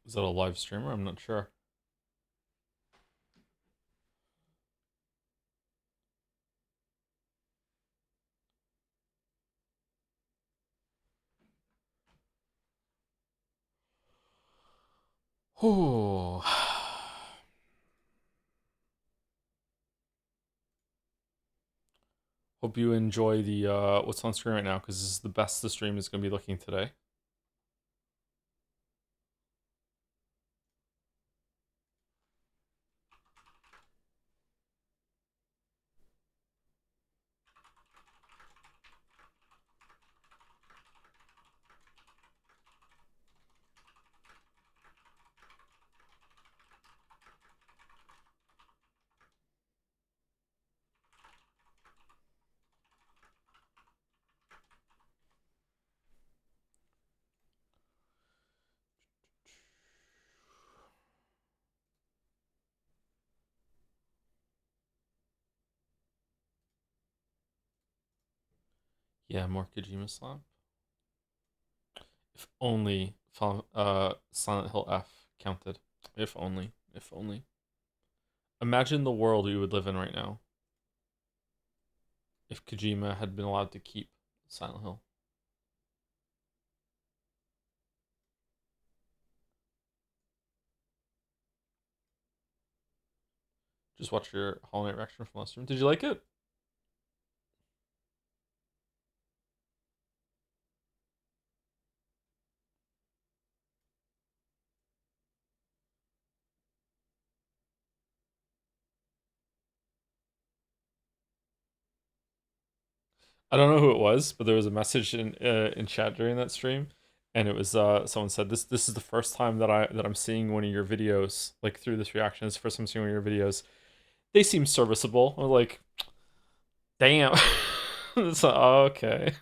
Is that a live streamer? I'm not sure. Oh. Hope you enjoy the what's on screen right now, because this is the best the stream is going to be looking today. Yeah, more Kojima slap. If only Silent Hill F counted. If only. If only. Imagine the world we would live in right now if Kojima had been allowed to keep Silent Hill. Just watch your Hollow Knight reaction from last stream. Did you like it? I don't know who it was, but there was a message in chat during that stream, and it was someone said this is the first time that I'm seeing one of your videos like through this reaction. It's the first time I'm seeing one of your videos. They seem serviceable. I'm like, damn. So, okay.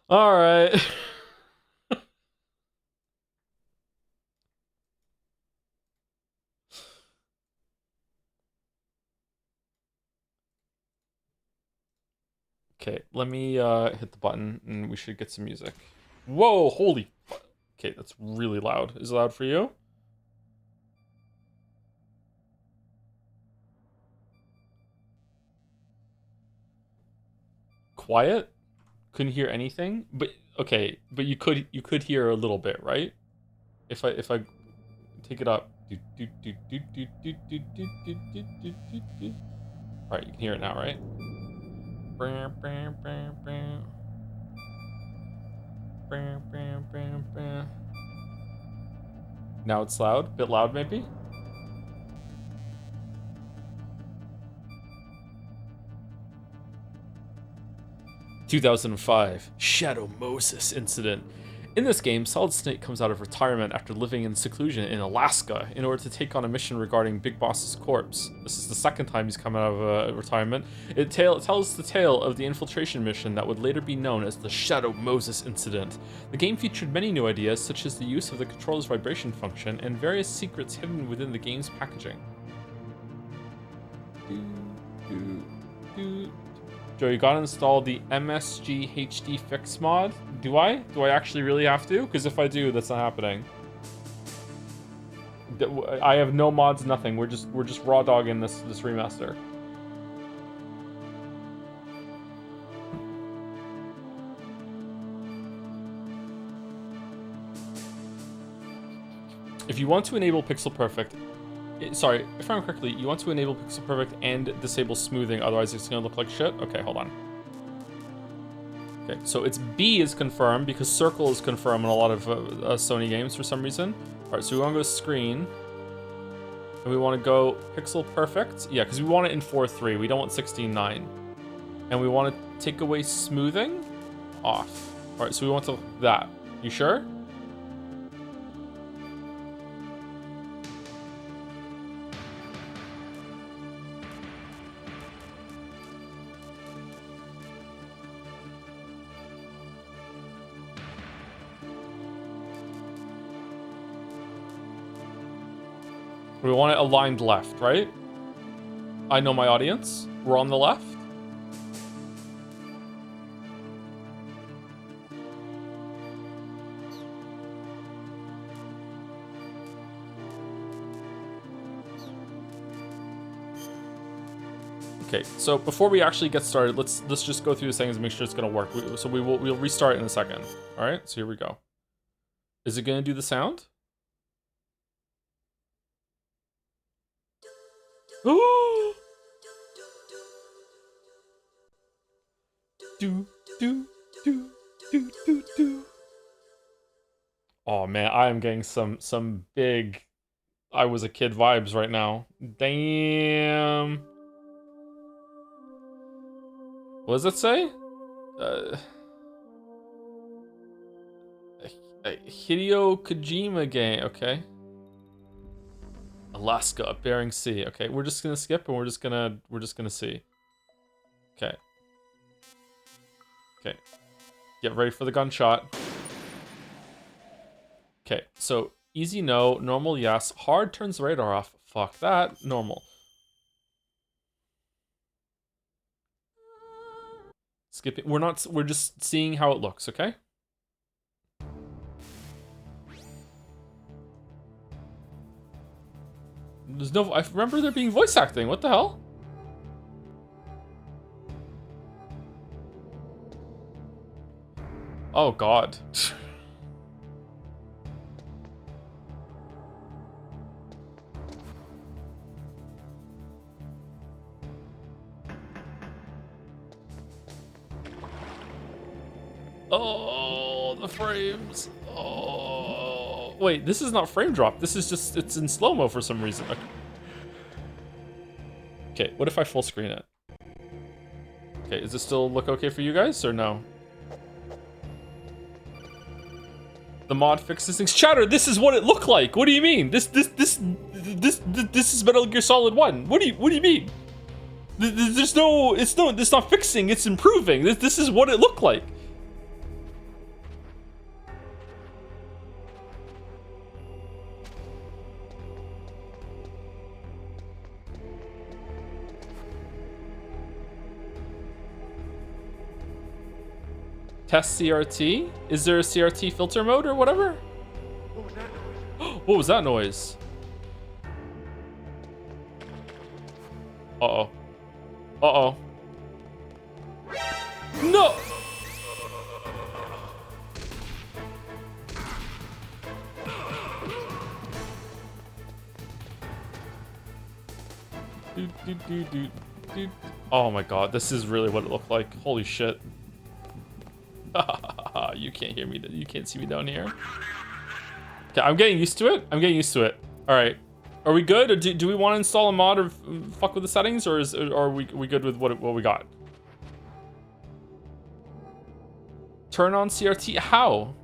All right. Okay, let me hit the button and we should get some music. Whoa, holy. Okay, that's really loud. Is it loud for you? Quiet? Couldn't hear anything? But okay, but you could hear a little bit, right? If I take it up. Alright, you can hear it now, right? Now it's loud? Bit loud, maybe? 2005 Shadow Moses incident. In this game, Solid Snake comes out of retirement after living in seclusion in Alaska in order to take on a mission regarding Big Boss's corpse. This is the second time he's come out of retirement. It tells the tale of the infiltration mission that would later be known as the Shadow Moses incident. The game featured many new ideas, such as the use of the controller's vibration function and various secrets hidden within the game's packaging. Joe, you gotta install the MSG HD fix mod. Do I? Do I actually really have to? Because if I do, that's not happening. I have no mods, nothing. We're just raw dogging this remaster. If you want to enable Pixel Perfect, sorry, if I remember correctly, you want to enable Pixel Perfect and disable smoothing, otherwise it's gonna look like shit? Okay, hold on. Okay, so it's B is confirmed, because circle is confirmed in a lot of Sony games for some reason. Alright, so we wanna go screen. And we wanna go Pixel Perfect. Yeah, because we want it in 4.3, we don't want 16.9. And we wanna take away smoothing? Off. Alright, so we want to that. You sure? We want it aligned left, right? I know my audience. We're on the left. Okay, so before we actually get started, let's just go through the settings and make sure it's gonna work. We'll restart in a second. All right, so here we go. Is it gonna do the sound? Oh! Do do do do do do. Oh man, I am getting some big I was a kid vibes right now. Damn. What does it say? A Hideo Kojima game. Okay. Alaska, Bering Sea. Okay, we're just gonna skip and we're just gonna see. Okay. Okay. Get ready for the gunshot. Okay, so easy no, normal yes, hard turns the radar off. Fuck that, normal. Skipping. We're just seeing how it looks, okay? There's no, I remember there being voice acting. What the hell? Oh god. Oh, the frames. Oh. Wait, this is not frame drop. This is just, it's in slow-mo for some reason. Okay, what if I full screen it? Okay, does it still look okay for you guys, or no? The mod fixes things. Chatter, this is what it looked like. What do you mean? This is Metal Gear Solid 1. What do you mean? There's no, it's not fixing, it's improving. This is what it looked like. Test CRT? Is there a CRT filter mode or whatever? What was that noise? Uh-oh. Uh-oh. No! Oh my god, this is really what it looked like. Holy shit. You can't hear me. You can't see me down here. Okay, I'm getting used to it. All right, are we good? Or do we want to install a mod or fuck with the settings, or are we good with what we got? Turn on CRT. How?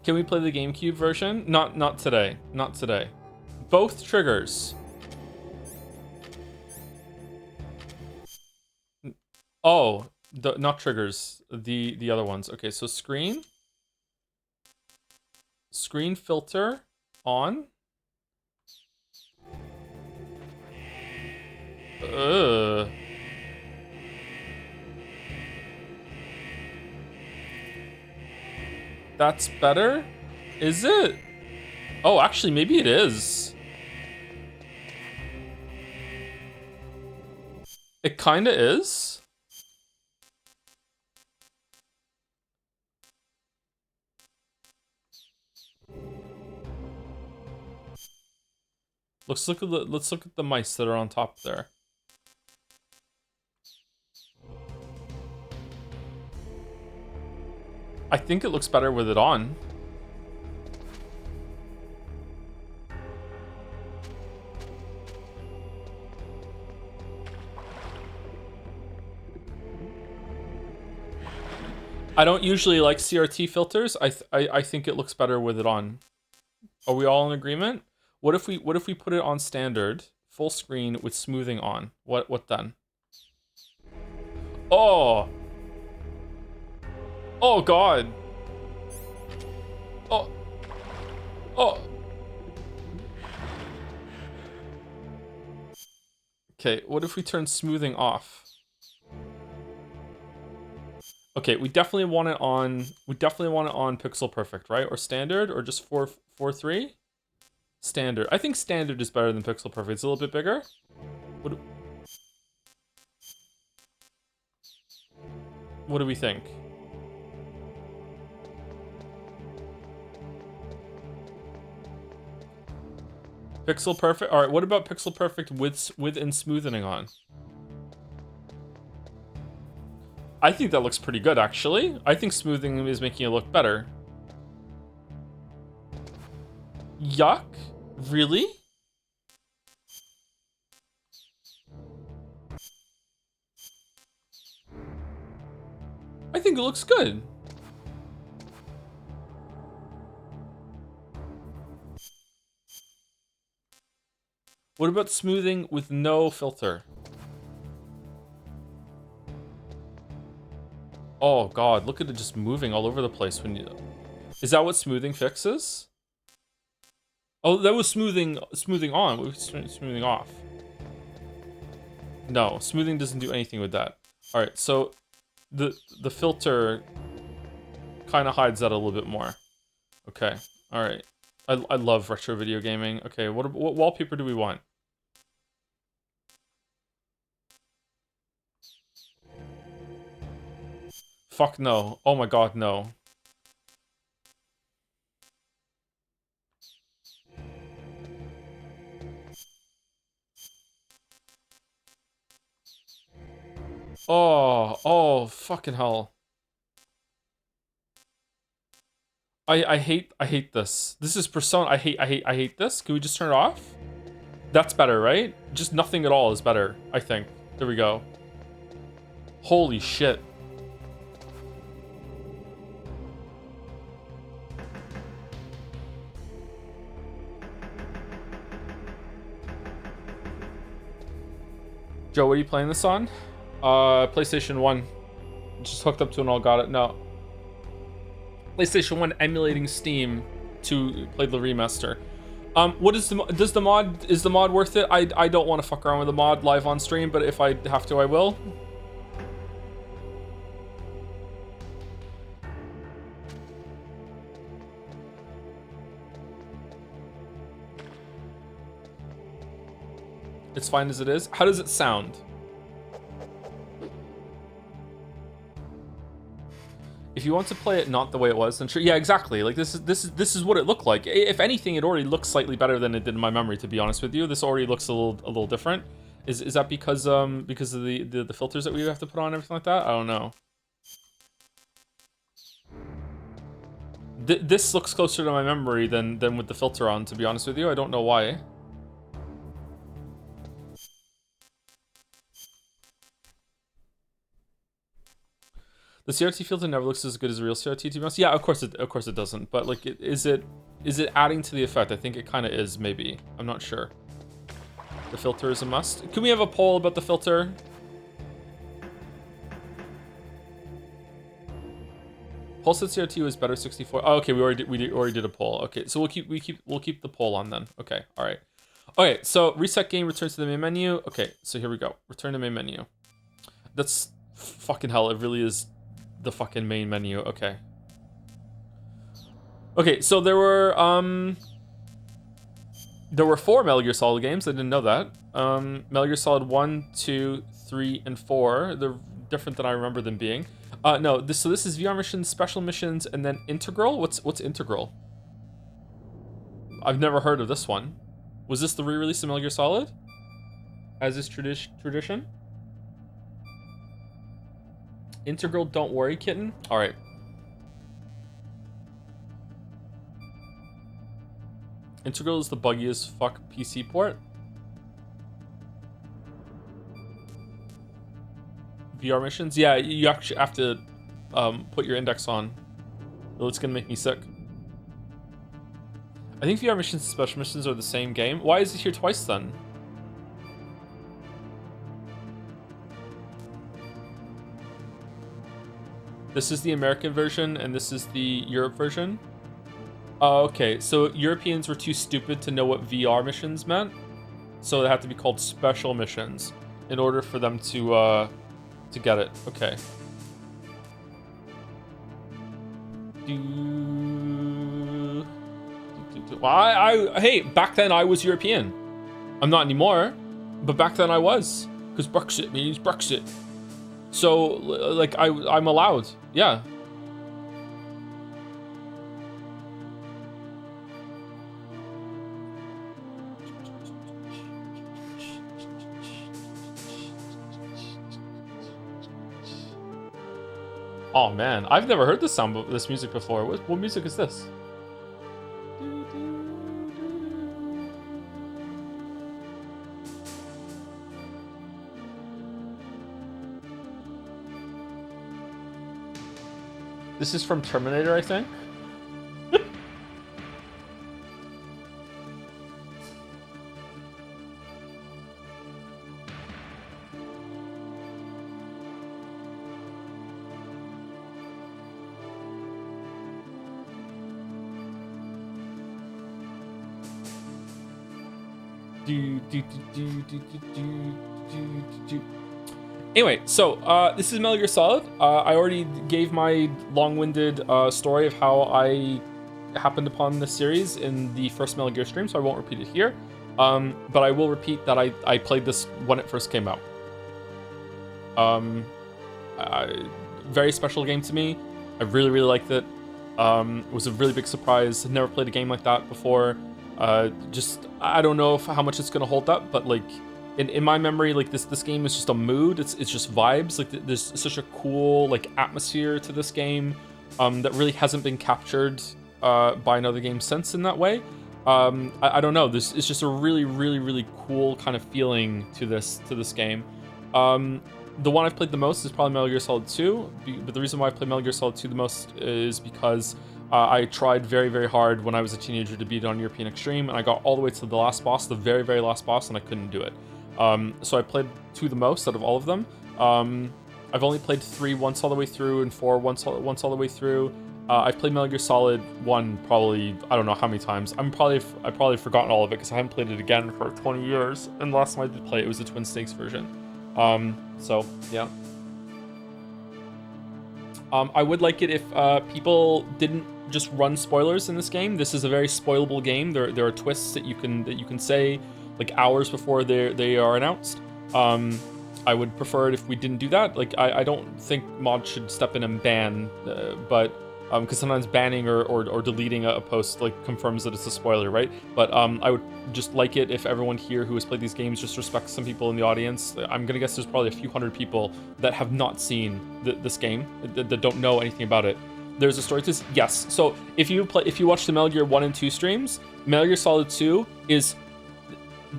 Can we play the GameCube version? Not today. Not today. Both triggers. Oh, not triggers, the other ones. Okay, so screen filter on. That's better? Is it? Oh, actually, maybe it is. It kinda is. Let's look at the mice that are on top there. I think it looks better with it on. I don't usually like CRT filters. I think it looks better with it on. Are we all in agreement? What if we put it on standard, full screen with smoothing on? What then? Oh. Oh god. Oh. Oh. Okay, what if we turn smoothing off? Okay, we definitely want it on pixel perfect, right? Or standard, or just 4.3? Standard. I think standard is better than pixel perfect. It's a little bit bigger. What do we think? Pixel perfect. All right. What about pixel perfect with and smoothing on? I think that looks pretty good, actually. I think smoothing is making it look better. Yuck? Really? I think it looks good. What about smoothing with no filter? Oh god, look at it just moving all over the place when you... Is that what smoothing fixes? Oh, that was smoothing on. What was smoothing off? No, smoothing doesn't do anything with that. All right, so the filter kind of hides that a little bit more. Okay, all right. I love retro video gaming. Okay, what wallpaper do we want? Fuck no. Oh my god, no. Oh, fucking hell. I hate this. This is Persona. I hate this. Can we just turn it off? That's better, right? Just nothing at all is better, I think. There we go. Holy shit. Joe, what are you playing this on? PlayStation 1. Just hooked up to an all got it. No. PlayStation 1 emulating Steam to play the remaster. What is is the mod worth it? I don't want to fuck around with the mod live on stream, but if I have to, I will. It's fine as it is. How does it sound? If you want to play it not the way it was, then sure. Yeah, exactly. Like this is what it looked like. If anything, it already looks slightly better than it did in my memory. To be honest with you, this already looks a little different. Is that because of the filters that we have to put on and everything like that? I don't know. This looks closer to my memory than with the filter on. To be honest with you, I don't know why. The CRT filter never looks as good as a real CRT, to be honest. Yeah, of course it doesn't. But like, is it adding to the effect? I think it kind of is, maybe. I'm not sure. The filter is a must. Can we have a poll about the filter? Paul said CRT was better 64. Oh, okay, we already did a poll. Okay, so we'll keep the poll on then. Okay, all right. Okay, so reset game, return to the main menu. Okay, so here we go. Return to main menu. That's fucking hell. It really is the fucking main menu. Okay. Okay, so there were 4 Metal Gear Solid games. I didn't know that. Metal Gear Solid 1, 2, 3, and 4. They're different than I remember them being. No, this is VR missions, special missions, and then integral. What's integral? I've never heard of this one. Was this the re-release of Metal Gear Solid? As is tradition? Integral, don't worry, kitten. All right. Integral is the buggiest fuck PC port. VR missions? Yeah, you actually have to put your index on. It's gonna make me sick. I think VR missions and special missions are the same game. Why is it here twice then? This is the American version, and this is the Europe version. Oh, okay. So Europeans were too stupid to know what VR missions meant, so they had to be called special missions in order for them to get it. Okay. Well, hey, back then I was European. I'm not anymore, but back then I was, because Brexit means Brexit. So, like, I'm allowed. Yeah. Oh man, I've never heard this music before. What music is this? This is from Terminator, I think. Anyway, so this is Metal Gear Solid. I already gave my long-winded story of how I happened upon this series in the first Metal Gear stream, so I won't repeat it here. But I will repeat that I played this when it first came out. Very special game to me. I really, really liked it. It was a really big surprise. I'd never played a game like that before. Just, I don't know how much it's gonna hold up, but like in my memory, like this game is just a mood. It's just vibes. Like there's such a cool like atmosphere to this game that really hasn't been captured by another game since in that way. I don't know. It's just a really, really, really cool kind of feeling to this game. The one I've played the most is probably Metal Gear Solid 2, but the reason why I play Metal Gear Solid 2 the most is because I tried very, very hard when I was a teenager to beat it on European Extreme, and I got all the way to the last boss, the very, very last boss, and I couldn't do it. So I played 2 the most out of all of them. I've only played 3 once all the way through, and 4 once all the way through. I've played Metal Gear Solid 1 probably, I don't know how many times. I've probably forgotten all of it because I haven't played it again for 20 years, and the last time I did play it was the Twin Snakes version. So yeah. I would like it if people didn't just run spoilers in this game. This is a very spoilable game. There are twists that you can say like hours before they are announced. I would prefer it if we didn't do that. Like I don't think mods should step in and ban, but because sometimes banning or deleting a post like confirms that it's a spoiler, right? But I would just like it if everyone here who has played these games just respects some people in the audience. I'm gonna guess there's probably a few hundred people that have not seen this game, that don't know anything about it. There's a story to this, yes. So if you watch the Metal Gear 1 and 2 streams, Metal Gear Solid 2 is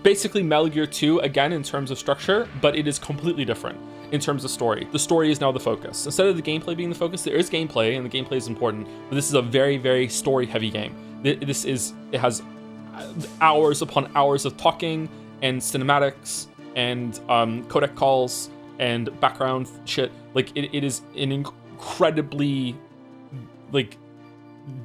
basically Metal Gear 2 again in terms of structure, but it is completely different in terms of story. The story is now the focus. Instead of the gameplay being the focus, there is gameplay, and the gameplay is important, but this is a very, very story-heavy game. It has hours upon hours of talking, and cinematics, and codec calls, and background shit. Like, it is an incredibly, like,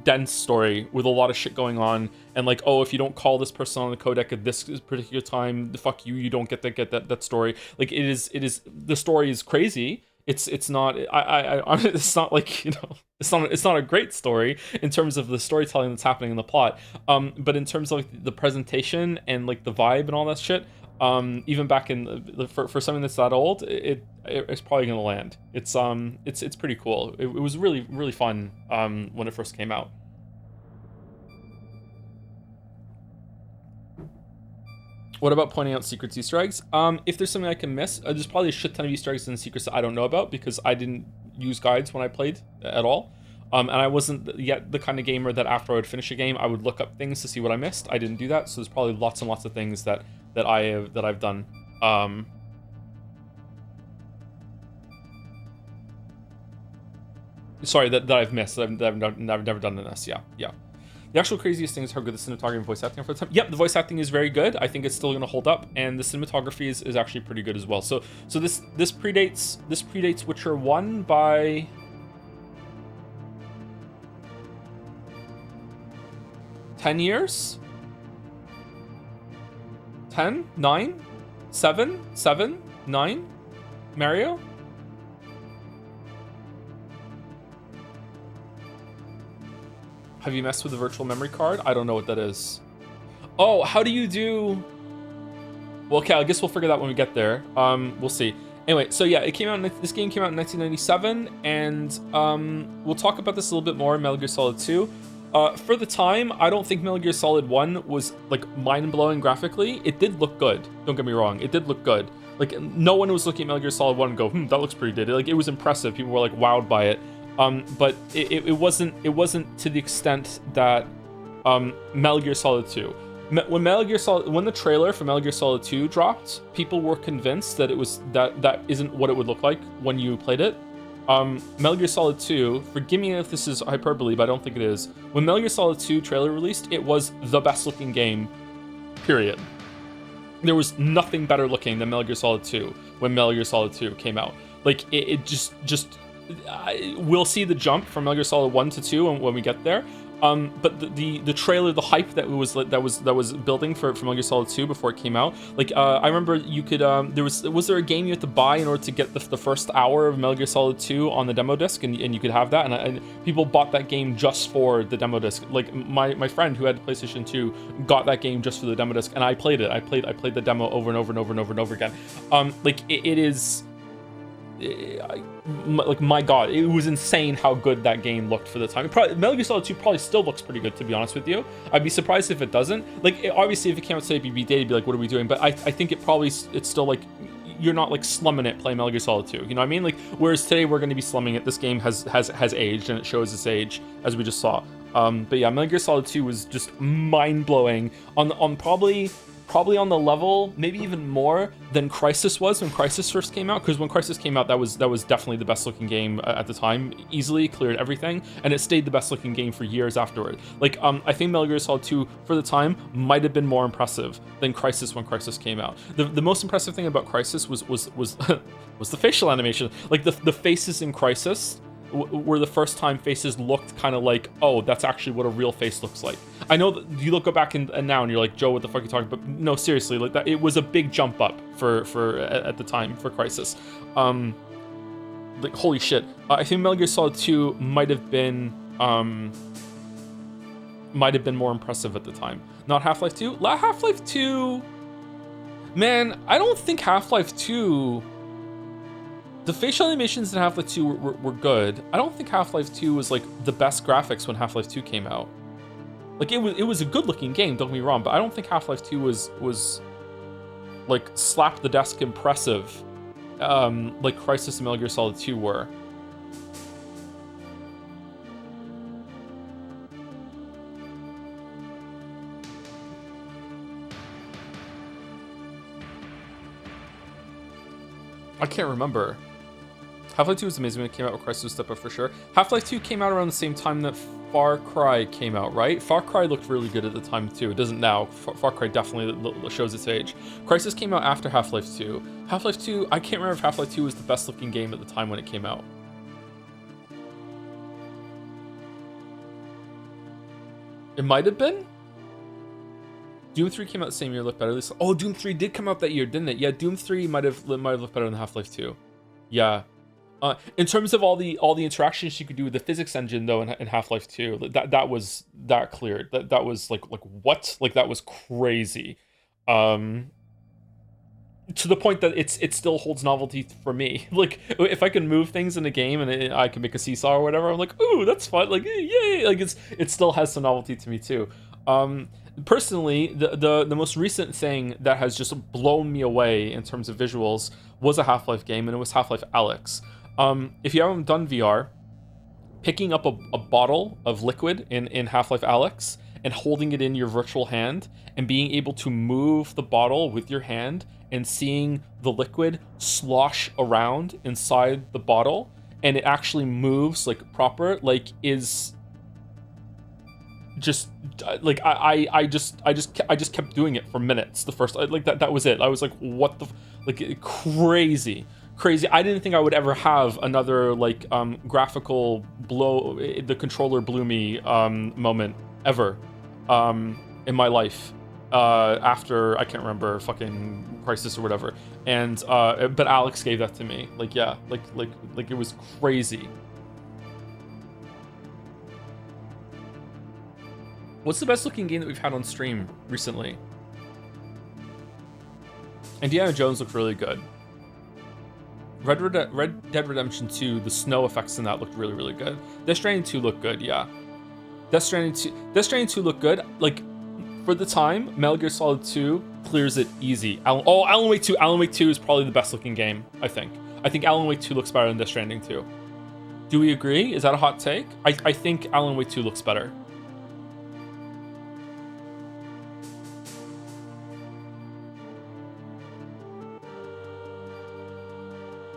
dense story with a lot of shit going on, and like, oh, if you don't call this person on the codec at this particular time, fuck you don't get that story. Like, it is the story is crazy. It's not it's not like, you know, it's not a great story in terms of the storytelling that's happening in the plot, but in terms of like the presentation and like the vibe and all that shit, even back in for something that's that old, it's probably gonna land. It's pretty cool. It was really, really fun when it first came out. What about pointing out secrets, Easter eggs? If there's something I can miss, there's probably a shit ton of Easter eggs and secrets that I don't know about because I didn't use guides when I played at all. And I wasn't yet the kind of gamer that after I would finish a game, I would look up things to see what I missed. I didn't do that, so there's probably lots and lots of things that I've done. Sorry, that I've missed. That I've never done in this. Yeah. The actual craziest thing is how good the cinematography and voice acting are for the time. Yep, the voice acting is very good. I think it's still gonna hold up, and the cinematography is actually pretty good as well. So this predates Witcher 1 by 10 years? 10? 9? 7? 7? 9? Mario? Have you messed with the virtual memory card? I don't know what that is. Oh, how do you do... Well, okay, I guess we'll figure that when we get there. We'll see. Anyway, so yeah, it came out. This game came out in 1997, and we'll talk about this a little bit more in Metal Gear Solid 2. For the time, I don't think Metal Gear Solid 1 was like mind-blowing graphically. It did look good. Don't get me wrong. It did look good. Like no one was looking at Metal Gear Solid 1 and go, that looks pretty good. Like it was impressive. People were like wowed by it. But it wasn't to the extent that Metal Gear Solid 2. When the trailer for Metal Gear Solid 2 dropped, people were convinced that it was that isn't what it would look like when you played it. Metal Gear Solid 2, forgive me if this is hyperbole, but I don't think it is. When Metal Gear Solid 2 trailer released, it was the best looking game, period. There was nothing better looking than Metal Gear Solid 2 when Metal Gear Solid 2 came out. Like it just we'll see the jump from Metal Gear Solid 1 to 2 when we get there. But the trailer, the hype that was building for Metal Gear Solid 2 before it came out, like I remember you could was there a game you had to buy in order to get the first hour of Metal Gear Solid 2 on the demo disc, and you could have that, and people bought that game just for the demo disc. Like my friend who had the PlayStation 2 got that game just for the demo disc, and I played it. I played the demo over and over and over and over and over again. Like it is. Like my god, it was insane how good that game looked for the time. Metal Gear Solid 2 probably still looks pretty good, to be honest with you. I'd be surprised if it doesn't. Like obviously if it came out today, it'd be dated, be like, what are we doing? But I think it's still like, you're not like slumming it playing Metal Gear Solid 2, you know what I mean? Like whereas today we're going to be slumming it. This game has aged, and it shows its age, as we just saw. But yeah, Metal Gear Solid 2 was just mind-blowing on probably on the level, maybe even more than Crysis was when Crysis first came out. Because when Crysis came out, that was definitely the best looking game at the time. Easily cleared everything, and it stayed the best looking game for years afterward. Like I think Metal Gear Solid 2 for the time might have been more impressive than Crysis when Crysis came out. The most impressive thing about Crysis was was the facial animation. Like the faces in Crysis were the first time faces looked kind of like, oh, that's actually what a real face looks like. I know that you go back and now and you're like, Joe, what the fuck are you talking about? But no, seriously, like that, it was a big jump up for at the time for Crysis. Like holy shit. I think Metal Gear Solid 2 might have been more impressive at the time. Not Half-Life 2. Half-Life 2. Man, I don't think Half-Life 2. The facial animations in Half-Life 2 were good. I don't think Half-Life 2 was like the best graphics when Half-Life 2 came out. Like it was a good looking game, don't get me wrong, but I don't think Half-Life 2 was like slap the desk impressive like Crysis and Metal Gear Solid 2 were. I can't remember. Half-Life 2 was amazing when it came out with Crysis Step Up for sure. Half-Life 2 came out around the same time that Far Cry came out, right? Far Cry looked really good at the time too. It doesn't now. Far Cry definitely shows its age. Crysis came out after Half-Life 2. Half-Life 2, I can't remember if Half-Life 2 was the best looking game at the time when it came out. It might have been? Doom 3 came out the same year, looked better. At least, oh, Doom 3 did come out that year, didn't it? Yeah, Doom 3 might have looked better than Half-Life 2. Yeah. In terms of all the interactions you could do with the physics engine though in Half-Life 2, that cleared. That was like what? Like that was crazy. To the point that it still holds novelty for me. Like if I can move things in a game and I can make a seesaw or whatever, I'm like, ooh, that's fun. Like yay! Like it still has some novelty to me too. Personally, the most recent thing that has just blown me away in terms of visuals was a Half-Life game, and it was Half-Life Alyx. If you haven't done VR, picking up a bottle of liquid in Half-Life Alyx and holding it in your virtual hand and being able to move the bottle with your hand and seeing the liquid slosh around inside the bottle and it actually moves like proper, like is just like I just kept doing it for minutes. The first like that was it. I was like, what the like crazy. I didn't think I would ever have another like graphical blow, the controller blew me moment ever in my life after I can't remember fucking Crysis or whatever. And but Alyx gave that to me. Like yeah, like it was crazy. What's the best looking game that we've had on stream recently? Indiana Jones looked really good. Red Dead Redemption 2, the snow effects in that looked really, really good. Death Stranding 2 looked good, yeah. Death Stranding 2 looked good. Like, for the time, Metal Gear Solid 2 clears it easy. Alan Wake 2. Alan Wake 2 is probably the best looking game, I think. I think Alan Wake 2 looks better than Death Stranding 2. Do we agree? Is that a hot take? I think Alan Wake 2 looks better.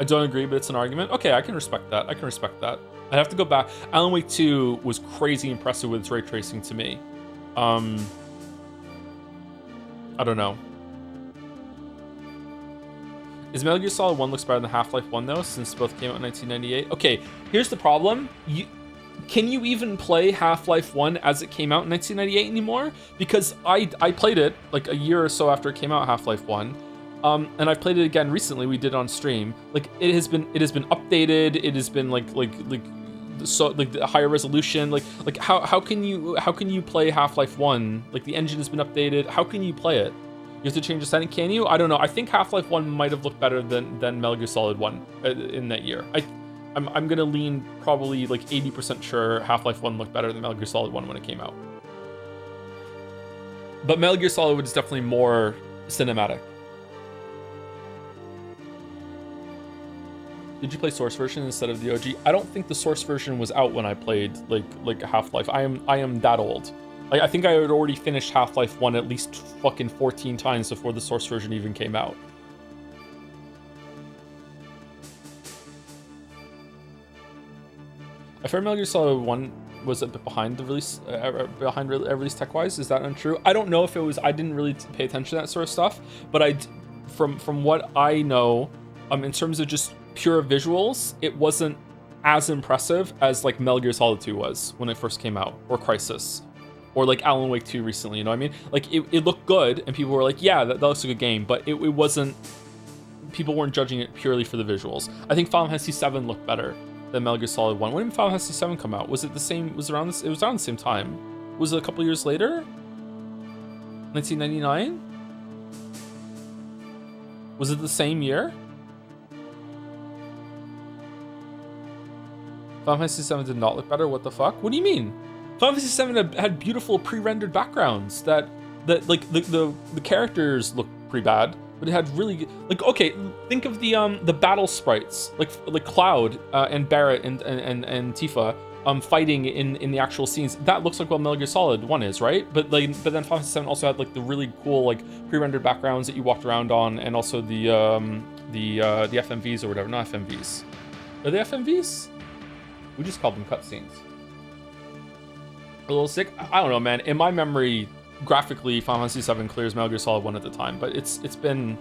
I don't agree, but it's an argument. Okay, I can respect that. I can respect that. I have to go back. Alan Wake 2 was crazy impressive with its ray tracing to me. I don't know. Is Metal Gear Solid 1 looks better than Half-Life 1 though, since both came out in 1998? Okay, here's the problem. Can you even play Half-Life 1 as it came out in 1998 anymore? Because I played it like a year or so after it came out, Half-Life 1. And I've played it again recently. We did it on stream. Like it has been updated. It has been like the higher resolution. Like how can you play Half-Life 1? Like the engine has been updated. How can you play it? You have to change the setting. Can you? I don't know. I think Half-Life 1 might have looked better than Metal Gear Solid 1 in that year. I'm gonna lean probably like 80% sure Half-Life 1 looked better than Metal Gear Solid 1 when it came out. But Metal Gear Solid was definitely more cinematic. Did you play Source version instead of the OG? I don't think the Source version was out when I played like Half-Life. I am that old. Like I think I had already finished Half-Life 1 at least fucking 14 times before the Source version even came out. I heard Metal Gear Solid 1 was a bit behind the release, release tech-wise. Is that untrue? I don't know if it was. I didn't really pay attention to that sort of stuff. But from what I know, in terms of just pure visuals, it wasn't as impressive as like Metal Gear Solid 2 was when it first came out, or Crysis, or like Alan Wake 2 recently. You know what I mean? Like it looked good, and people were like, "Yeah, that looks like a good game," but it wasn't. People weren't judging it purely for the visuals. I think Final Fantasy 7 looked better than Metal Gear Solid 1. When did Final Fantasy 7 come out? Was it the same? Was around this? It was around the same time. Was it a couple years later? 1999. Was it the same year? Final Fantasy 7 did not look better. What the fuck? What do you mean? Final Fantasy 7 had beautiful pre-rendered backgrounds that like the characters look pretty bad, but it had really like, okay, think of the battle sprites like Cloud and Barrett and Tifa fighting in the actual scenes. That looks like what Metal Gear Solid 1 is, right? But then Final Fantasy 7 also had like the really cool like pre-rendered backgrounds that you walked around on, and also the FMVs or whatever. Not FMVs. Are they FMVs? We just called them cutscenes. A little sick. I don't know, man. In my memory, graphically, Final Fantasy 7 clears Metal Gear Solid 1 at the time, but it's been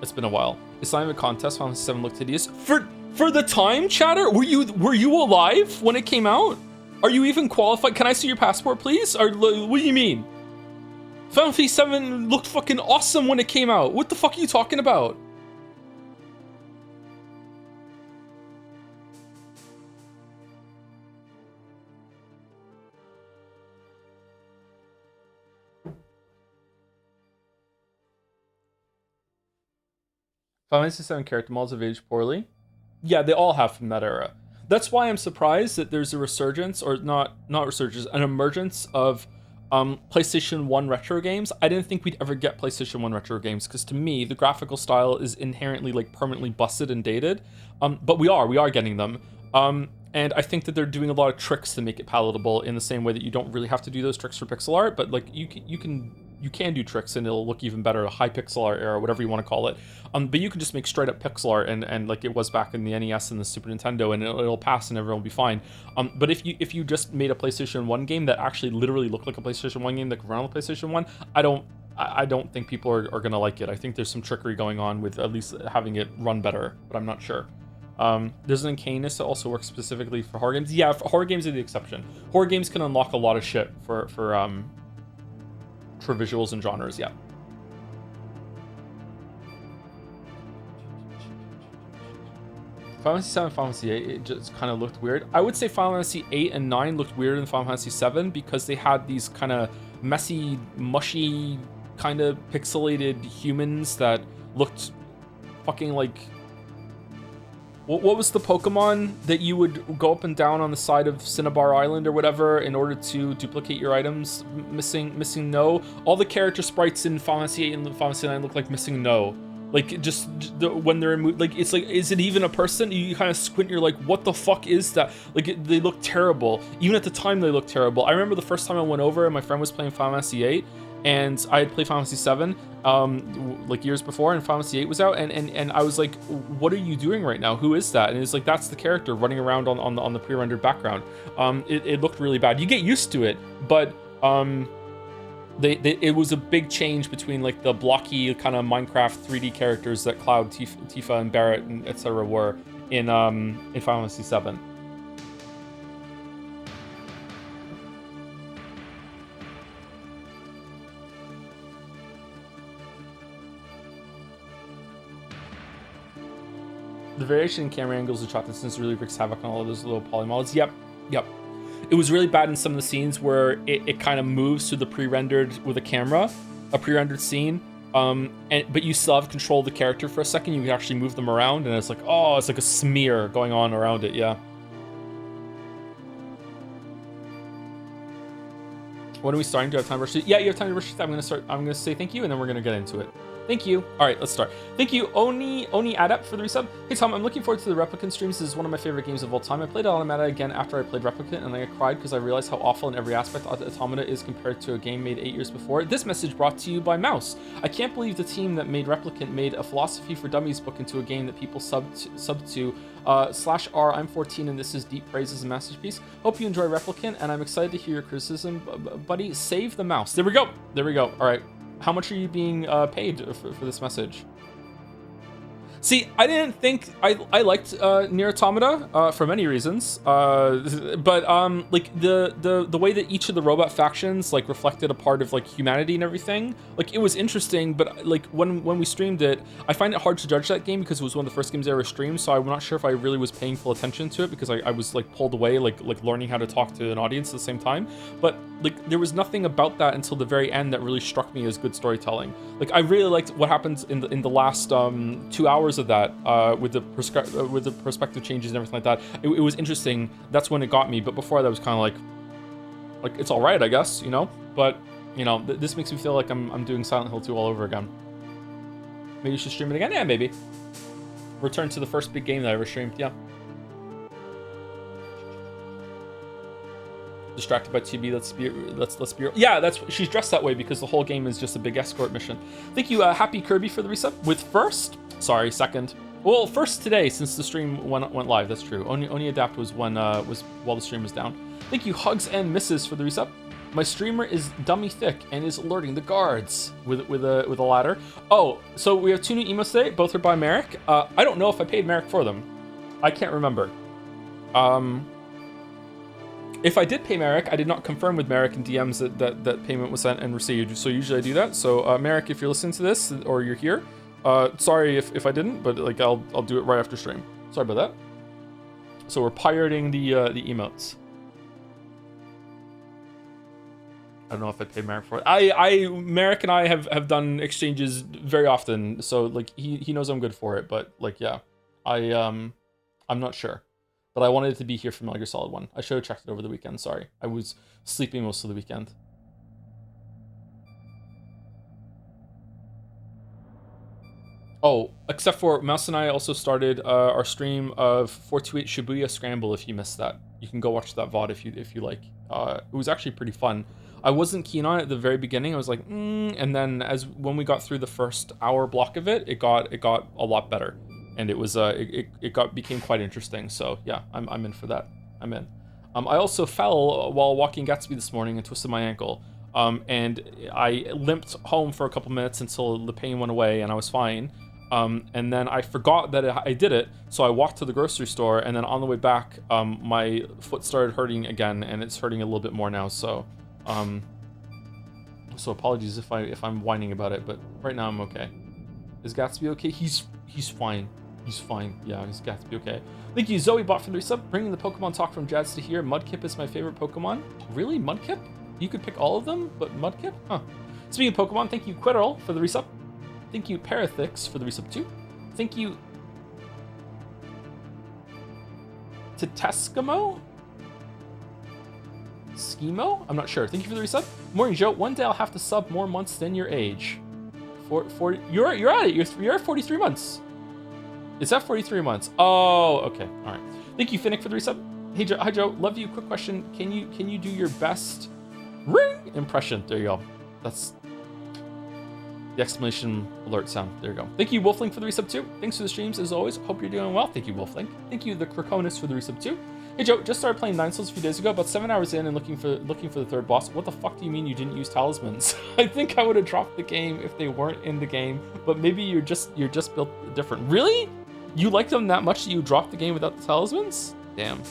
a while. It's not even a contest. Final Fantasy 7 looked hideous for the time. Chatter, were you alive when it came out? Are you even qualified? Can I see your passport, please? Or what do you mean? Final Fantasy 7 looked fucking awesome when it came out. What the fuck are you talking about? Final Fantasy 7 character models have aged poorly. Yeah, they all have from that era. That's why I'm surprised that there's a resurgence, or not resurgence, an emergence of PlayStation 1 retro games. I didn't think we'd ever get PlayStation 1 retro games, because to me, the graphical style is inherently like permanently busted and dated. But we are getting them. And I think that they're doing a lot of tricks to make it palatable, in the same way that you don't really have to do those tricks for pixel art, but like you can do tricks and it'll look even better, a high pixel art era, whatever you want to call it. But you can just make straight up pixel art and like it was back in the NES and the Super Nintendo, and it'll pass and everyone will be fine. But if you just made a PlayStation 1 game that actually literally looked like a PlayStation 1 game that could run on the PlayStation 1, I don't think people are gonna like it. I think there's some trickery going on with at least having it run better, but I'm not sure. There's an uncanniness that also works specifically for horror games. Yeah, horror games are the exception. Horror games can unlock a lot of shit for visuals and genres, yeah. Final Fantasy 7 and Final Fantasy 8, it just kind of looked weird. I would say Final Fantasy 8 and 9 looked weirder than Final Fantasy 7 because they had these kind of messy, mushy, kind of pixelated humans that looked fucking like... What was the Pokemon that you would go up and down on the side of Cinnabar Island or whatever in order to duplicate your items? Missing No? All the character sprites in Final Fantasy 8 and Final Fantasy 9 look like Missing No. Like, just when they're in, like, it's like, is it even a person? You kind of squint, you're like, what the fuck is that? Like, they look terrible. Even at the time, they look terrible. I remember the first time I went over and my friend was playing Final Fantasy 8, and I had played Final Fantasy 7, like years before, and Final Fantasy 8 was out, and I was like, what are you doing right now? Who is that? And it's like, that's the character running around on the pre-rendered background. It looked really bad. You get used to it, but, it was a big change between like the blocky kind of Minecraft 3D characters that Cloud, Tifa, and Barret, and etc. were in Final Fantasy 7. The variation in camera angles and shot distance really wreaks havoc on all of those little poly models. Yep. It was really bad in some of the scenes where it kind of moves to the pre-rendered with a camera, a pre-rendered scene, but you still have control of the character for a second. You can actually move them around, and it's like, oh, it's like a smear going on around it. Yeah. When are we starting? Do I have time to rush it? Yeah, you have time to rush it. I'm gonna say thank you, and then we're gonna get into it. Thank you. All right, let's start. Thank you, Oni Adept, for the resub. Hey Tom, I'm looking forward to the Replicant streams. This is one of my favorite games of all time. I played Automata again after I played Replicant, and I cried because I realized how awful in every aspect Automata is compared to a game made 8 years before. This message brought to you by Mouse. I can't believe the team that made Replicant made a Philosophy for Dummies book into a game that people sub to. /R, I'm 14 and this is deep praise as a masterpiece. Hope you enjoy Replicant, and I'm excited to hear your criticism, buddy. Save the mouse. There we go. All right. How much are you being paid for this message? See, I didn't think I liked Nier Automata for many reasons, but like the way that each of the robot factions like reflected a part of like humanity and everything, like it was interesting. But like when we streamed it, I find it hard to judge that game because it was one of the first games I ever streamed. So I'm not sure if I really was paying full attention to it because I was like pulled away, like learning how to talk to an audience at the same time. But like there was nothing about that until the very end that really struck me as good storytelling. Like I really liked what happened in the last 2 hours of that with the perspective changes and everything like that. It was interesting. That's when it got me. But before that was kind of like it's all right, I guess, you know. But you know, this makes me feel like I'm doing Silent Hill 2 all over again. Maybe you should stream it again. Yeah, maybe. Return to the first big game that I ever streamed. Yeah. Distracted by TV, let's be yeah, that's she's dressed that way because the whole game is just a big escort mission. Thank you, Happy Kirby, for the resub with second. Well, first today since the stream went live. That's true. Only Adapt was when while the stream was down. Thank you, Hugs and Misses, for the resub. My streamer is dummy thick and is alerting the guards with a ladder. Oh, so we have 2 new emotes today. Both are by Merrick. I don't know if I paid Merrick for them. I can't remember. If I did pay Merrick, I did not confirm with Merrick in DMs that payment was sent and received. So usually I do that. So Merrick, if you're listening to this or you're here, sorry if I didn't, but like I'll do it right after stream. Sorry about that. So we're pirating the emotes. I don't know if I paid Merrick for it. Merrick and I have done exchanges very often, so like he knows I'm good for it. But like yeah, I'm not sure. But I wanted it to be here for Metal Gear Solid 1. I should have checked it over the weekend, sorry. I was sleeping most of the weekend. Oh, except for Mouse and I also started our stream of 428 Shibuya Scramble. If you missed that, you can go watch that VOD if you like. It was actually pretty fun. I wasn't keen on it at the very beginning. I was like, and then when we got through the first hour block of it, it got a lot better. And it was became quite interesting. So yeah, I'm in for that. I'm in. I also fell while walking Gatsby this morning and twisted my ankle. And I limped home for a couple minutes until the pain went away and I was fine. And then I forgot that I did it, so I walked to the grocery store, and then on the way back, my foot started hurting again, and it's hurting a little bit more now. So, so apologies if I'm whining about it, but right now I'm okay. Is Gatsby okay? He's fine. He's fine. Yeah, he's got to be okay. Thank you, Zoe Bot for the resub. Bringing the Pokemon talk from Jads to here. Mudkip is my favorite Pokemon. Really? Mudkip? You could pick all of them, but Mudkip? Huh. Speaking of Pokemon, thank you, Quirrell, for the resub. Thank you, Parathix, for the resub too. Thank you, Titeskimo? Schemo? I'm not sure. Thank you for the resub. Morning, Joe. One day I'll have to sub more months than your age. You're at it. You're at 43 months. Is that 43 months? Oh, okay. All right. Thank you, Finnick, for the resub. Hey, Joe. Hi, Joe. Love you. Quick question. Can you do your best ring impression? There you go. That's the exclamation alert sound. There you go. Thank you, Wolflink, for the resub too. Thanks for the streams as always. Hope you're doing well. Thank you, Wolflink. Thank you, the Krakonis, for the resub too. Hey Joe, just started playing Nine Souls a few days ago, about 7 hours in and looking for the third boss. What the fuck do you mean you didn't use talismans? I think I would have dropped the game if they weren't in the game, but maybe you're just built different. Really? You like them that much that you dropped the game without the talismans? Damn.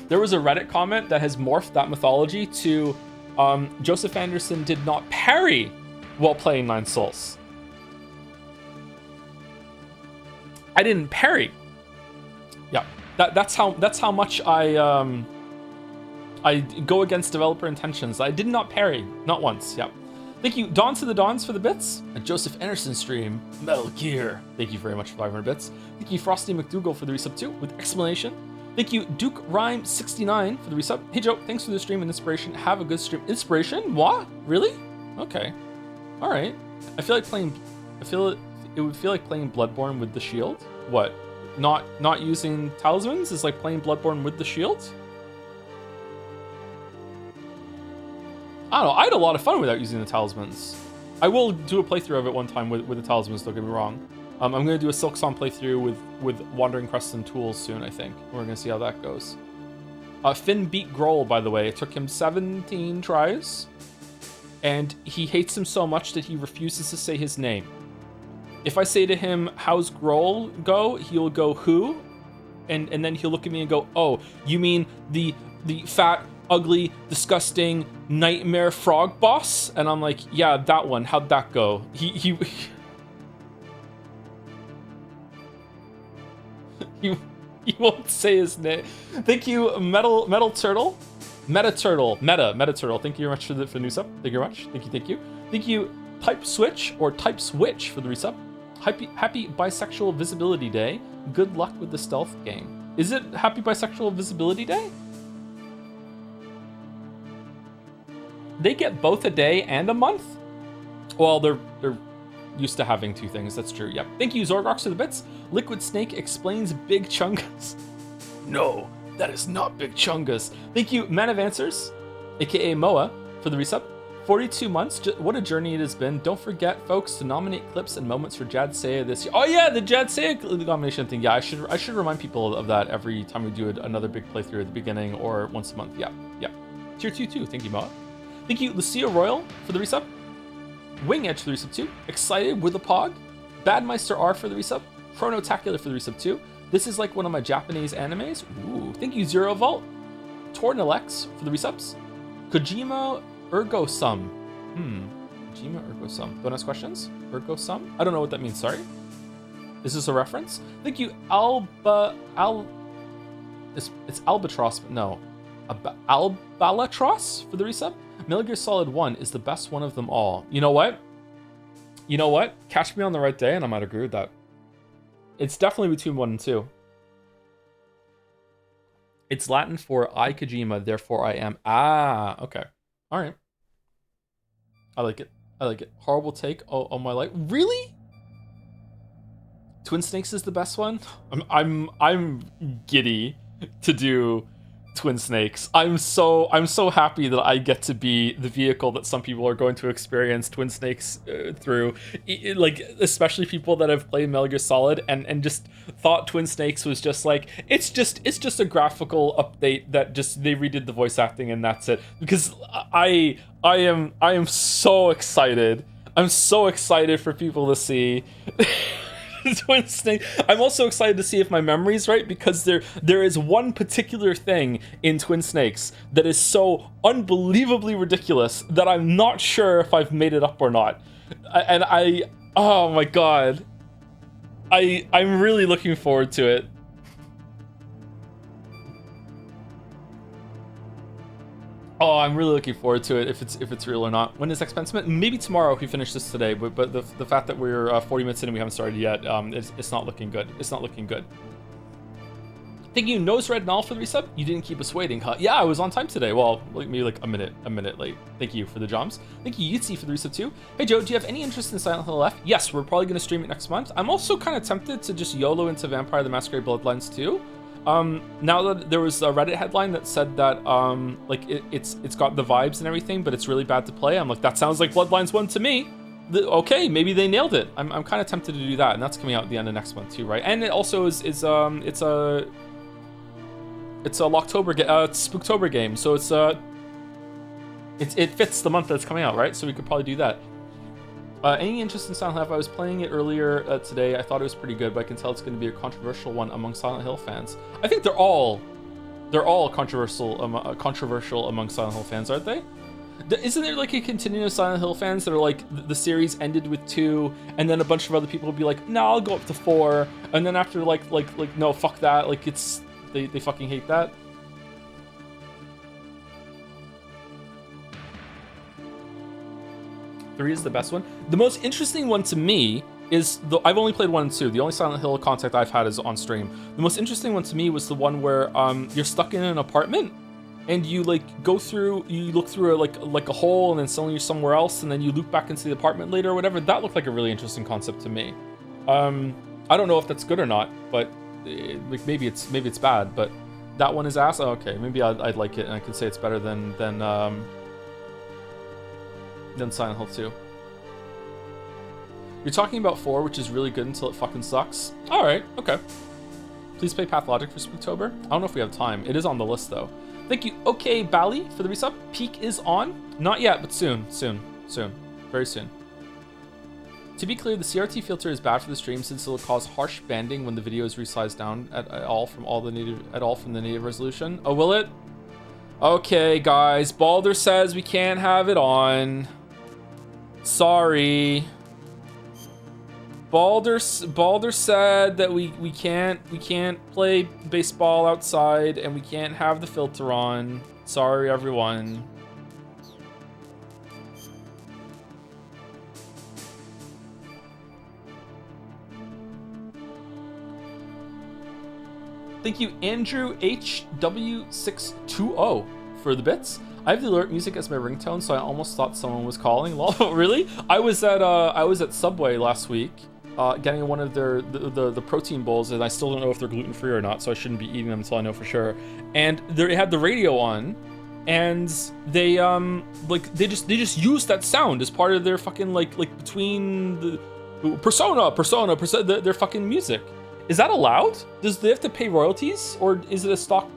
There was a Reddit comment that has morphed that mythology to Joseph Anderson did not parry while playing Nine Souls. I didn't parry. Yeah, that's how much I go against developer intentions. I did not parry, not once. Yeah. Thank you, Dawn to the Dawns, for the bits. A Joseph Anderson stream, Metal Gear. Thank you very much for 500 bits. Thank you, Frosty McDougal, for the resub too, with explanation. Thank you, Duke Rhyme 69 for the resub. Hey Joe, thanks for the stream and inspiration. Have a good stream. Inspiration? What? Really? Okay. All right. I feel it would feel like playing Bloodborne with the shield. What? Not using talismans is like playing Bloodborne with the shield? I don't know. I had a lot of fun without using the talismans. I will do a playthrough of it one time with the talismans, don't get me wrong. I'm going to do a Silk Song playthrough with Wandering Crest and Tools soon, I think. We're going to see how that goes. Finn beat Grohl, by the way. It took him 17 tries. And he hates him so much that he refuses to say his name. If I say to him, how's Grohl go? He'll go, who? And then he'll look at me and go, oh, you mean the fat, ugly, disgusting nightmare frog boss? And I'm like, yeah, that one. How'd that go? He won't say his name. Thank you, Metal Turtle. Meta Turtle. Thank you very much for the new sub. Thank you very much. Thank you. Thank you, Type Switch or Type Switch for the resub. Happy Bisexual Visibility Day. Good luck with the stealth game. Is it Happy Bisexual Visibility Day? They get both a day and a month? Well, they're used to having two things. That's true. Yep. Thank you, Zorgox, for the bits. Liquid Snake explains Big Chungus. No, that is not Big Chungus. Thank you, Man of Answers, aka Moa, for the resub. 42 months. What a journey it has been. Don't forget, folks, to nominate clips and moments for Jad Saya this year. Oh yeah, the Jad Saya nomination thing. Yeah, I should remind people of that every time we do another big playthrough at the beginning or once a month. Yeah. Tier 2 too. Thank you, Moa. Thank you, Lucia Royal, for the resub. Wing Edge for the resub 2. Excited with a Pog. Badmeister R for the resub. Chronotacular for the resub 2. This is like one of my Japanese animes. Ooh. Thank you, Zero Vault. Tornalex for the resubs. Kojima Ergo-sum. Kojima Ergo-sum. Don't ask questions? Ergo-sum? I don't know what that means, sorry. Is this a reference? Thank you, It's Albatross, but no. Albalatros for the resub. Metal Gear Solid 1 is the best one of them all. You know what? Catch me on the right day and I might agree with that. It's definitely between 1 and 2. It's Latin for I Kojima, therefore I am. Ah, okay. All right. I like it. Horrible take on my life. Really? Twin Snakes is the best one? I'm giddy to do Twin Snakes. I'm so happy that I get to be the vehicle that some people are going to experience Twin Snakes through. Like, especially people that have played Metal Gear Solid and just thought Twin Snakes was just like, it's just a graphical update that just they redid the voice acting and that's it. Because I am so excited. I'm so excited for people to see Twin Snake. I'm also excited to see if my memory's right, because there is one particular thing in Twin Snakes that is so unbelievably ridiculous that I'm not sure if I've made it up or not. And Oh my god. I'm really looking forward to it. Oh, I'm really looking forward to it if it's real or not. When is Expensive? Maybe tomorrow if we finish this today, but the fact that we're 40 minutes in and we haven't started yet, it's not looking good. It's not looking good. Thank you, Nose Red Null for the resub. You didn't keep us waiting, huh? Yeah, I was on time today. Well, maybe like a minute late. Thank you for the joms. Thank you, Yitzi, for the resub too. Hey Joe, do you have any interest in Silent Hill F? Yes, we're probably gonna stream it next month. I'm also kind of tempted to just YOLO into Vampire the Masquerade Bloodlines too. Now that there was a Reddit headline that said that like it's got the vibes and everything, but it's really bad to play. I'm like, that sounds like Bloodlines 1 to me. Okay, maybe they nailed it. I'm kind of tempted to do that, and that's coming out at the end of next month too, right? And it also is it's a Spooktober game, so it fits the month that it's coming out, right? So we could probably do that. Any interest in Silent Hill? I was playing it earlier today. I thought it was pretty good, but I can tell it's going to be a controversial one among Silent Hill fans. I think they're all controversial among Silent Hill fans, aren't they? Isn't there like a continuum of Silent Hill fans that are like the series ended with 2, and then a bunch of other people will be like, no, I'll go up to 4, and then after like no, fuck that, like it's they fucking hate that. Three is the best one. The most interesting one to me is I've only played 1 and 2. The only Silent Hill contact I've had is on stream. The most interesting one to me was the one where you're stuck in an apartment and you like look through a hole and then suddenly you're somewhere else and then you loop back into the apartment later or whatever. That looked like a really interesting concept to me. I don't know if that's good or not, but like maybe it's bad. But that one is ass. Oh, okay, maybe I'd like it and I could say it's better than Silent Hill 2. You're talking about 4, which is really good until it fucking sucks. Alright, okay. Please play Pathologic for Spooktober. I don't know if we have time. It is on the list, though. Thank you, OK Bally, for the resub. Peak is on. Not yet, but soon. Very soon. To be clear, the CRT filter is bad for the stream since it will cause harsh banding when the video is resized down at all from the native resolution. Oh, will it? Okay, guys. Balder says we can't have it on. Sorry. Balder said that we can't play baseball outside and we can't have the filter on. Sorry, everyone. Thank you, Andrew HW620 for the bits. I have the alert music as my ringtone, so I almost thought someone was calling. Really? I was at Subway last week, getting one of the protein bowls, and I still don't know if they're gluten-free or not, so I shouldn't be eating them until I know for sure. And they had the radio on, and they just used that sound as part of their fucking like between the persona their fucking music. Is that allowed? Does they have to pay royalties, or is it a stock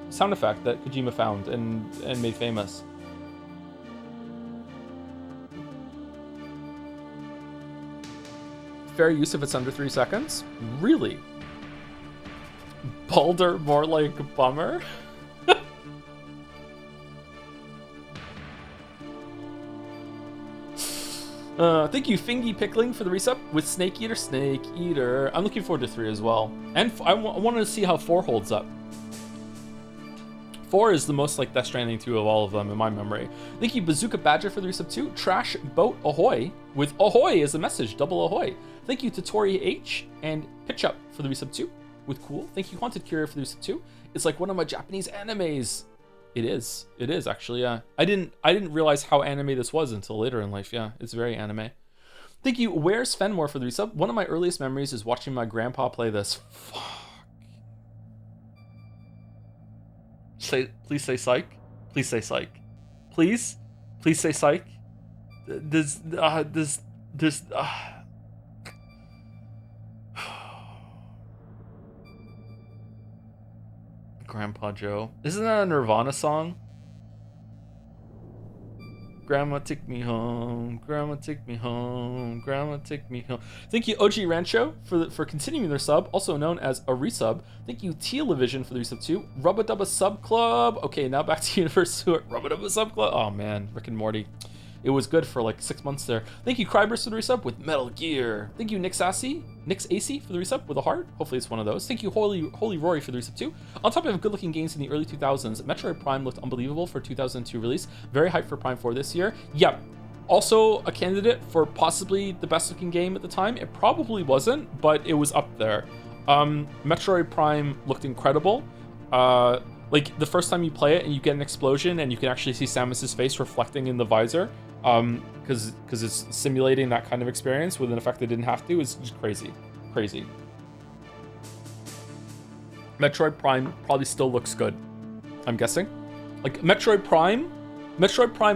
sound effect that Kojima found and made famous? Fair use if it's under 3 seconds? Really? Balder more like a bummer? Thank you, Fingy Pickling, for the resub with Snake Eater. I'm looking forward to 3 as well. And I wanted to see how 4 holds up. 4 is the most like Death Stranding 2 of all of them in my memory. Thank you, Bazooka Badger, for the resub 2. Trash Boat Ahoy, with Ahoy as a message, double Ahoy. Thank you to Tori H and Pitch Up for the resub 2 with Cool. Thank you, Haunted Courier, for the resub 2. It's like one of my Japanese animes. It is actually, yeah. I didn't realize how anime this was until later in life. Yeah, it's very anime. Thank you, Where's Fenmore, for the resub. One of my earliest memories is watching my grandpa play this. Fuck. Please say psych. Please say psych. Please say psych. Grandpa Joe. Isn't that a Nirvana song? Grandma take me home. Grandma take me home. Grandma take me home. Thank you, OG Rancho, for continuing their sub, also known as a resub. Thank you, Television, for the resub too. Rubba Dubba Sub Club. Okay, now back to Universe Sewer. Rubba Dubba Sub Club. Oh man, Rick and Morty. it was good for like 6 months there. Thank you, Crybers, for the resub with Metal Gear. Thank you, Nick's AC for the resub with a heart. Hopefully it's one of those. Thank you, Holy Rory, for the resub too. On top of good-looking games in the early 2000s, Metroid Prime looked unbelievable for 2002 release. Very hyped for Prime 4 this year. Yep. Also a candidate for possibly the best-looking game at the time. It probably wasn't, but it was up there. Metroid Prime looked incredible. Like the first time you play it and you get an explosion and you can actually see Samus's face reflecting in the visor, because it's simulating that kind of experience with an effect they didn't have to, is just crazy. Metroid Prime probably still looks good, I'm guessing. Like Metroid Prime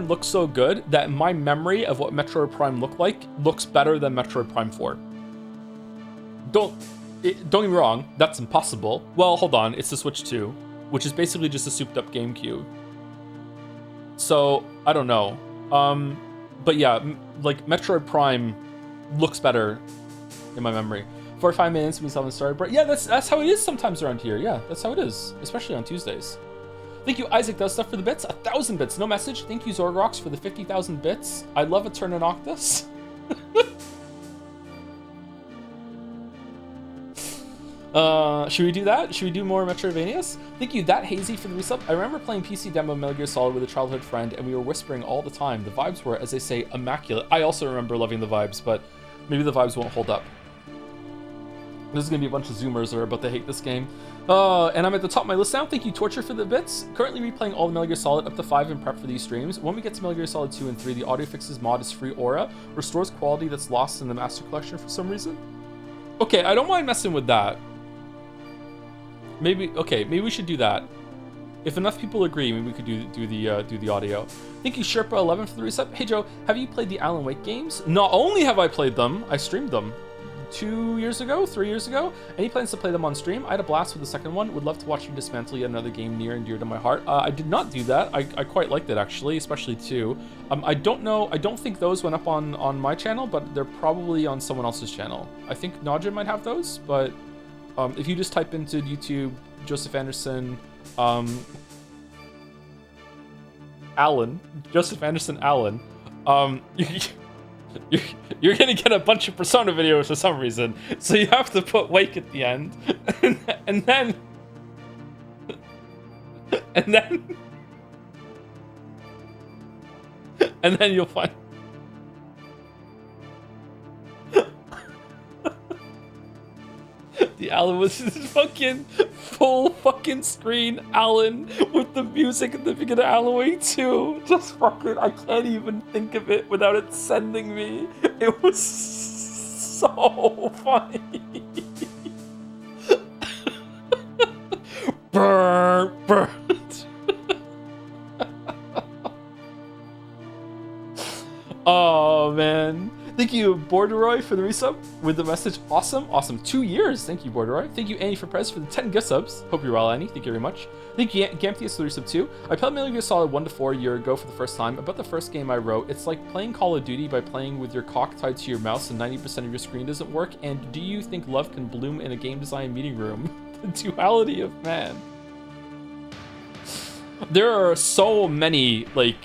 looks so good that my memory of what Metroid Prime looked like looks better than Metroid Prime 4. Don't get me wrong, that's impossible. Well, hold on, it's the Switch 2. Which is basically just a souped up GameCube. So, I don't know. But yeah, like Metroid Prime looks better in my memory. 45 minutes when we haven't started, but yeah, that's how it is sometimes around here. Yeah, that's how it is, especially on Tuesdays. Thank you, Isaac Does Stuff, for the bits. 1,000 bits, no message. Thank you, Zorgrox, for the 50,000 bits. I love a turn in Octus. Should we do that? Should we do more Metroidvanias? Thank you, That Hazy, for the resub. I remember playing PC demo Metal Gear Solid with a childhood friend, and we were whispering all the time. The vibes were, as they say, immaculate. I also remember loving the vibes, but maybe the vibes won't hold up. There's gonna be a bunch of Zoomers that are about to hate this game. And I'm at the top of my list now. Thank you, Torture, for the bits. Currently replaying all the Metal Gear Solid up to 5 in prep for these streams. When we get to Metal Gear Solid 2 and 3, the Audio Fixes mod is free aura. Restores quality that's lost in the Master Collection for some reason. Okay, I don't mind messing with that. Maybe we should do that. If enough people agree, maybe we could do the audio. Thank you, Sherpa11, for the resub. Hey Joe, have you played the Alan Wake games? Not only have I played them, I streamed them 3 years ago. Any plans to play them on stream? I had a blast with the second one. Would love to watch you dismantle yet another game near and dear to my heart. I did not do that. I quite liked it, actually, especially 2. I don't know. I don't think those went up on my channel, but they're probably on someone else's channel. I think Najim might have those, but if you just type into YouTube Joseph Anderson Joseph Anderson Allen, you're gonna get a bunch of Persona videos for some reason. So you have to put Wake at the end, and then you'll find. The Alan was this fucking full fucking screen Alan with the music at the beginning of Alan Wake 2. Just fucking, I can't even think of it without it sending me. It was so funny. Burn. Oh man. Thank you, Borderoy, for the resub with the message. Awesome. 2 years. Thank you, Borderoy. Thank you, Annie, for Prez, for the 10 gift subs. Hope you're well, Annie. Thank you very much. Thank you, Gamptius, for the resub too. I played Metal Gear Solid 1 to 4 a year ago for the first time. About the first game I wrote, it's like playing Call of Duty by playing with your cock tied to your mouse and 90% of your screen doesn't work. And do you think love can bloom in a game design meeting room? The duality of man. There are so many, like,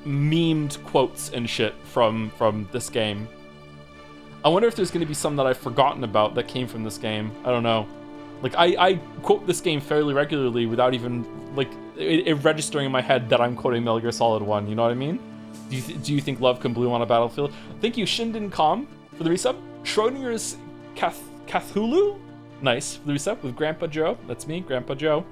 memed quotes and shit from this game. I wonder if there's going to be some that I've forgotten about that came from this game. I don't know. Like, I quote this game fairly regularly without even, like, it registering in my head that I'm quoting Metal Gear Solid 1, you know what I mean? Do you think love can bloom on a battlefield? Thank you, Shinden Com, for the resub. Schrodinger's Cthulhu? Nice, for the resub with Grandpa Joe. That's me, Grandpa Joe.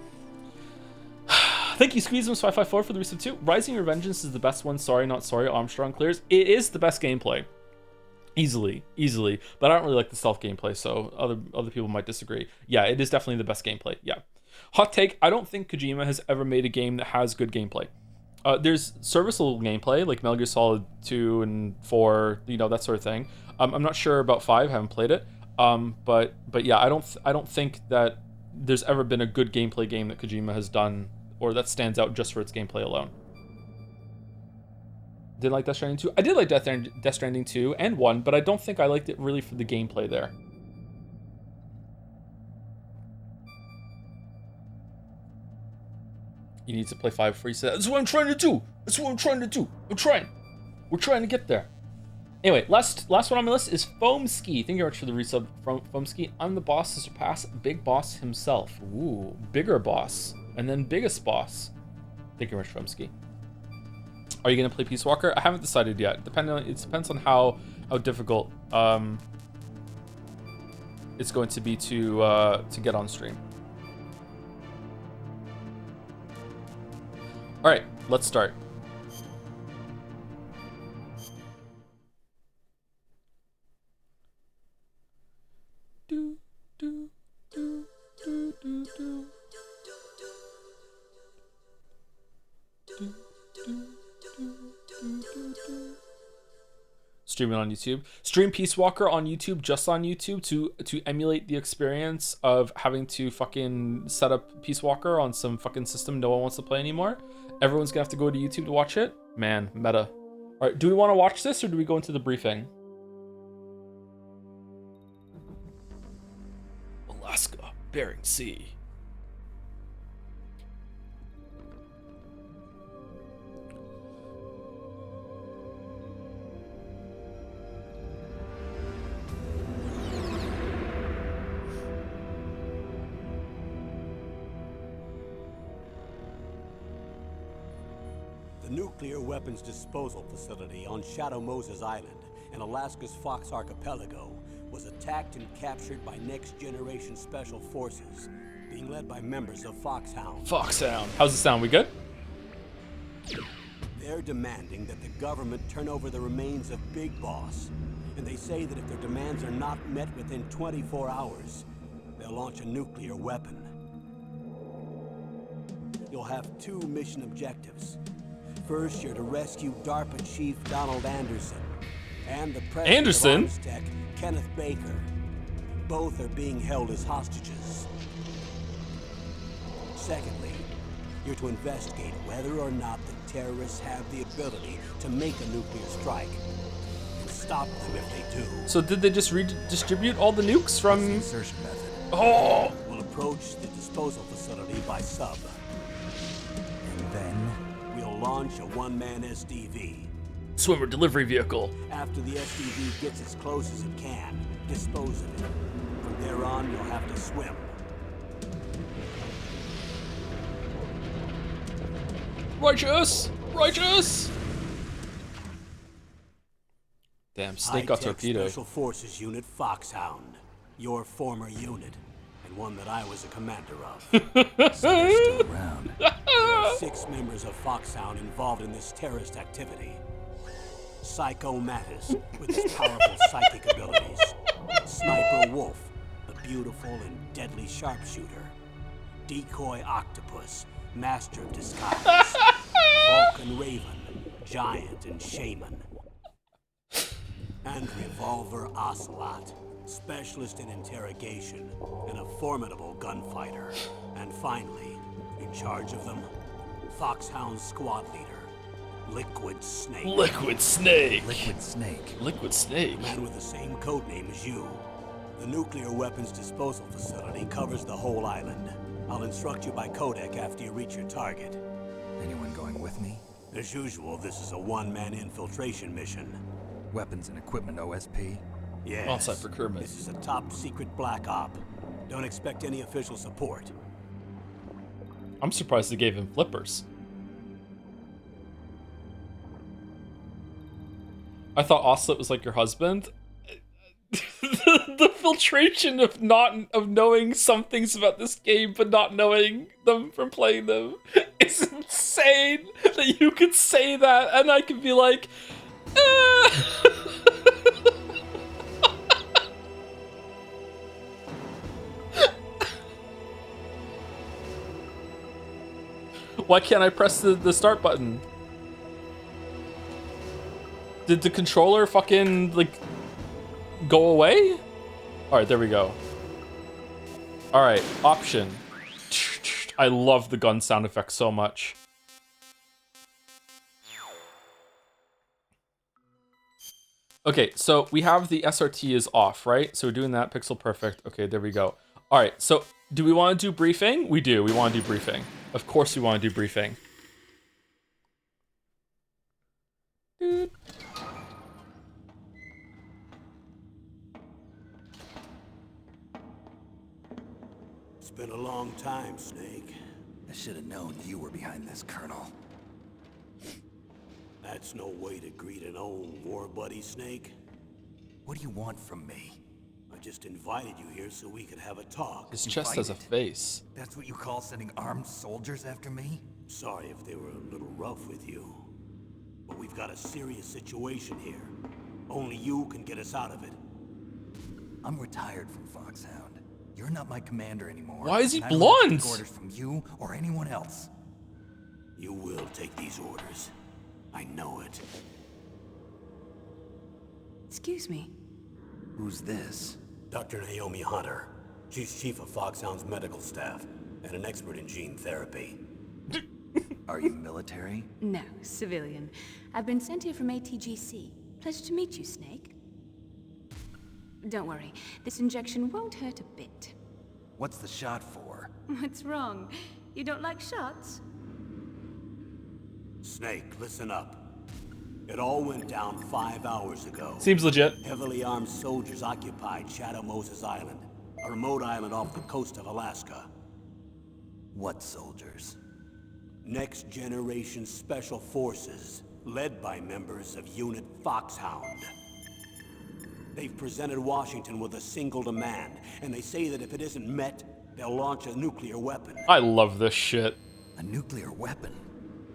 Thank you, Squeezums554, for the resub too. Rising Revengeance is the best one. Sorry, not sorry. Armstrong clears. It is the best gameplay. Easily. But I don't really like the stealth gameplay, so other people might disagree. Yeah, it is definitely the best gameplay. Yeah. Hot take, I don't think Kojima has ever made a game that has good gameplay. There's serviceable gameplay, like Metal Gear Solid 2 and 4, you know, that sort of thing. I'm not sure about 5, haven't played it. But yeah, I don't think that there's ever been a good gameplay game that Kojima has done, or that stands out just for its gameplay alone. Didn't like Death Stranding 2. I did like Death Stranding 2 and 1, but I don't think I liked it really for the gameplay there. You need to play 5 before you say, that's what I'm trying to do. I'm trying. We're trying to get there. Anyway, last one on my list is Foamski. Thank you very much for the resub from Foamski. I'm the boss to surpass Big Boss himself. Ooh, bigger boss. And then biggest boss. Thank you very much, Foamski. Are you gonna play Peace Walker? I haven't decided yet. It depends on how difficult it's going to be to get on stream. All right, let's start. Stream it on YouTube. Stream Peace Walker on YouTube, just on YouTube, to emulate the experience of having to fucking set up Peace Walker on some fucking system no one wants to play anymore. Everyone's gonna have to go to YouTube to watch it. Man, meta. All right, do we want to watch this or do we go into the briefing? Alaska, Bering Sea. Nuclear weapons disposal facility on Shadow Moses Island in Alaska's Fox Archipelago was attacked and captured by next-generation special forces, being led by members of Foxhound. Foxhound. How's it sound? We good? They're demanding that the government turn over the remains of Big Boss, and they say that if their demands are not met within 24 hours, they'll launch a nuclear weapon. You'll have two mission objectives. First, you're to rescue DARPA Chief Donald Anderson and the president of Armstech, Kenneth Baker. Both are being held as hostages. Secondly, you're to investigate whether or not the terrorists have the ability to make a nuclear strike and stop them if they do. So did they just redistribute all the nukes from... That's the insertion method. Oh! We'll approach the disposal facility by sub. And then we'll launch a one-man SDV. Swimmer delivery vehicle. After the SDV gets as close as it can, dispose of it. From there on, you'll have to swim. Righteous! Righteous! Damn, snake got torpedoed. Special Forces Unit Foxhound. Your former unit. And one that I was a commander of. So they're still around. There are 6 members of Foxhound involved in this terrorist activity. Psycho Mattis, with his powerful psychic abilities. Sniper Wolf, the beautiful and deadly sharpshooter. Decoy Octopus, master of disguise. Vulcan Raven, giant and shaman. And Revolver Ocelot, specialist in interrogation and a formidable gunfighter. And finally, in charge of them, Foxhound's squad leader, Liquid Snake. Liquid Snake. Liquid Snake. Liquid Snake. A man with the same codename as you. The nuclear weapons disposal facility covers the whole island. I'll instruct you by codec after you reach your target. Anyone going with me? As usual, this is a one-man infiltration mission. Weapons and equipment OSP? Yes. On-site procurement. This is a top-secret black op. Don't expect any official support. I'm surprised they gave him flippers. I thought Ocelot was like your husband. The filtration of knowing some things about this game but not knowing them from playing them is insane. That you could say that and I could be like, why can't I press the start button? Did the controller fucking, like, go away? Alright, there we go. Alright, option. I love the gun sound effect so much. Okay, so we have the SRT is off, right? So we're doing that pixel perfect. Okay, there we go. Alright, so do we want to do briefing? We do. We want to do briefing. Of course we want to do briefing. been a long time, Snake. I should have known you were behind this, Colonel. That's no way to greet an old war buddy, Snake. What do you want from me? I just invited you here so we could have a talk. His chest has a face. That's what you call sending armed soldiers after me? Sorry if they were a little rough with you. But we've got a serious situation here. Only you can get us out of it. I'm retired from Foxhound. You're not my commander anymore. Why is he and I don't have to blonde? take orders from you or anyone else. You will take these orders. I know it. Excuse me. Who's this? Dr. Naomi Hunter. She's chief of Foxhound's medical staff and an expert in gene therapy. Are you military? No, civilian. I've been sent here from ATGC. Pleasure to meet you, Snake. Don't worry, this injection won't hurt a bit. What's the shot for? What's wrong? You don't like shots? Snake, listen up. It all went down 5 hours ago. Seems legit. Heavily armed soldiers occupied Shadow Moses Island, a remote island off the coast of Alaska. What soldiers? Next Generation Special Forces, led by members of Unit Foxhound. They've presented Washington with a single demand, and they say that if it isn't met, they'll launch a nuclear weapon. I love this shit. A nuclear weapon?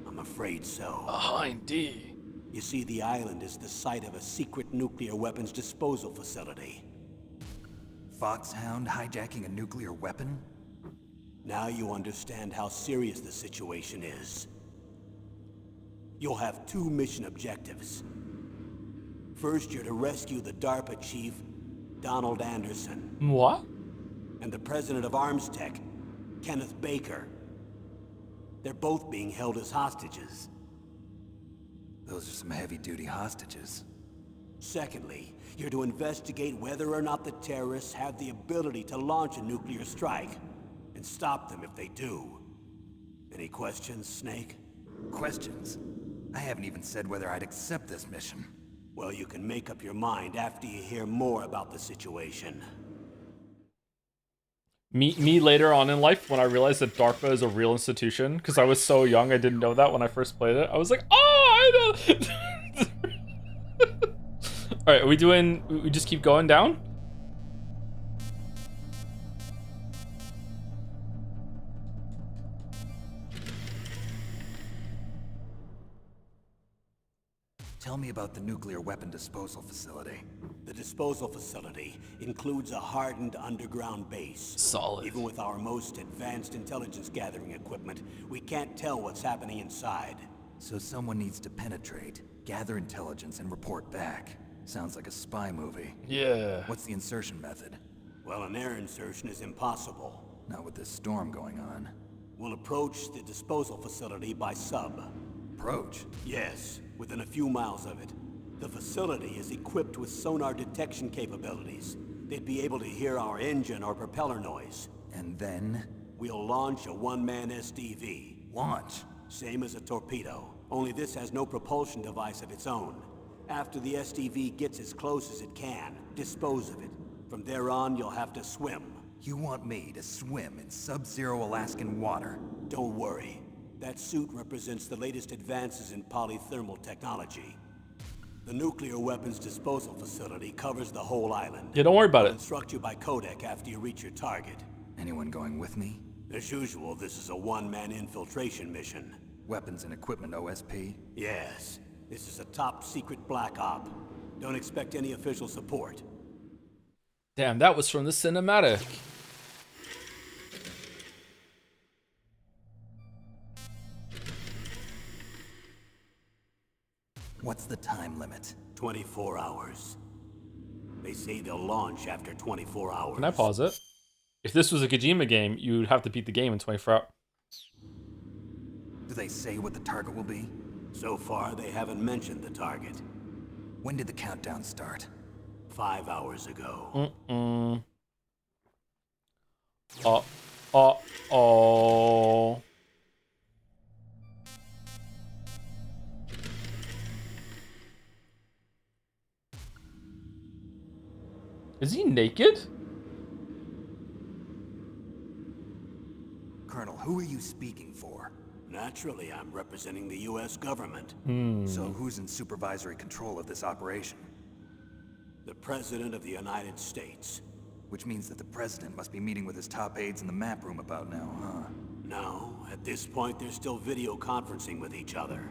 I'm afraid so. Behind D. You see, the island is the site of a secret nuclear weapons disposal facility. Foxhound hijacking a nuclear weapon? Now you understand how serious the situation is. You'll have 2 mission objectives. First, you're to rescue the DARPA chief, Donald Anderson, What? and the president of Arms Tech, Kenneth Baker. They're both being held as hostages. Those are some heavy-duty hostages. Secondly, you're to investigate whether or not the terrorists have the ability to launch a nuclear strike, and stop them if they do. Any questions, Snake? Questions? I haven't even said whether I'd accept this mission. Well, you can make up your mind after you hear more about the situation. Me later on in life when I realized that DARPA is a real institution, because I was so young I didn't know that when I first played it. I was like, oh, I know. All right, we just keep going down? Tell me about the nuclear weapon disposal facility. The disposal facility includes a hardened underground base. Solid. Even with our most advanced intelligence gathering equipment, we can't tell what's happening inside. So someone needs to penetrate, gather intelligence, and report back. Sounds like a spy movie. Yeah. What's the insertion method? Well, an air insertion is impossible. Not with this storm going on. We'll approach the disposal facility by sub. Approach? Yes, within a few miles of it. The facility is equipped with sonar detection capabilities. They'd be able to hear our engine or propeller noise. And then? We'll launch a one-man SDV. Launch? Same as a torpedo, only this has no propulsion device of its own. After the SDV gets as close as it can, dispose of it. From there on, you'll have to swim. You want me to swim in sub-zero Alaskan water? Don't worry. That suit represents the latest advances in polythermal technology. The nuclear weapons disposal facility covers the whole island. Yeah, don't worry about I'll it. instruct you by codec after you reach your target. Anyone going with me? As usual, this is a one-man infiltration mission. Weapons and equipment OSP? Yes, this is a top-secret black op. Don't expect any official support. Damn, that was from the cinematic. What's the time limit? 24 hours. They say they'll launch after 24 hours. Can I pause it? If this was a Kojima game, you'd have to beat the game in 24 hours. Do they say what the target will be? So far, they haven't mentioned the target. When did the countdown start? 5 hours ago. Oh. Is he naked? Who are you speaking for? Naturally, I'm representing the U.S. government. So who's in supervisory control of this operation? The President of the United States. Which means that the President must be meeting with his top aides in the map room about now, huh? No, at this point they're still video conferencing with each other.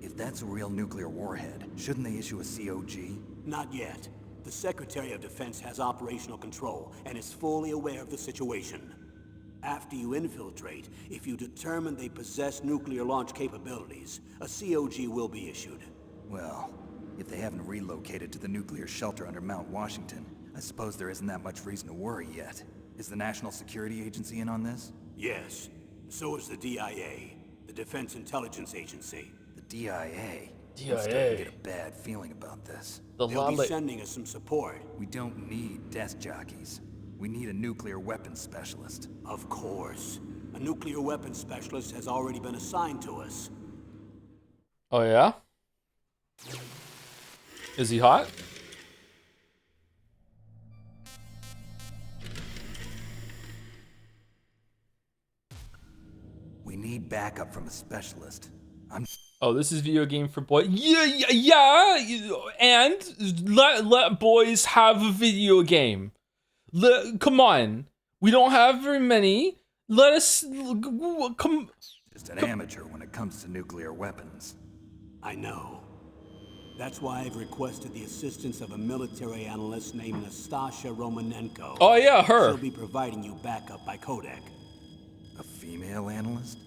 If that's a real nuclear warhead, shouldn't they issue a COG? Not yet. The Secretary of Defense has operational control and is fully aware of the situation. After you infiltrate, if you determine they possess nuclear launch capabilities, a COG will be issued. Well, if they haven't relocated to the nuclear shelter under Mount Washington, I suppose there isn't that much reason to worry yet. Is the National Security Agency in on this? Yes. So is the DIA, the Defense Intelligence Agency. The DIA? DIA. I'm starting to get a bad feeling about this. The They'll be Lala. sending us some support. We don't need desk jockeys. We need a nuclear weapons specialist. Of course. A nuclear weapons specialist has already been assigned to us. Oh yeah? Is he hot? We need backup from a specialist. Oh, this is video game for boys. Yeah. And let boys have a video game. Come on. We don't have very many. Let us come. Just an amateur when it comes to nuclear weapons. I know. That's why I've requested the assistance of a military analyst named Nastasha Romanenko. Oh yeah, her. She'll be providing you backup by codec. A female analyst?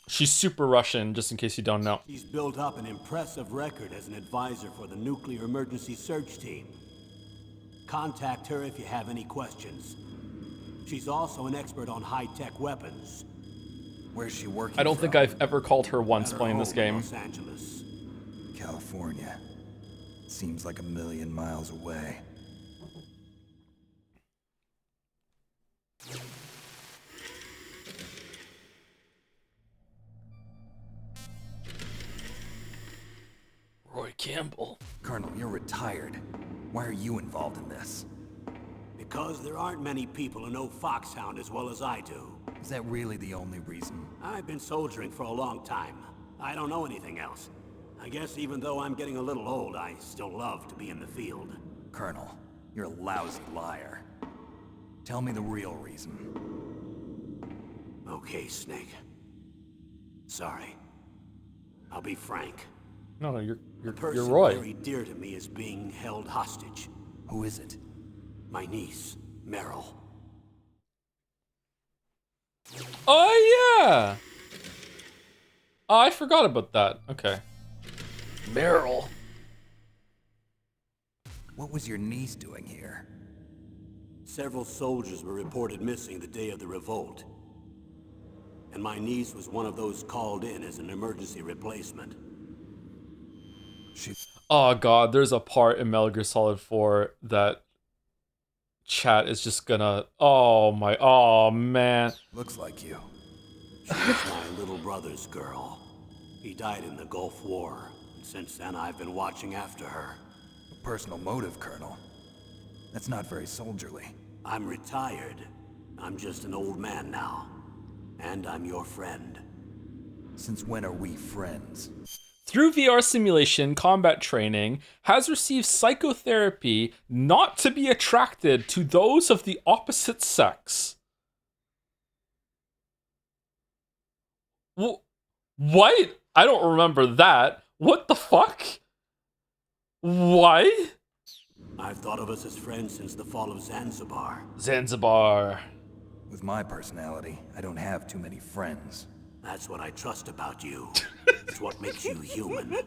She's super Russian, just in case you don't know. She's built up an impressive record as an advisor for the Nuclear Emergency Search Team. Contact her if you have any questions. She's also an expert on high-tech weapons. Where's she working I don't think from? I've ever called her once At her playing this home in game. Los Angeles. California. Seems like a million miles away. Roy Campbell. Colonel, you're retired. Why are you involved in this? Because there aren't many people who know Foxhound as well as I do. Is that really the only reason? I've been soldiering for a long time. I don't know anything else. I guess even though I'm getting a little old, I still love to be in the field. Colonel, you're a lousy liar. Tell me the real reason. Okay, Snake. Sorry. I'll be frank. No, The you're person Roy. very dear to me is being held hostage. Who is it? My niece, Meryl. Oh yeah. Oh, I forgot about that. Okay. Meryl. What was your niece doing here? Several soldiers were reported missing the day of the revolt. And my niece was one of those called in as an emergency replacement. Oh god, there's a part in Metal Gear Solid 4 that chat is just gonna. Oh man. Looks like you. She was my little brother's girl. He died in the Gulf War. And since then, I've been watching after her. A personal motive, Colonel. That's not very soldierly. I'm retired. I'm just an old man now. And I'm your friend. Since when are we friends? Through VR simulation, combat training, has received psychotherapy not to be attracted to those of the opposite sex. What? I don't remember that. What the fuck? Why? I've thought of us as friends since the fall of Zanzibar. Zanzibar. With my personality, I don't have too many friends. That's what I trust about you. It's what makes you human.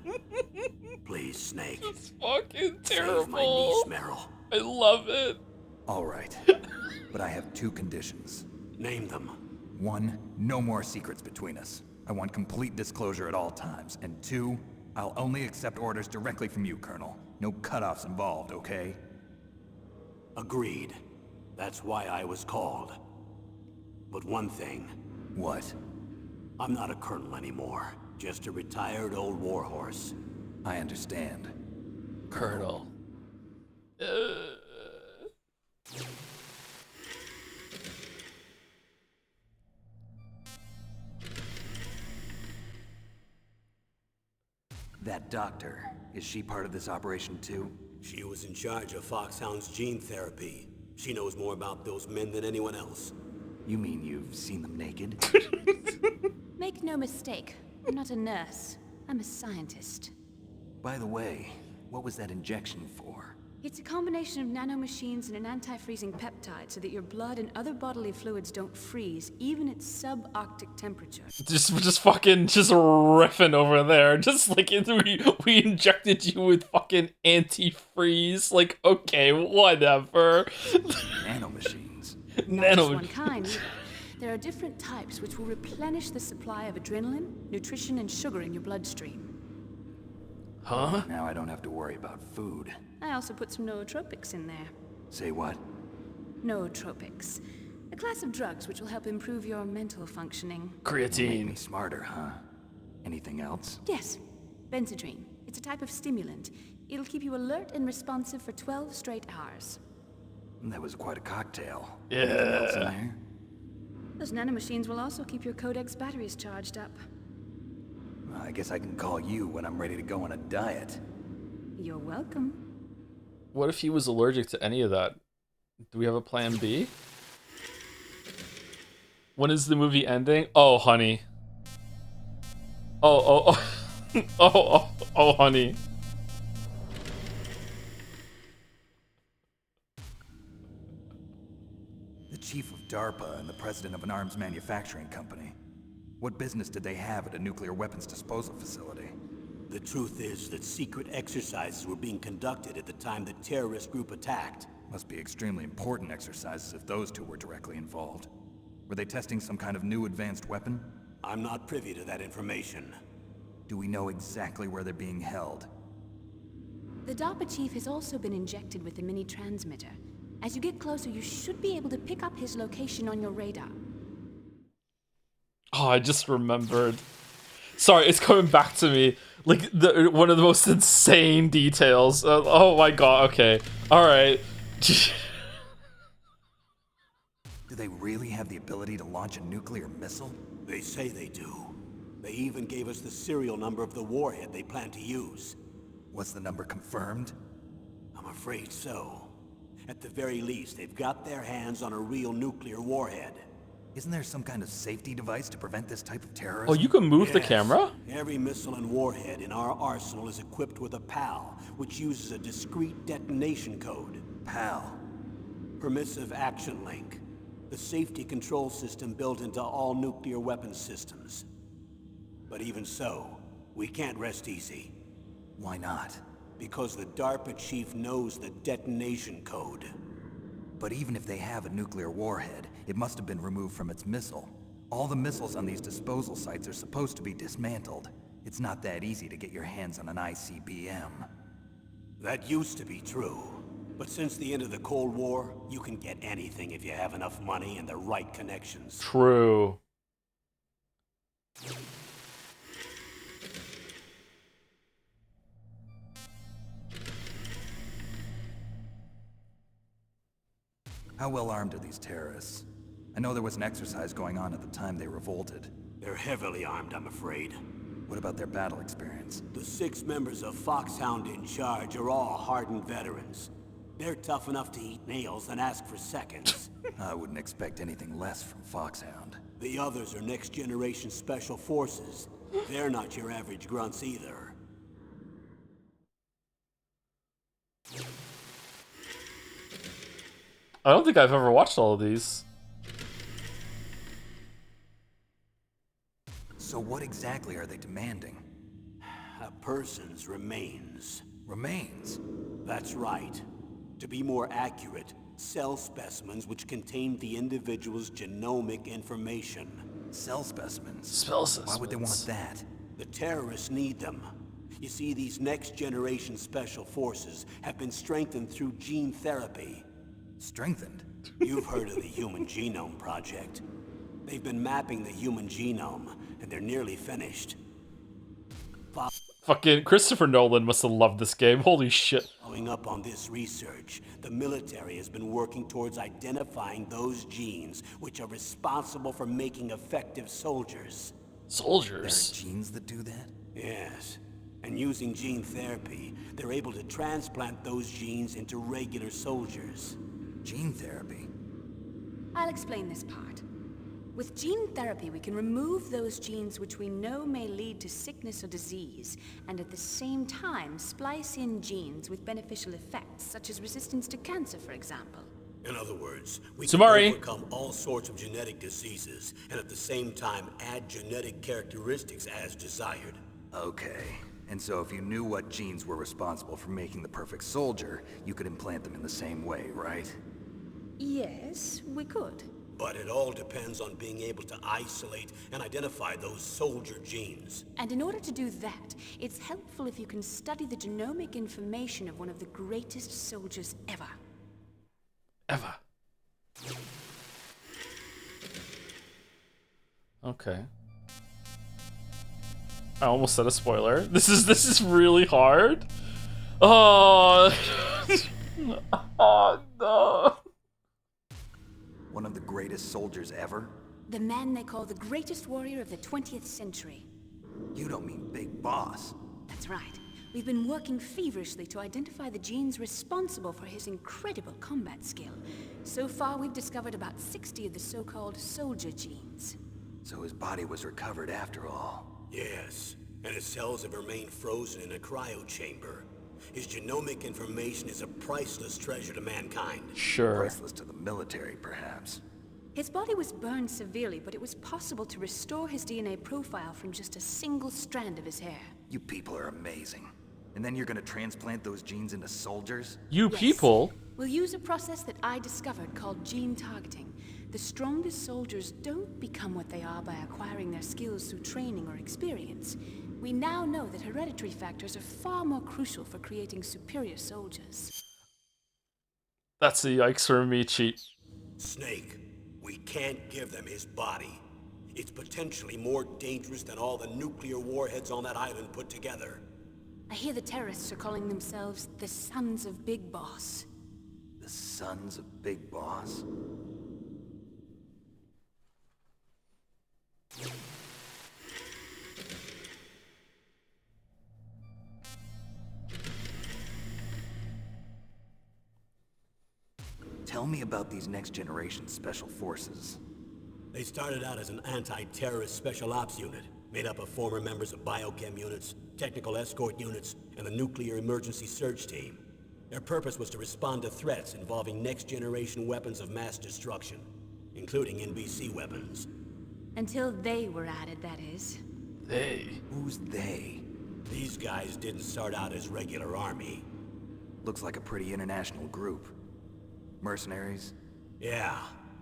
Please, Snake. It's fucking Save my niece, terrible. Meryl. I love it. All right. But I have two conditions. Name them. 1, no more secrets between us. I want complete disclosure at all times. And 2, I'll only accept orders directly from you, Colonel. No cutoffs involved, okay? Agreed. That's why I was called. But one thing, What? I'm not a colonel anymore. Just a retired old warhorse. I understand. Colonel. That doctor, is she part of this operation too? She was in charge of Foxhound's gene therapy. She knows more about those men than anyone else. You mean you've seen them naked? Make no mistake, I'm not a nurse. I'm a scientist. By the way, what was that injection for? It's a combination of nanomachines and an anti-freezing peptide so that your blood and other bodily fluids don't freeze, even at subarctic temperature. Just riffing over there. Just like we injected you with fucking antifreeze. Like, okay, whatever. Nanomachines. Not just one kind either. There are different types which will replenish the supply of adrenaline, nutrition, and sugar in your bloodstream. Huh? Now I don't have to worry about food. I also put some nootropics in there. Say what? Nootropics. A class of drugs which will help improve your mental functioning. Make Creatine. me smarter, huh? Anything else? Yes. Benzodrine. It's a type of stimulant. It'll keep you alert and responsive for 12 straight hours. That was quite a cocktail. Yeah. Anything else in there? Those nanomachines will also keep your Codex batteries charged up. Well, I guess I can call you when I'm ready to go on a diet. You're welcome. What if he was allergic to any of that? Do we have a plan B? When is the movie ending? Oh, honey. Oh, oh, honey. The chief of DARPA and the president of an arms manufacturing company. What business did they have at a nuclear weapons disposal facility? The truth is that secret exercises were being conducted at the time the terrorist group attacked. Must be extremely important exercises if those two were directly involved. Were they testing some kind of new advanced weapon? I'm not privy to that information. Do we know exactly where they're being held? The DARPA chief has also been injected with a mini transmitter. As you get closer, you should be able to pick up his location on your radar. Oh, I just remembered. Sorry, it's coming back to me. Like, one of the most insane details. Oh my god, okay. Alright. Do they really have the ability to launch a nuclear missile? They say they do. They even gave us the serial number of the warhead they plan to use. Was the number confirmed? I'm afraid so. At the very least, they've got their hands on a real nuclear warhead. Isn't there some kind of safety device to prevent this type of terrorism? Oh, you can move the Yes. camera? Every missile and warhead in our arsenal is equipped with a PAL, which uses a discrete detonation code. PAL. Permissive Action Link. The safety control system built into all nuclear weapons systems. But even so, we can't rest easy. Why not? Because the DARPA chief knows the detonation code. But even if they have a nuclear warhead, it must have been removed from its missile. All the missiles on these disposal sites are supposed to be dismantled. It's not that easy to get your hands on an ICBM. That used to be true. But since the end of the Cold War, you can get anything if you have enough money and the right connections. True. How well armed are these terrorists? I know there was an exercise going on at the time they revolted. They're heavily armed, I'm afraid. What about their battle experience? The 6 members of Foxhound in charge are all hardened veterans. They're tough enough to eat nails and ask for seconds. I wouldn't expect anything less from Foxhound. The others are next-generation special forces. They're not your average grunts either. I don't think I've ever watched all of these. So what exactly are they demanding? A person's remains. Remains? That's right. To be more accurate, cell specimens which contain the individual's genomic information. Cell specimens? Spell Why would they want that? The terrorists need them. You see, these next-generation special forces have been strengthened through gene therapy. Strengthened? You've heard of the Human Genome Project. They've been mapping the human genome, and they're nearly finished. Fucking Christopher Nolan must have loved this game. Holy shit. Following up on this research, the military has been working towards identifying those genes which are responsible for making effective soldiers. There are Soldiers. genes that do that? Yes, And using gene therapy, they're able to transplant those genes into regular soldiers. Gene therapy? I'll explain this part. With gene therapy, we can remove those genes which we know may lead to sickness or disease, and at the same time splice in genes with beneficial effects, such as resistance to cancer, for example. In other words, we Sumari. can overcome all sorts of genetic diseases, and at the same time add genetic characteristics as desired. Okay. And so if you knew what genes were responsible for making the perfect soldier, you could implant them in the same way, right? Yes, we could. But it all depends on being able to isolate and identify those soldier genes. And in order to do that, it's helpful if you can study the genomic information of one of the greatest soldiers ever. Ever. Okay. I almost said a spoiler. This is really hard. Oh. Oh no. One of the greatest soldiers ever? The man they call the greatest warrior of the 20th century. You don't mean Big Boss. That's right. We've been working feverishly to identify the genes responsible for his incredible combat skill. So far, we've discovered about 60 of the so-called soldier genes. So his body was recovered after all. Yes, and his cells have remained frozen in a cryo chamber. His genomic information is a priceless treasure to mankind. Sure. Priceless to the military, perhaps. His body was burned severely, but it was possible to restore his DNA profile from just a single strand of his hair. You people are amazing. And then you're gonna transplant those genes into soldiers? You Yes. people. We'll use a process that I discovered called gene targeting. The strongest soldiers don't become what they are by acquiring their skills through training or experience. We now know that hereditary factors are far more crucial for creating superior soldiers. That's a yikes for me cheat. Snake, we can't give them his body. It's potentially more dangerous than all the nuclear warheads on that island put together. I hear the terrorists are calling themselves the Sons of Big Boss. The Sons of Big Boss? Tell me about these next-generation special forces. They started out as an anti-terrorist special ops unit, made up of former members of biochem units, technical escort units, and the nuclear emergency search team. Their purpose was to respond to threats involving next-generation weapons of mass destruction, including NBC weapons. Until they were added, that is. They. Who's they? These guys didn't start out as regular army. Looks like a pretty international group. Mercenaries? Yeah,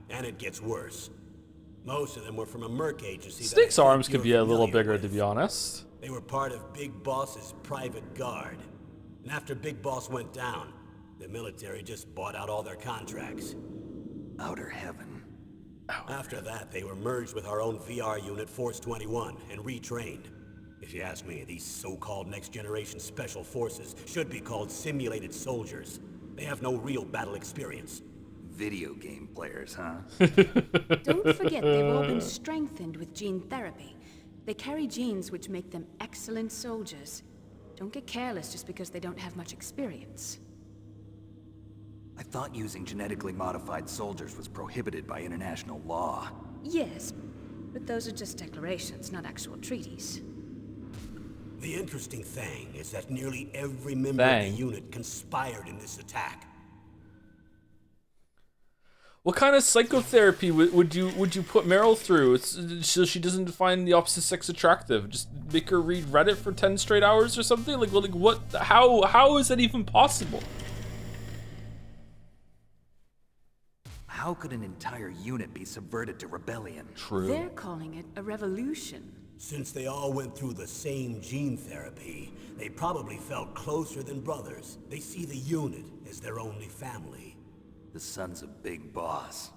and it gets worse. Most of them were from a merc agency. that Snake's I think arms could be you're a little familiar bigger, to with. be honest. They were part of Big Boss's private guard. And after Big Boss went down, the military just bought out all their contracts. Outer heaven. After that, they were merged with our own VR unit, Force 21, and retrained. If you ask me, these so-called next-generation special forces should be called simulated soldiers. They have no real battle experience. Video game players, huh? Don't forget they've all been strengthened with gene therapy. They carry genes which make them excellent soldiers. Don't get careless just because they don't have much experience. I thought using genetically modified soldiers was prohibited by international law. Yes, but those are just declarations, not actual treaties. The interesting thing is that nearly every member of the unit conspired in this attack. What kind of psychotherapy would you put Meryl through? So she doesn't find the opposite sex attractive. Just make her read Reddit for 10 straight hours or something? Like what? How is that even possible? How could an entire unit be subverted to rebellion? True. They're calling it a revolution. Since they all went through the same gene therapy, they probably felt closer than brothers. They see the unit as their only family. The Sons of Big Boss.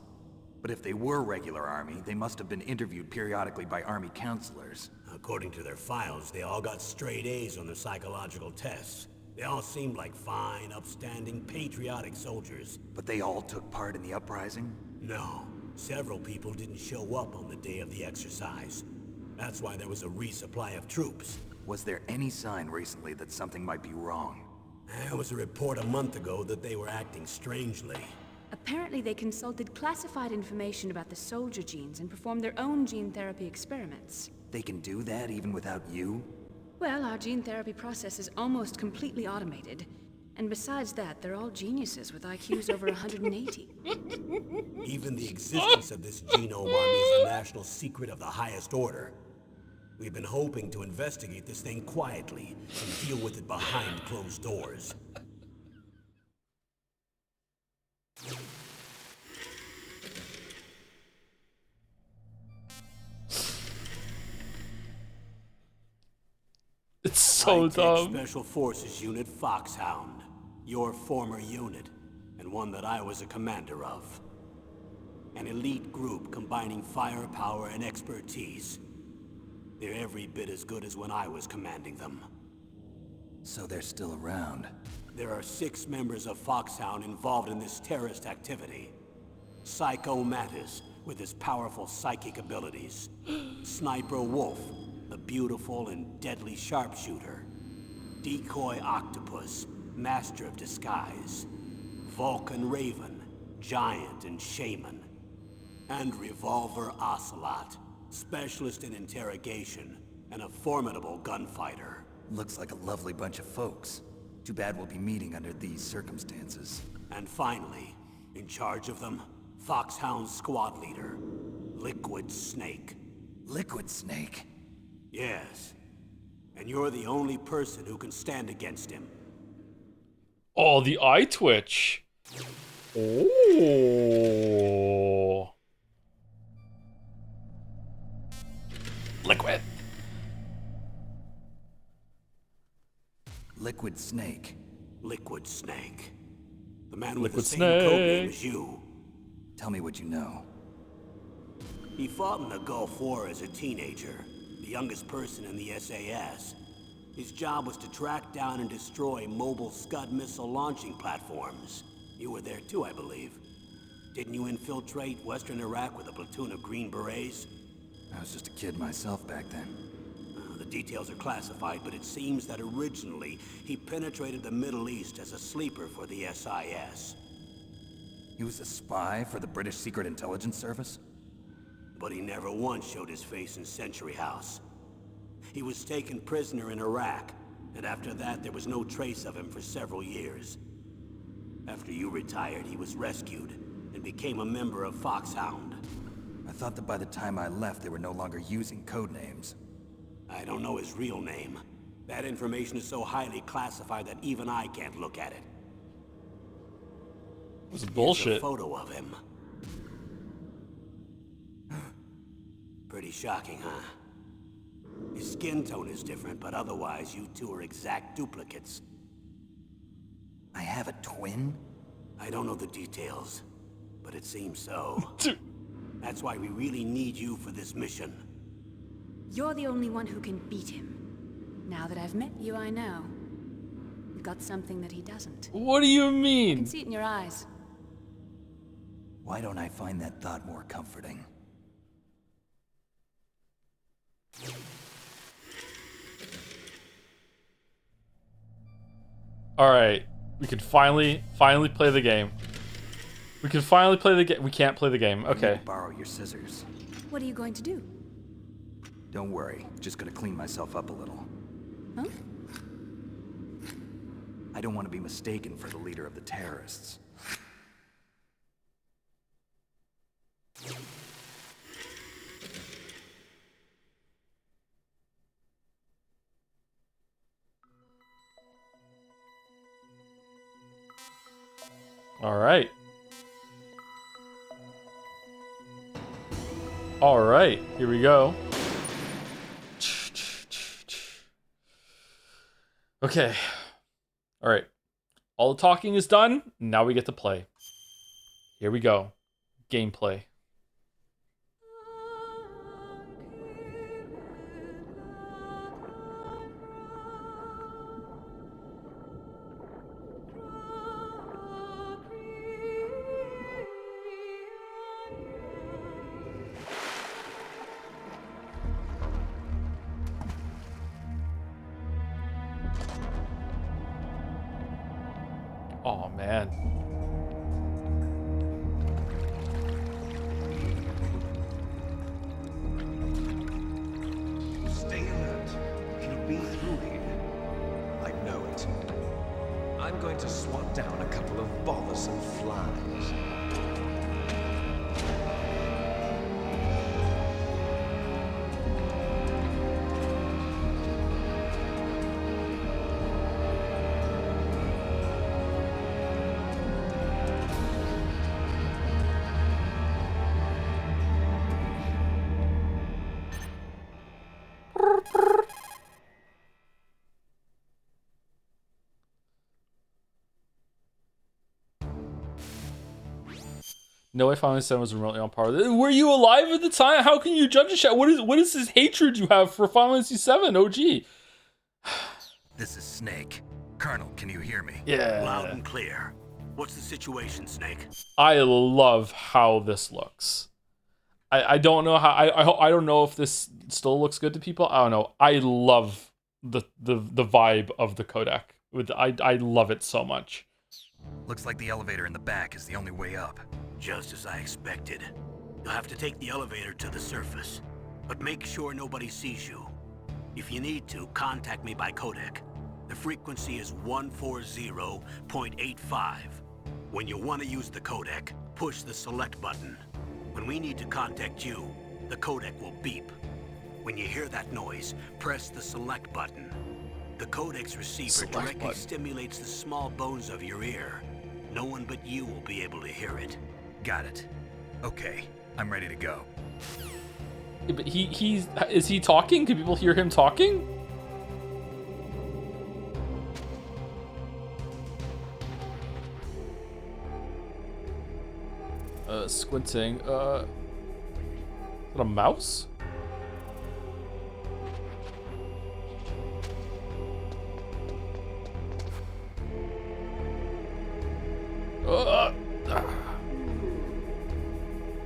But if they were regular army, they must have been interviewed periodically by army counselors. According to their files, they all got straight A's on their psychological tests. They all seemed like fine, upstanding, patriotic soldiers. But they all took part in the uprising? No, several people didn't show up on the day of the exercise. That's why there was a resupply of troops. Was there any sign recently that something might be wrong? There was a report a month ago that they were acting strangely. Apparently they consulted classified information about the soldier genes and performed their own gene therapy experiments. They can do that even without you? Well, our gene therapy process is almost completely automated. And besides that, they're all geniuses with IQs over 180. Even the existence of this genome army is a national secret of the highest order. We've been hoping to investigate this thing quietly and deal with it behind closed doors. It's so dumb. Special Forces Unit Foxhound, your former unit, and one that I was a commander of. An elite group combining firepower and expertise. They're every bit as good as when I was commanding them. So they're still around. There are 6 members of Foxhound involved in this terrorist activity. Psycho Mantis, with his powerful psychic abilities. Sniper Wolf, the beautiful and deadly sharpshooter. Decoy Octopus, master of disguise. Vulcan Raven, giant and shaman. And Revolver Ocelot, specialist in interrogation and a formidable gunfighter. Looks like a lovely bunch of folks. Too bad we'll be meeting under these circumstances. And finally, in charge of them, Foxhound's squad leader, Liquid Snake. Liquid Snake? Yes. And you're the only person who can stand against him. Oh, the eye twitch. Oh. Liquid. Liquid Snake. Liquid Snake. The man with Liquid the same codename Snake. as you. Tell me what you know. He fought in the Gulf War as a teenager, the youngest person in the SAS. His job was to track down and destroy mobile Scud missile launching platforms. You were there too, I believe. Didn't you infiltrate Western Iraq with a platoon of Green Berets? I was just a kid myself back then. The details are classified, but it seems that originally he penetrated the Middle East as a sleeper for the SIS. He was a spy for the British Secret Intelligence Service? But he never once showed his face in Century House. He was taken prisoner in Iraq, and after that there was no trace of him for several years. After you retired, he was rescued and became a member of Foxhound. I thought that by the time I left, they were no longer using codenames. I don't know his real name. That information is so highly classified that even I can't look at it. It was Here's bullshit. a photo of him. Pretty shocking, huh? His skin tone is different, but otherwise you two are exact duplicates. I have a twin? I don't know the details, but it seems so. That's why we really need you for this mission. You're the only one who can beat him. Now that I've met you, I know. You've got something that he doesn't. What do you I can mean? see it in your eyes. Why don't I find that thought more comforting? All right, we can finally play the game. We can finally play the game. We can't play the game. I need Okay. to borrow your scissors. What are you going to do? Don't worry, just gonna clean myself up a little. Huh? I don't want to be mistaken for the leader of the terrorists. All right. All right, here we go. Okay. All right. All the talking is done. Now we get to play. Here we go. Gameplay. Oh, man. Stay alert. He'll be through here. I know it. I'm going to swat down a couple of bothersome flies. No way Final 7 was remotely on par with it. Were you alive at the time? How can you judge a shot? What is this hatred you have for Final Fantasy 7 OG? This is Snake. Colonel, can you hear me? Yeah. Loud and clear. What's the situation, Snake? I love how this looks. I don't know how I don't know if this still looks good to people. I don't know. I love the vibe of the codec. I love it so much. Looks like the elevator in the back is the only way up. Just as I expected. You'll have to take the elevator to the surface, but make sure nobody sees you. If you need to, contact me by codec. The frequency is 140.85. When you want to use the codec, push the select button. When we need to contact you, the codec will beep. When you hear that noise, press the select button. The codec's receiver directly stimulates the small bones of your ear. No one but you will be able to hear it. Got it. Okay, I'm ready to go. Yeah, but is he talking? Can people hear him talking? Squinting. Is that a mouse?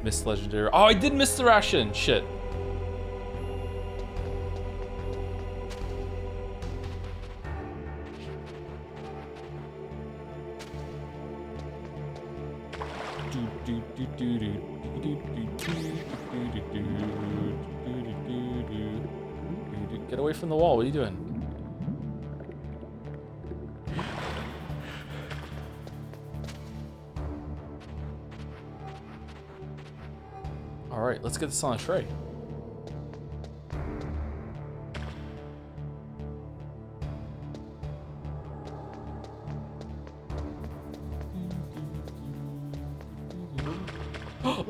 Missed legendary. Oh, I did miss the ration. Shit. Get away from the wall. What are you doing? All right, let's get this on a tray.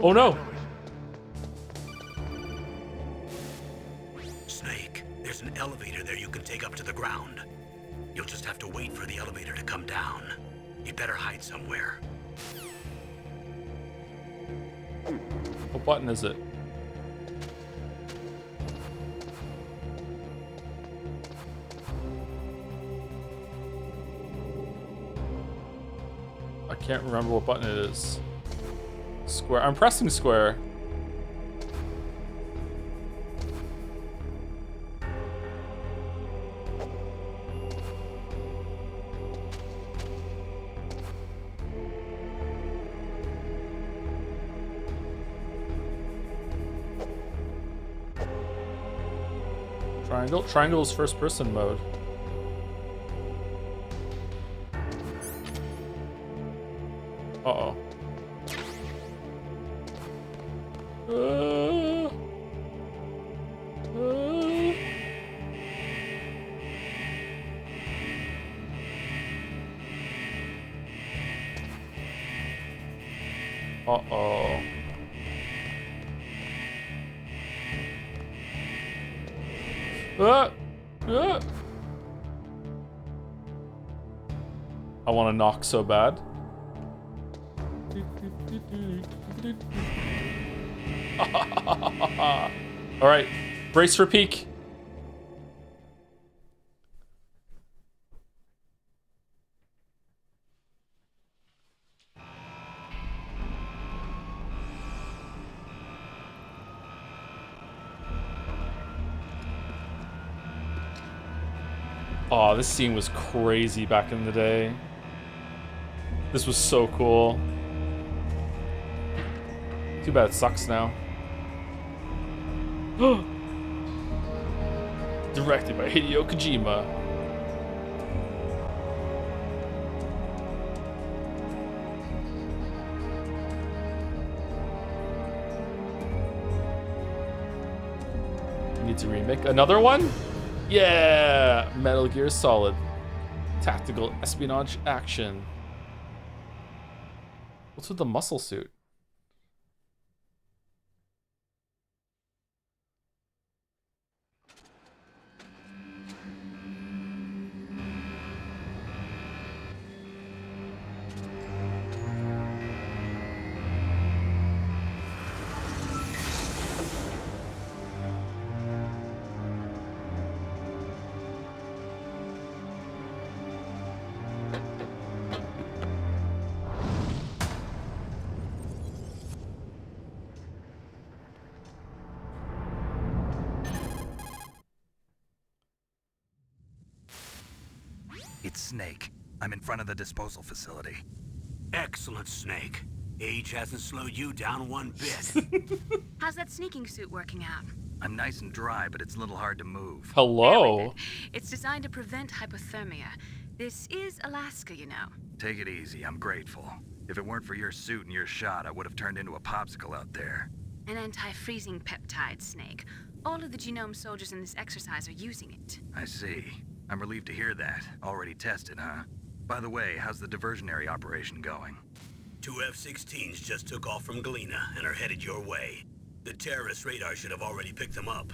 Oh no! Snake, there's an elevator there you can take up to the ground. You'll just have to wait for the elevator to come down. You'd better hide somewhere. What button is it? I can't remember what button it is. Square. I'm pressing square. Triangle? Triangle is first person mode. Uh-oh. Uh-oh. I want to knock so bad. All right, brace for peak. Oh, this scene was crazy back in the day. This was so cool. Too bad it sucks now. Directed by Hideo Kojima. Needs a remake. Another one? Yeah! Metal Gear Solid. Tactical espionage action. What's with the muscle suit? It's Snake. I'm in front of the disposal facility. Excellent, Snake. Age hasn't slowed you down one bit. How's that sneaking suit working out? I'm nice and dry, but it's a little hard to move. Hello? It's designed to prevent hypothermia. This is Alaska, you know. Take it easy, I'm grateful. If it weren't for your suit and your shot, I would have turned into a popsicle out there. An anti-freezing peptide, Snake. All of the genome soldiers in this exercise are using it. I see. I'm relieved to hear that. Already tested, huh? By the way, how's the diversionary operation going? 2 F-16s just took off from Galena and are headed your way. The terrorist radar should have already picked them up.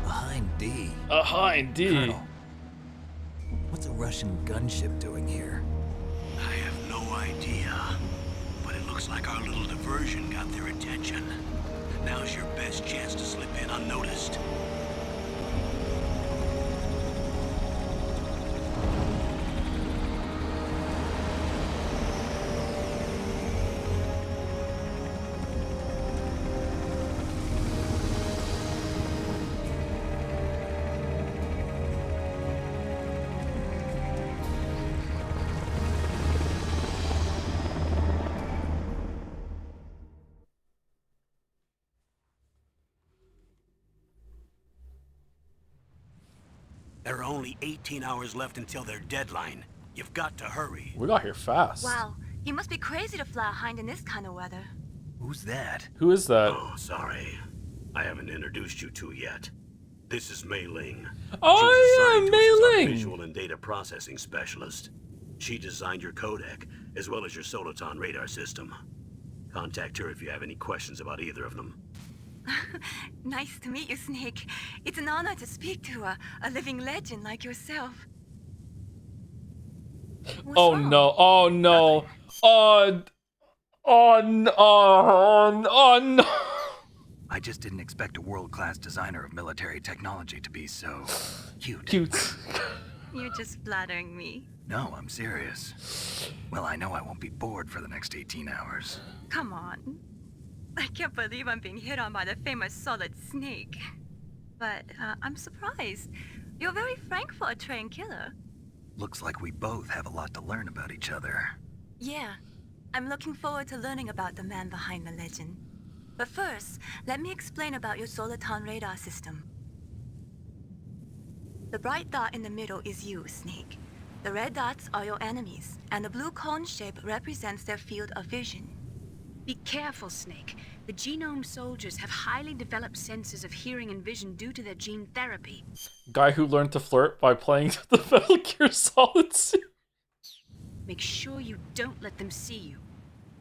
Behind D. Behind D. Colonel, what's a Russian gunship doing here? I have no idea, but it looks like our little diversion got their attention. Now's your best chance to slip in unnoticed. There are only 18 hours left until their deadline. You've got to hurry. We got here fast. Wow, you must be crazy to fly a hind in this kind of weather. Who's that? Who is that? Oh, sorry. I haven't introduced you to yet. This is Mei Ling. Oh, yeah, She's assigned to us Mei as our Ling. visual and data processing specialist. She designed your codec, as well as your Soliton radar system. Contact her if you have any questions about either of them. Nice to meet you, Snake. It's an honor to speak to a living legend like yourself. What's Oh wrong? no, oh no. Oh no, oh no. I just didn't expect a world-class designer of military technology to be so cute. Cute. You're just flattering me. No, I'm serious. Well, I know I won't be bored for the next 18 hours. Come on. I can't believe I'm being hit on by the famous Solid Snake. But I'm surprised. You're very frank for a trained killer. Looks like we both have a lot to learn about each other. Yeah, I'm looking forward to learning about the man behind the legend. But first, let me explain about your Soliton radar system. The bright dot in the middle is you, Snake. The red dots are your enemies, and the blue cone shape represents their field of vision. Be careful, Snake. The genome soldiers have highly developed senses of hearing and vision due to their gene therapy. Guy who learned to flirt by playing the Metal Gear Solid suit. Make sure you don't let them see you.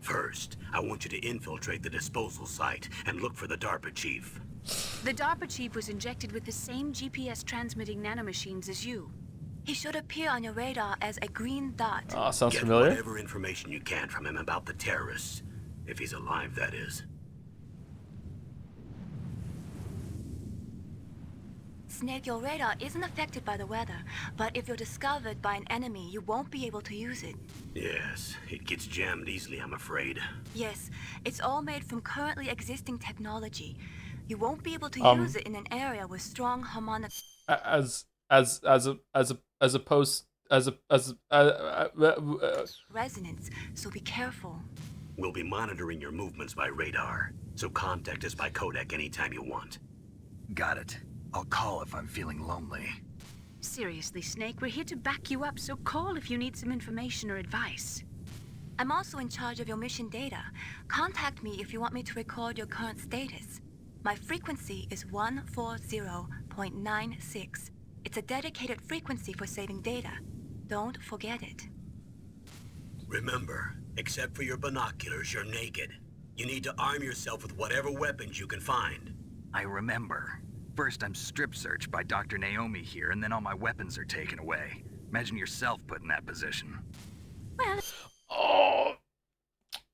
First, I want you to infiltrate the disposal site and look for the DARPA chief. The DARPA chief was injected with the same GPS transmitting nanomachines as you. He should appear on your radar as a green dot. Ah, sounds Get familiar. whatever information you can from him about the terrorists. If he's alive, that is. Snake, your radar isn't affected by the weather, but if you're discovered by an enemy, you won't be able to use it. Yes, it gets jammed easily, I'm afraid. Yes, it's all made from currently existing technology. You won't be able to use it in an area with strong harmonic as opposed resonance, so be careful. We'll be monitoring your movements by radar, so contact us by codec anytime you want. Got it. I'll call if I'm feeling lonely. Seriously, Snake, we're here to back you up, so call if you need some information or advice. I'm also in charge of your mission data. Contact me if you want me to record your current status. My frequency is 140.96. It's a dedicated frequency for saving data. Don't forget it. Remember, except for your binoculars, you're naked. You need to arm yourself with whatever weapons you can find. I remember. First I'm strip searched by Dr. Naomi here, and then all my weapons are taken away. Imagine yourself put in that position.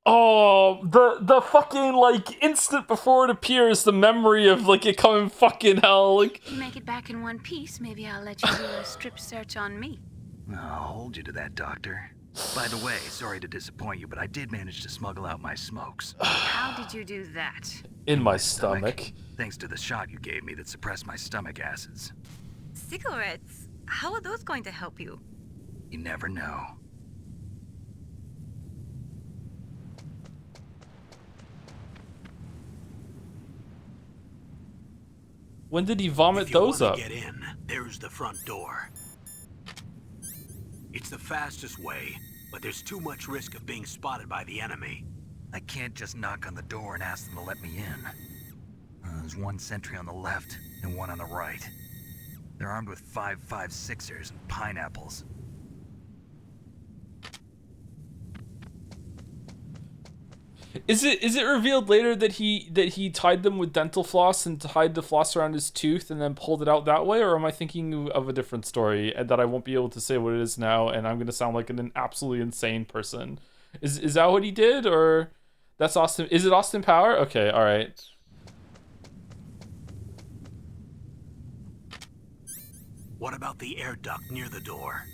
Well, the fucking, like, instant before it appears, the memory of, like, it coming fucking hell, like... If you make it back in one piece, maybe I'll let you do a strip search on me. I'll hold you to that, Doctor. By the way, sorry to disappoint you, but I did manage to smuggle out my smokes. How did you do that? In my stomach. Thanks to the shot you gave me that suppressed my stomach acids. cigarettes. How are those going to help you? You never know. When did he vomit those up? If you want to get in, there's the front door. It's the fastest way, but there's too much risk of being spotted by the enemy. I can't just knock on the door and ask them to let me in. There's one sentry on the left and one on the right. They're armed with 5.56ers and pineapples. Is it revealed later that he tied them with dental floss and tied the floss around his tooth and then pulled it out that way, or am I thinking of a different story and that I won't be able to say what it is now and I'm gonna sound like an absolutely insane person? Is that what he did, or that's Austin? Is it Austin Power? Okay, all right. What about the air duct near the door?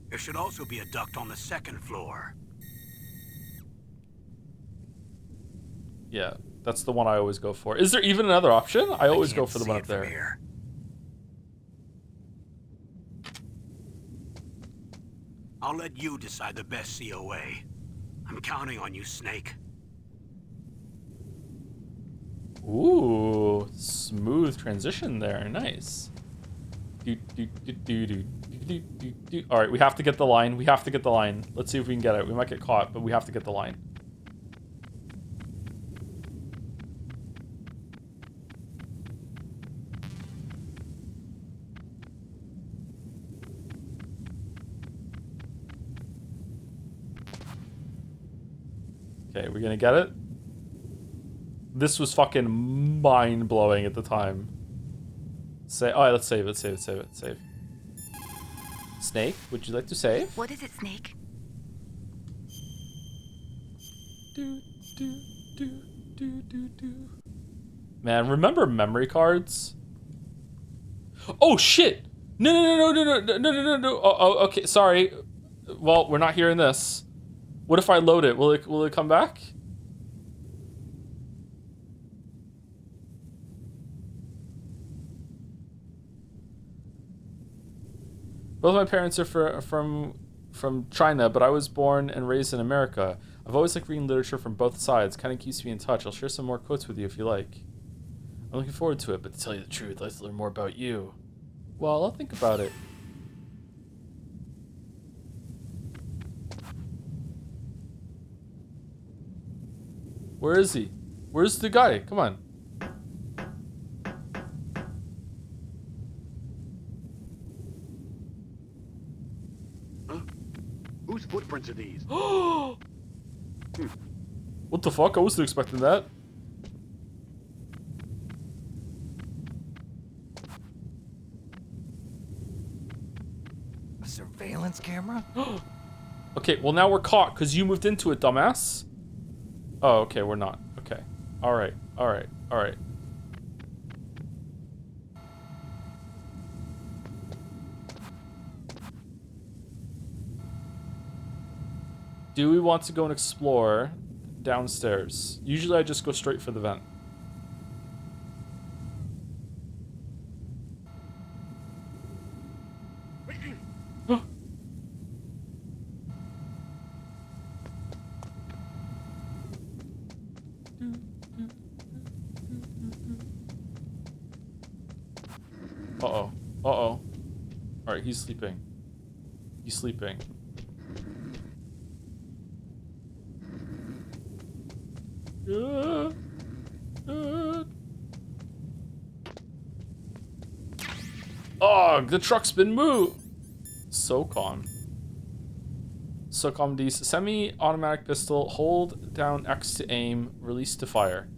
There should also be a duct on the second floor. Yeah, that's the one I always go for. Is there even another option? I always go for the one up there. Here. I'll let you decide the best COA. I'm counting on you, Snake. Ooh, smooth transition there. Nice. All right, we have to get the line. We have to get the line. Let's see if we can get it. We might get caught, but we have to get the line. Okay, we're gonna get it. This was fucking mind-blowing at the time. Alright, let's save it, save. Snake, would you like to save? What is it, Snake? Man, remember memory cards? Oh shit! No. Oh, okay, sorry. Well, we're not hearing this. What if I load it? Will it come back? Both my parents are from China, but I was born and raised in America. I've always liked reading literature from both sides. Kind of keeps me in touch. I'll share some more quotes with you if you like. I'm looking forward to it, but to tell you the truth, I'd like to learn more about you. Well, I'll think about it. Where is he? Where's the guy? Come on. Whose footprints are these? What the fuck? I wasn't expecting that. A surveillance camera? Okay, well now we're caught because you moved into it, dumbass. Oh, okay, we're not. Okay. Alright. Do we want to go and explore downstairs. Usually I just go straight for the vent. Uh-oh. Uh-oh. Alright, he's sleeping. He's sleeping. Oh, the truck's been moved. SOCOM. SOCOM D's semi-automatic pistol. Hold down X to aim. Release to fire.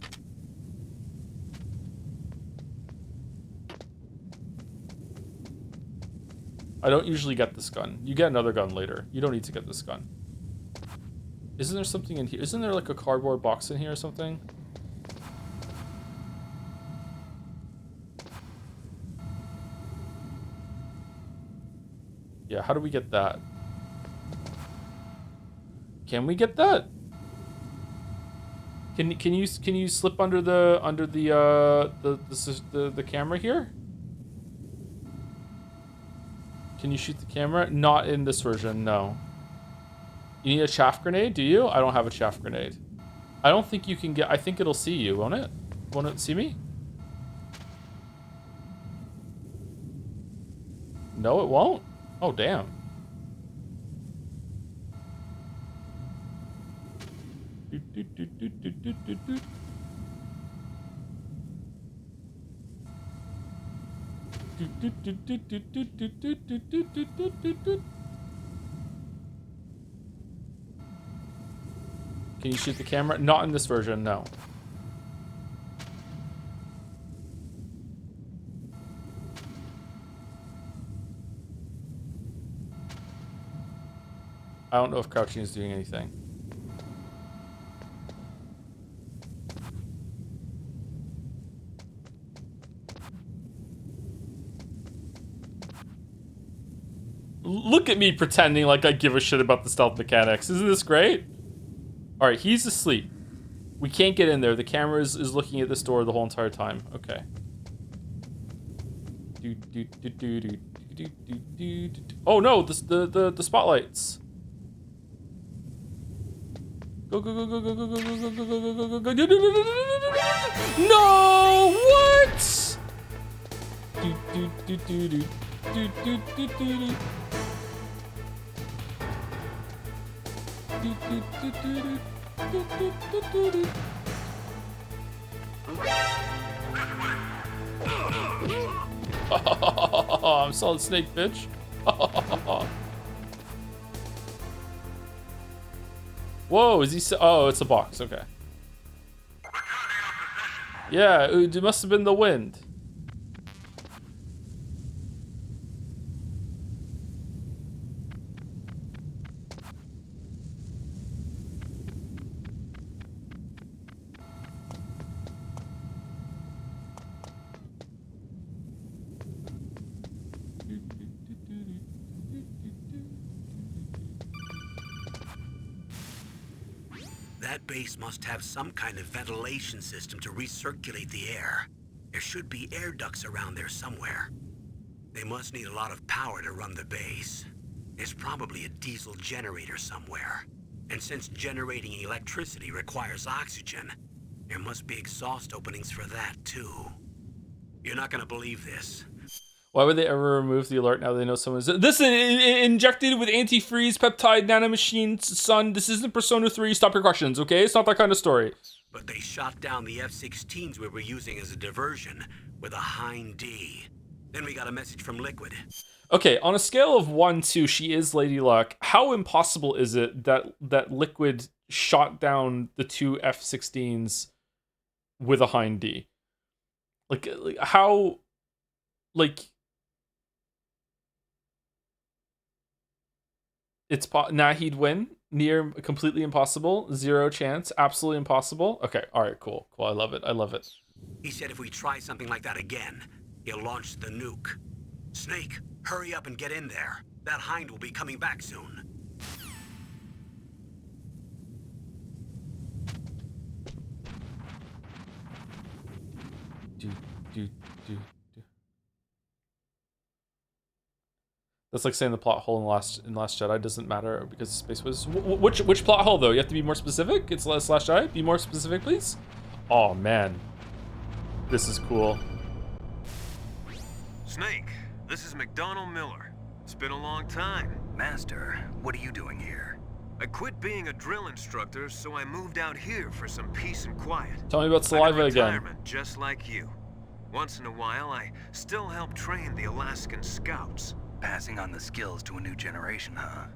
I don't usually get this gun. You get another gun later. You don't need to get this gun. Isn't there something in here? Isn't there like a cardboard box in here or something? Yeah, how do we get that? Can we get that? Can you slip under the camera here? Can you shoot the camera? Not in this version, no. You need a chaff grenade, do you? I don't have a chaff grenade. I don't think you can get... I think it'll see you, won't it? Won't it see me? No, it won't? Oh, damn. Can you shoot the camera? Not in this version, no. I don't know if crouching is doing anything. Look at me pretending like I give a shit about the stealth mechanics. Isn't this great? Alright, he's asleep. We can't get in there. The camera is looking at this door the whole entire time. Okay. Oh no, the spotlights. Go go go go go go go go go go go go go. No! What? I'm Solid Snake, bitch. Whoa, is he oh, it's a box, okay. Yeah, it must have been the wind. That base must have some kind of ventilation system to recirculate the air. There should be air ducts around there somewhere. They must need a lot of power to run the base. There's probably a diesel generator somewhere. And since generating electricity requires oxygen, there must be exhaust openings for that too. You're not gonna believe this. Why would they ever remove the alert now they know someone's... This is injected with antifreeze, peptide, nanomachines, son. This isn't Persona 3. Stop your questions, okay? It's not that kind of story. But they shot down the F-16s we were using as a diversion with a Hind D. Then we got a message from Liquid. Okay, on a scale of 1 to she is Lady Luck, how impossible is it that Liquid shot down the 2 F-16s with a Hind D? Like how... Like... It's he'd win. Near completely impossible. 0 chance. Absolutely impossible. Okay. All right. Cool. Cool. I love it. I love it. He said if we try something like that again, he'll launch the nuke. Snake, hurry up and get in there. That Hind will be coming back soon. do. That's like saying the plot hole in Last Jedi doesn't matter because Space was which plot hole though? You have to be more specific. It's Last Jedi. Be more specific, please. Oh man, this is cool. Snake, this is McDonald Miller. It's been a long time. Master, what are you doing here? I quit being a drill instructor, so I moved out here for some peace and quiet. Tell me about saliva I'm in again. retirement, just like you. Once in a while, I still help train the Alaskan Scouts. Passing on the skills to a new generation, huh?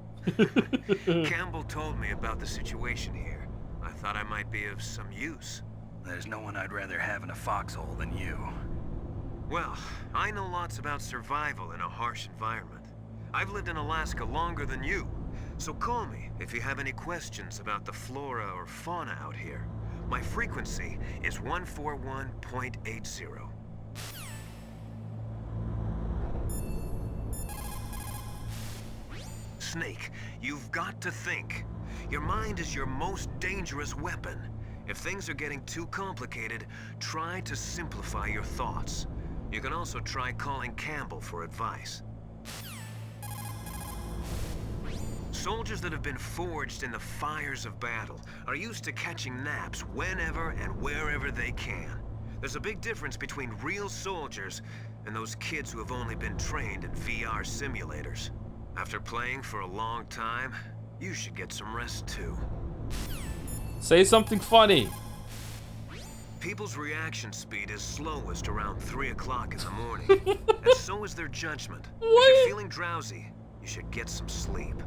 Campbell told me about the situation here. I thought I might be of some use. There's no one I'd rather have in a foxhole than you. Well, I know lots about survival in a harsh environment. I've lived in Alaska longer than you, so call me if you have any questions about the flora or fauna out here. My frequency is 141.80. Snake, you've got to think. Your mind is your most dangerous weapon. If things are getting too complicated, try to simplify your thoughts. You can also try calling Campbell for advice. Soldiers that have been forged in the fires of battle are used to catching naps whenever and wherever they can. There's a big difference between real soldiers and those kids who have only been trained in VR simulators. After playing for a long time, you should get some rest too. Say something funny. People's reaction speed is slowest around 3 o'clock in the morning, and so is their judgment. What? If you're feeling drowsy, you should get some sleep.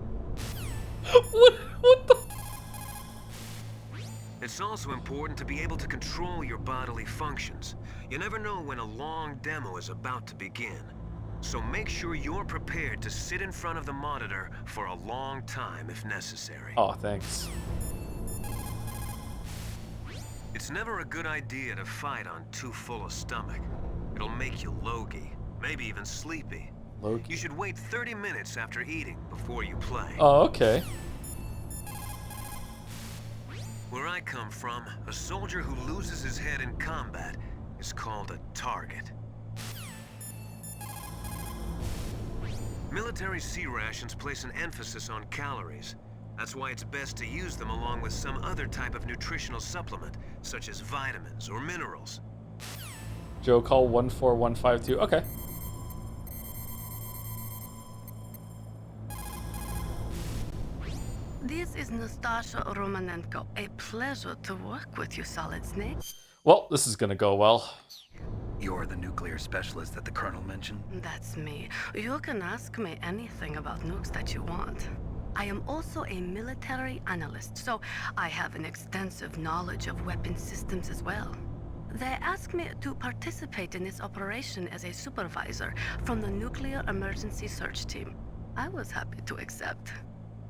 What the? It's also important to be able to control your bodily functions. You never know when a long demo is about to begin. So make sure you're prepared to sit in front of the monitor for a long time if necessary. Oh, thanks. It's never a good idea to fight on too full a stomach. It'll make you logy, maybe even sleepy. Loki. You should wait 30 minutes after eating before you play. Oh, okay. Where I come from, a soldier who loses his head in combat is called a target. Military C rations place an emphasis on calories. That's why it's best to use them along with some other type of nutritional supplement, such as vitamins or minerals. Joe, call 14152. Okay. This is Nastasha Romanenko. A pleasure to work with you, Solid Snake. Well, this is gonna go well. You're the nuclear specialist that the Colonel mentioned? That's me. You can ask me anything about nukes that you want. I am also a military analyst, so I have an extensive knowledge of weapon systems as well. They asked me to participate in this operation as a supervisor from the Nuclear Emergency Search Team. I was happy to accept.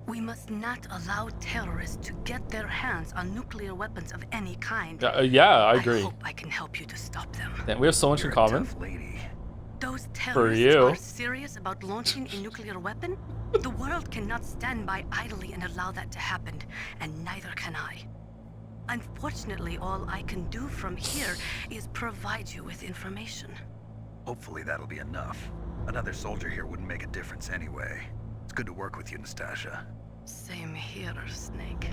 We must not allow terrorists to get their hands on nuclear weapons of any kind. Yeah, I agree. I hope I can help you to stop them. Damn, we have so much You're in common. a tough lady. Those terrorists you. are serious about launching a nuclear weapon? The world cannot stand by idly and allow that to happen, and neither can I. Unfortunately, all I can do from here is provide you with information. Hopefully that'll be enough. Another soldier here wouldn't make a difference anyway. It's good to work with you, Nastasha. Same here, Snake.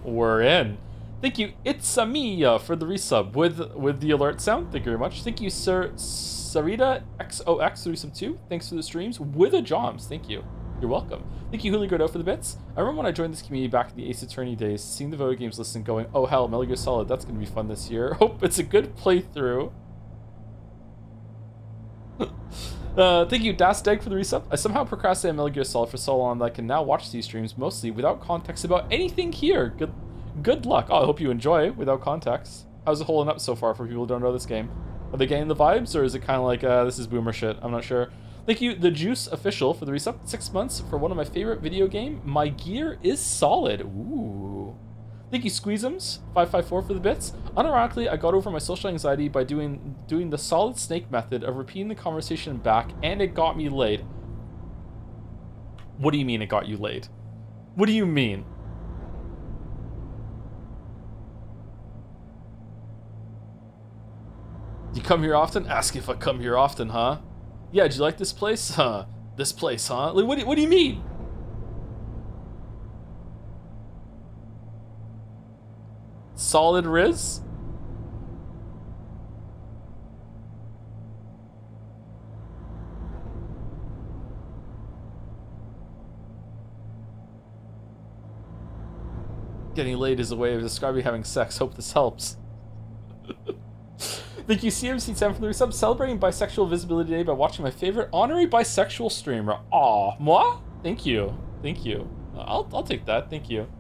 We're in. Thank you, It's me for the resub with the alert sound. Thank you very much. Thank you, Sir Sarita XOX 3 Thanks for the streams with a Joms. Thank you. You're welcome. Thank you, Huli Gordo, for the bits. I remember when I joined this community back in the Ace Attorney days, seeing the Voted Games list and going, oh hell, Metal Gear Solid, that's going to be fun this year. Hope it's a good playthrough. Thank you, Dasteg, for the resub. I somehow procrastinated Metal Gear Solid for so long that I can now watch these streams mostly without context about anything here. Good luck. Oh, I hope you enjoy without context. How's it holding up so far for people who don't know this game? Are they getting the vibes, or is it kind of like, this is boomer shit? I'm not sure. Thank you, The Juice Official, for the resub. 6 months for one of my favorite video game. My gear is solid. Ooh. Thank you, Squeezums 554 for the bits. Unironically, I got over my social anxiety by doing the Solid Snake method of repeating the conversation back, and it got me laid. What do you mean it got you laid? What do you mean? You come here often? Ask if I come here often, huh? Yeah, did you like this place? Huh? This place, huh? Like, what do you mean? Solid Riz? Getting laid is a way of describing having sex. Hope this helps. Thank you, CMC10 for the resub. Celebrating bisexual visibility day by watching my favorite honorary bisexual streamer. Aw, moi? Thank you. Thank you. I'll take that. Thank you.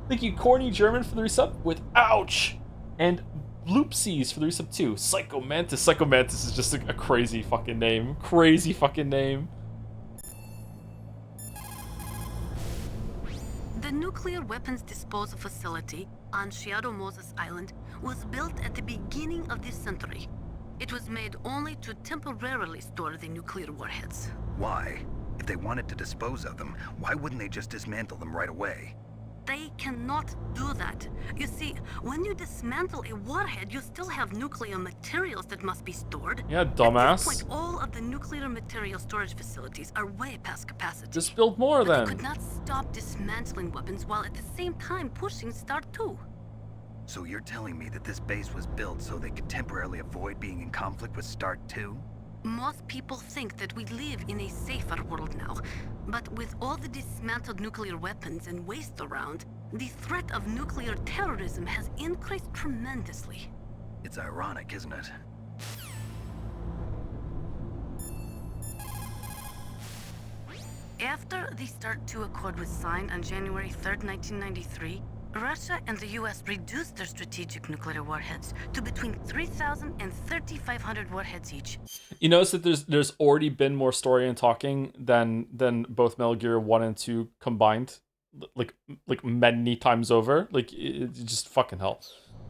Thank you, Corny German, for the resub with ouch! And Bloopsies for the resub too. Psychomantis. Psychomantis is just a crazy fucking name. Crazy fucking name. The nuclear weapons disposal facility on Shadow Moses Island was built at the beginning of this century. It was made only to temporarily store the nuclear warheads. Why? If they wanted to dispose of them, why wouldn't they just dismantle them right away? They cannot do that. You see, when you dismantle a warhead, you still have nuclear materials that must be stored. Yeah, dumbass. At this point, all of the nuclear material storage facilities are way past capacity. Just build more But then. they could not stop dismantling weapons while at the same time pushing Start 2. So you're telling me that this base was built so they could temporarily avoid being in conflict with Start 2? Most people think that we live in a safer world now, but with all the dismantled nuclear weapons and waste around, the threat of nuclear terrorism has increased tremendously. It's ironic, isn't it? After the START 2 Accord was signed on January 3rd, 1993, Russia and the US reduced their strategic nuclear warheads to between 3,000 and 3,500 warheads each. You notice that there's already been more story and talking than both Metal Gear 1 and 2 combined, like many times over. Like, it just fucking hell.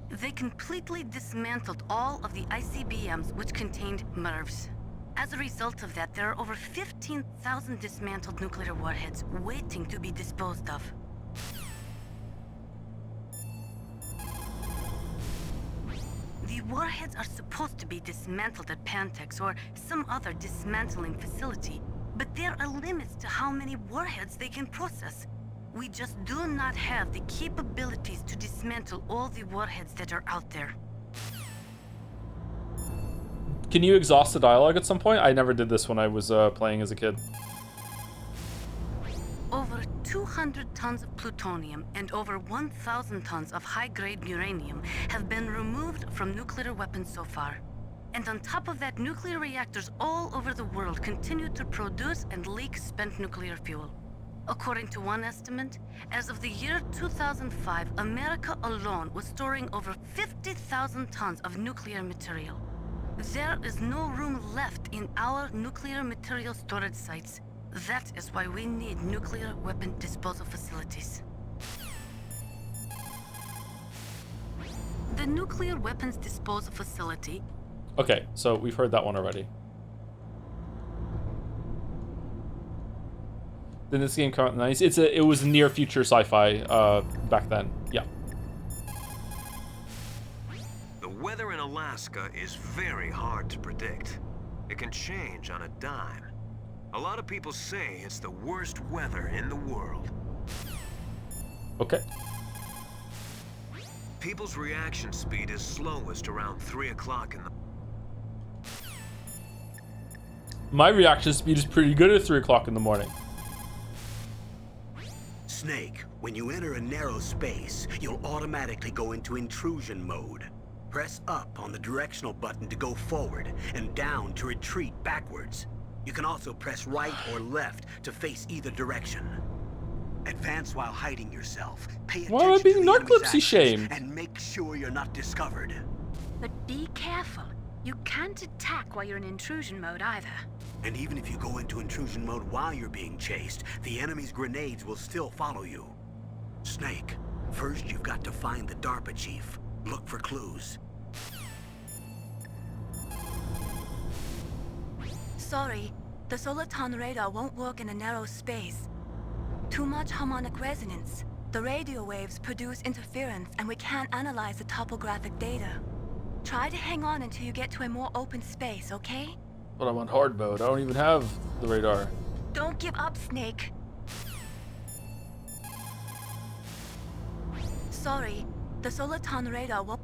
They completely dismantled all of the ICBMs which contained MIRVs. As a result of that, there are over 15,000 dismantled nuclear warheads waiting to be disposed of. The warheads are supposed to be dismantled at Pantex or some other dismantling facility, but there are limits to how many warheads they can process. We just do not have the capabilities to dismantle all the warheads that are out there. Can you exhaust the dialogue at some point? I never did this when I was playing as a kid. Over 200 tons of plutonium and over 1,000 tons of high-grade uranium have been removed from nuclear weapons so far. And on top of that, nuclear reactors all over the world continue to produce and leak spent nuclear fuel. According to one estimate, as of the year 2005, America alone was storing over 50,000 tons of nuclear material. There is no room left in our nuclear material storage sites. That is why we need nuclear weapon disposal facilities. The nuclear weapons disposal facility. Okay, so we've heard that one already. Then this game came out in the 90s. It was near future sci-fi back then. Yeah. The weather in Alaska is very hard to predict. It can change on a dime. A lot of people say it's the worst weather in the world. Okay. People's reaction speed is slowest around 3 o'clock in the... My reaction speed is pretty good at 3 o'clock in the morning. Snake, when you enter a narrow space, you'll automatically go into intrusion mode. Press up on the directional button to go forward and down to retreat backwards. You can also press right or left to face either direction. Advance while hiding yourself. Pay attention Why am I being to the enemy's narcolepsy actions shamed? and make sure you're not discovered. But be careful. You can't attack while you're in intrusion mode either. And even if you go into intrusion mode while you're being chased, the enemy's grenades will still follow you. Snake, first you've got to find the DARPA chief. Look for clues. Sorry, the Soliton radar won't work in a narrow space. Too much harmonic resonance. The radio waves produce interference, and we can't analyze the topographic data. Try to hang on until you get to a more open space, okay? But I'm on hard mode. I don't even have the radar. Don't give up, Snake. Sorry, the Soliton radar won't...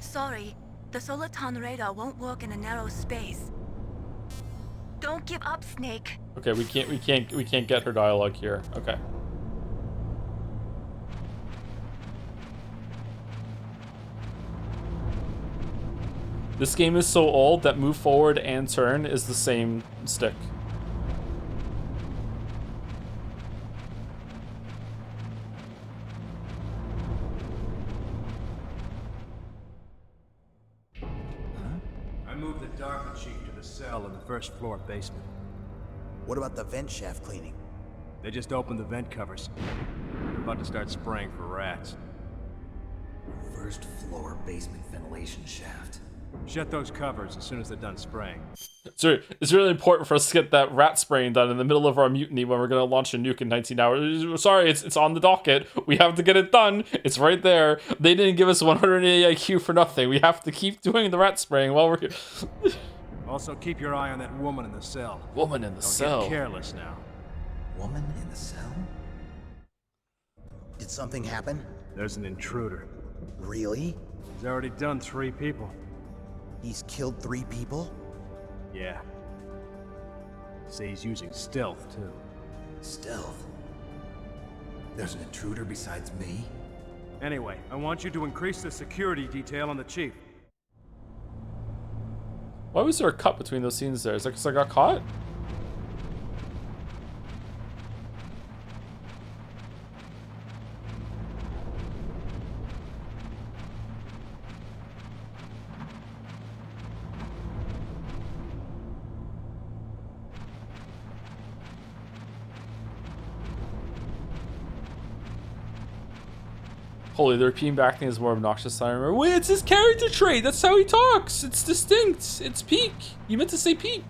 Sorry, the Soliton radar won't work in a narrow space. Don't give up, Snake. Okay, we can't get her dialogue here. Okay. This game is so old that move forward and turn is the same stick. I moved the DARPA chief to the cell in the first floor basement. What about the vent shaft cleaning? They just opened the vent covers. They're about to start spraying for rats. First floor basement ventilation shaft. Shut those covers as soon as they're done spraying. So it's really important for us to get that rat spraying done in the middle of our mutiny when we're going to launch a nuke in 19 hours. Sorry, it's on the docket. We have to get it done. It's right there. They didn't give us 180 IQ for nothing. We have to keep doing the rat spraying while we're here. Also, keep your eye on that woman in the cell. Woman in the cell. Don't get careless now. Woman in the cell? Did something happen? There's an intruder. Really? He's already done 3 people. He's killed 3 people? Yeah. Say he's using stealth, too. Stealth? There's an intruder besides me? Anyway, I want you to increase the security detail on the chief. Why was there a cut between those scenes there? Is that because I got caught? Holy, the repeating back thing is more obnoxious than I remember. Wait, it's his character trait. That's how he talks. It's distinct. It's peak. You meant to say peak.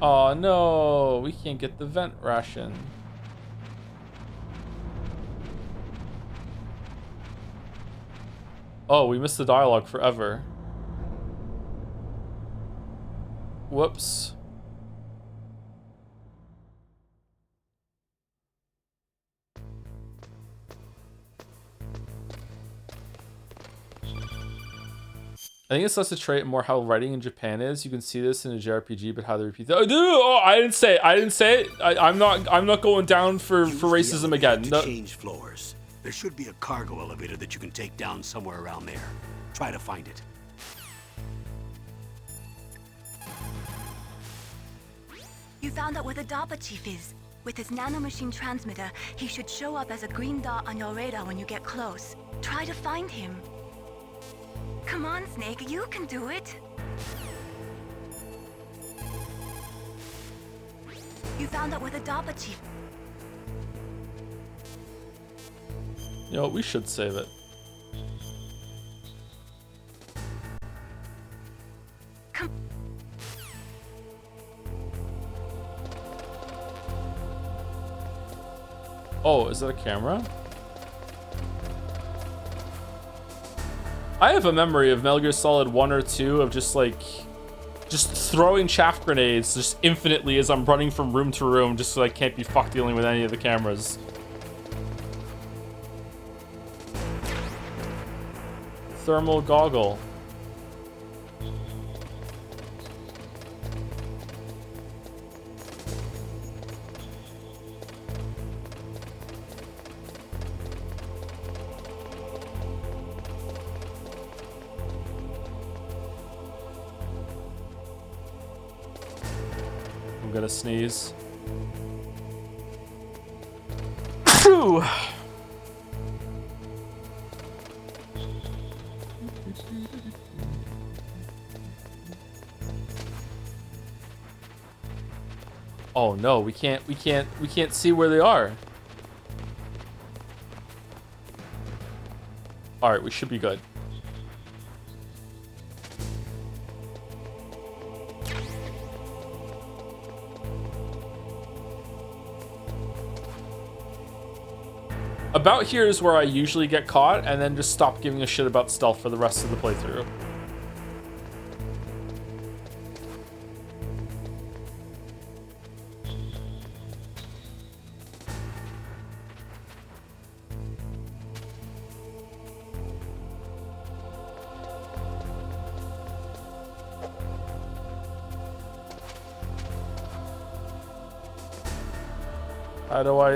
Oh no, we can't get the vent ration. Oh, we missed the dialogue forever. Whoops. I think it's less a trait and more how writing in Japan is. You can see this in a JRPG, but how they repeat that. Oh, I didn't say it. I didn't say it. I'm not going down for racism again. To No. change floors. There should be a cargo elevator that you can take down somewhere around there. Try to find it. You found out where the DARPA chief is. With his nanomachine transmitter, he should show up as a green dot on your radar when you get close. Try to find him. Come on, Snake, you can do it. You found out where the DARPA chief... You know, we should save it. Come... Oh, is that a camera? I have a memory of Metal Gear Solid 1 or 2 of just throwing chaff grenades just infinitely as I'm running from room to room just so I can't be fucked dealing with any of the cameras. Thermal goggle. I'm gonna sneeze. Phew! Oh no, we can't see where they are. All right, we should be good. About here is where I usually get caught, and then just stop giving a shit about stealth for the rest of the playthrough.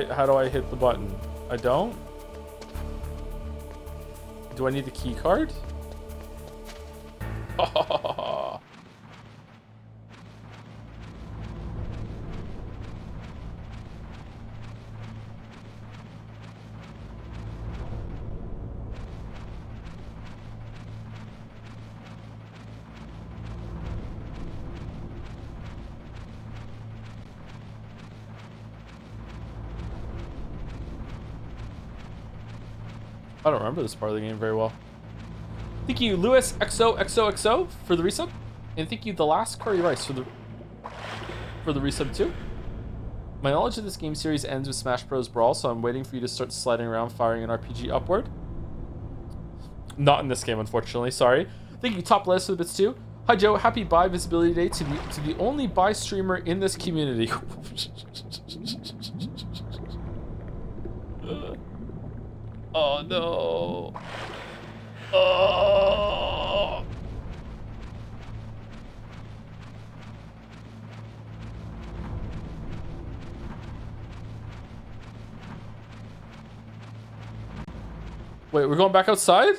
How do I hit the button? I don't? Do I need the key card? I don't remember this part of the game very well. Thank you, Lewis XOXOXO for the resub, and thank you, The Last Curry Rice for the resub too. My knowledge of this game series ends with Smash Bros. Brawl, so I'm waiting for you to start sliding around, firing an RPG upward. Not in this game, unfortunately. Sorry. Thank you, Top Lettuce for the bits too. Hi Joe, happy Buy Visibility Day to the only Buy streamer in this community. Oh no. Oh. Wait, we're going back outside?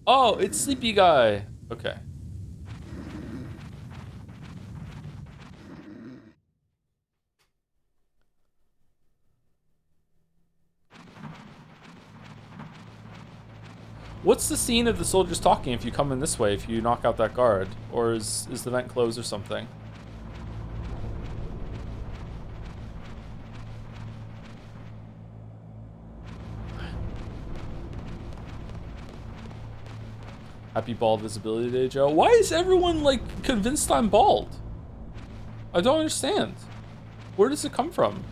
Oh, it's Sleepy Guy. Okay. What's the scene of the soldiers talking if you come in this way, if you knock out that guard? Or is the vent closed or something? Happy Bald Visibility Day, Joe. Why is everyone, like, convinced I'm bald? I don't understand. Where does it come from?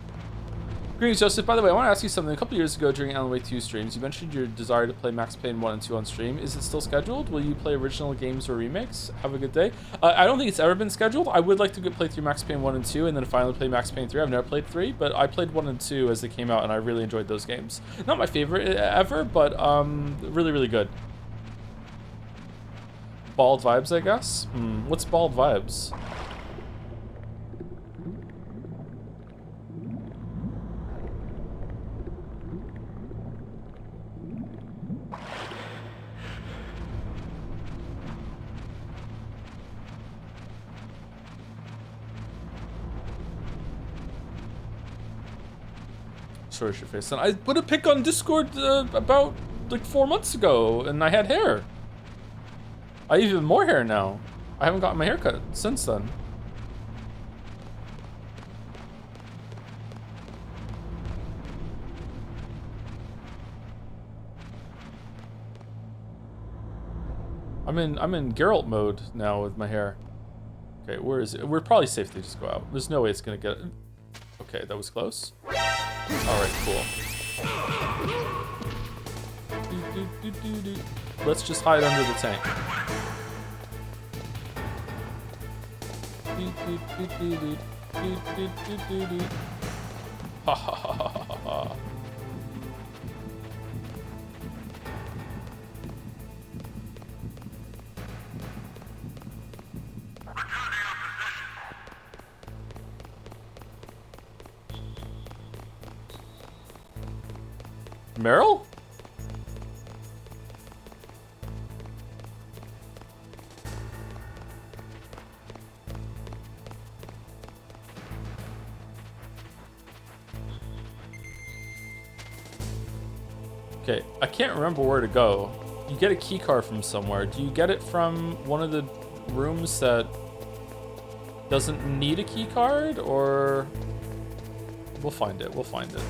Greetings, Joseph. By the way, I want to ask you something. A couple years ago during Alan Wake 2 streams, you mentioned your desire to play Max Payne 1 and 2 on stream. Is it still scheduled? Will you play original games or remakes? Have a good day. I don't think it's ever been scheduled. I would like to play through Max Payne 1 and 2 and then finally play Max Payne 3. I've never played 3, but I played 1 and 2 as they came out, and I really enjoyed those games. Not my favorite ever, but really, really good. Bald vibes, I guess? What's bald vibes? Sorry, your face. And I put a pic on Discord about like 4 months ago, and I had hair. I have even more hair now. I haven't gotten my hair cut since then. I'm in Geralt mode now with my hair. Okay, where is it? We're probably safe to just go out. There's no way it's gonna get. Okay, that was close. All right, cool. Let's just hide under the tank. Ha ha ha ha ha ha. Meryl? Okay, I can't remember where to go. You get a key card from somewhere. Do you get it from one of the rooms that doesn't need a key card, or we'll find it. We'll find it.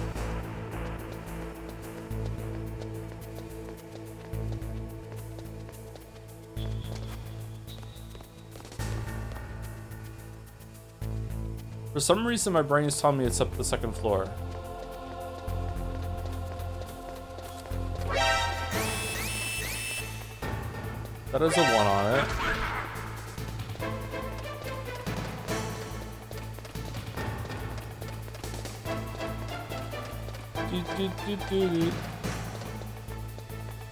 For some reason, my brain is telling me it's up the second floor. That has a 1 on it.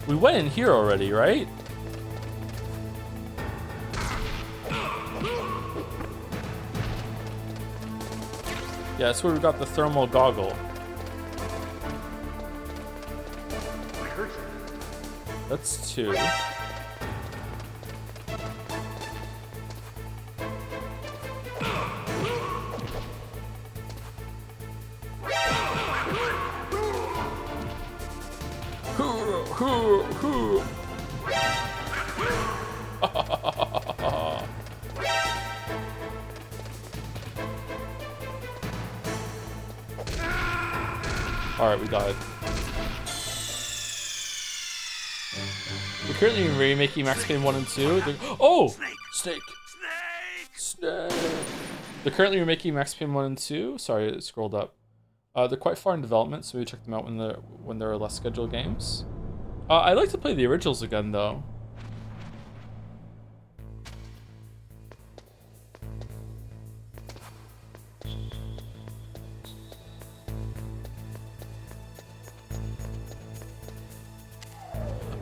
We went in here already, right? Yeah, that's where we got the thermal goggle. That's 2. Alright, we got it. We're currently remaking Max Payne 1 and 2. Oh! Snake! Snake! They're currently remaking Max Payne 1 and 2. Sorry, it scrolled up. They're quite far in development, so maybe check them out when there are less scheduled games. I'd like to play the originals again, though.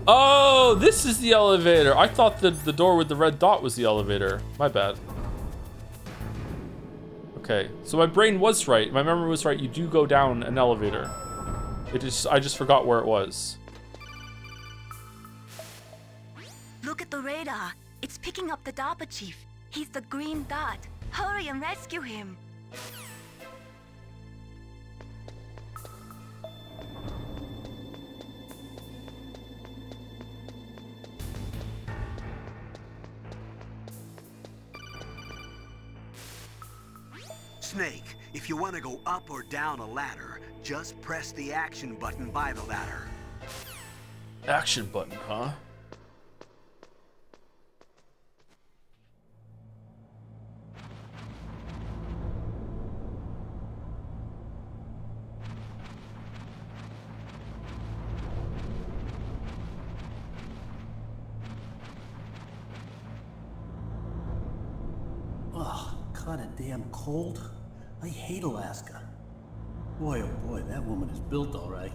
Oh, this is the elevator. I thought the door with the red dot was the elevator. My bad. Okay, so my brain was right. My memory was right. You do go down an elevator. I just forgot where it was. Look at the radar. It's picking up the DARPA chief. He's the green dot. Hurry and rescue him. Snake, if you want to go up or down a ladder, just press the action button by the ladder. Action button, huh? Oh, kinda damn cold. I hate Alaska. Boy, oh boy, that woman is built all right.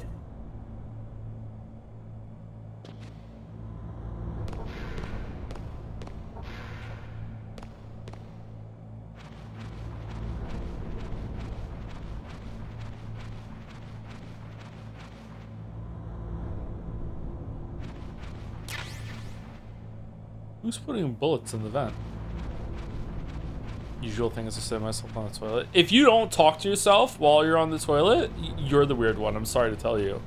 Who's putting bullets in the vent? Usual thing is to sit myself on the toilet. If you don't talk to yourself while you're on the toilet, you're the weird one. I'm sorry to tell you.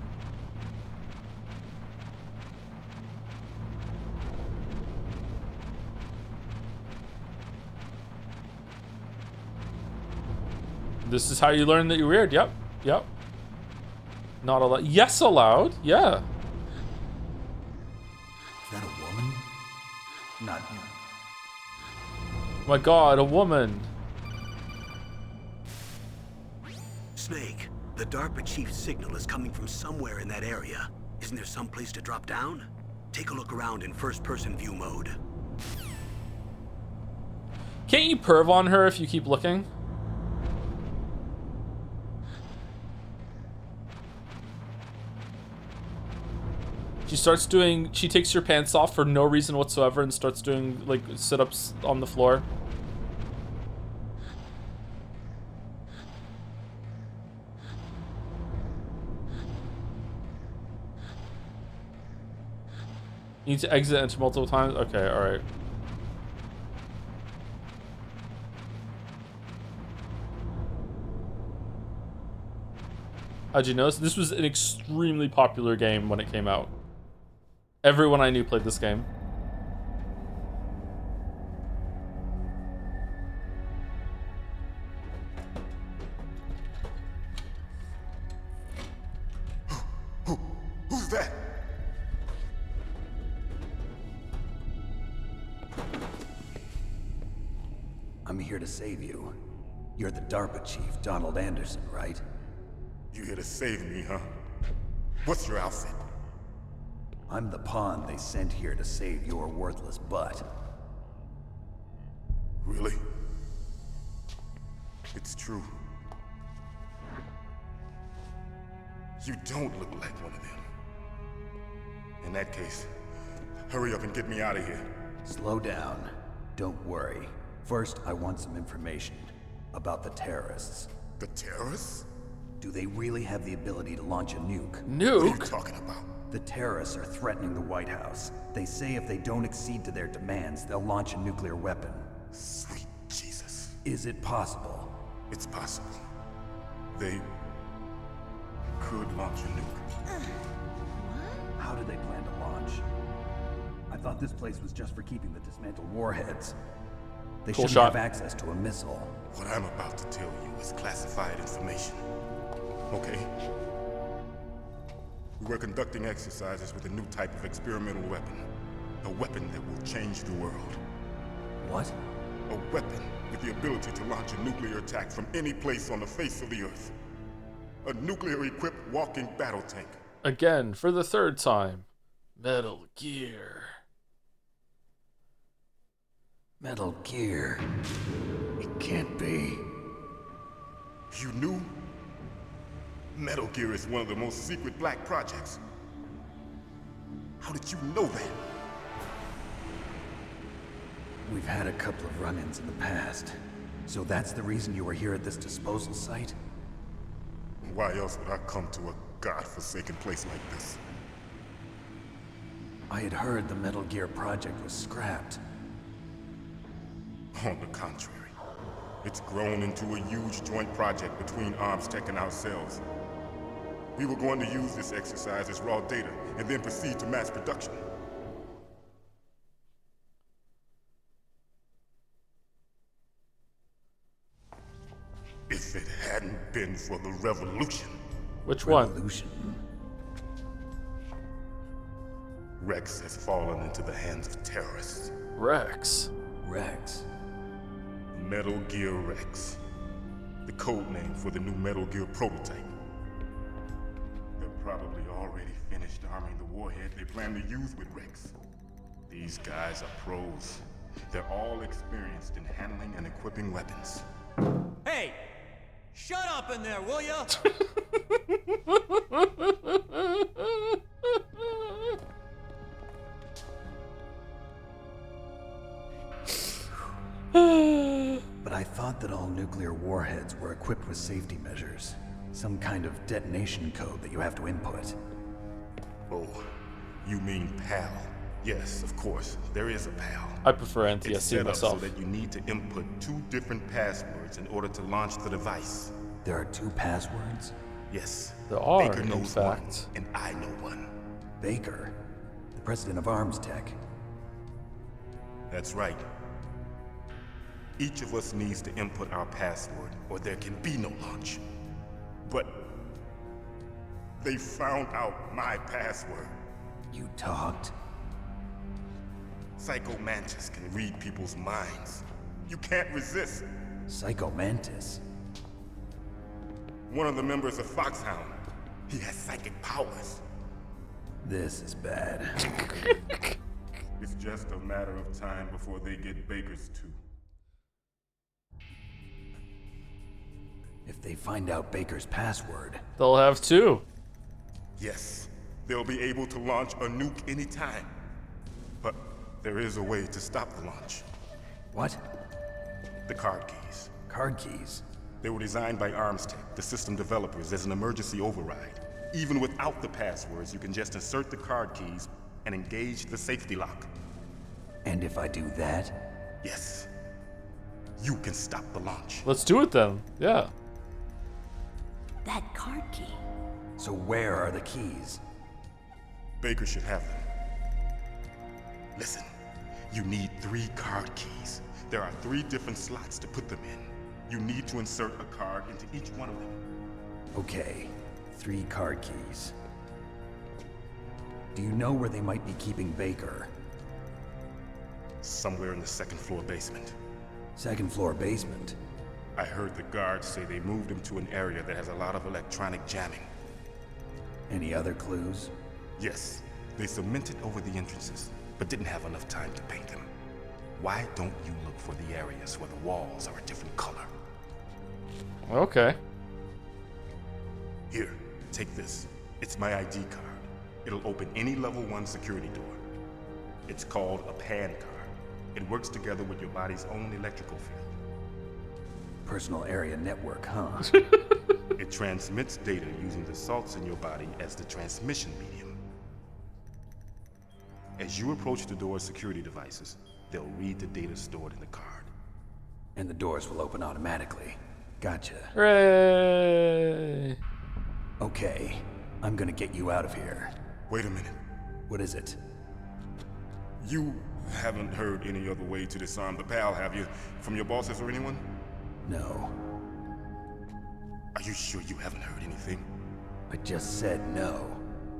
This is how you learn that you're weird. Yep. Yep. Not allowed. Yes, allowed. Yeah. Is that a woman? Not him. My God, a woman. Snake, the DARPA chief's signal is coming from somewhere in that area. Isn't there some place to drop down? Take a look around in first-person view mode. Can't you perv on her if you keep looking? She takes your pants off for no reason whatsoever and starts doing like sit-ups on the floor. You need to exit enter multiple times? Okay, alright. How'd you notice? This was an extremely popular game when it came out. Everyone I knew played this game. Who's that? I'm here to save you. You're the DARPA chief, Donald Anderson, right? You here to save me, huh? What's your outfit? I'm the pawn they sent here to save your worthless butt. Really? It's true. You don't look like one of them. In that case, hurry up and get me out of here. Slow down. Don't worry. First, I want some information about the terrorists. The terrorists? Do they really have the ability to launch a nuke? What are you Nuke? talking about? The terrorists are threatening the White House. They say if they don't accede to their demands, they'll launch a nuclear weapon. Sweet Jesus. Is it possible? It's possible. They could launch a nuke. How do they plan to launch? I thought this place was just for keeping the dismantled warheads. They Cool shouldn't shot. have access to a missile. What I'm about to tell you is classified information. Okay? We were conducting exercises with a new type of experimental weapon. A weapon that will change the world. What? A weapon with the ability to launch a nuclear attack from any place on the face of the Earth. A nuclear-equipped walking battle tank. Again, for the third time. Metal Gear. Metal Gear. It can't be. You knew? Metal Gear is one of the most secret black projects. How did you know that? We've had a couple of run-ins in the past. So that's the reason you were here at this disposal site? Why else would I come to a godforsaken place like this? I had heard the Metal Gear project was scrapped. On the contrary, it's grown into a huge joint project between ArmsTech and ourselves. We were going to use this exercise as raw data and then proceed to mass production. If it hadn't been for the revolution, Which one? Revolution. Rex has fallen into the hands of terrorists. Rex. Rex. Metal Gear Rex. The code name for the new Metal Gear prototype. They're probably already finished arming the warhead they plan to use with Rex. These guys are pros. They're all experienced in handling and equipping weapons. Hey! Shut up in there, will ya? But I thought that all nuclear warheads were equipped with safety measures. Some kind of detonation code that you have to input. Oh, you mean PAL? Yes, of course, there is a PAL. I prefer It's NTSC set up myself. so that you need to input 2 different passwords in order to launch the device. There are 2 passwords? Yes. There are, Baker in knows fact. one, and I know one. Baker, the president of ArmsTech. That's right. Each of us needs to input our password, or there can be no launch. But they found out my password. You talked? Psycho Mantis can read people's minds. You can't resist. Psycho Mantis. One of the members of Foxhound. He has psychic powers. This is bad. It's just a matter of time before they get Baker's too. If they find out Baker's password, They'll have 2. Yes, they'll be able to launch a nuke anytime. But there is a way to stop the launch. what? The card keys. Card keys. They were designed by ArmsTech, the system developers, as an emergency override. Even without the passwords, you can just insert the card keys and engage the safety lock. And if I do that? Yes, you can stop the launch. Let's do it then. Yeah. That card key. So where are the keys? Baker should have them. Listen, you need 3 card keys. There are 3 different slots to put them in. You need to insert a card into each one of them. Okay, 3 card keys. Do you know where they might be keeping Baker? Somewhere in the 2nd floor basement. 2nd floor basement? I heard the guards say they moved him to an area that has a lot of electronic jamming. Any other clues? Yes, they cemented over the entrances, but didn't have enough time to paint them. Why don't you look for the areas where the walls are a different color? Okay. Here, take this. It's my ID card. It'll open any level 1 security door. It's called a PAN card. It works together with your body's own electrical field. Personal area network, huh? It transmits data using the salts in your body as the transmission medium. As you approach the door's security devices, they'll read the data stored in the card. And the doors will open automatically. Gotcha. Hooray! Okay, I'm gonna get you out of here. Wait a minute. What is it? You haven't heard any other way to disarm the PAL, have you? From your bosses or anyone? No. Are you sure you haven't heard anything? I just said no.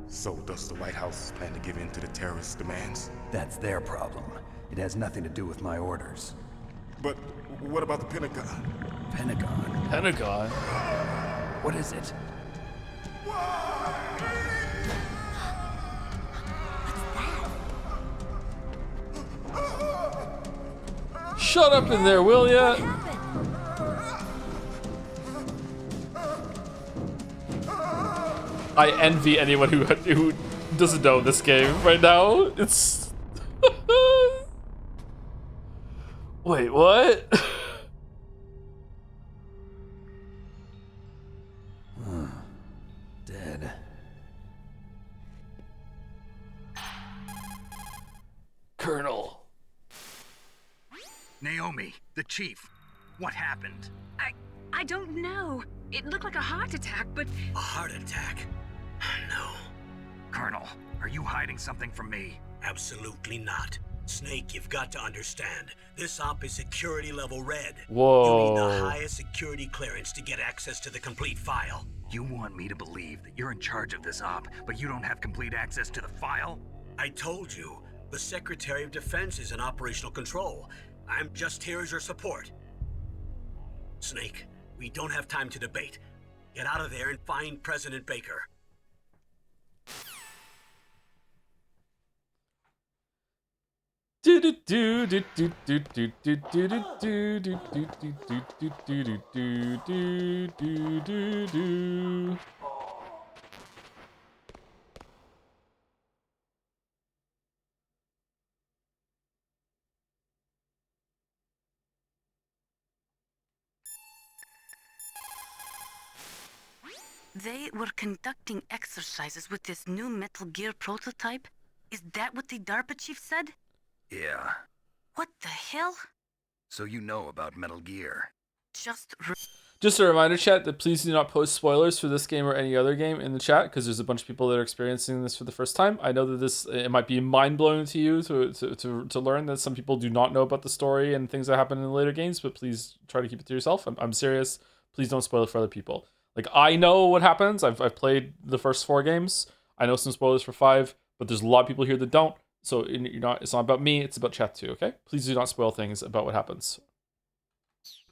So does the White House plan to give in to the terrorists' demands? That's their problem. It has nothing to do with my orders. But what about the Pentagon? Pentagon? Pentagon? What is it? Shut up in there, will ya? I envy anyone who doesn't know this game right now. It's wait, what? Dead. Colonel. Naomi, the chief. What happened? I don't know. It looked like a heart attack, but... A heart attack? No. Colonel, are you hiding something from me? Absolutely not. Snake, you've got to understand. This op is security level red. Whoa. You need the highest security clearance to get access to the complete file. You want me to believe that you're in charge of this op, but you don't have complete access to the file? I told you, the Secretary of Defense is in operational control. I'm just here as your support. Snake, we don't have time to debate. Get out of there and find President Baker. They were conducting exercises with this new Metal Gear prototype? Is that what the DARPA chief said? Yeah. What the hell? So you know about Metal Gear. Just a reminder, chat, that please do not post spoilers for this game or any other game in the chat, because there's a bunch of people that are experiencing this for the first time. I know that it might be mind-blowing to you to learn that some people do not know about the story and things that happen in the later games, but please try to keep it to yourself. I'm serious. Please don't spoil it for other people. Like, I know what happens. I've played the first 4 games. I know some spoilers for 5, but there's a lot of people here that don't. So it's not about me, it's about chat too, okay? Please do not spoil things about what happens.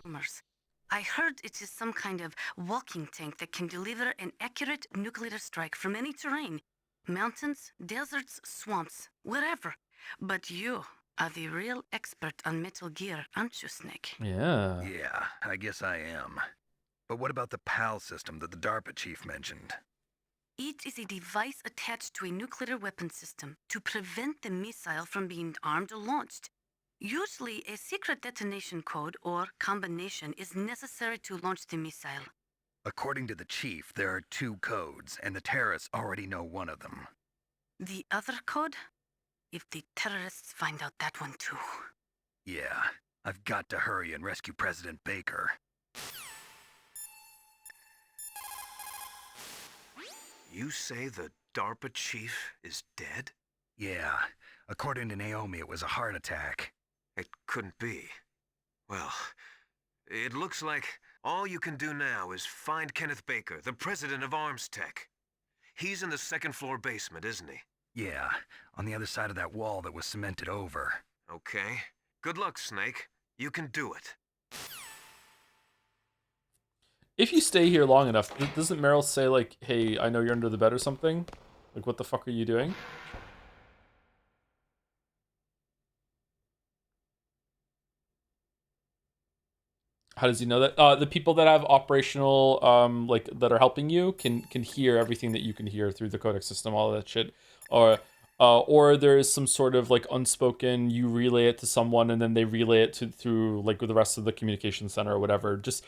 Rumors. I heard it is some kind of walking tank that can deliver an accurate nuclear strike from any terrain. Mountains, deserts, swamps, wherever. But you are the real expert on Metal Gear, aren't you, Snake? Yeah. Yeah, I guess I am. But what about the PAL system that the DARPA chief mentioned? It is a device attached to a nuclear weapon system to prevent the missile from being armed or launched. Usually, a secret detonation code or combination is necessary to launch the missile. According to the chief, there are 2 codes, and the terrorists already know one of them. The other code? If the terrorists find out that one too. Yeah, I've got to hurry and rescue President Baker. You say the DARPA chief is dead? Yeah. According to Naomi, it was a heart attack. It couldn't be. Well, it looks like all you can do now is find Kenneth Baker, the president of Arms Tech. He's in the second floor basement, isn't he? Yeah, on the other side of that wall that was cemented over. Okay. Good luck, Snake. You can do it. If you stay here long enough, doesn't Meryl say, like, hey, I know you're under the bed or something? Like, what the fuck are you doing? How does he know that? The people that have operational, like, that are helping you can hear everything that you can hear through the codec system, all of that shit. Or there is some sort of, like, unspoken, you relay it to someone and then they relay it through, like, the rest of the communication center or whatever. Just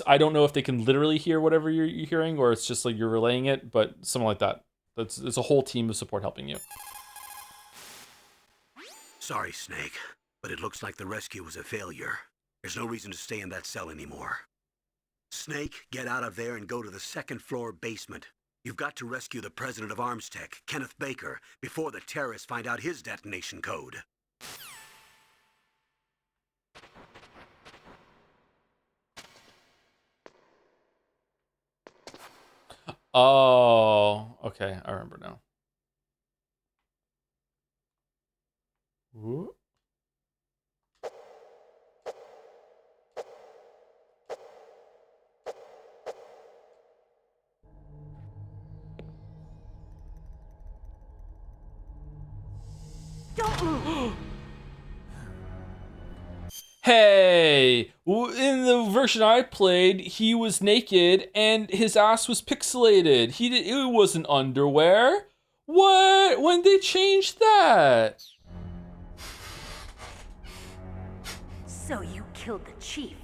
I don't know if they can literally hear whatever you're hearing or it's just, like, you're relaying it, but something like that. It's a whole team of support helping you. Sorry, Snake, but it looks like the rescue was a failure. There's no reason to stay in that cell anymore. Snake, get out of there and go to the second floor basement. You've got to rescue the president of Arms Tech, Kenneth Baker, before the terrorists find out his detonation code. Oh, okay, I remember now. Ooh. Don't move! Hey, in the version I played, he was naked and his ass was pixelated. It wasn't underwear. What? When they changed that? So you killed the chief,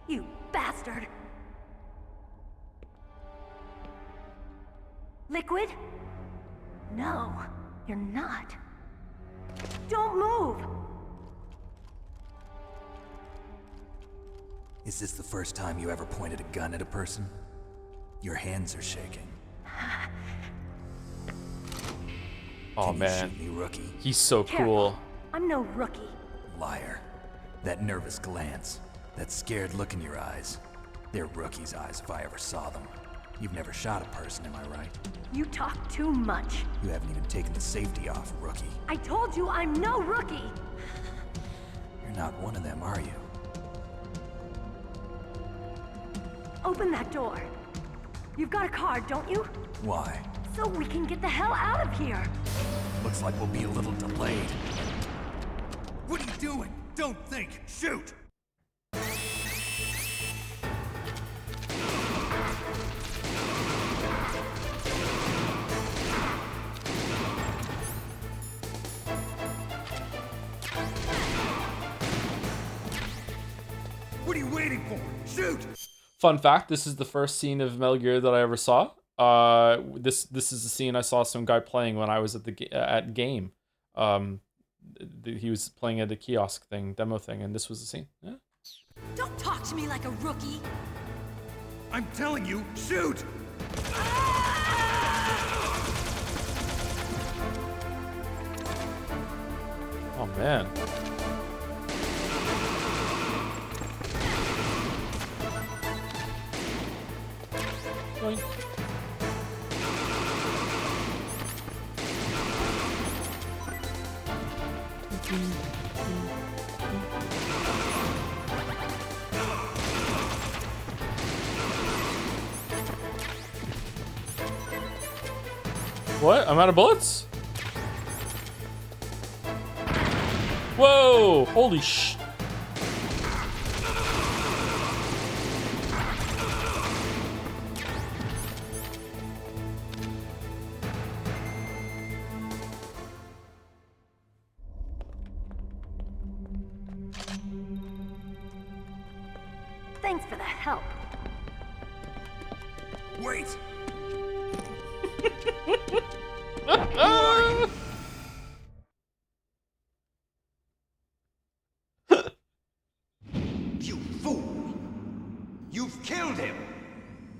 you bastard! Liquid? No, you're not. Don't move! Is this the first time you ever pointed a gun at a person? Your hands are shaking. Oh Can man, you shoot me, rookie? he's so Careful. cool. I'm no rookie. Liar. That nervous glance, that scared look in your eyes. They're rookie's eyes if I ever saw them. You've never shot a person, am I right? You talk too much. You haven't even taken the safety off, rookie. I told you I'm no rookie! You're not one of them, are you? Open that door. You've got a card, don't you? Why? So we can get the hell out of here. Looks like we'll be a little delayed. What are you doing? Don't think. Shoot! What are you waiting for? Shoot! Fun fact: this is the first scene of Metal Gear that I ever saw. This is the scene I saw some guy playing when I was at Game. He was playing at a kiosk thing, demo thing, and this was the scene. Yeah. Don't talk to me like a rookie. I'm telling you, shoot! Oh man. Boink. What? I'm out of bullets? Whoa! Holy sh... Thanks for the help. Wait! You fool! You've killed him!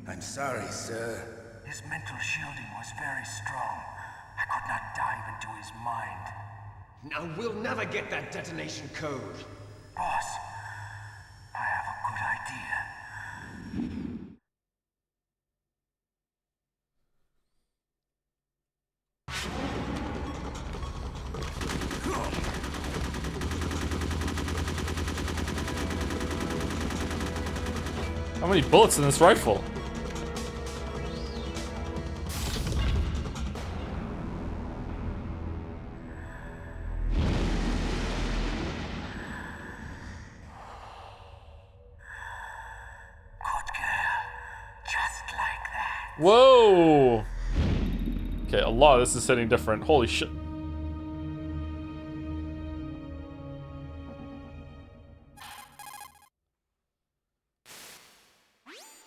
I'm sorry, sir. His mental shielding was very strong. I could not dive into his mind. Now we'll never get that detonation code. Boss, I have a good idea. How many bullets in this rifle? Whoa! Okay, a lot of this is hitting different. Holy shit.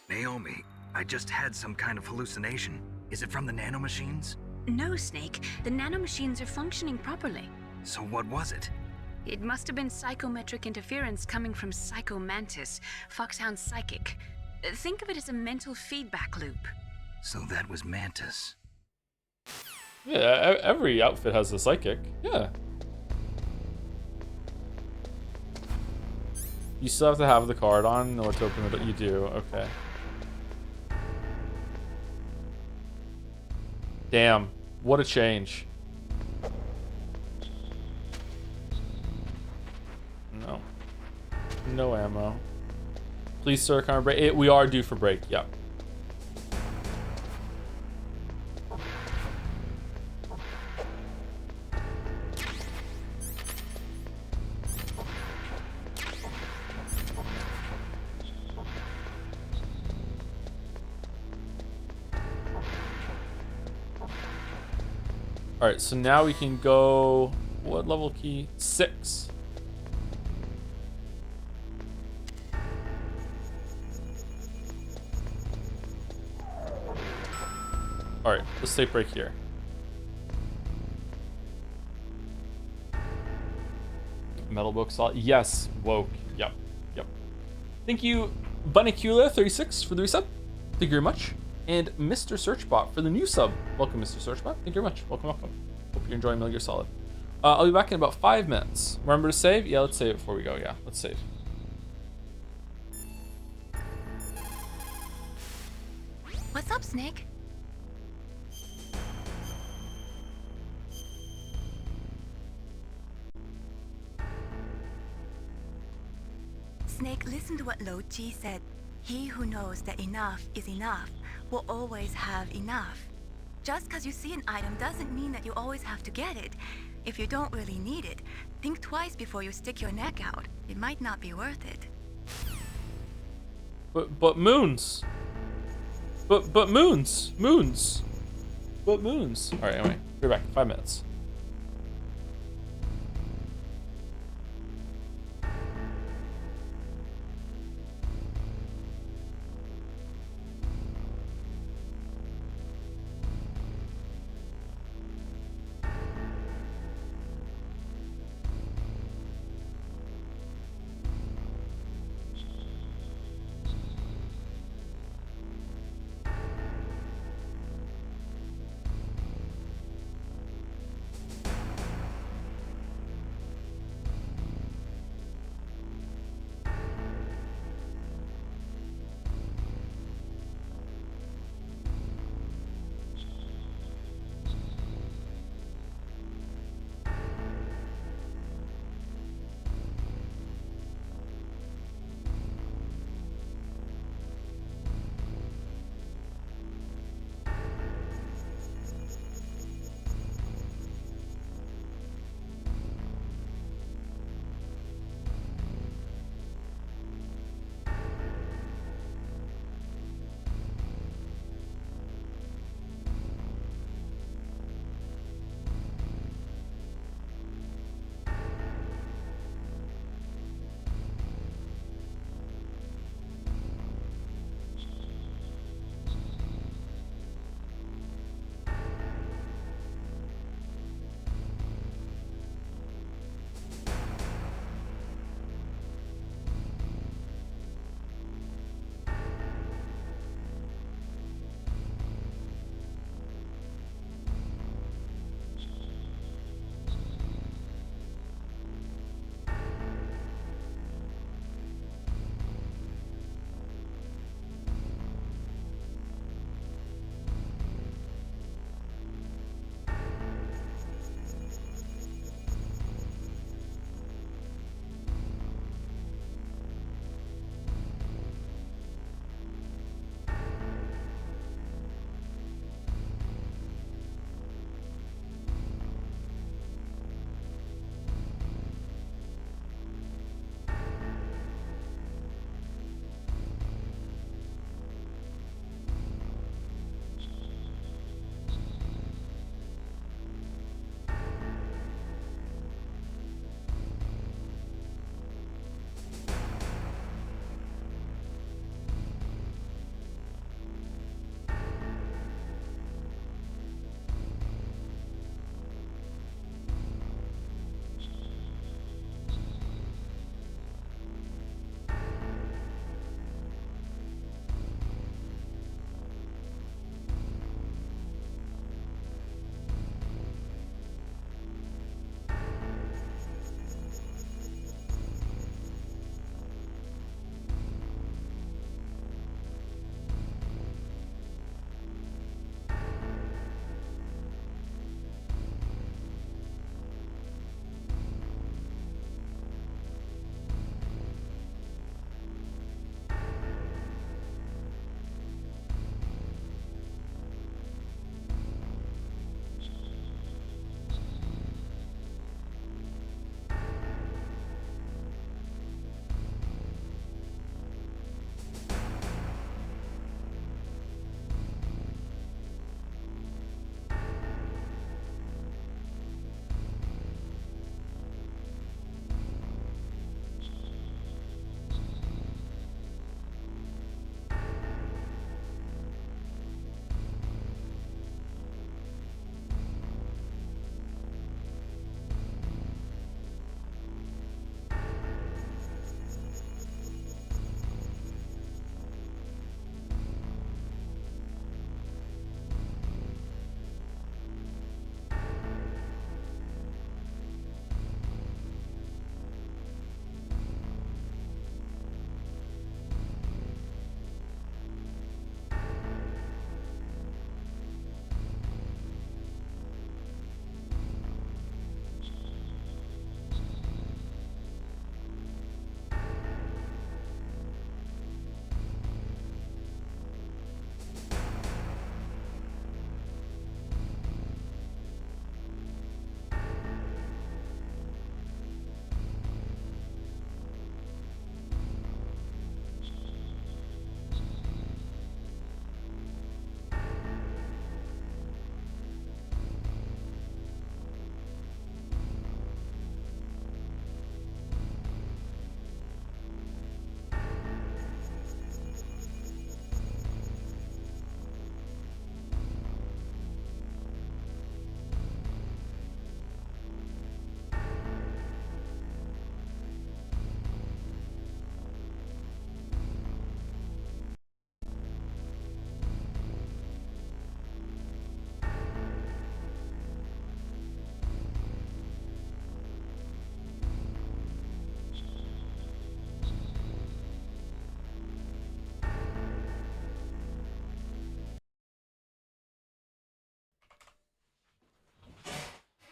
Naomi, I just had some kind of hallucination. Is it from the nanomachines? No, Snake. The nanomachines are functioning properly. So what was it? It must have been psychometric interference coming from Psycho Mantis, Foxhound's psychic. Think of it as a mental feedback loop. So that was Mantis. Yeah, every outfit has a psychic. Yeah. You still have to have the card on in order to open it. You do. Okay. Damn. What a change. No. No ammo. Please, sir, can I break? We are due for break. Yep. Alright, so now we can go... What level key? 6. Alright, let's take a break here. Metal book solid. Yes, woke. Yep. Yep. Thank you, Bunnicula36 for the resub. Thank you very much. And Mr. Searchbot for the new sub. Welcome, Mr. Searchbot. Thank you very much. Welcome, welcome. Hope you're enjoying Metal Gear Solid. I'll be back in about 5 minutes. Remember to save? Yeah, let's save before we go. Yeah, let's save. What's up, Snake? Snake, listen to what Lo Chi said. He who knows that enough is enough will always have enough. Just because you see an item doesn't mean that you always have to get it. If you don't really need it, think twice before you stick your neck out. It might not be worth it. But moons. But moons. Moons. But moons. Alright, anyway. Be back. 5 minutes.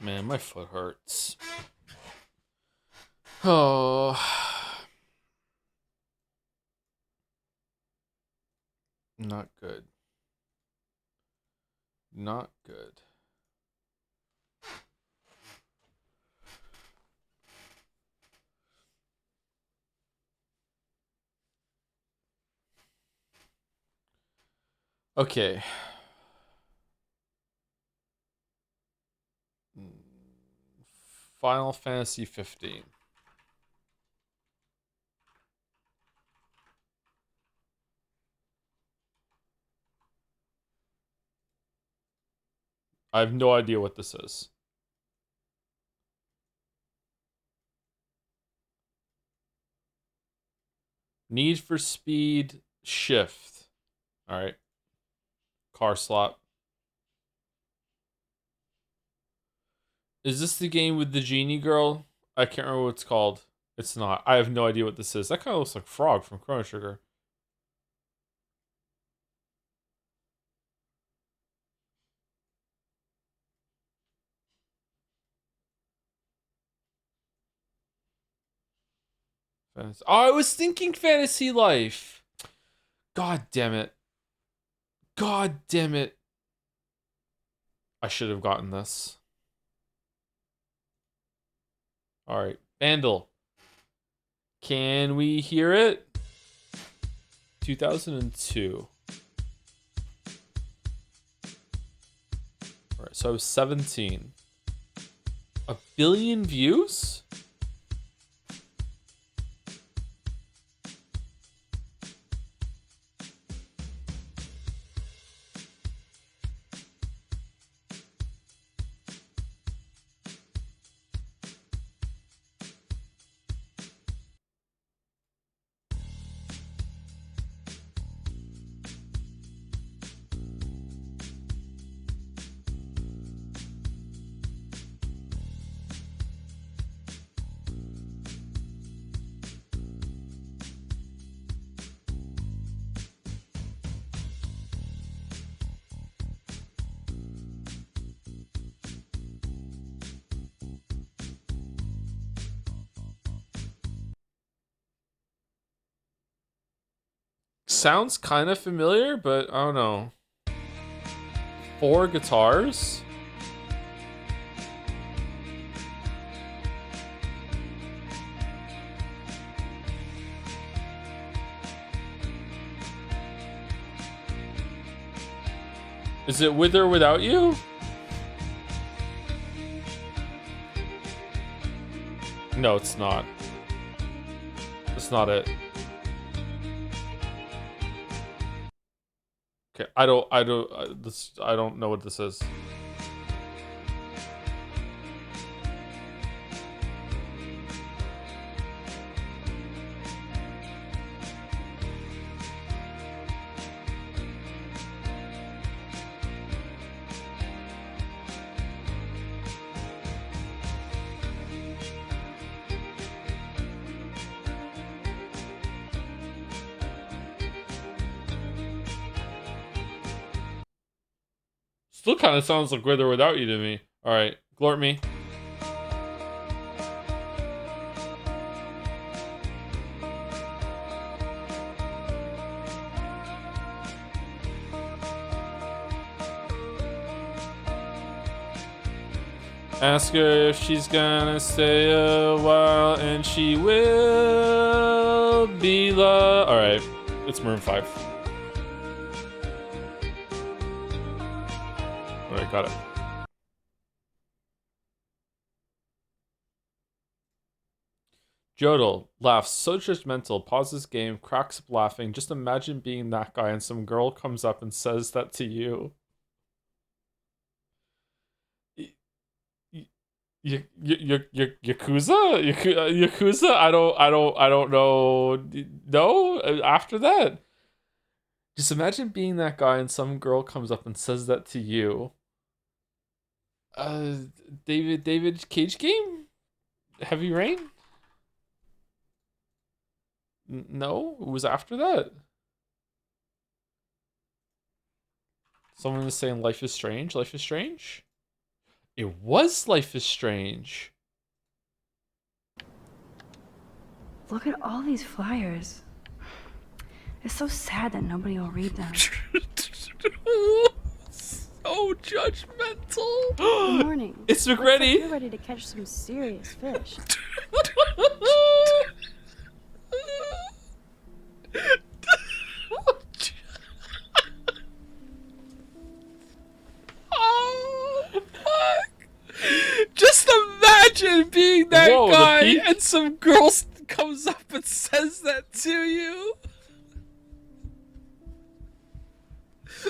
Man, my foot hurts. Oh. Not good. Not good. Okay. Final Fantasy 15. I have no idea what this is. Need for Speed Shift. All right. Car slot. Is this the game with the genie girl? I can't remember what it's called. It's not. I have no idea what this is. That kind of looks like Frog from Chrono Trigger. Fantasy. Oh, I was thinking Fantasy Life. God damn it. God damn it. I should have gotten this. All right. Bandle. Can we hear it? 2002. All right, so I was 17. A billion views? Sounds kind of familiar, but I don't know. 4 guitars? Is it With or Without You? No, it's not. It's not it. Okay, I don't know what this is. Still kind of sounds like With or Without You to me. Alright, glort me. Ask her if she's gonna stay a while, and she will be loved. Alright, it's Maroon 5. Alright, got it. Joedle laughs so judgmental, pauses game, cracks up laughing. Just imagine being that guy and some girl comes up and says that to you. Yakuza? Yakuza? I don't know. No? After that? Just imagine being that guy and some girl comes up and says that to you. David Cage game? Heavy Rain? No, it was after that. Someone is saying Life is Strange. Life is Strange? It was Life is Strange. Look at all these flyers. It's so sad that nobody will read them. So judgmental. Good morning. It's Looks McGrady. like you're ready to catch some serious fish. Oh, fuck. Just imagine being that guy and some girl comes up and says that to you.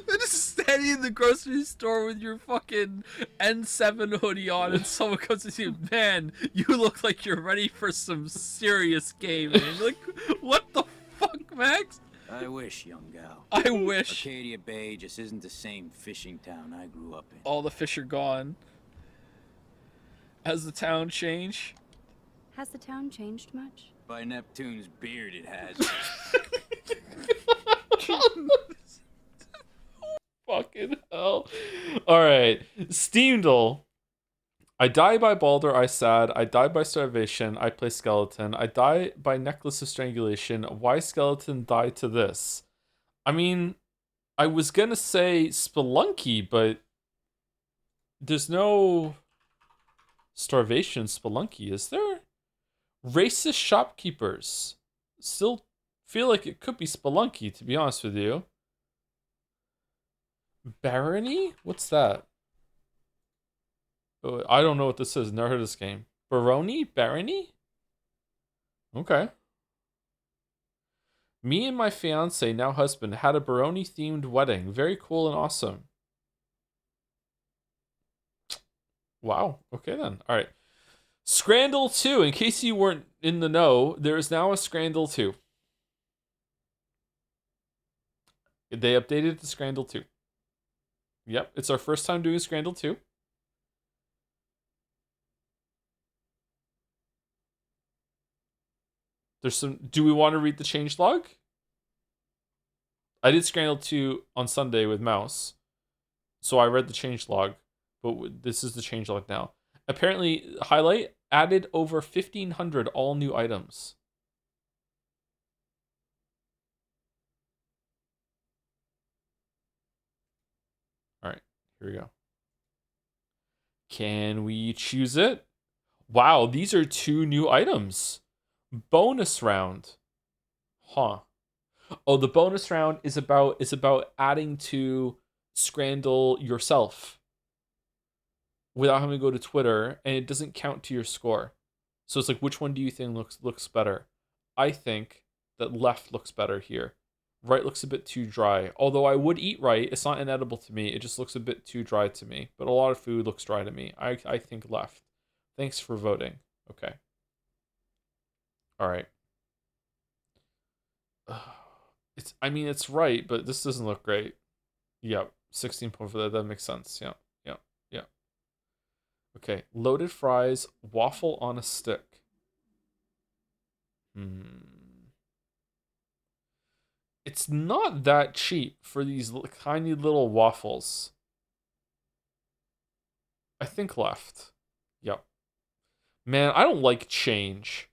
They're just standing in the grocery store with your fucking N7 hoodie on and someone comes to you, man, you look like you're ready for some serious gaming. Like, what the fuck, Max? I wish, young gal. I wish. Arcadia Bay just isn't the same fishing town I grew up in. All the fish are gone. Has the town changed? Has the town changed much? By Neptune's beard, it has. Fucking hell. Alright. Steamdle. I die by Balder, I sad. I die by starvation. I play skeleton. I die by necklace of strangulation. Why skeleton die to this? I mean, I was gonna say Spelunky, but there's no starvation Spelunky, is there? Racist shopkeepers. Still feel like it could be Spelunky, to be honest with you. Barony? What's that? Oh, I don't know what this is. Never heard of this game. Barony? Barony? Okay. Me and my fiance, now husband, had a Barony themed wedding. Very cool and awesome. Wow. Okay then. Alright. Scrandle 2. In case you weren't in the know, there is now a Scrandle 2. They updated it to Scrandle 2. Yep, it's our first time doing Scrandle 2. There's some... Do we want to read the changelog? I did Scrandle 2 on Sunday with Mouse. So I read the changelog. But this is the changelog now. Apparently, highlight, added over 1,500 all new items. Alright, here we go. Can we choose it? Wow, these are 2 new items. Bonus round. Huh. Oh, the bonus round is about adding to Scrandle yourself without having to go to Twitter, and it doesn't count to your score. So it's like, which one do you think looks better? I think that left looks better here. Right looks a bit too dry. Although I would eat right, it's not inedible to me. It just looks a bit too dry to me. But a lot of food looks dry to me. I think left. Thanks for voting. Okay. All right. It's right, but this doesn't look great. Yep. 16.4. That makes sense. Yeah. Okay. Loaded fries, waffle on a stick. It's not that cheap for these tiny little waffles. I think left. Yep. Man, I don't like change.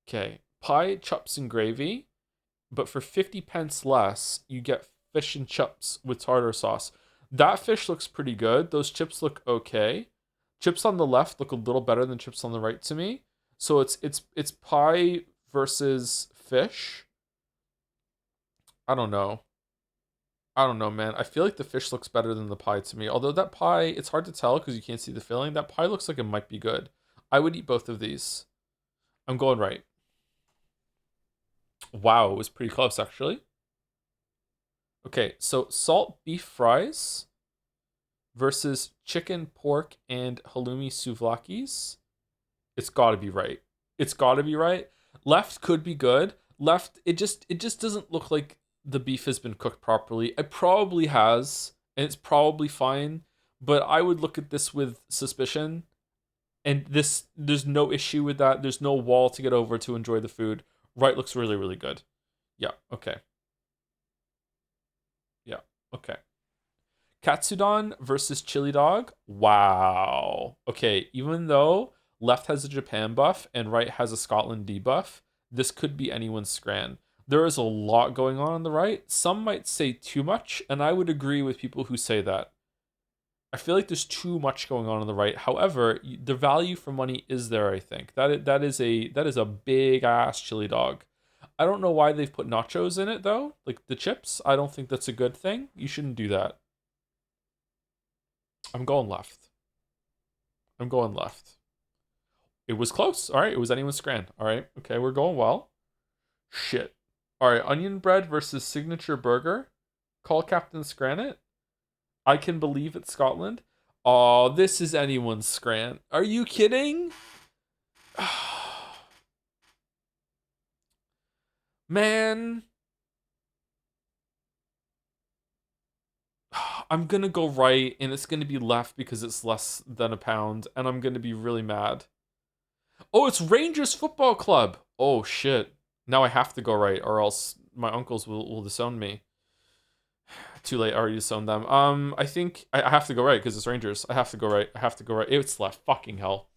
Okay. Pie, chups, and gravy. But for 50 pence less, you get fish and chips with tartar sauce. That fish looks pretty good. Those chips look okay. Chips on the left look a little better than chips on the right to me. So it's pie versus fish. I don't know, man. I feel like the fish looks better than the pie to me. Although that pie, it's hard to tell because you can't see the filling. That pie looks like it might be good. I would eat both of these. I'm going right. Wow, it was pretty close, actually. Okay, so salt beef fries versus chicken, pork, and halloumi souvlakis. It's got to be right. It's got to be right. Left could be good. Left, it just doesn't look like the beef has been cooked properly. It probably has, and it's probably fine, but I would look at this with suspicion. And there's no issue with that. There's no wall to get over to enjoy the food. Right looks really, really good. Yeah, okay. Yeah, okay. Katsudon versus Chili Dog. Wow. Okay, even though left has a Japan buff and right has a Scotland debuff, this could be anyone's Scran. There is a lot going on the right. Some might say too much, and I would agree with people who say that. I feel like there's too much going on the right. However, the value for money is there, I think. That is a big ass Chili Dog. I don't know why they've put nachos in it though, like the chips. I don't think that's a good thing. You shouldn't do that. I'm going left. I'm going left. It was close. All right, it was anyone's Scran. All right, okay, we're going well. Shit. All right, onion bread versus signature burger. Call Captain Scranit. I can believe it's Scotland. Oh, this is anyone's Scran. Are you kidding? Man. I'm gonna go right, and it's gonna be left because it's less than a pound, and I'm gonna be really mad. Oh, it's Rangers Football Club. Oh, shit. Now I have to go right, or else my uncles will disown me. Too late, I already disowned them. I think I have to go right because it's Rangers. I have to go right. I have to go right. It's left. Fucking hell.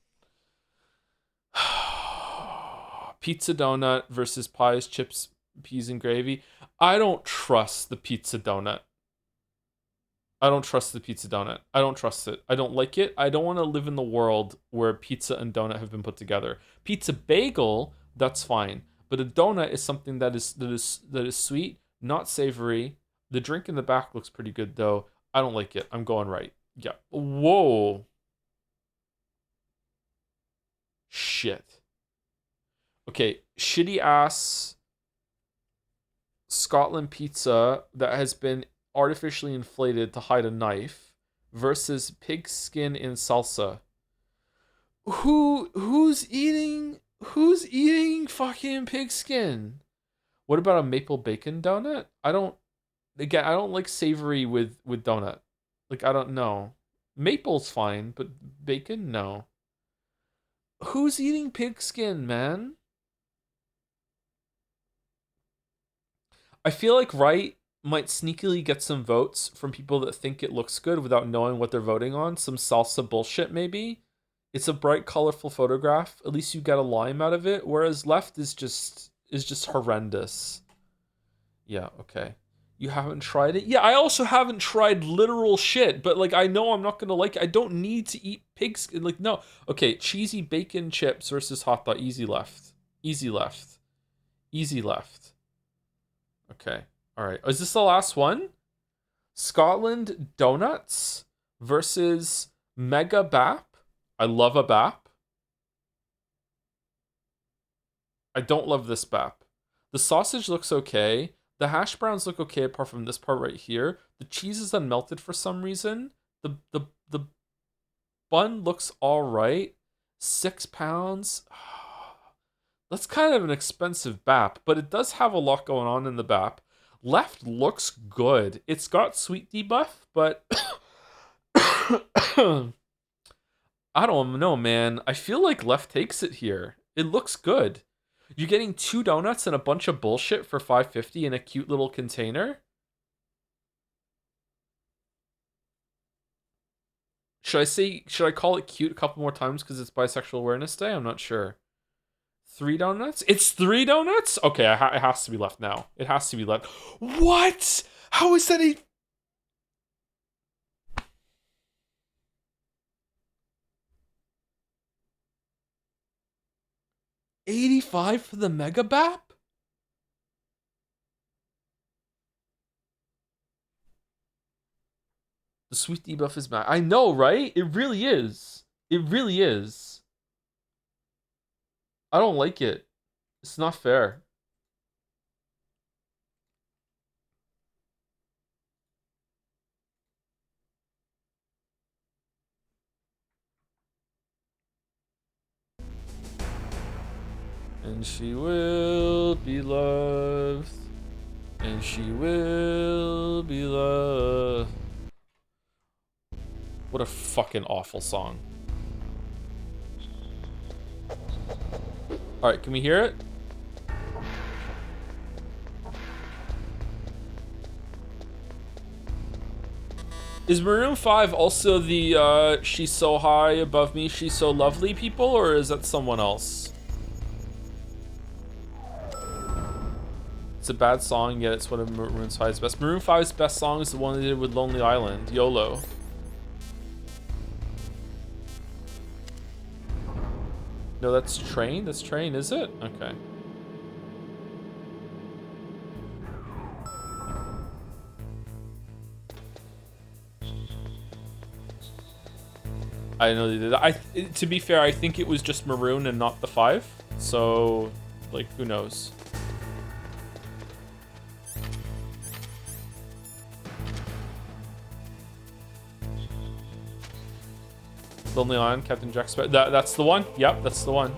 Pizza donut versus pies, chips, peas, and gravy. I don't trust the pizza donut. I don't trust the pizza donut. I don't trust it. I don't like it. I don't want to live in the world where pizza and donut have been put together. Pizza bagel, that's fine. But a donut is something that is sweet, not savory. The drink in the back looks pretty good, though. I don't like it. I'm going right. Yeah. Whoa. Shit. Okay. Shitty ass Scotland pizza that has been artificially inflated to hide a knife versus pig skin in salsa. Who's eating fucking pig skin? What about a maple bacon donut? I don't like savory with donut. Like, I don't know. Maple's fine, but bacon, no. Who's eating pig skin, man? I feel like right might sneakily get some votes from people that think it looks good without knowing what they're voting on. Some salsa bullshit, maybe. It's a bright, colorful photograph. At least you get a lime out of it. Whereas left is just horrendous. Yeah, okay. You haven't tried it? Yeah, I also haven't tried literal shit, but like I know I'm not gonna like it. I don't need to eat pig's skin. Like, no. Okay, cheesy bacon chips versus hot dog. Easy left. Easy left. Easy left. Okay. Alright. Is this the last one? Scotland donuts versus Mega Bap. I love a Bap. I don't love this Bap. The sausage looks okay. The hash browns look okay apart from this part right here. The cheese is unmelted for some reason. The bun looks alright. £6. That's kind of an expensive Bap, but it does have a lot going on in the Bap. Left looks good. It's got sweet debuff, but I don't know, man. I feel like left takes it here. It looks good. You're getting 2 donuts and a bunch of bullshit for $5.50 in a cute little container? Should I call it cute a couple more times because it's Bisexual Awareness Day? I'm not sure. 3 donuts? It's 3 donuts? Okay, it has to be left now. It has to be left. What? How is that a... $85 for the Mega Bap? The sweet debuff is back. I know, right? It really is. It really is. I don't like it. It's not fair. And she will be loved. And she will be loved. What a fucking awful song. Alright, can we hear it? Is Maroon 5 also the she's so high above me, she's so lovely people, or is that someone else? It's a bad song, yet it's one of Maroon 5's best. Maroon 5's best song is the one they did with Lonely Island, YOLO. No, that's Train? That's Train, is it? Okay. I know they did that. To be fair, I think it was just Maroon and not the 5. So, like, who knows? Lonely Island, Captain Jack Sparrow. That's the one? Yep, that's the one.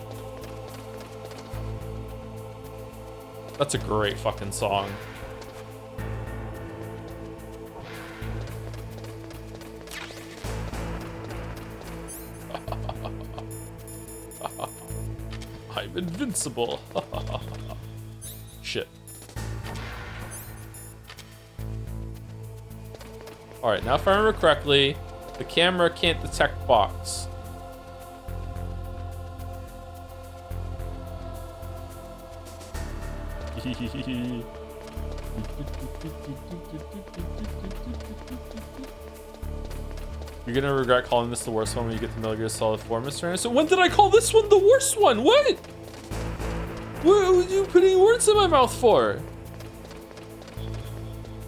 That's a great fucking song. I'm invincible. Shit. Alright, now if I remember correctly, the camera can't detect box. You're gonna regret calling this the worst one when you get the Metal Gear Solid 4, Mr. Anderson. When did I call this one the worst one? What? What are you putting words in my mouth for?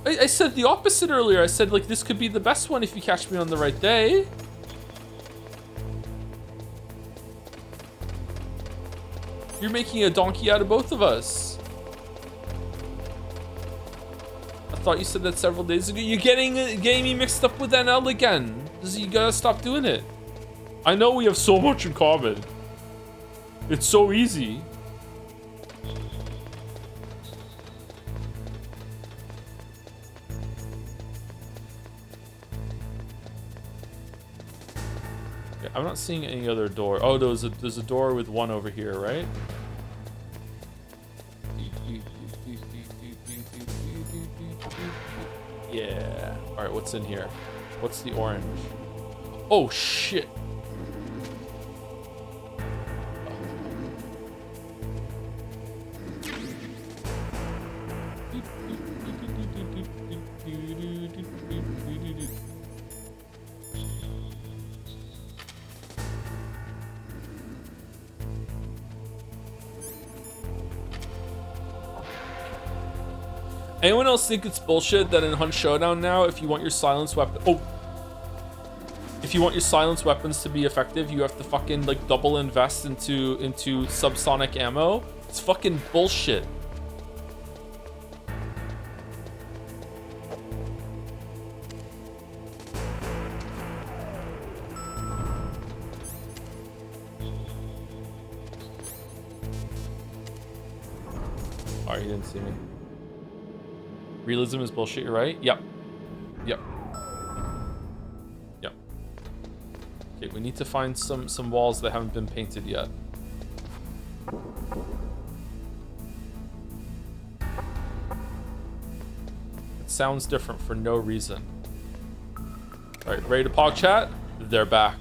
I said the opposite earlier. I said, like, this could be the best one if you catch me on the right day. You're making a donkey out of both of us. I thought you said that several days ago. You're getting me mixed up with NL again. You gotta stop doing it. I know we have so much in common. It's so easy. Okay, I'm not seeing any other door. Oh, there's a door with one over here, right? Yeah. All right, what's in here? What's the orange? Oh, shit. Anyone else think it's bullshit that in Hunt Showdown now, if you want your silence weapon... If you want your silence weapons to be effective, you have to fucking, like, double invest into subsonic ammo? It's fucking bullshit. Oh, you didn't see me. Realism is bullshit, you're right? Yep. Yep. Yep. Okay, we need to find some walls that haven't been painted yet. It sounds different for no reason. Alright, ready to pog chat? They're back.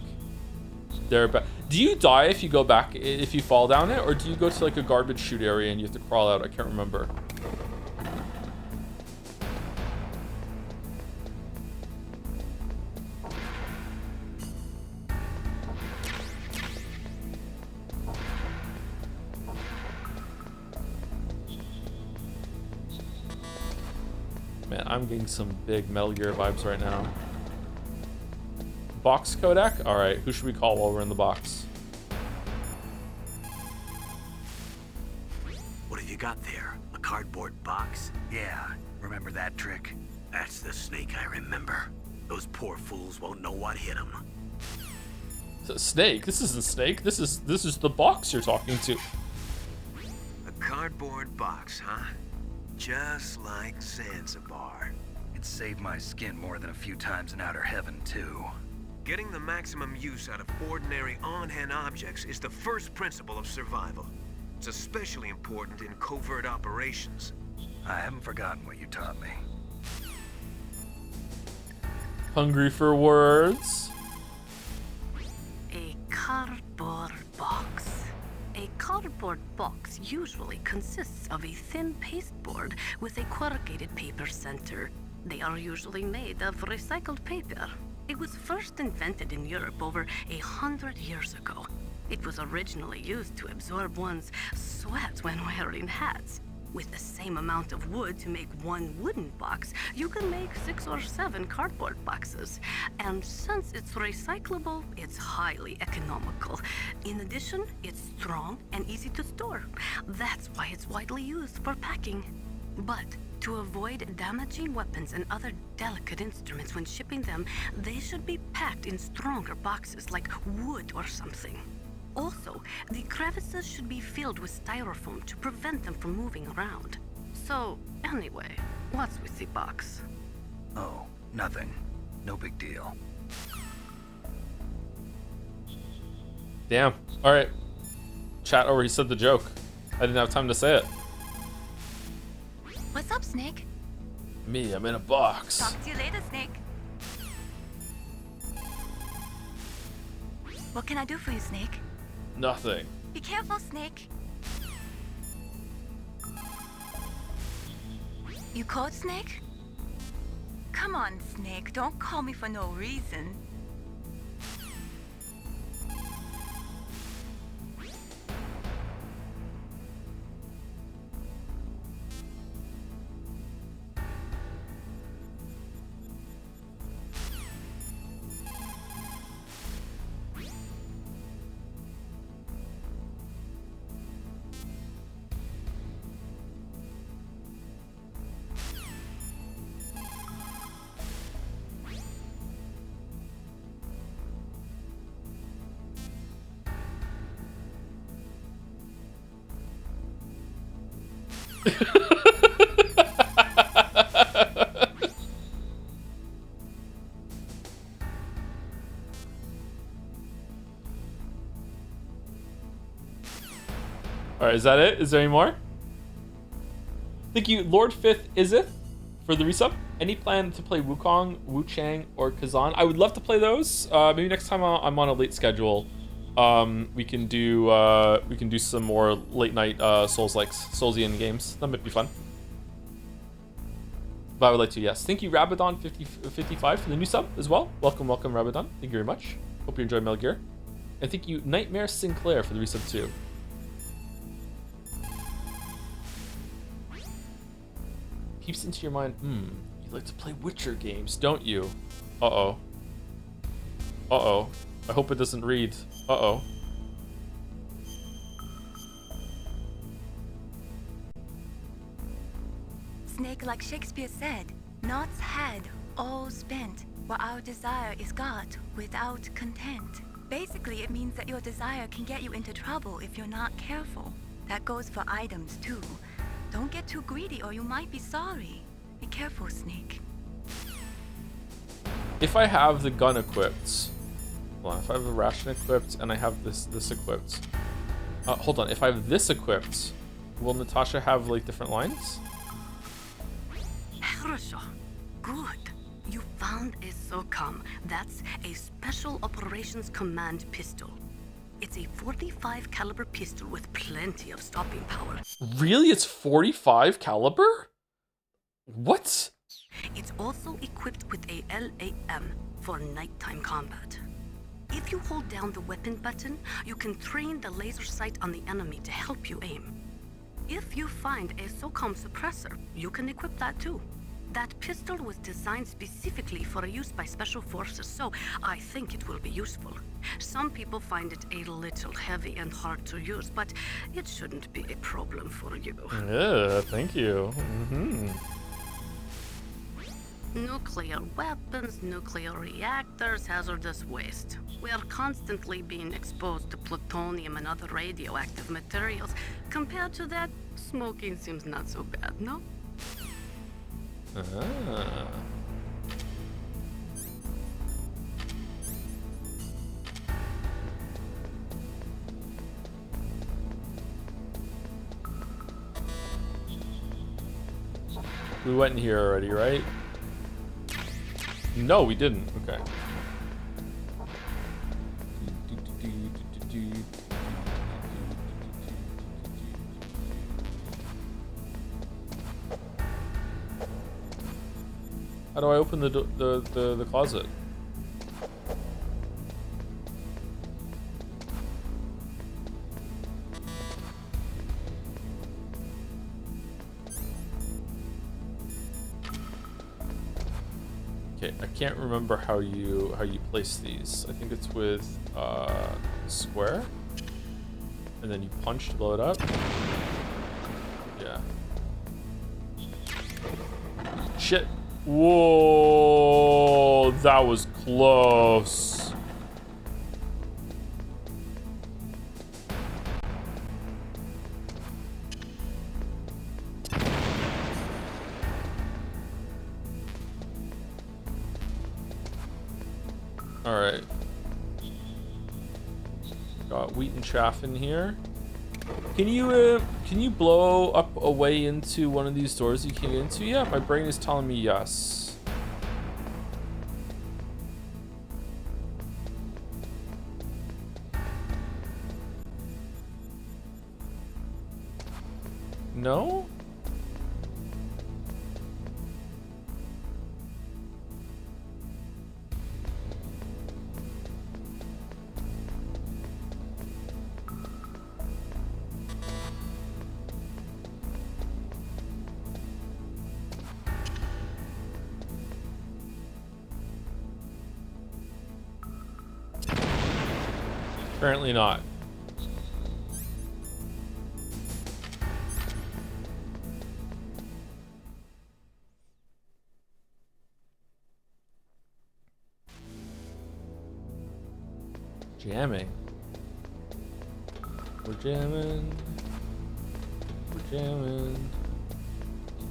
They're back. Do you die if you go back, if you fall down it? Or do you go to like a garbage chute area and you have to crawl out? I can't remember. Man, I'm getting some big Metal Gear vibes right now. Box codec? Alright, who should we call while we're in the box? What have you got there? A cardboard box? Yeah, remember that trick? That's the Snake I remember. Those poor fools won't know what hit them. Snake? This isn't Snake. This is the box you're talking to. A cardboard box, huh? Just like Zanzibar. It saved my skin more than a few times in outer heaven, too. Getting the maximum use out of ordinary on-hand objects is the first principle of survival. It's especially important in covert operations. I haven't forgotten what you taught me. Hungry for words. A cardboard box. A cardboard box usually consists of a thin pasteboard with a corrugated paper center. They are usually made of recycled paper. It was first invented in Europe over 100 years ago. It was originally used to absorb one's sweat when wearing hats. With the same amount of wood to make one wooden box, you can make 6 or 7 cardboard boxes. And since it's recyclable, it's highly economical. In addition, it's strong and easy to store. That's why it's widely used for packing. But to avoid damaging weapons and other delicate instruments when shipping them, they should be packed in stronger boxes like wood or something. Also, the crevices should be filled with styrofoam to prevent them from moving around. So, anyway, what's with the box? Oh, nothing. No big deal. Damn. Alright. Chat already said the joke. I didn't have time to say it. What's up, Snake? Me, I'm in a box. Talk to you later, Snake. What can I do for you, Snake? Nothing. Be careful, Snake. You cold, Snake? Come on, Snake. Don't call me for no reason. Alright, is that it? Is there any more? Thank you, Lord Fifth Izith, for the resub. Any plan to play Wukong, Wu Chang, or Kazan? I would love to play those. Maybe next time I'm on a late schedule, we can do some more late night Soulsian games. That might be fun. But I would like to, yes. Thank you, Rabadon55 for the new sub as well. Welcome, Rabadon. Thank you very much. Hope you enjoy Metal Gear. And thank you, Nightmare Sinclair, for the resub too. Peeps into your mind, you like to play Witcher games, don't you? Uh-oh. Uh-oh. I hope it doesn't read. Uh-oh. Snake, like Shakespeare said, nought's had, all spent, while our desire is got without content. Basically, it means that your desire can get you into trouble if you're not careful. That goes for items, too. Don't get too greedy or you might be sorry. Be careful, Snake. If I have the gun equipped... Hold on, if I have the ration equipped and I have this equipped... hold on, if I have this equipped, will Natasha have, like, different lines? Good. You found a SOCOM. That's a Special Operations Command pistol. It's a 45 caliber pistol with plenty of stopping power. Really? It's 45 caliber? What? It's also equipped with a LAM for nighttime combat. If you hold down the weapon button, you can train the laser sight on the enemy to help you aim. If you find a SOCOM suppressor, you can equip that too. That pistol was designed specifically for use by special forces, so I think it will be useful. Some people find it a little heavy and hard to use, but it shouldn't be a problem for you. Yeah, thank you. Nuclear weapons, nuclear reactors, hazardous waste. We are constantly being exposed to plutonium and other radioactive materials. Compared to that, smoking seems not so bad, no? Ah. We went in here already, right? No, we didn't. Okay. How do I open the closet? Okay, I can't remember how you place these. I think it's with square, and then you punch to blow it up. Yeah. Shit. Whoa, that was close. All right. Got wheat and chaff in here. Can you blow up a way into one of these doors you came into? Yeah, my brain is telling me yes. No? Apparently not. Jamming. We're jamming. We're jamming.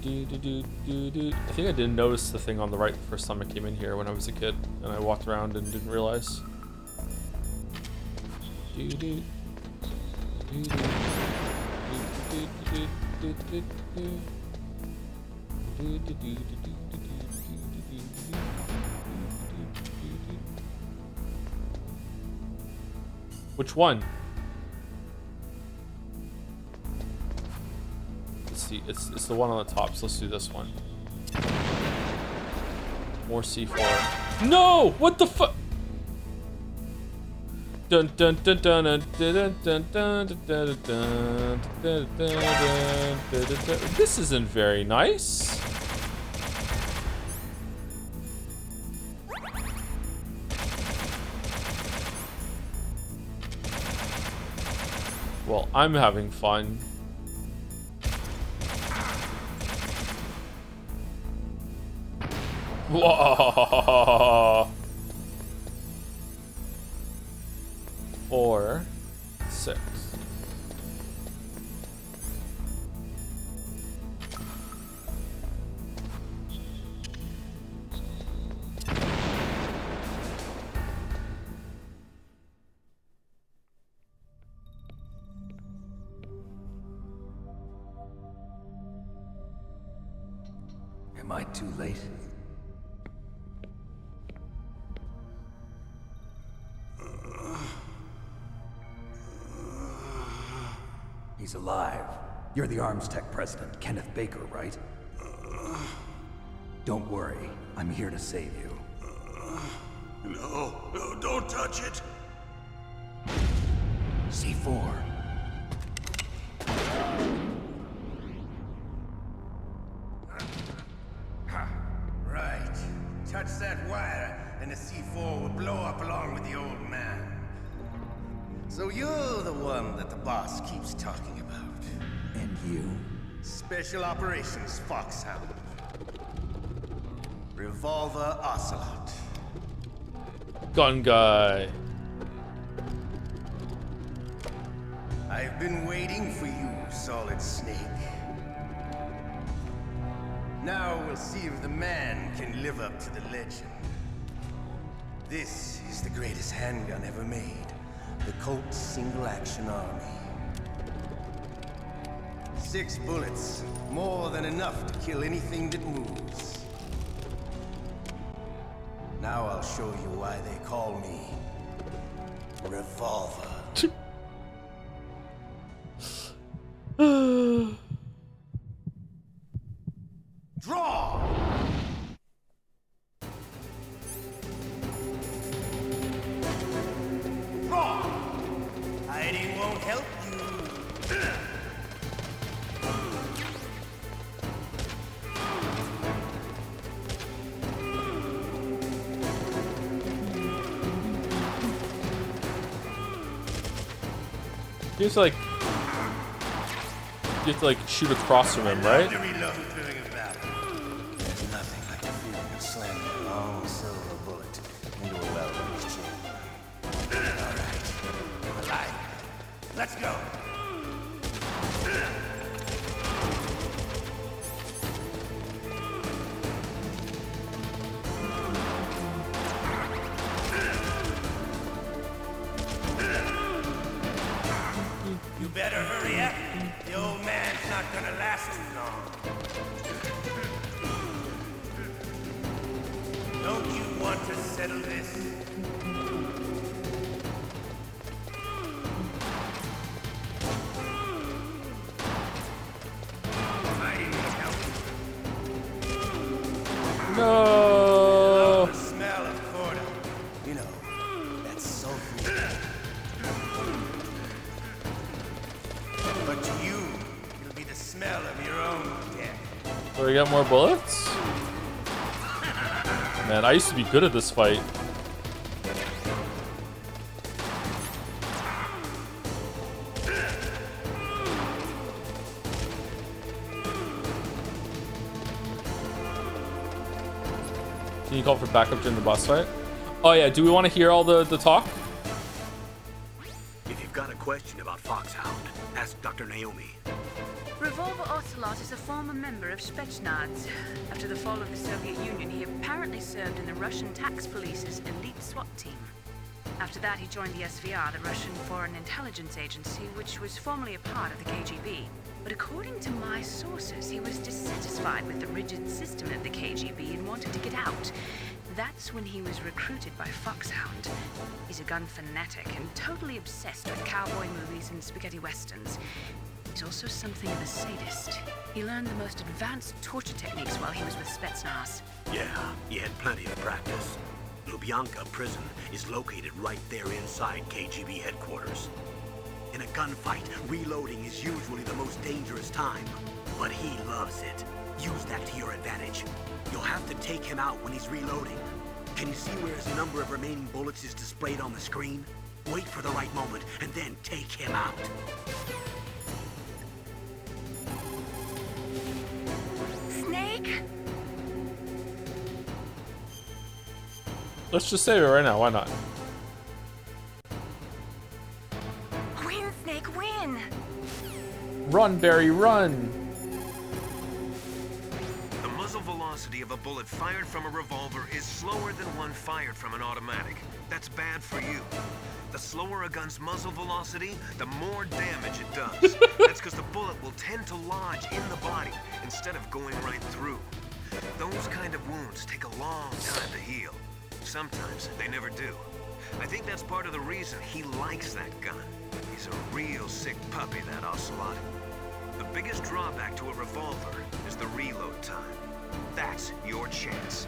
Do, do, do, do, do. I think I didn't notice the thing on the right the first time I came in here when I was a kid, and I walked around and didn't realize. Do, do, do, do, do, do, do, do, do, do, do. Which one? Let's see. It's the one on the top. So let's do this one. More C4. No! What the fuck? Dun dun dun dun dun dun dun dun dun dun dun dun. This isn't very nice. Well, I'm having fun. Whoa. 4, 6. Am I too late? He's alive. You're the Arms Tech president, Kenneth Baker, right? Don't worry. I'm here to save you. No, don't touch it. C4. Right. Touch that wire, and the C4 will blow up along with the old man. So you're the one that the boss keeps talking about. And you? Special Operations Foxhound. Revolver Ocelot. Gun guy. I've been waiting for you, Solid Snake. Now we'll see if the man can live up to the legend. This is the greatest handgun ever made. The Colt's Single Action Army. 6 bullets, more than enough to kill anything that moves. Now I'll show you why they call me Revolver. Draw! Draw! Hiding won't help you. You have to like shoot across from him, right? There's nothing like the feeling of slamming a long silver bullet into a well-reached chamber. All right, I'm alive. Let's go. You better hurry up. The old man's not gonna last too long. Don't you want to settle this? No. The smell of corda. You know, that's sulfur. But to you, it'll be the smell of your own death. So we got more bullets? Man, I used to be good at this fight. Can you call for backup during the boss fight? Oh yeah, do we want to hear all the talk? If you've got a question about Foxhound, ask Dr. Naomi. Revolver Ocelot is a former member of Spetsnaz. After the fall of the Soviet Union, he apparently served in the Russian tax police's elite SWAT team. After that, he joined the SVR, the Russian Foreign Intelligence Agency, which was formerly a part of the KGB. But according to my sources, he was dissatisfied with the rigid system of the KGB and wanted to get out. That's when he was recruited by Foxhound. He's a gun fanatic and totally obsessed with cowboy movies and spaghetti westerns. He's also something of a sadist. He learned the most advanced torture techniques while he was with Spetsnaz. Yeah, he had plenty of practice. Lubyanka prison is located right there inside KGB headquarters. In a gunfight, reloading is usually the most dangerous time, but he loves it. Use that to your advantage. You'll have to take him out when he's reloading. Can you see where his number of remaining bullets is displayed on the screen? Wait for the right moment, and then take him out. Snake? Let's just save it right now, why not? Win, Snake, win! Run, Barry, run! The muzzle velocity of a bullet fired from a revolver is slower than one fired from an automatic. That's bad for you. The slower a gun's muzzle velocity, the more damage it does. That's because the bullet will tend to lodge in the body instead of going right through. Those kind of wounds take a long time to heal. Sometimes they never do. I think that's part of the reason he likes that gun. He's a real sick puppy, that Ocelot. The biggest drawback to a revolver is the reload time. That's your chance.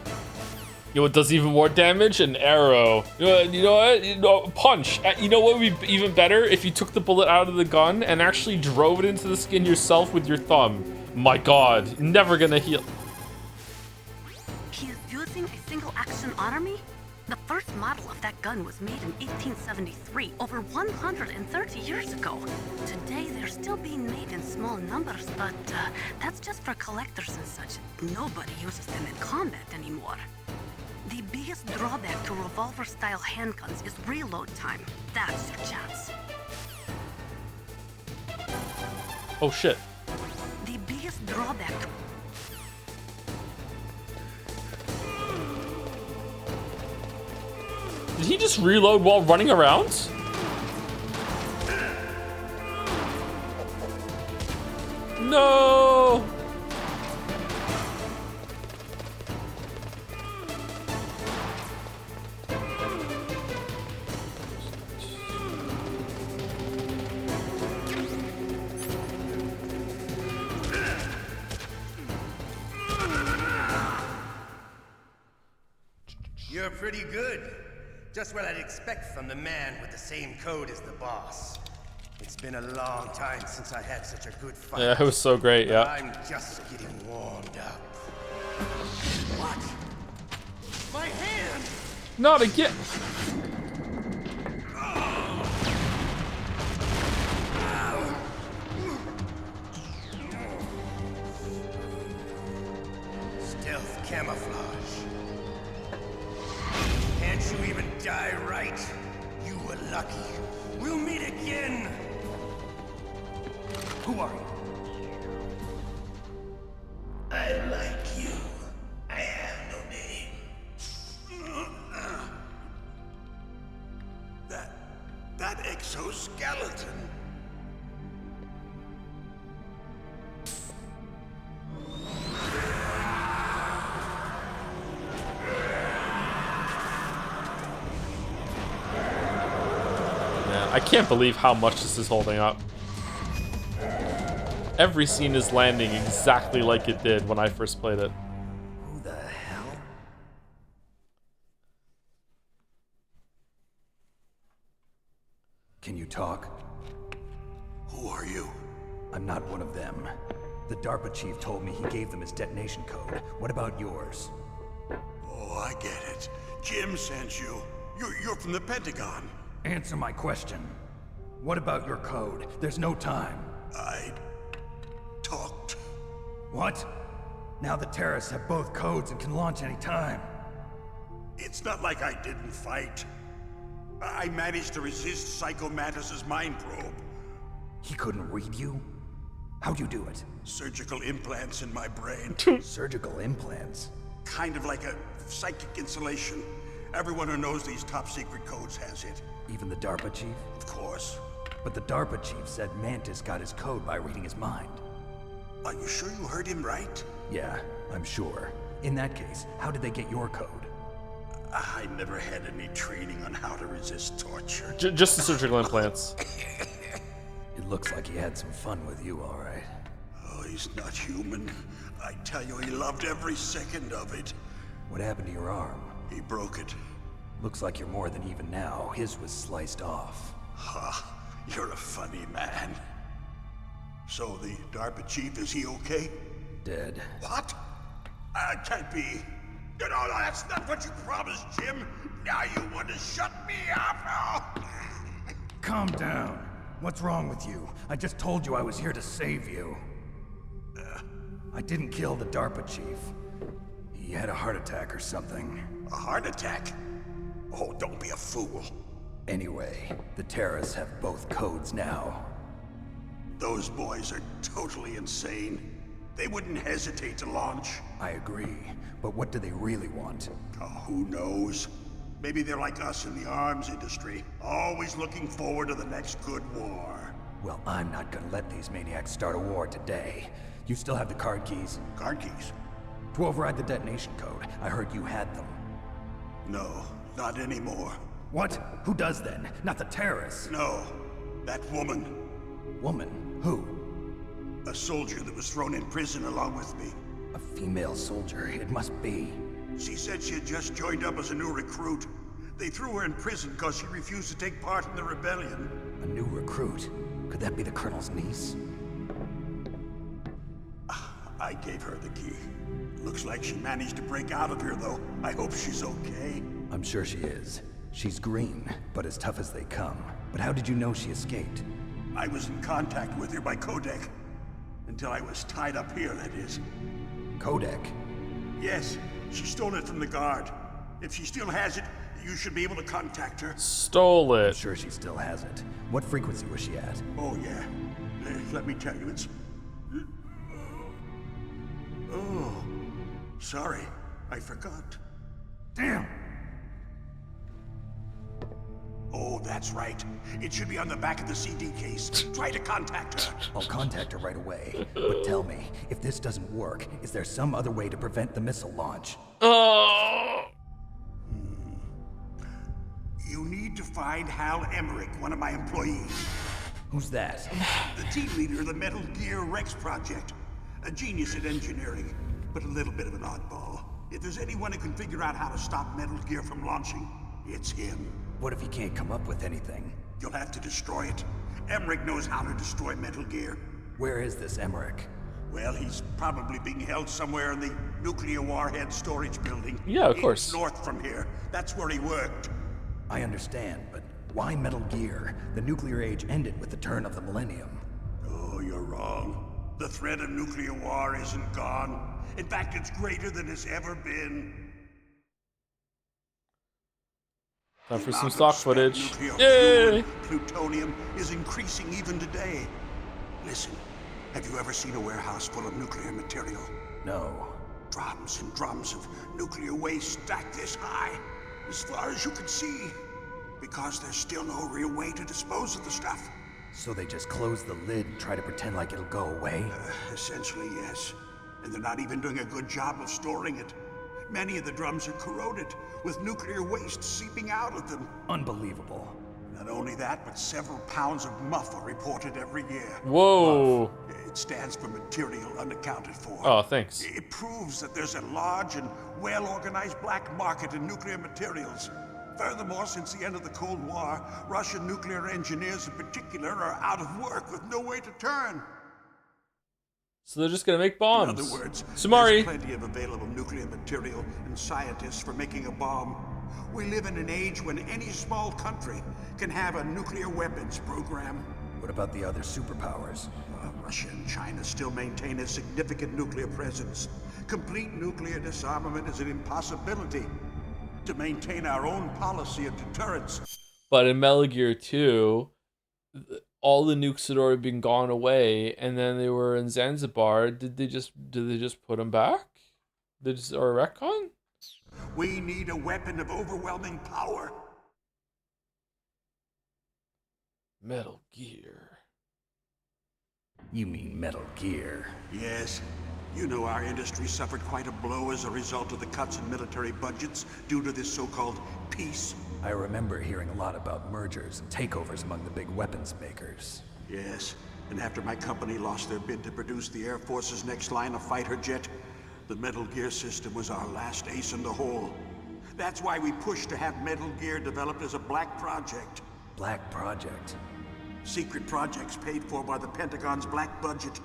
You know what does even more damage? An arrow. You know what? Punch. You know what would be even better? If you took the bullet out of the gun and actually drove it into the skin yourself with your thumb. My god, never gonna heal. He is using a single-action army? The first model of that gun was made in 1873, over 130 years ago. Today, they're still being made in small numbers, but that's just for collectors and such. Nobody uses them in combat anymore. The biggest drawback to revolver-style handguns is reload time. That's your chance. Oh shit. The biggest drawback to... Did he just reload while running around? No! You're pretty good. Just what I'd expect from the man with the same code as the boss. It's been a long time since I had such a good fight. Yeah, it was so great, yeah. I'm just getting warmed up. What? My hand! Not again! Stealth camouflage. Can't you even die right? You were lucky. We'll meet again! Who are you? I like you. I have no name. That exoskeleton. I can't believe how much this is holding up. Every scene is landing exactly like it did when I first played it. Who the hell? Can you talk? Who are you? I'm not one of them. The DARPA chief told me he gave them his detonation code. What about yours? Oh, I get it. Jim sent you. You're from the Pentagon. Answer my question. What about your code? There's no time. I talked. What? Now the terrorists have both codes and can launch any time. It's not like I didn't fight. I managed to resist Psycho Mantis's mind probe. He couldn't read you? How'd you do it? Surgical implants in my brain. Surgical implants? Kind of like a psychic insulation. Everyone who knows these top secret codes has it. Even the DARPA chief? Of course. But the DARPA chief said Mantis got his code by reading his mind. Are you sure you heard him right? Yeah, I'm sure. In that case, how did they get your code? I never had any training on how to resist torture. Just the surgical implants. It looks like he had some fun with you, all right. Oh, he's not human. I tell you, he loved every second of it. What happened to your arm? He broke it. Looks like you're more than even now. His was sliced off. Ha, you're a funny man. So the DARPA chief, is he okay? Dead. What? Can't be. No, that's not what you promised, Jim. Now you want to shut me up? Oh. Calm down. What's wrong with you? I just told you I was here to save you. I didn't kill the DARPA chief. He had a heart attack or something. A heart attack? Oh, don't be a fool. Anyway, the terrorists have both codes now. Those boys are totally insane. They wouldn't hesitate to launch. I agree, but what do they really want? Oh, who knows? Maybe they're like us in the arms industry, always looking forward to the next good war. Well, I'm not gonna let these maniacs start a war today. You still have the card keys? Card keys? To override the detonation code. I heard you had them. No, not anymore. What? Who does then? Not the terrorists? No, that woman. Woman? Who? A soldier that was thrown in prison along with me. A female soldier, it must be. She said she had just joined up as a new recruit. They threw her in prison because she refused to take part in the rebellion. A new recruit? Could that be the Colonel's niece? I gave her the key. Looks like she managed to break out of here, though. I hope she's okay. I'm sure she is. She's green, but as tough as they come. But how did you know she escaped? I was in contact with her by codec. Until I was tied up here, that is. Codec? Yes, she stole it from the guard. If she still has it, you should be able to contact her. Stole it. I'm sure she still has it. What frequency was she at? Oh, yeah. Let me tell you, it's... Oh, sorry. I forgot. Damn! Oh, that's right. It should be on the back of the CD case. Try to contact her. I'll contact her right away. But tell me, if this doesn't work, is there some other way to prevent the missile launch? Oh! You need to find Hal Emmerich, one of my employees. Who's that? The team leader of the Metal Gear Rex project. A genius at engineering, but a little bit of an oddball. If there's anyone who can figure out how to stop Metal Gear from launching, it's him. What if he can't come up with anything? You'll have to destroy it. Emmerich knows how to destroy Metal Gear. Where is this Emmerich? Well, he's probably being held somewhere in the nuclear warhead storage building. Yeah, of course. North from here. That's where he worked. I understand, but why Metal Gear? The nuclear age ended with the turn of the millennium. Oh, you're wrong. The threat of nuclear war isn't gone. In fact, it's greater than it's ever been. Time for some stock footage. Yay! Plutonium is increasing even today. Listen, have you ever seen a warehouse full of nuclear material? No. Drums and drums of nuclear waste stacked this high, as far as you can see. Because there's still no real way to dispose of the stuff. So they just close the lid and try to pretend like it'll go away? Essentially, yes. And they're not even doing a good job of storing it. Many of the drums are corroded, with nuclear waste seeping out of them. Unbelievable. Not only that, but several pounds of muff are reported every year. Whoa. Muff. It stands for material unaccounted for. Oh, thanks. It proves that there's a large and well-organized black market in nuclear materials. Furthermore, since the end of the Cold War, Russian nuclear engineers in particular are out of work with no way to turn. So they're just gonna make bombs. In other words, Sumari. there's plenty of available nuclear material and scientists for making a bomb. We live in an age when any small country can have a nuclear weapons program. What about the other superpowers? Russia and China still maintain a significant nuclear presence. Complete nuclear disarmament is an impossibility. To maintain our own policy of deterrence. But in Metal Gear 2, all the nukes had already been gone away, and then they were in Zanzibar. Did they just put them back? Or retcon? We need a weapon of overwhelming power. Metal Gear. You mean Metal Gear? Yes. You know our industry suffered quite a blow as a result of the cuts in military budgets due to this so-called peace. I remember hearing a lot about mergers and takeovers among the big weapons makers. Yes, and after my company lost their bid to produce the Air Force's next line of fighter jet, the Metal Gear system was our last ace in the hole. That's why we pushed to have Metal Gear developed as a black project. Black project? Secret projects paid for by the Pentagon's black budget.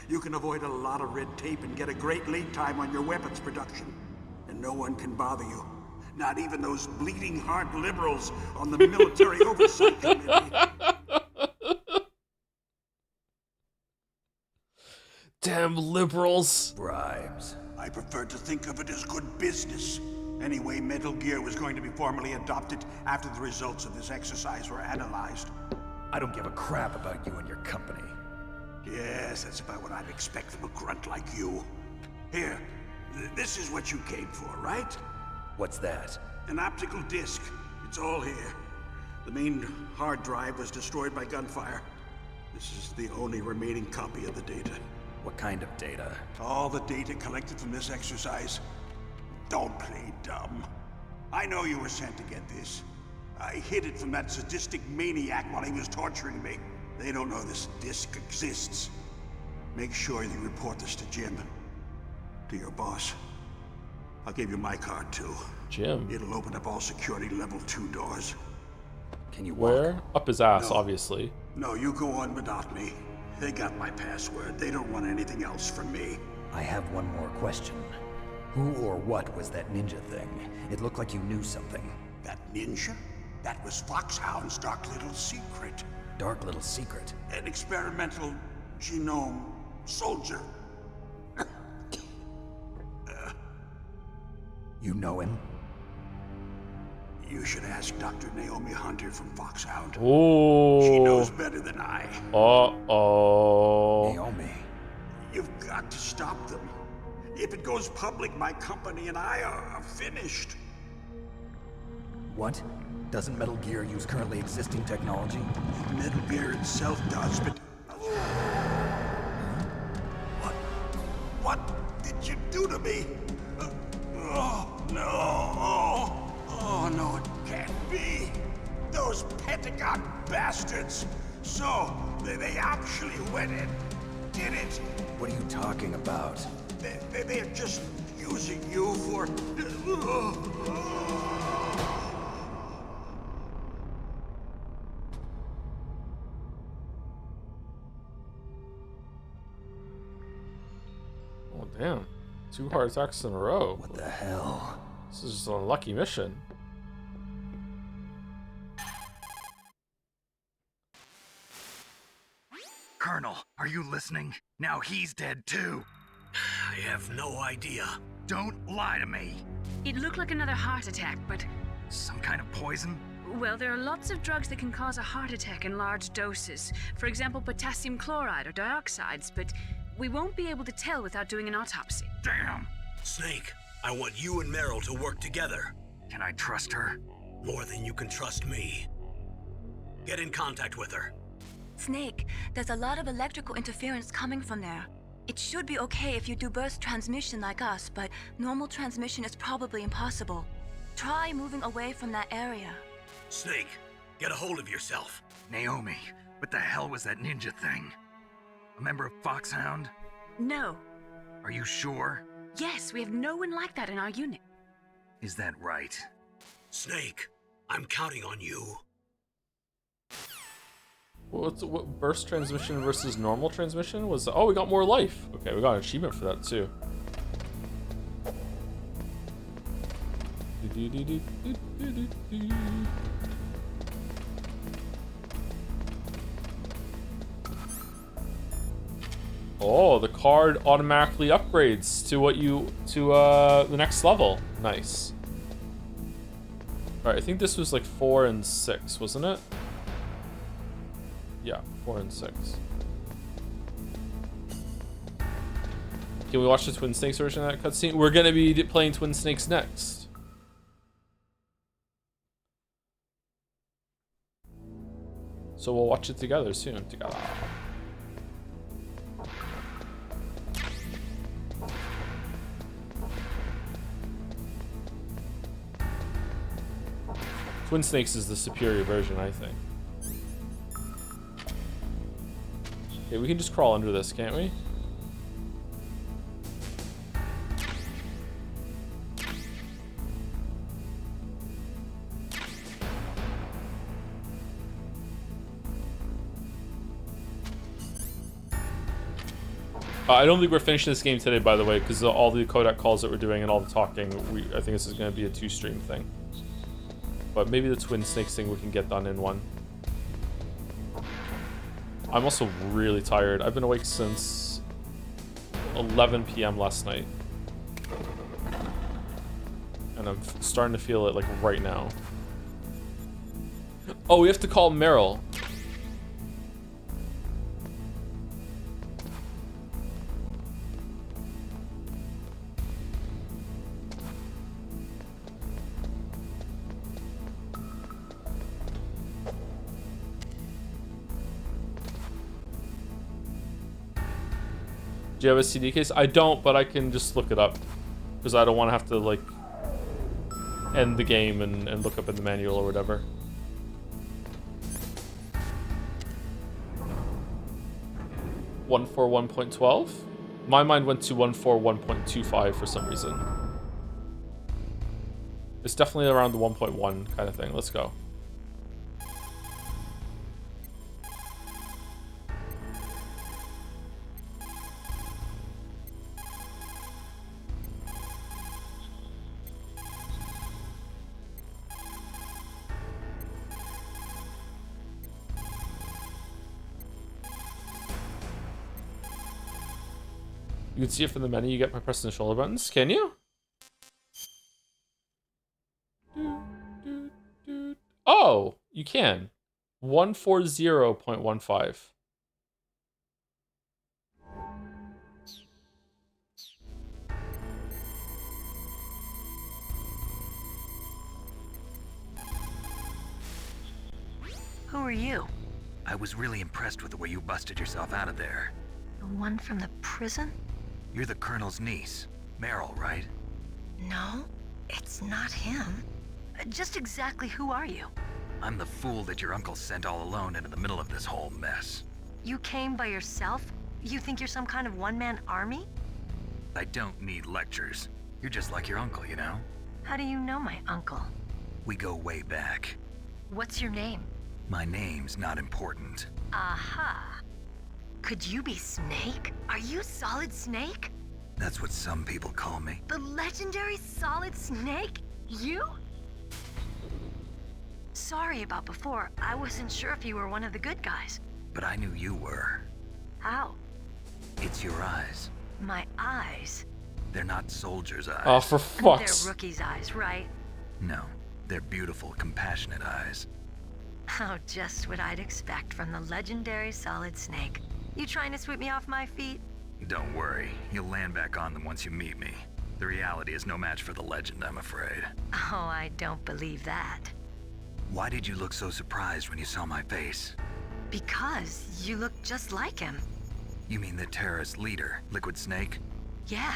You can avoid a lot of red tape and get a great lead time on your weapons production. And no one can bother you. Not even those bleeding heart liberals on the Military Oversight Committee. Damn liberals. Bribes. I prefer to think of it as good business. Anyway, Metal Gear was going to be formally adopted after the results of this exercise were analyzed. I don't give a crap about you and your company. Yes, that's about what I'd expect from a grunt like you. Here, this is what you came for, right? What's that? An optical disc. It's all here. The main hard drive was destroyed by gunfire. This is the only remaining copy of the data. What kind of data? All the data collected from this exercise. Don't play dumb. I know you were sent to get this. I hid it from that sadistic maniac while he was torturing me. They don't know this disc exists. Make sure you report this to Jim. To your boss. I'll give you my card too. Jim. It'll open up all security level 2 doors. Can you walk? Where? Up his ass, No. Obviously. No, you go on without me. They got my password. They don't want anything else from me. I have one more question. Who or what was that ninja thing? It looked like you knew something. That ninja? That was Foxhound's dark little secret. Dark little secret? An experimental genome soldier. You know him? You should ask Dr. Naomi Hunter from Foxhound. Ooh. She knows better than I. Uh-oh. Naomi. You've got to stop them. If it goes public, my company and I are finished. What? Doesn't Metal Gear use currently existing technology? Metal Gear itself does, but... What did you do to me? Oh, no. Oh, no, it can't be. Those Pentagon bastards. So, they actually went and did it. What are you talking about? They're just using you for... Oh, damn. 2 heart attacks in a row. What the hell? This is just an unlucky mission. Colonel, are you listening? Now he's dead too. I have no idea. Don't lie to me. It looked like another heart attack, but... Some kind of poison? Well, there are lots of drugs that can cause a heart attack in large doses. For example, potassium chloride or dioxides, but we won't be able to tell without doing an autopsy. Damn! Snake, I want you and Meryl to work together. Can I trust her? More than you can trust me. Get in contact with her. Snake, there's a lot of electrical interference coming from there. It should be okay if you do burst transmission like us, but normal transmission is probably impossible. Try moving away from that area. Snake, get a hold of yourself. Naomi, what the hell was that ninja thing? A member of Foxhound? No. Are you sure? Yes, we have no one like that in our unit. Is that right? Snake, I'm counting on you. What burst transmission versus normal transmission was? Oh, we got more life. Okay, we got an achievement for that too. Oh, the card automatically upgrades to the next level. Nice. All right, I think this was like 4 and 6, wasn't it? Yeah, 4 and 6. Can we watch the Twin Snakes version of that cutscene? We're gonna be playing Twin Snakes next. So we'll watch it together soon. Together. Twin Snakes is the superior version, I think. Okay, we can just crawl under this, can't we? I don't think we're finishing this game today, by the way, because all the codec calls that we're doing and all the talking, I think this is going to be a 2-stream thing. But maybe the Twin Snakes thing we can get done in one. I'm also really tired. I've been awake since 11 p.m. last night. And I'm starting to feel it like right now. Oh, we have to call Meryl. Do you have a CD case? I don't, but I can just look it up. Because I don't want to have to, like, end the game and look up in the manual or whatever. .141.12? My mind went to 141.25 for some reason. It's definitely around the 1.1 kind of thing. Let's go. You can see it from the menu you get by pressing the shoulder buttons. Can you? Oh, you can. 140.15. Who are you? I was really impressed with the way you busted yourself out of there. The one from the prison? You're the Colonel's niece, Meryl, right? No, it's not him. Just exactly who are you? I'm the fool that your uncle sent all alone into the middle of this whole mess. You came by yourself? You think you're some kind of one-man army? I don't need lectures. You're just like your uncle, you know? How do you know my uncle? We go way back. What's your name? My name's not important. Aha. Could you be Snake? Are you Solid Snake? That's what some people call me. The legendary Solid Snake? You? Sorry about before. I wasn't sure if you were one of the good guys. But I knew you were. How? It's your eyes. My eyes? They're not soldiers' eyes. Oh, for fuck's... They're rookies' eyes, right? No, they're beautiful, compassionate eyes. Oh, just what I'd expect from the legendary Solid Snake. You trying to sweep me off my feet? Don't worry, you'll land back on them once you meet me. The reality is no match for the legend, I'm afraid. Oh, I don't believe that. Why did you look so surprised when you saw my face? Because you look just like him. You mean the terrorist leader, Liquid Snake? Yeah,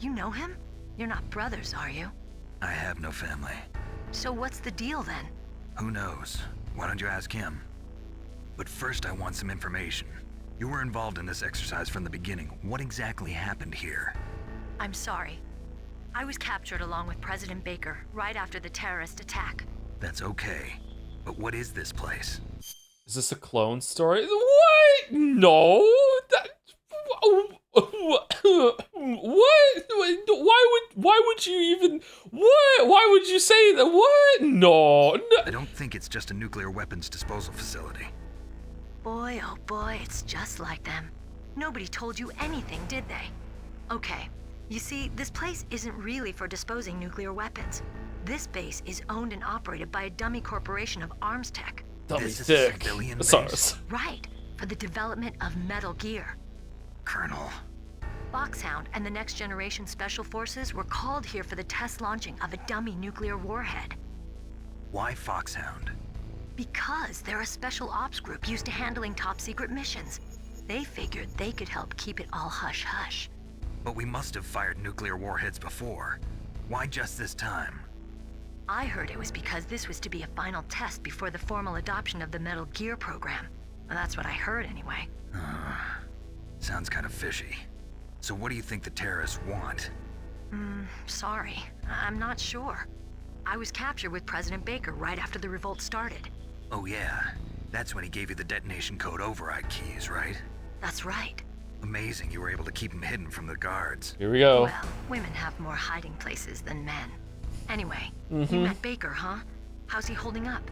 you know him? You're not brothers, are you? I have no family. So what's the deal then? Who knows? Why don't you ask him? But first I want some information. You were involved in this exercise from the beginning. What exactly happened here? I'm sorry. I was captured along with President Baker right after the terrorist attack. That's okay. But what is this place? Is this a clone story? What? No. What? Why would you even? What? Why would you say that? What? No. I don't think it's just a nuclear weapons disposal facility. Boy, oh boy, it's just like them. Nobody told you anything, did they? Okay, you see, this place isn't really for disposing nuclear weapons. This base is owned and operated by a dummy corporation of arms tech. This is a civilian base? Right, for the development of Metal Gear. Colonel. Foxhound and the Next Generation Special Forces were called here for the test launching of a dummy nuclear warhead. Why Foxhound? Because they're a special ops group used to handling top secret missions. They figured they could help keep it all hush-hush. But we must have fired nuclear warheads before. Why just this time? I heard it was because this was to be a final test before the formal adoption of the Metal Gear program. Well, that's what I heard anyway. Sounds kind of fishy. So what do you think the terrorists want? Sorry. I'm not sure. I was captured with President Baker right after the revolt started. Oh yeah, that's when he gave you the detonation code override keys, right? That's right. Amazing you were able to keep him hidden from the guards. Here we go. Well, women have more hiding places than men. Anyway, you met Baker, huh? How's he holding up?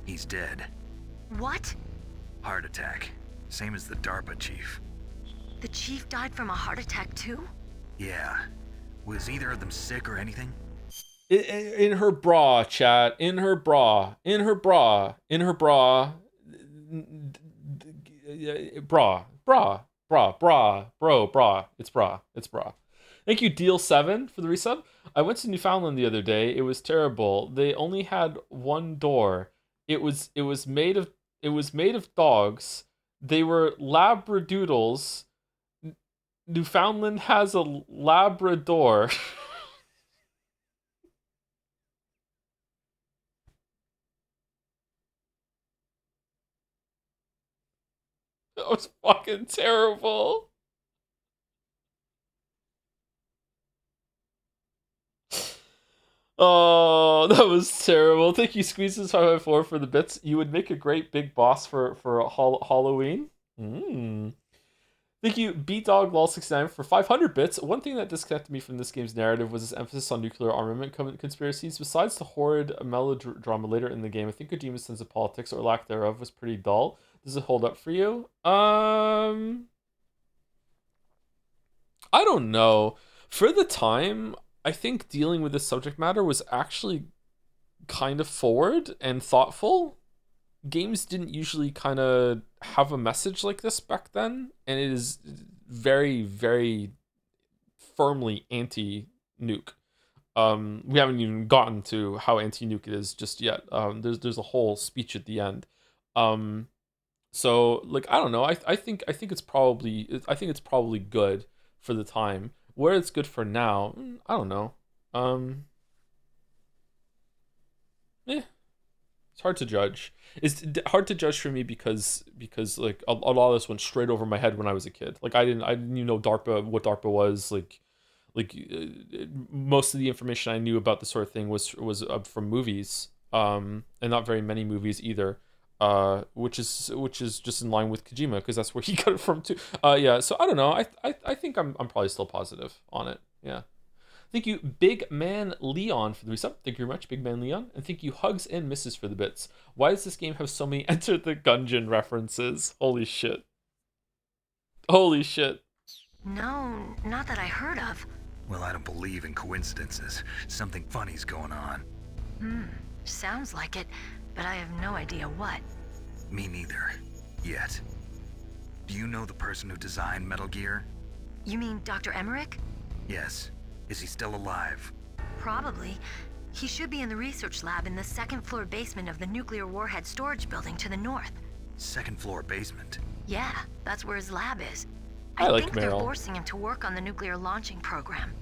He's dead. What? Heart attack. Same as the DARPA chief. The chief died from a heart attack too? Yeah. Was either of them sick or anything? In her bra, chat. In her bra. In her bra. In her bra. Bra. Bra. Bra. Bra. Bro. Bra. It's bra. It's bra. Thank you, Deal7, for the resub. I went to Newfoundland the other day. It was terrible. They only had one door. It was made of dogs. They were labradoodles. Newfoundland has a Labrador. That was fucking terrible. Oh, that was terrible. Thank you, Squeezes554 for the bits. You would make a great big boss for Halloween. Thank you, BDogLol69 for 500 bits. One thing that disconnected me from this game's narrative was its emphasis on nuclear armament conspiracies. Besides the horrid melodrama later in the game, I think Kojima's sense of politics, or lack thereof, was pretty dull. Does it hold up for you? I don't know. For the time, I think dealing with this subject matter was actually kind of forward and thoughtful. Games didn't usually kind of have a message like this back then, and it is very, very firmly anti-nuke. We haven't even gotten to how anti-nuke it is just yet. There's a whole speech at the end. So like, I don't know. I think it's probably good for the time. Where it's good for now, I don't know. It's hard to judge. It's hard to judge for me because like a lot of this went straight over my head when I was a kid. Like I didn't even know what DARPA was. Like most of the information I knew about this sort of thing was from movies, and not very many movies either, which is just in line with Kojima, because that's where he got it from too. Yeah, so I don't know. I think I'm probably still positive on it. Yeah. Thank you, Big Man Leon, for the resub. Thank you very much, Big Man Leon. And thank you, Hugs and Misses, for the bits. Why does this game have so many Enter the Gungeon references? Holy shit. Holy shit. No, not that I heard of. Well, I don't believe in coincidences. Something funny's going on. Sounds like it, but I have no idea what. Me neither. Yet. Do you know the person who designed Metal Gear? You mean Dr. Emmerich? Yes. Is he still alive? Probably. He should be in the research lab in the second floor basement of the nuclear warhead storage building to the north. Second floor basement? Yeah, that's where his lab is. I like think they're Meryl. forcing him to work on the nuclear launching program.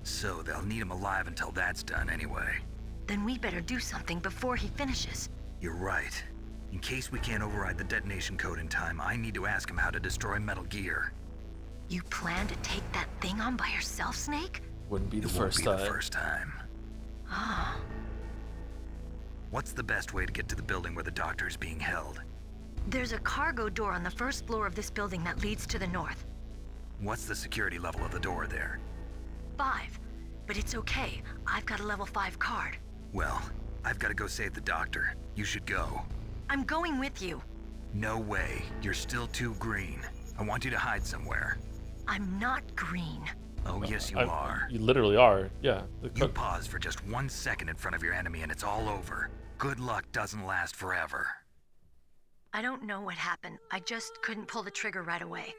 So they'll need him alive until that's done anyway. Then we better do something before he finishes. You're right. In case we can't override the detonation code in time, I need to ask him how to destroy Metal Gear. You plan to take that thing on by yourself, Snake? Wouldn't be the It won't first be time. the first time. Ah. What's the best way to get to the building where the doctor is being held? There's a cargo door on the first floor of this building that leads to the north. What's the security level of the door there? 5. But it's okay. I've got a level 5 card. Well, I've got to go save the doctor. You should go. I'm going with you. No way. You're still too green. I want you to hide somewhere. I'm not green. Oh, yes, you are. You literally are. Yeah. You pause for just 1 second in front of your enemy and it's all over. Good luck doesn't last forever. I don't know what happened. I just couldn't pull the trigger right away.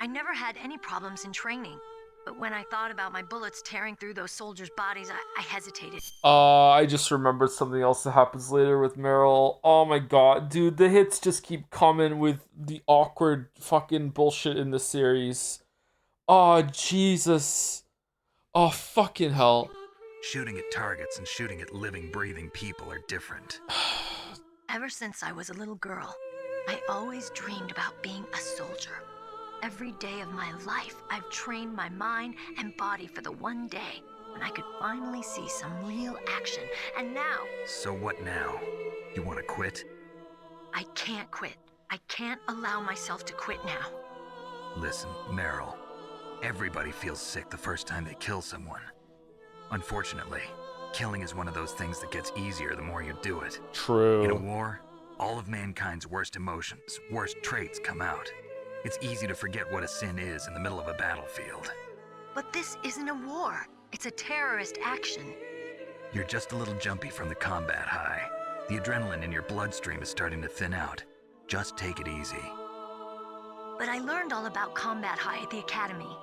I never had any problems in training. But when I thought about my bullets tearing through those soldiers' bodies, I hesitated. I just remembered something else that happens later with Meryl. Oh my god, dude, the hits just keep coming with the awkward fucking bullshit in the series. Oh, Jesus. Oh, fucking hell. Shooting at targets and shooting at living, breathing people are different. Ever since I was a little girl, I always dreamed about being a soldier. Every day of my life, I've trained my mind and body for the one day when I could finally see some real action. And now... So what now? You want to quit? I can't quit. I can't allow myself to quit now. Listen, Meryl. Everybody feels sick the first time they kill someone. Unfortunately, killing is one of those things that gets easier the more you do it. True. In a war, all of mankind's worst emotions, worst traits come out. It's easy to forget what a sin is in the middle of a battlefield. But this isn't a war. It's a terrorist action. You're just a little jumpy from the combat high. The adrenaline in your bloodstream is starting to thin out. Just take it easy. But I learned all about combat high at the academy.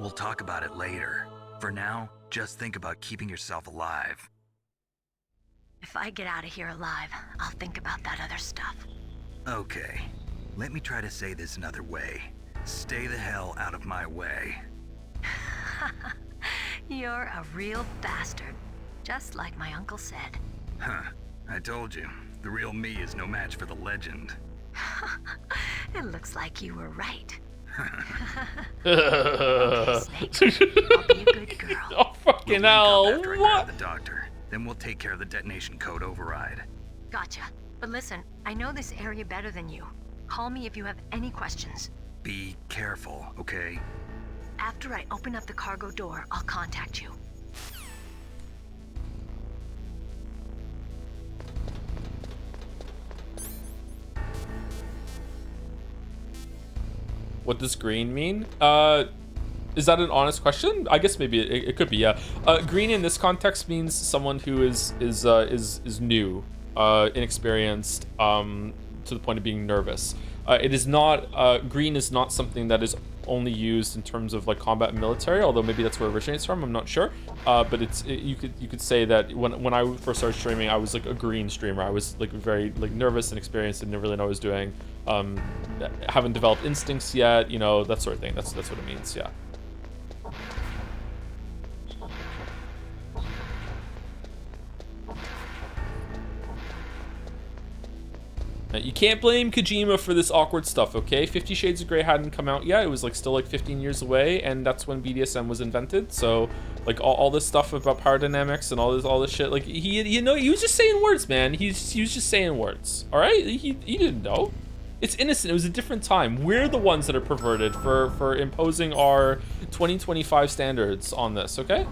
We'll talk about it later. For now, just think about keeping yourself alive. If I get out of here alive, I'll think about that other stuff. Okay. Let me try to say this another way. Stay the hell out of my way. You're a real bastard. Just like my uncle said. Huh. I told you. The real me is no match for the legend. It looks like you were right. Okay, Snake. I'll be a good girl. Oh, fucking hell. After I grab the doctor. Then we'll take care of the detonation code override. Gotcha. But listen, I know this area better than you. Call me if you have any questions. Be careful, okay? After I open up the cargo door, I'll contact you. What does green mean? Is that an honest question? I guess maybe it could be, yeah. Green in this context means someone who is new, inexperienced, to the point of being nervous. It is not, green is not something that is only used in terms of like combat and military, although maybe that's where it originates from, I'm not sure. But you could say that when I first started streaming, I was like a green streamer. I was like very like nervous and experienced and didn't really know what I was doing. Haven't developed instincts yet, you know, that sort of thing. That's what it means, yeah. You can't blame Kojima for this awkward stuff, okay? 50 Shades of Grey hadn't come out yet. It was like still like 15 years away, and that's when BDSM was invented. So like all this stuff about power dynamics and all this shit, like he was just saying words, man. He was just saying words. All right, he didn't know. It's innocent. It was a different time. We're the ones that are perverted for imposing our 2025 standards on this, okay?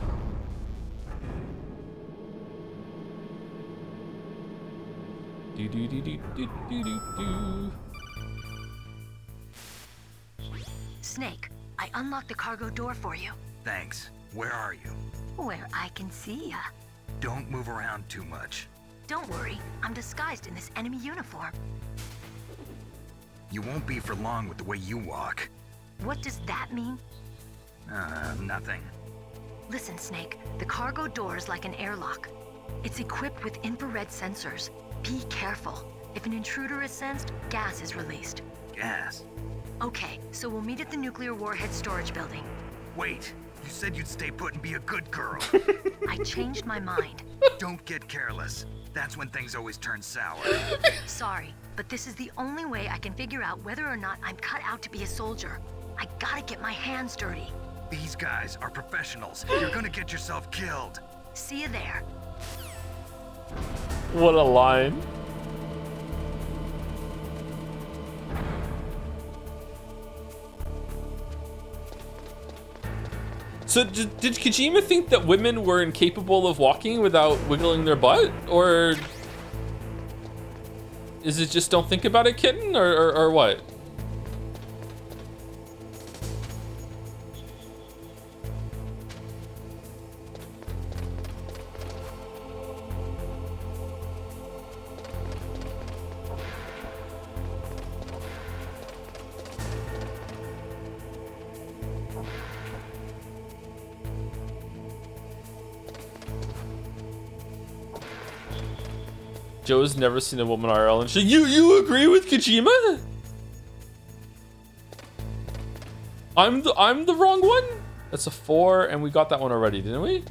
Do do do do do do do do. Snake, I unlocked the cargo door for you. Thanks. Where are you? Where I can see ya. Don't move around too much. Don't worry, I'm disguised in this enemy uniform. You won't be for long with the way you walk. What does that mean? Nothing. Listen, Snake, the cargo door is like an airlock. It's equipped with infrared sensors. Be careful. If an intruder is sensed, gas is released. Gas? Okay, so we'll meet at the nuclear warhead storage building. Wait, you said you'd stay put and be a good girl. I changed my mind. Don't get careless. That's when things always turn sour. Sorry, but this is the only way I can figure out whether or not I'm cut out to be a soldier. I gotta get my hands dirty. These guys are professionals. You're gonna get yourself killed. See you there. What a line. So did Kojima think that women were incapable of walking without wiggling their butt? Or is it just don't think about it, kitten? Or what? Joe's never seen a woman IRL and you agree with Kojima? I'm the wrong one? That's a 4 and we got that one already, didn't we?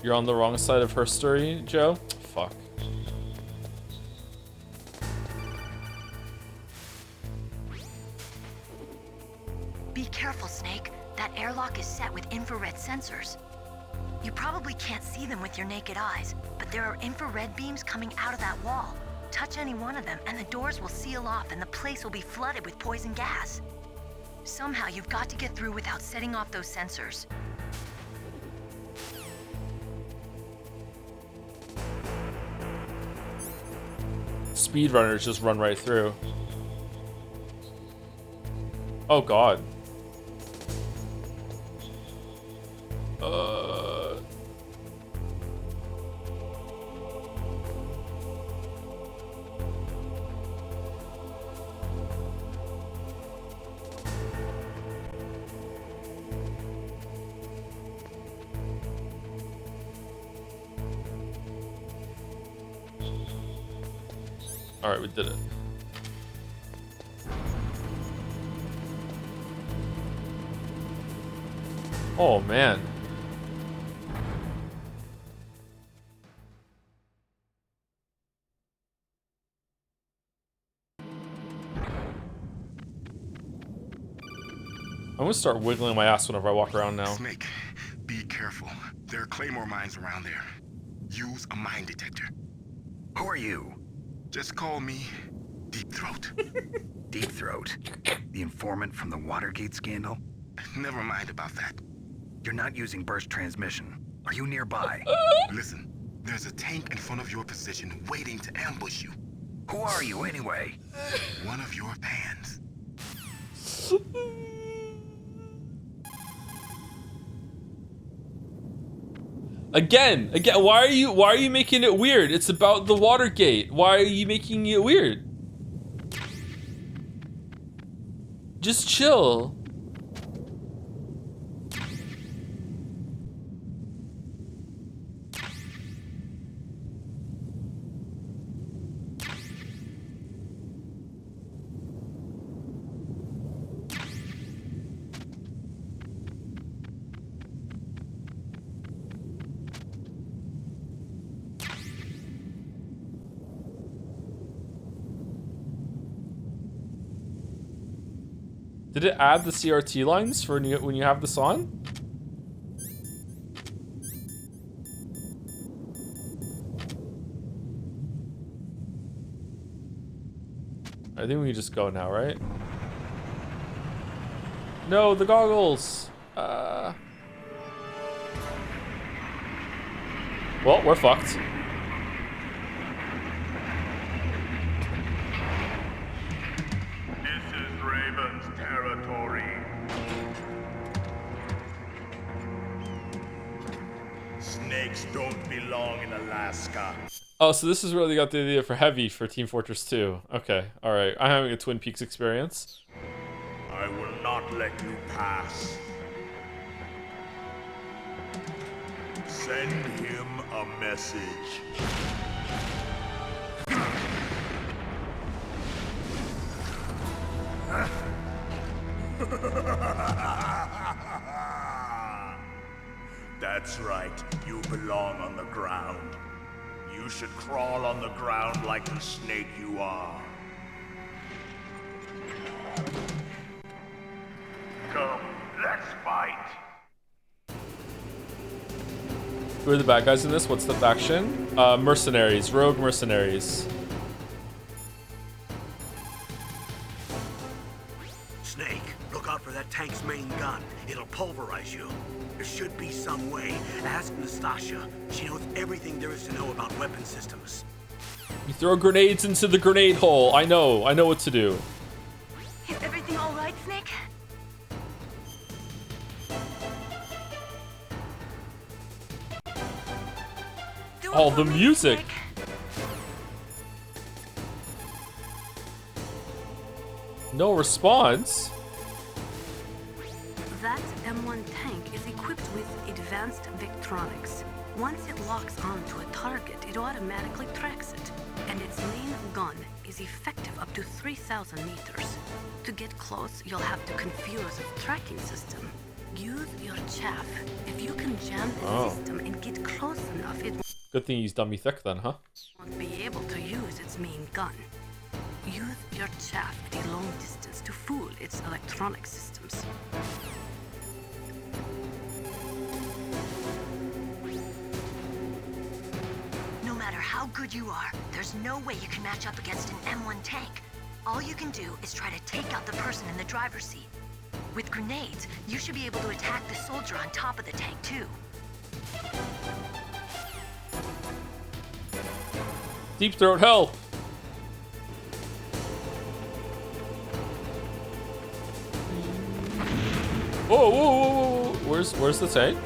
You're on the wrong side of her story, Joe? Fuck. Be careful, Snake. That airlock is set with infrared sensors. You probably can't see them with your naked eyes, but there are infrared beams coming out of that wall. Touch any one of them and the doors will seal off and the place will be flooded with poison gas. Somehow you've got to get through without setting off those sensors. Speedrunners just run right through. Oh god. Alright, we did it. Oh man. I'm gonna start wiggling my ass whenever I walk around now. Snake, be careful. There are claymore mines around there. Use a mine detector. Who are you? Just call me Deep Throat. Deep Throat? The informant from the Watergate scandal? Never mind about that. You're not using burst transmission. Are you nearby? Listen, there's a tank in front of your position waiting to ambush you. Who are you anyway? One of your fans. Again, why are you making it weird? It's about the Watergate. Why are you making it weird? Just chill. Did it add the CRT lines for when you have this on? I think we can just go now, right? No, the goggles! Well, we're fucked. This is Raven's territory. Snakes don't belong in Alaska. Oh, so this is where they got the idea for Heavy for Team Fortress 2. Okay, alright. I'm having a Twin Peaks experience. I will not let you pass. Send him a message. That's right. You belong on the ground. You should crawl on the ground like the snake you are. Come, let's fight. Who are the bad guys in this? What's the faction? Mercenaries. Rogue mercenaries. Snake, look out for that tank's main gun. It'll pulverize you. There should be some way. Ask Nastasha. She knows everything there is to know about weapon systems. You throw grenades into the grenade hole. I know what to do. Is everything all right, Snake? Oh, the music. Snake. No response. That M1 tank is equipped with advanced Victronics. Once it locks onto a target, it automatically tracks it. And its main gun is effective up to 3,000 meters. To get close, you'll have to confuse the tracking system. Use your chaff. If you can jam the system and get close enough, it Good thing he's dummy thick then, huh? won't be able to use its main gun. Use your chaff at a long distance to fool its electronic systems. No matter how good you are, there's no way you can match up against an M1 tank. All you can do is try to take out the person in the driver's seat. With grenades, you should be able to attack the soldier on top of the tank too. Deep throat, help! Whoa, whoa, whoa, whoa! Where's the tank?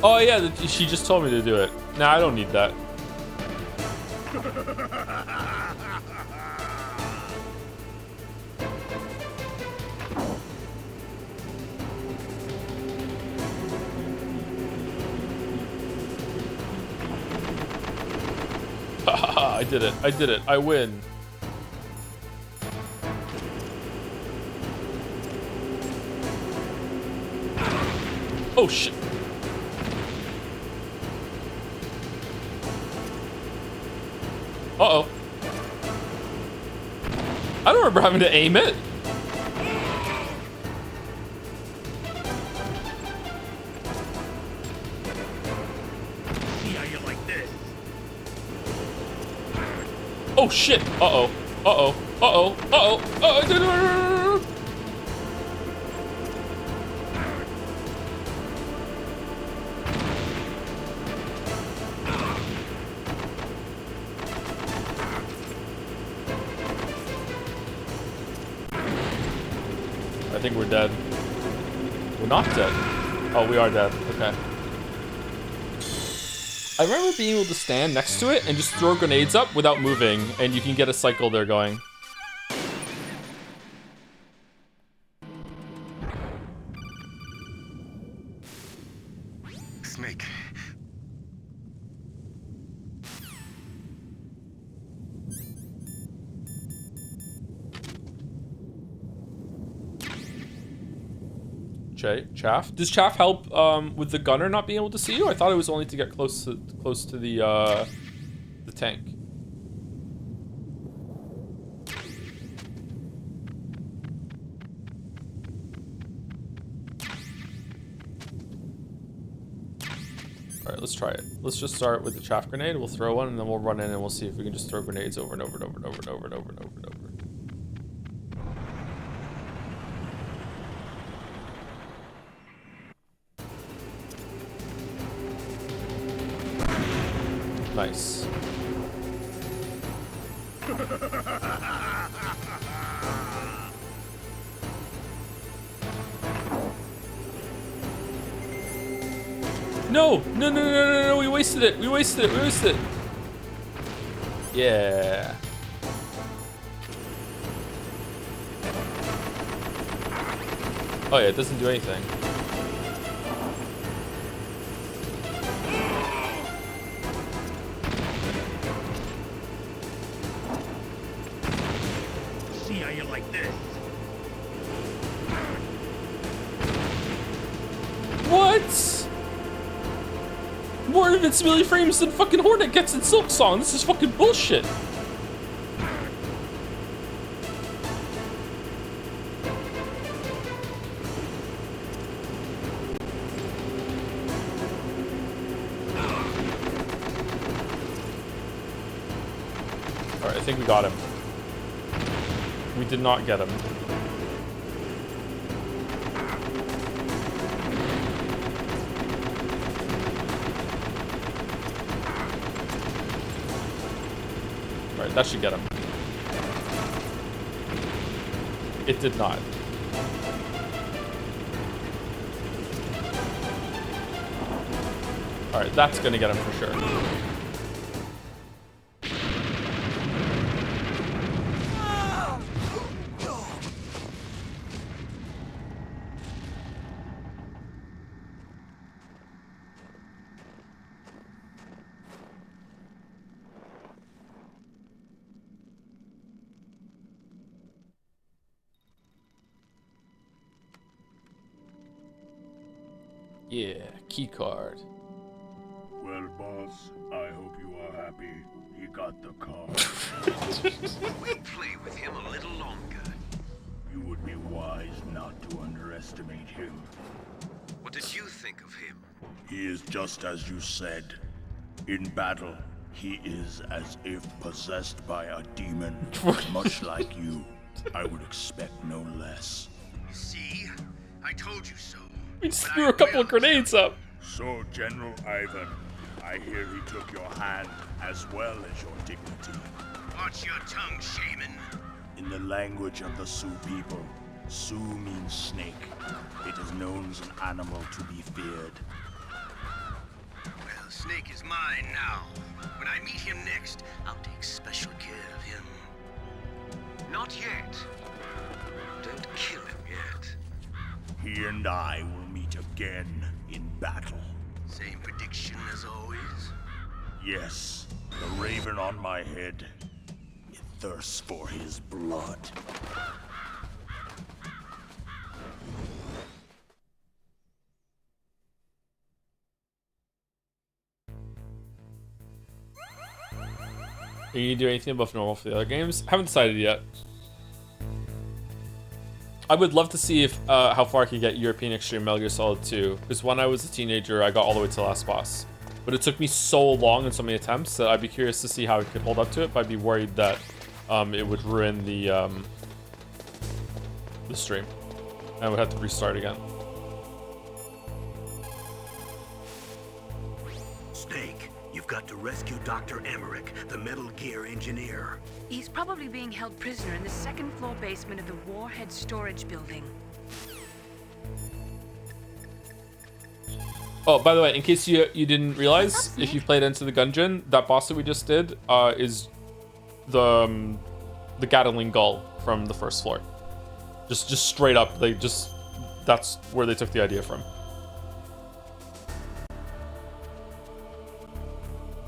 Oh yeah, she just told me to do it. Nah, I don't need that. I did it. I did it. I win. Oh shit. Uh-oh. I don't remember having to aim it. Yeah, you like this. Oh shit! Uh-oh. Uh-oh. Uh-oh. Uh-oh. Uh-oh. I think we're dead. We're not dead. Oh, we are dead. Okay. I remember being able to stand next to it and just throw grenades up without moving, and you can get a cycle there going. Snake. Chaff? Does Chaff help with the gunner not being able to see you? I thought it was only to get close to the tank. Alright, let's try it. Let's just start with the chaff grenade. We'll throw one, and then we'll run in, and we'll see if we can just throw grenades over and over and over and over and over and over and over and over. Nice. No! No, no, no, no, no, no, we wasted it! We wasted it! We wasted it! Yeah. Oh yeah, it doesn't do anything. See how you like this? What? More invincibility frames than fucking Hornet gets in Silk Song. This is fucking bullshit. Alright, I think we got him. We did not get him. Alright, that should get him. It did not. Alright, that's gonna get him for sure. Yeah, key card. Well, boss, I hope you are happy. He got the card. We'll play with him a little longer. You would be wise not to underestimate him. What did you think of him? He is just as you said. In battle, he is as if possessed by a demon. Much like you, I would expect no less. See? I told you so. We just threw a couple of grenades up. So, General Ivan, I hear he took your hand as well as your dignity. Watch your tongue, shaman. In the language of the Sioux people, Sioux means snake. It is known as an animal to be feared. Well, Snake is mine now. When I meet him next, I'll take special care of him. Not yet. Don't kill him yet. He and I will meet again in battle. Same prediction as always? Yes, the raven on my head. It thirsts for his blood. Are you gonna do anything above normal for the other games? Haven't decided yet. I would love to see if how far I can get European Extreme Metal Gear Solid 2, because when I was a teenager, I got all the way to the last boss. But it took me so long and so many attempts that I'd be curious to see how it could hold up to it, but I'd be worried that it would ruin the stream. I would have to restart again. Snake, you've got to rescue Dr. Emmerich, the Metal Gear engineer. He's probably being held prisoner in the second floor basement of the Warhead Storage Building. Oh, by the way, in case you didn't realize, if you played Into the Gungeon, that boss that we just did is the Gatling Gull from the first floor. Just straight up, that's where they took the idea from.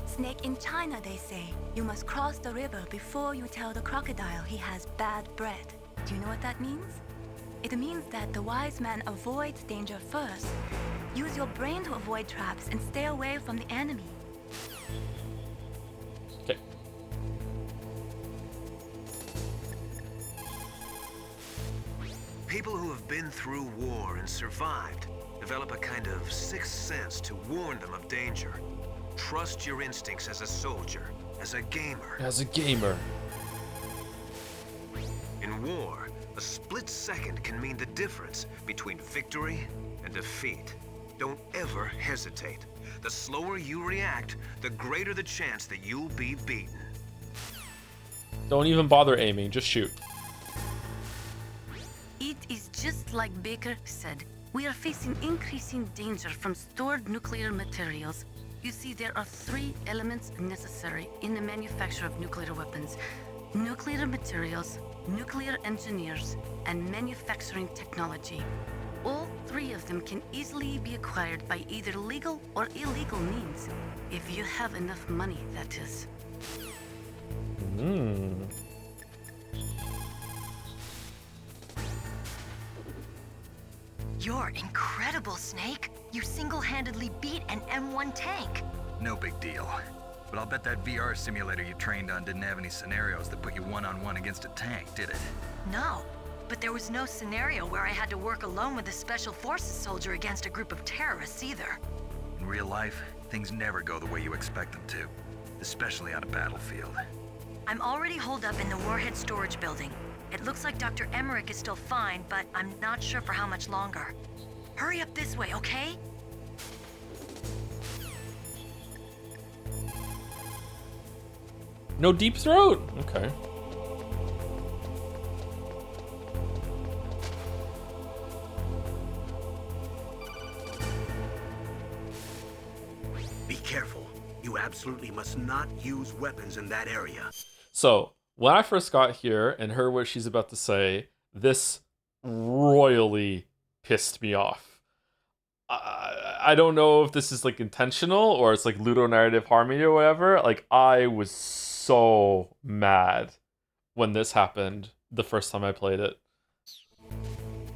Snake, in China, they say, you must cross the river before you tell the crocodile he has bad bread. Do you know what that means? It means that the wise man avoids danger first. Use your brain to avoid traps and stay away from the enemy. Okay. People who have been through war and survived develop a kind of sixth sense to warn them of danger. Trust your instincts as a soldier, as a gamer. As a gamer. In war, a split second can mean the difference between victory and defeat. Don't ever hesitate. The slower you react, the greater the chance that you'll be beaten. Don't even bother aiming, just shoot. It is just like Baker said. We are facing increasing danger from stored nuclear materials. You see, there are 3 elements necessary in the manufacture of nuclear weapons: nuclear materials, nuclear engineers, and manufacturing technology. All 3 of them can easily be acquired by either legal or illegal means. If you have enough money, that is. You're incredible, Snake. You single-handedly beat an M1 tank. No big deal. But I'll bet that VR simulator you trained on didn't have any scenarios that put you one-on-one against a tank, did it? No, but there was no scenario where I had to work alone with a Special Forces soldier against a group of terrorists either. In real life, things never go the way you expect them to, especially on a battlefield. I'm already holed up in the Warhead storage building. It looks like Dr. Emmerich is still fine, but I'm not sure for how much longer. Hurry up this way, okay? No deep throat. Okay. Be careful. You absolutely must not use weapons in that area. So, when I first got here and heard what she's about to say, this royally pissed me off. I don't know if this is like intentional or it's like ludonarrative harmony or whatever. Like, I was so mad when this happened the first time I played it.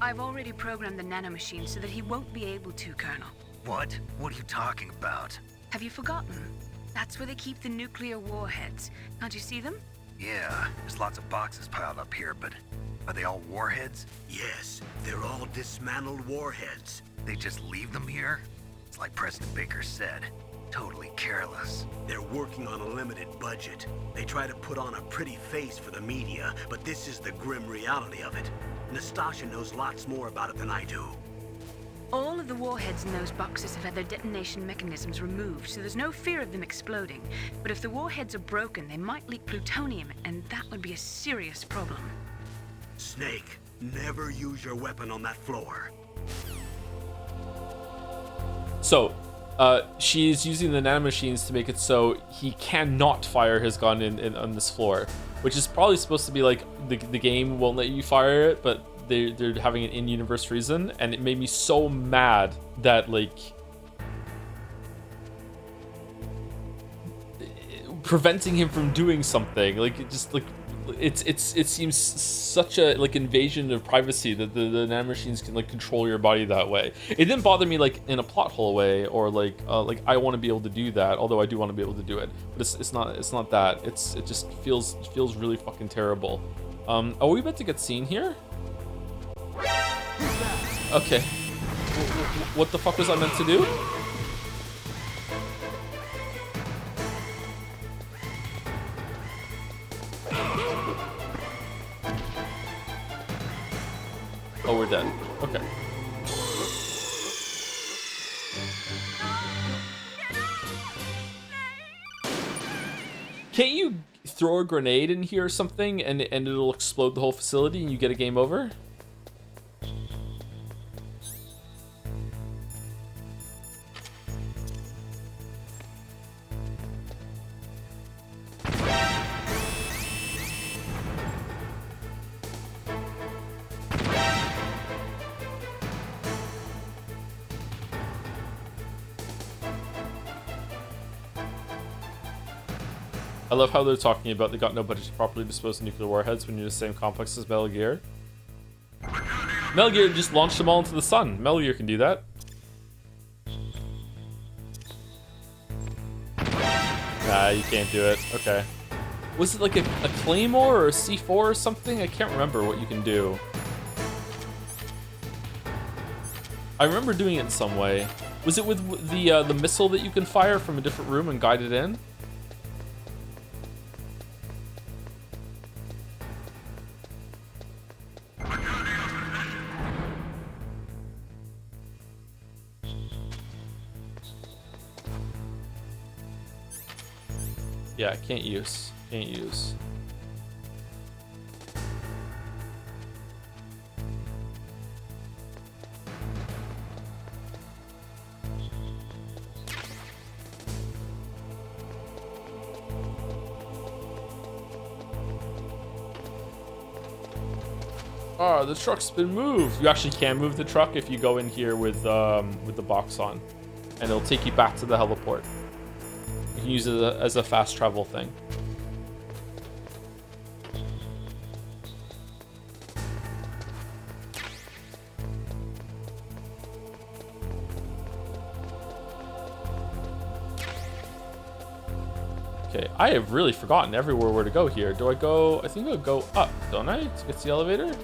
I've already programmed the nanomachine so that he won't be able to, Colonel. What? What are you talking about? Have you forgotten? That's where they keep the nuclear warheads. Can't you see them? Yeah, there's lots of boxes piled up here, but are they all warheads? Yes, they're all dismantled warheads. They just leave them here? It's like President Baker said, totally careless. They're working on a limited budget. They try to put on a pretty face for the media, but this is the grim reality of it. Nastasha knows lots more about it than I do. All of the warheads in those boxes have had their detonation mechanisms removed, so there's no fear of them exploding. But if the warheads are broken, they might leak plutonium, and that would be a serious problem. Snake, never use your weapon on that floor. So, she's using the nanomachines to make it so he cannot fire his gun on this floor, which is probably supposed to be like the game won't let you fire it, but they're having an in-universe reason, and it made me so mad that like preventing him from doing something, like it just like it seems such a like invasion of privacy that the nanomachines can like control your body that way. It didn't bother me like in a plot hole way or like I want to be able to do that, although I do want to be able to do it, but it's not that. It just feels really fucking terrible. Are we about to get seen here? Okay. What the fuck was I meant to do? Oh, we're dead. Okay. Can't you throw a grenade in here or something and it'll explode the whole facility and you get a game over? I love how they're talking about they got no budget to properly dispose of nuclear warheads when you're in the same complex as Metal Gear. Metal Gear just launched them all into the sun. Metal Gear can do that. Nah, you can't do it. Okay. Was it like a Claymore or a C4 or something? I can't remember what you can do. I remember doing it in some way. Was it with the missile that you can fire from a different room and guide it in? Yeah, can't use. Can't use. Ah, the truck's been moved. You actually can move the truck if you go in here with the box on, and it'll take you back to the heliport. You can use it as a fast travel thing. Okay, I have really forgotten everywhere where to go here. Do I go? I think I'll go up, don't I? To get to the elevator?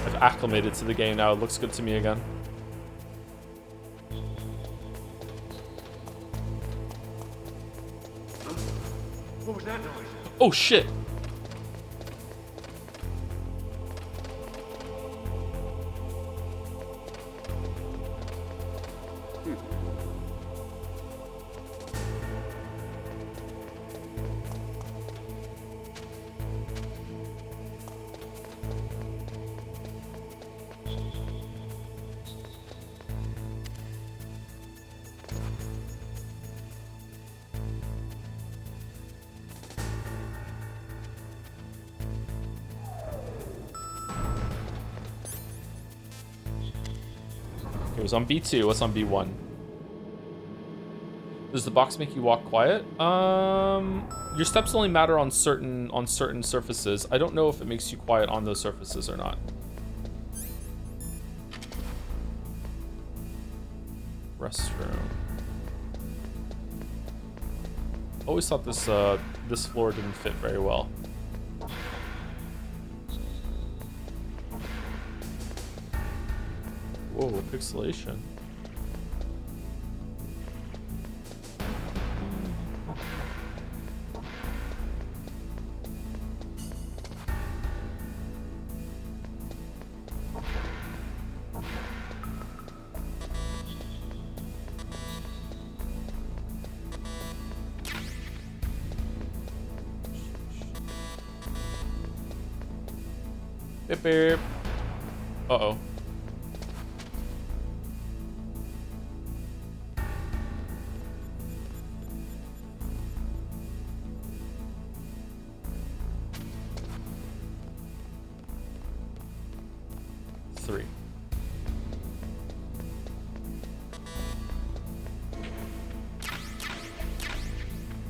I've acclimated to the game now. It looks good to me again. What was that noise? Oh shit! It was on B2. What's on B1? Does the box make you walk quiet? Your steps only matter on certain surfaces. I don't know if it makes you quiet on those surfaces or not. Restroom. Always thought this floor didn't fit very well. Whoa, pixelation. Beep beep. Uh-oh.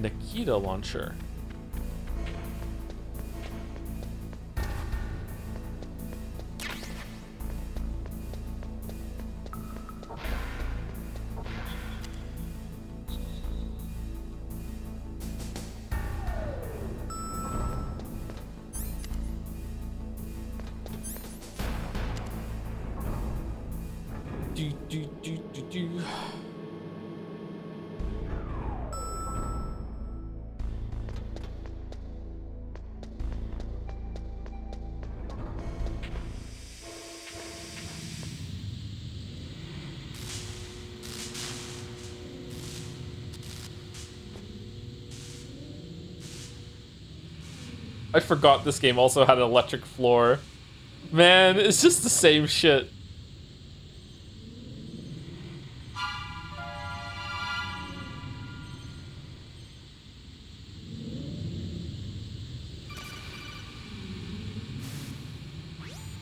Nikita launcher. Do. I forgot this game also had an electric floor. Man, it's just the same shit.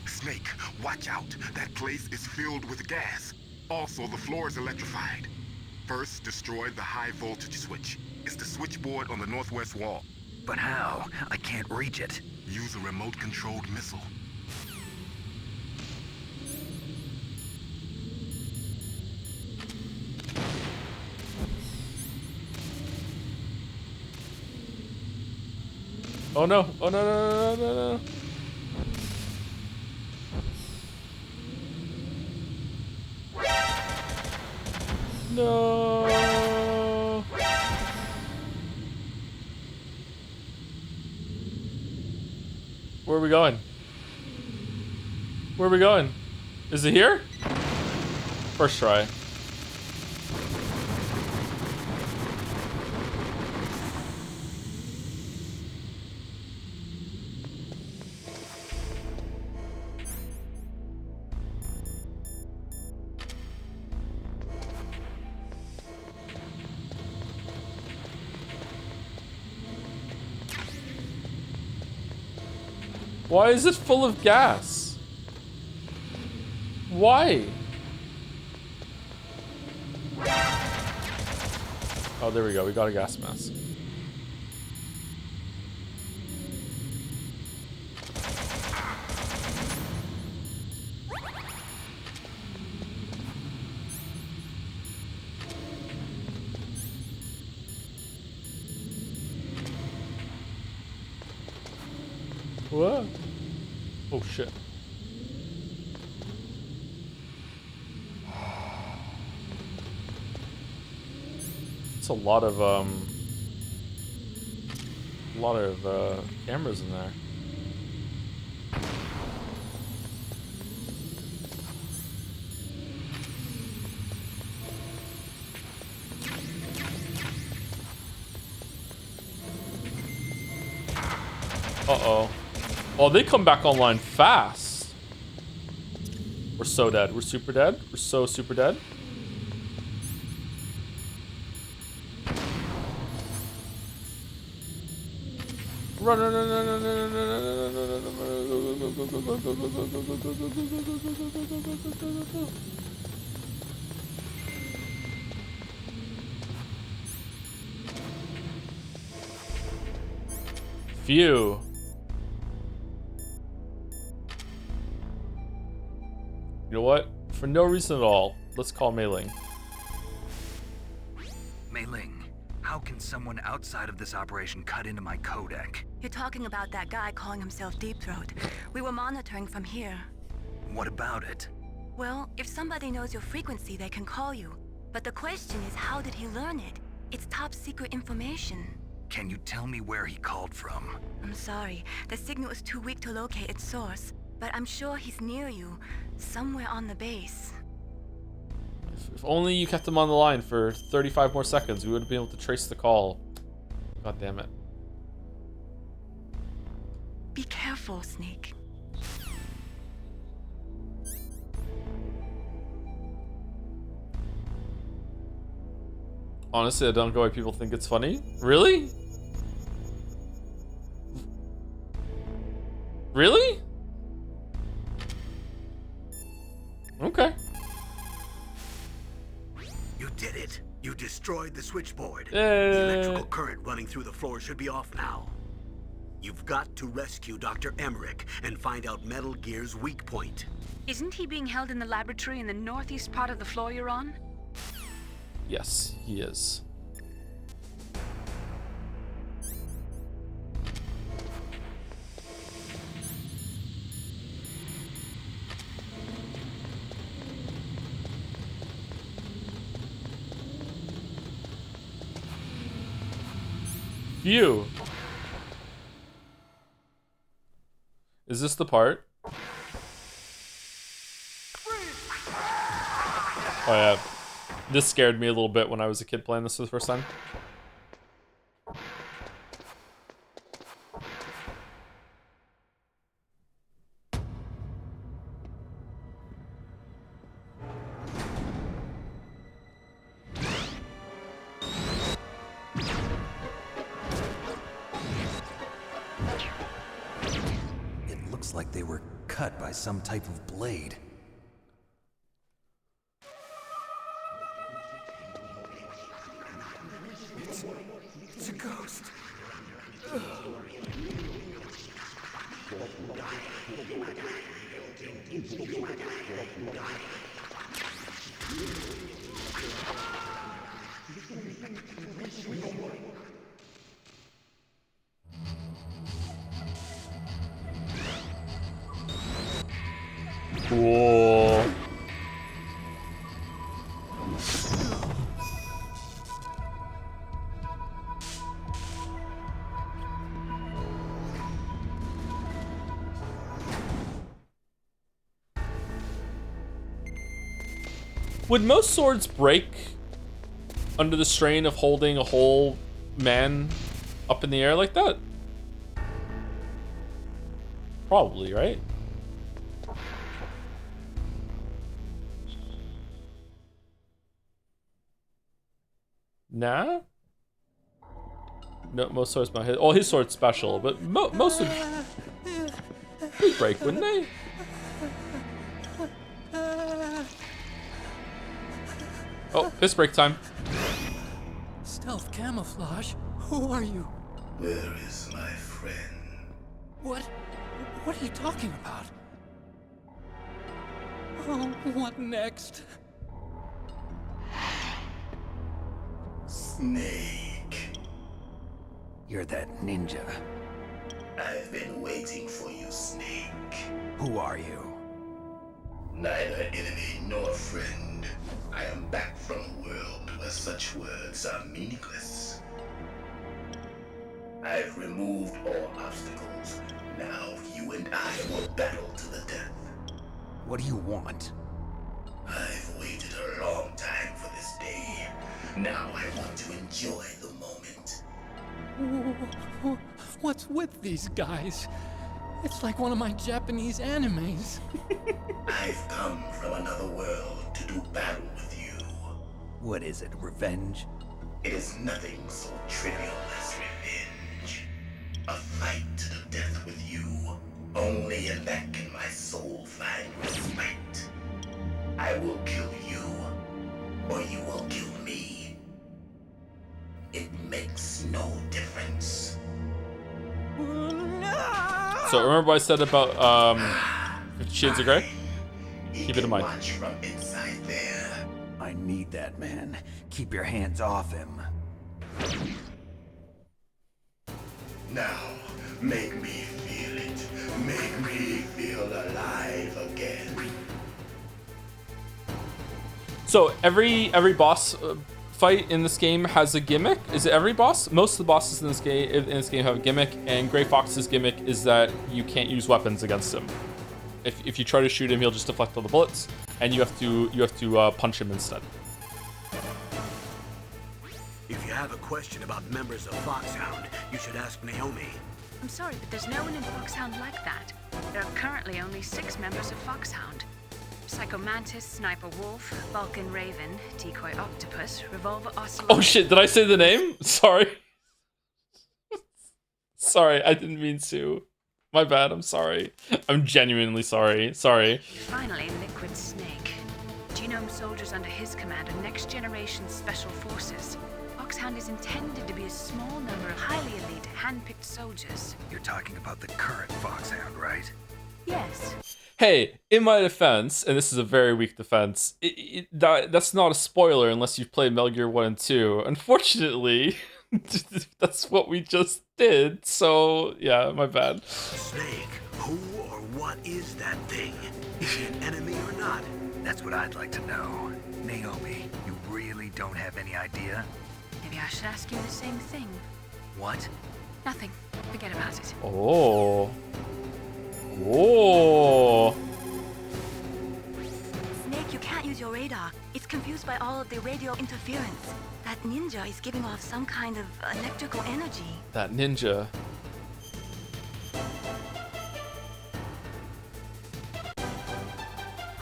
Snake, watch out. That place is filled with gas. Also, the floor is electrified. First, destroy the high voltage switch. It's the switchboard on the northwest wall. But how? I can't reach it. Use a remote-controlled missile. Oh no! Oh no! No! No! No! No! No! Where are we going? Where are we going? Is it here? First try. Why is it full of gas? Why? Oh, there we go. We got a gas mask. What? Oh shit. It's a lot of cameras in there. Uh-oh. Oh, they come back online fast. We're so dead. We're super dead. We're so super dead. Run, run, run, run, run, run, run, run. Phew. You know what? For no reason at all, let's call Mei Ling. Mei Ling, how can someone outside of this operation cut into my codec? You're talking about that guy calling himself Deep Throat. We were monitoring from here. What about it? Well, if somebody knows your frequency, they can call you. But the question is, how did he learn it? It's top secret information. Can you tell me where he called from? I'm sorry. The signal is too weak to locate its source. But I'm sure he's near you, somewhere on the base. If only you kept him on the line for 35 more seconds, we would have been able to trace the call. God damn it. Be careful, Snake. Honestly, I don't know why people think it's funny. Really? Really? Okay. You did it. You destroyed the switchboard. The electrical current running through the floor should be off now. You've got to rescue Dr. Emmerich and find out Metal Gear's weak point. Isn't he being held in the laboratory in the northeast part of the floor you're on? Yes, he is. Phew. Is this the part? Oh yeah. This scared me a little bit when I was a kid playing this for the first time. It looks like they were cut by some type of blade. It's a ghost. Would most swords break under the strain of holding a whole man up in the air like that? Probably, right? Nah? No, most swords might hit. Oh, his sword's special, but most would break, wouldn't they? Oh, piss break time. Stealth camouflage? Who are you? Where is my friend? What are you talking about? Oh, what next? Snake. You're that ninja. I've been waiting for you, Snake. Who are you? Neither enemy nor friend. I am back from a world where such words are meaningless. I've removed all obstacles. Now you and I will battle to the death. What do you want? I've waited a long time for this day. Now I want to enjoy the moment. What's with these guys? It's like one of my Japanese animes. I've come from another world to do battle with you. What is it, revenge? It is nothing so trivial as revenge. A fight to the death with you. Only in that can my soul find respite. I will kill you, or you will kill me. It makes no difference. So remember what I said about 50 Shades of Grey? Keep it in mind. Watch from inside there. I need that man. Keep your hands off him. Now, make me feel it. Make me feel alive again. So every boss fight in this game has a gimmick. Is it every boss? Most of the bosses in this game have a gimmick, and Gray Fox's gimmick is that you can't use weapons against him. If you try to shoot him, he'll just deflect all the bullets, and you have to punch him instead. If you have a question about members of Foxhound, you should ask Naomi. I'm sorry, but there's no one in Foxhound like that. There are currently only 6 members of Foxhound. Psycho Mantis, Sniper Wolf, Vulcan Raven, Decoy Octopus, Revolver Ocelot... Oh shit, did I say the name? Sorry. Sorry, I didn't mean to. My bad, I'm sorry. I'm genuinely sorry. Sorry. Finally, Liquid Snake. Genome soldiers under his command are next generation special forces. Foxhound is intended to be a small number of highly elite, hand-picked soldiers. You're talking about the current Foxhound, right? Yes. Hey, in my defense, and this is a very weak defense, that's not a spoiler unless you've played Metal Gear 1 and 2. Unfortunately, that's what we just did, so yeah, my bad. Snake, who or what is that thing? Is he an enemy or not? That's what I'd like to know. Naomi, you really don't have any idea? Maybe I should ask you the same thing. What? Nothing. Forget about it. Oh. Whoa. Snake, you can't use your radar. It's confused by all of the radio interference. That ninja is giving off some kind of electrical energy. That ninja.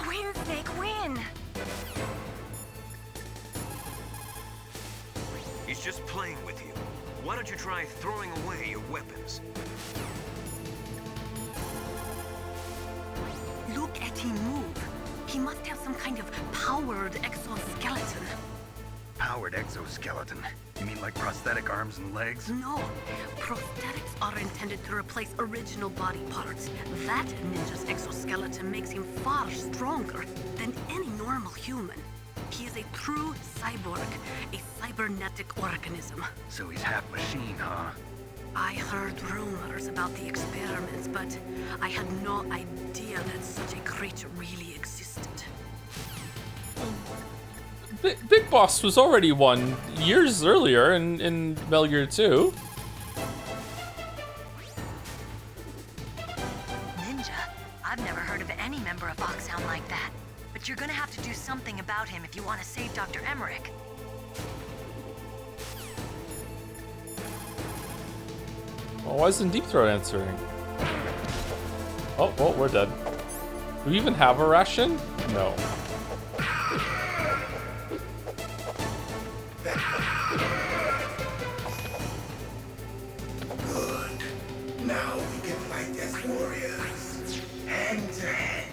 Win, Snake, win! He's just playing with you. Why don't you try throwing away your weapons? Look at him move. He must have some kind of powered exoskeleton. Powered exoskeleton? You mean like prosthetic arms and legs? No. Prosthetics are intended to replace original body parts. That ninja's exoskeleton makes him far stronger than any normal human. He is a true cyborg, a cybernetic organism. So he's half machine, huh? I heard rumors about the experiments, but I had no idea that such a creature really existed. Big Boss was already won years earlier in Metal Gear 2. Ninja? I've never heard of any member of Foxhound like that. But But you're gonna have to do something about him if you want to save Dr. Emmerich. Well, why isn't Deep Throat answering? Oh, well, we're dead. Do we even have a ration? No. Good. Now we can fight as warriors. Hand to hand.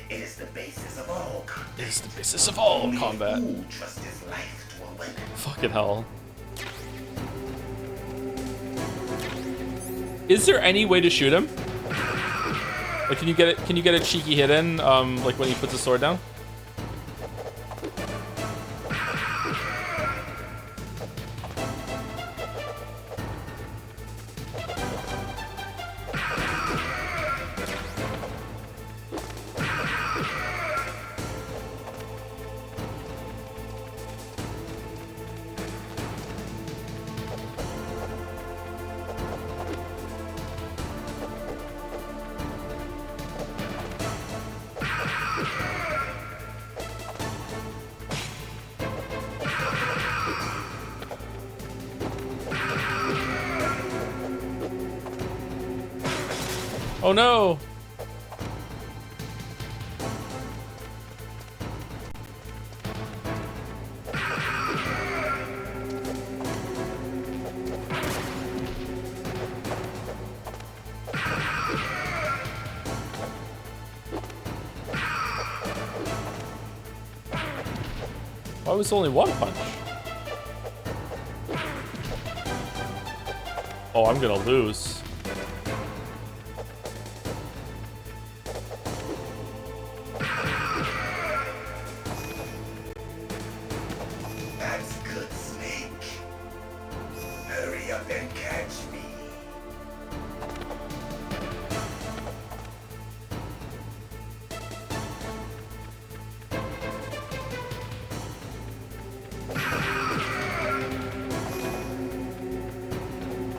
It is the basis of all combat. It is the basis of all combat. Who trusts his life to a weapon? Fucking hell. Is there any way to shoot him? Like, can you get it? Can you get a cheeky hit in? Like when he puts his sword down? Oh no! Why was only one punch? Oh, I'm gonna lose. That's good, Snake. Hurry up and catch me.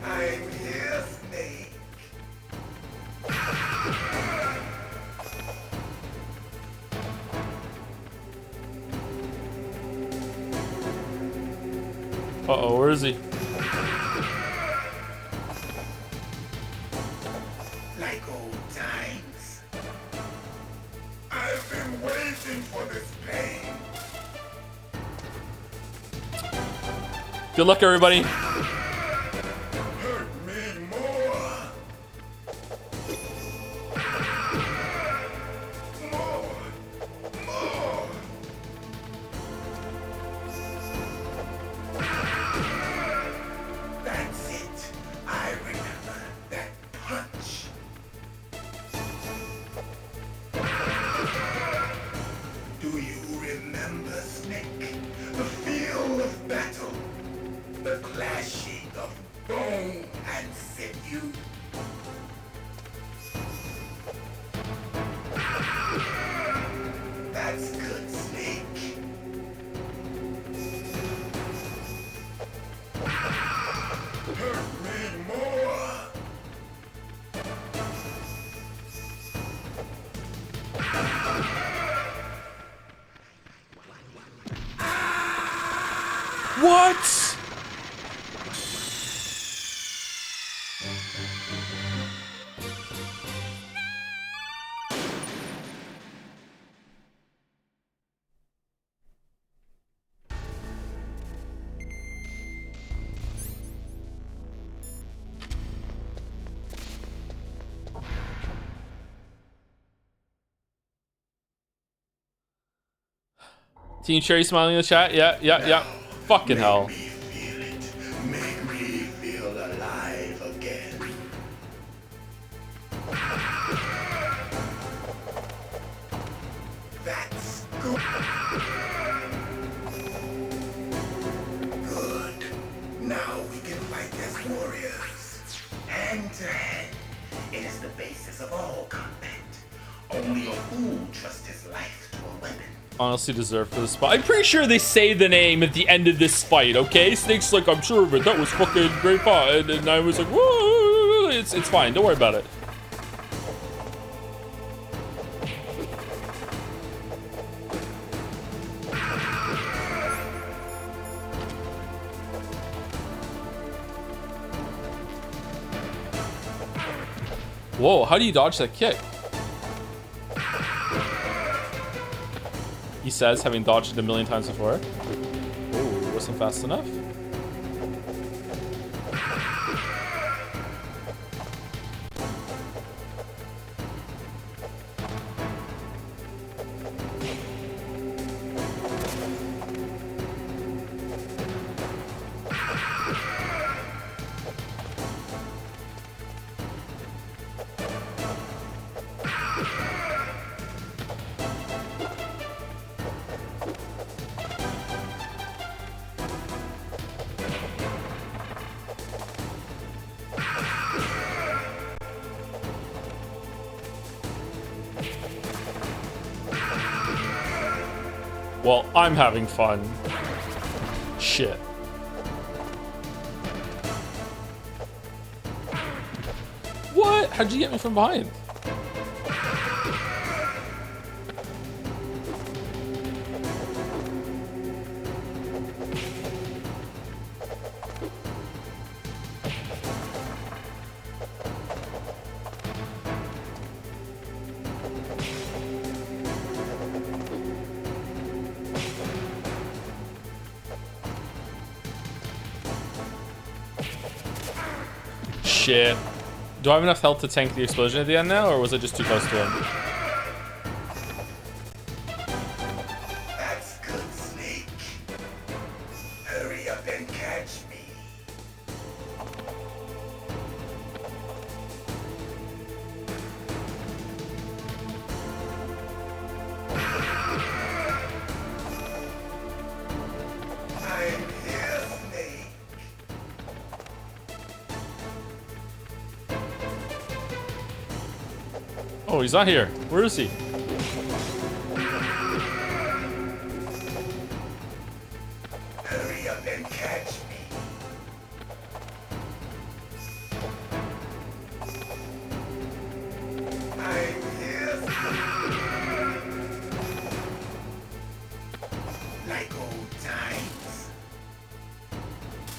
I'm here, Snake. Uh-oh, where is he? Like old times. I've been waiting for this pain. Good luck, everybody. Hurt me more. More. That's it. I remember that punch. Do you remember, Snake? The feel of battle. The clashing of bone and sinew. That's good, Snake. Hurt me more. What? Team Cherry smiling in the chat. Yeah. Fucking hell. Make me feel alive again. That's good. Good. Now we can fight as warriors. Hand to hand. It is the basis of all combat. Only a fool trusts his life to a weapon. Honestly deserved for the spot. I'm pretty sure they say the name at the end of this fight, okay? Snake's like, I'm sure of it. That was fucking great fight. And I was like, whoa, it's fine. Don't worry about it. Whoa, how do you dodge that kick? He says, having dodged it a million times before. Oh, wasn't fast enough. Well, I'm having fun. Shit. What? How'd you get me from behind? Shit. Do I have enough health to tank the explosion at the end now, or was it just too close to him? That's good, Snake. Hurry up and catch me. I'm here, Snake. Oh, he's not here. Where is he? Hurry up and catch me. I'm here. Like old times.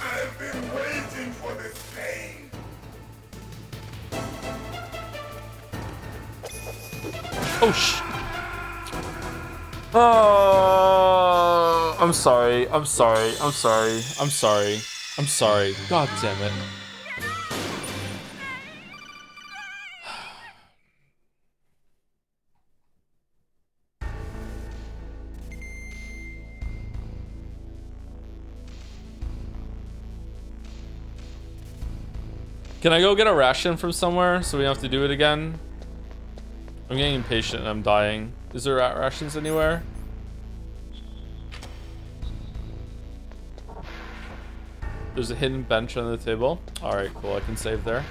I've been waiting for this pain. Oh, oh, I'm sorry. I'm sorry. I'm sorry. I'm sorry. I'm sorry. God damn it. Can I go get a ration from somewhere so we don't have to do it again? I'm getting impatient and I'm dying. Is there rat rations anywhere? There's a hidden bench on the table. Alright, cool. I can save there.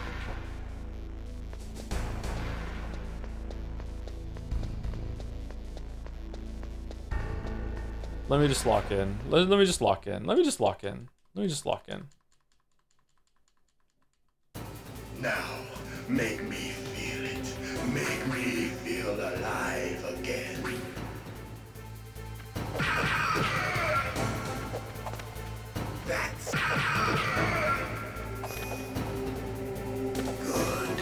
Let me just lock in. Let me just lock in. Let me just lock in. Let me just lock in. Now, make me feel it. Make me feel alive again. That's good.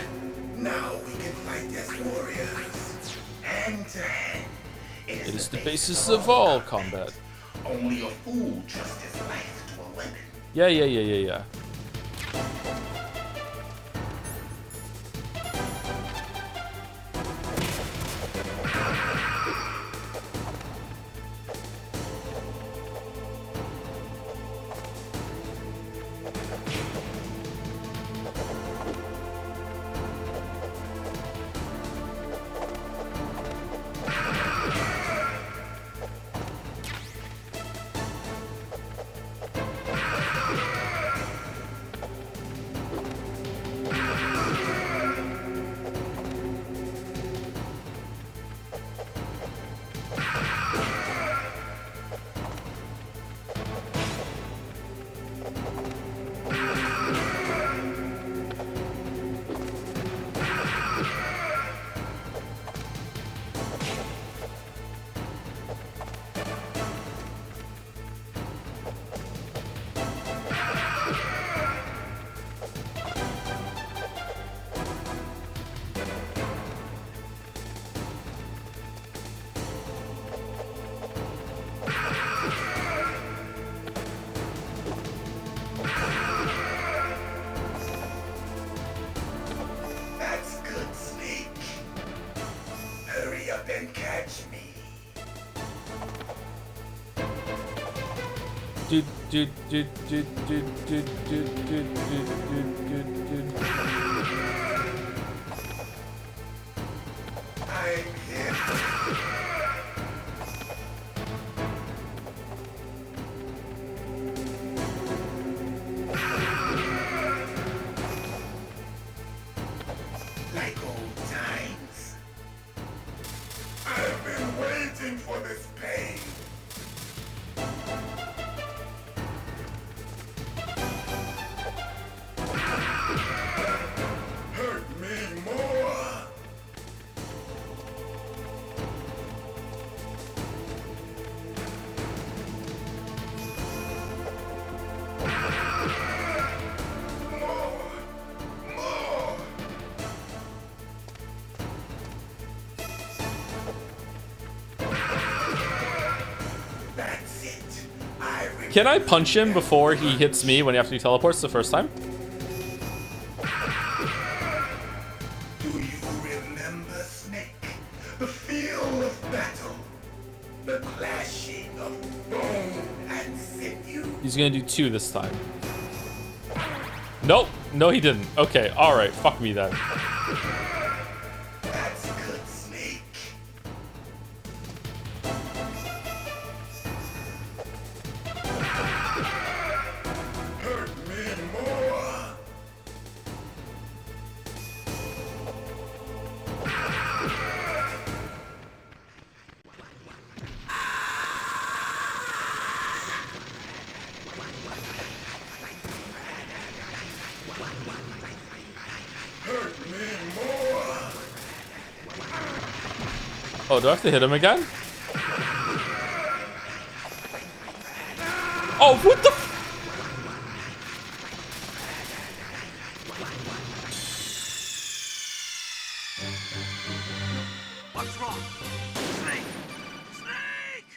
Now we can fight as warriors. Hand to hand. It is the basis of all combat. Only a fool trusts his life to a weapon. Yeah. Like old times. I've been waiting for this pain. Hurt me more. Can I punch him before he hits me when after he teleports the first time? Do you remember, Snake? The feel of battle. The clashing of bone and sinew. He's gonna do 2 this time. Nope. No, he didn't. Okay, alright. Fuck me then. That's good, Snake. Hurt me more. Hurt me more. Oh, do I have to hit him again? Oh, what the f- What's wrong? Snake. Snake!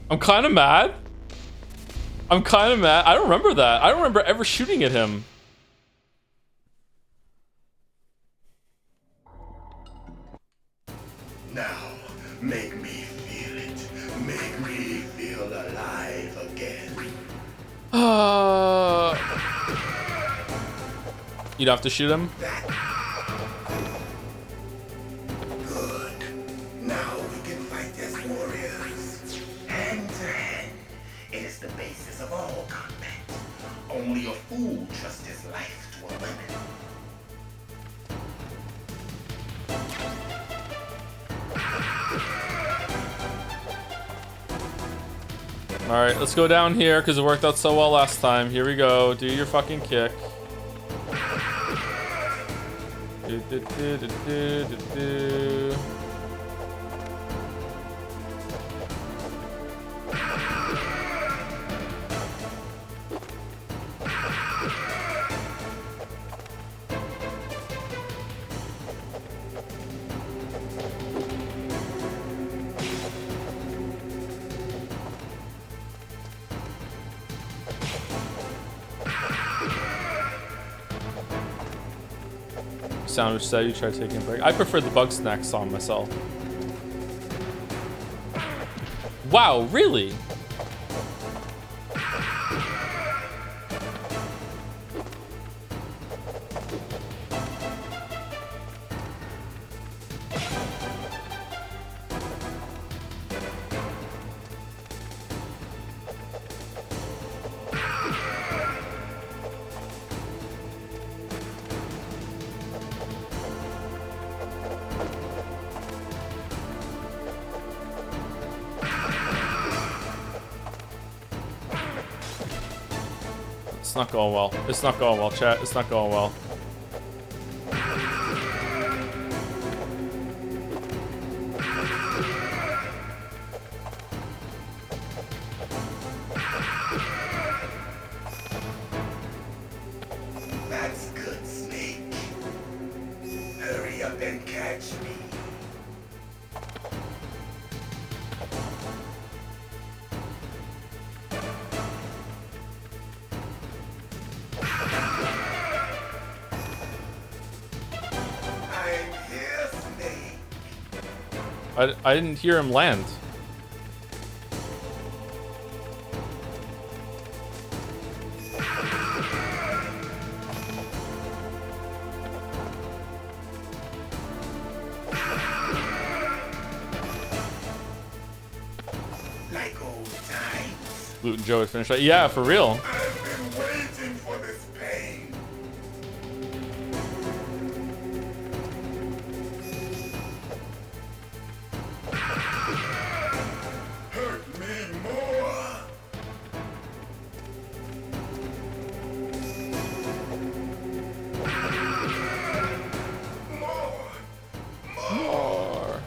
I'm kind of mad. I'm kind of mad. I don't remember that. I don't remember ever shooting at him. Now, make me feel it. Make me feel alive again. You'd have to shoot him? Good. Now we can fight as warriors. Hand to hand. It is the basis of all combat. Only a fool trusts his life to a weapon. Alright, let's go down here because it worked out so well last time. Here we go. Do your fucking kick. Do, do, do, do, do, do, do. Sandwich said you try taking a break. I prefer the bug snack song myself. Wow, really? It's not going well. It's not going well, chat. It's not going well. That's good, Snake. Hurry up and catch me. I didn't hear him land. Like old times. Loot and Joe would finish that. Yeah, for real. I've been waiting for this pain. Hurt me more. More.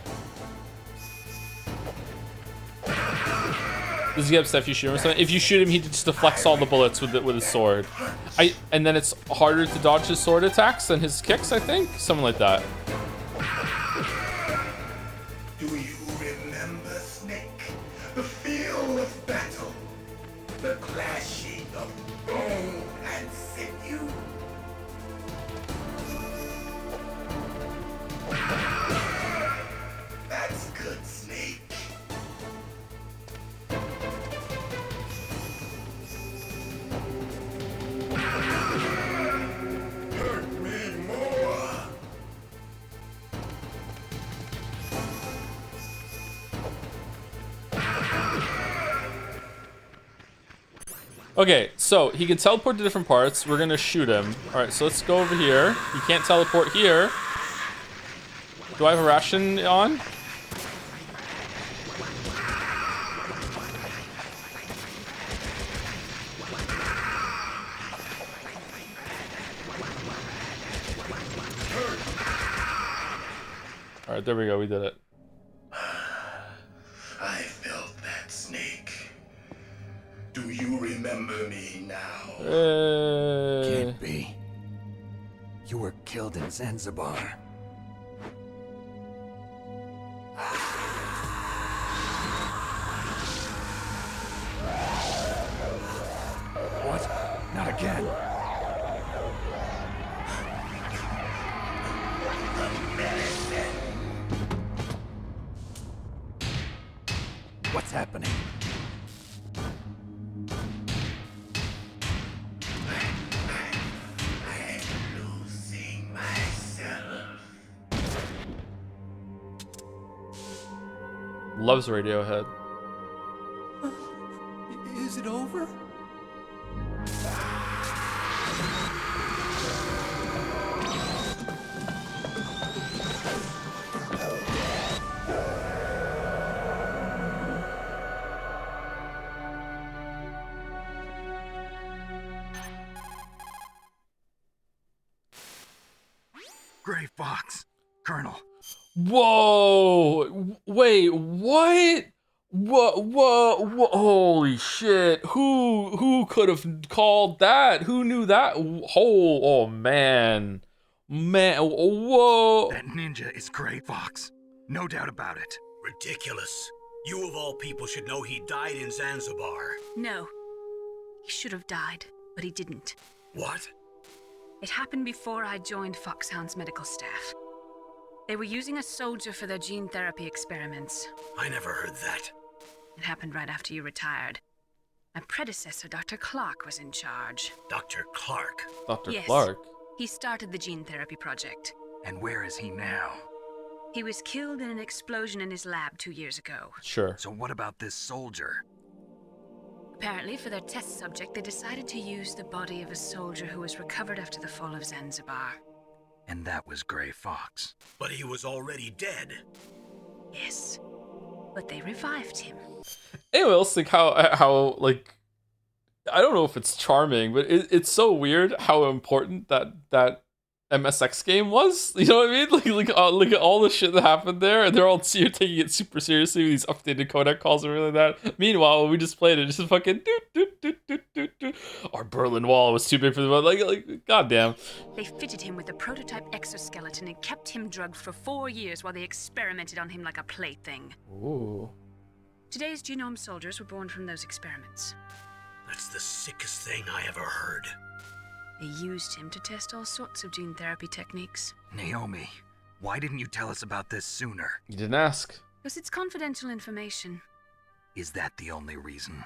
Does he have stuff you shoot him or something? If you shoot him, he just deflects all the bullets with his sword. And then it's harder to dodge his sword attacks than his kicks, I think? Something like that. Do you remember, Snake? The feel of battle. The clashing of bone and sinew. That's good, Snake. Hurt me more. Okay, so he can teleport to different parts. We're gonna shoot him. Alright, so let's go over here. He can't teleport here. Do I have a ration on? Alright, there we go, we did it. I felt that, Snake. Do you remember me now? Can't be. You were killed in Zanzibar. What? Not again. What's happening? I'm losing myself. Loves Radiohead. Is it over? Gray Fox, Colonel. Whoa! Wait, what? What? Holy shit! Who could have called that? Who knew that? Oh man, whoa! That ninja is Gray Fox. No doubt about it. Ridiculous. You of all people should know he died in Zanzibar. No. He should have died, but he didn't. What? It happened before I joined Foxhound's medical staff. They were using a soldier for their gene therapy experiments. I never heard that. It happened right after you retired. My predecessor, Dr. Clark, was in charge. Dr. Clark? Dr. Yes. Clark? He started the gene therapy project. And where is he now? He was killed in an explosion in his lab 2 years ago. Sure. So what about this soldier? Apparently, for their test subject, they decided to use the body of a soldier who was recovered after the fall of Zanzibar. And that was Gray Fox. But he was already dead. Yes. But they revived him. Anyone else think how like, I don't know if it's charming, but it's so weird how important that MSX game was. You know what I mean? Like look at all the shit that happened there, and they're all taking it super seriously with these updated codec calls and everything like that. Meanwhile, when we just played it, just fucking our Berlin Wall was too big for the like goddamn. They fitted him with a prototype exoskeleton and kept him drugged for 4 years while they experimented on him like a plaything. Ooh. Today's genome soldiers were born from those experiments. That's the sickest thing I ever heard. They used him to test all sorts of gene therapy techniques. Naomi, why didn't you tell us about this sooner? You didn't ask. Because it's confidential information. Is that the only reason?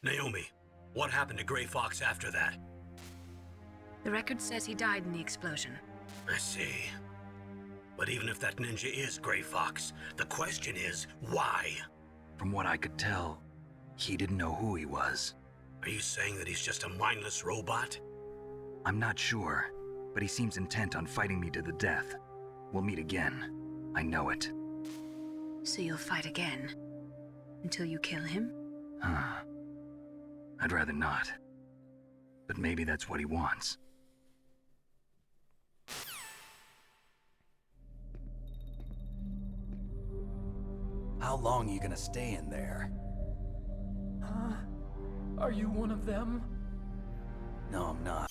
Naomi, what happened to Gray Fox after that? The record says he died in the explosion. I see. But even if that ninja is Gray Fox, the question is, why? From what I could tell, he didn't know who he was. Are you saying that he's just a mindless robot? I'm not sure, but he seems intent on fighting me to the death. We'll meet again. I know it. So you'll fight again? Until you kill him? I'd rather not. But maybe that's what he wants. How long are you gonna stay in there? Are you one of them? No, I'm not.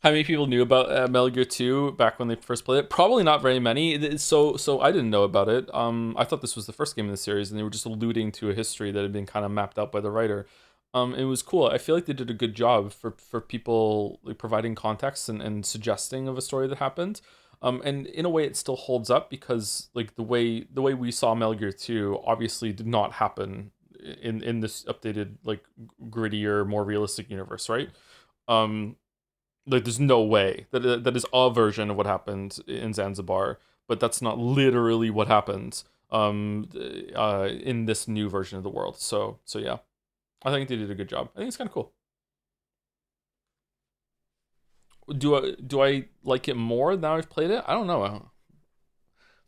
How many people knew about Metal Gear 2 back when they first played it? Probably not very many. So I didn't know about it. I thought this was the first game in the series, and they were just alluding to a history that had been kind of mapped out by the writer. It was cool. I feel like they did a good job for people, like, providing context and suggesting of a story that happened. And in a way, it still holds up because, like, the way we saw Metal Gear 2 obviously did not happen in this updated, like, grittier, more realistic universe, right? Like, there's no way that is a version of what happened in Zanzibar, but that's not literally what happened in this new version of the world. So yeah, I think they did a good job. I think it's kind of cool. Do I like it more now I've played it? I don't know.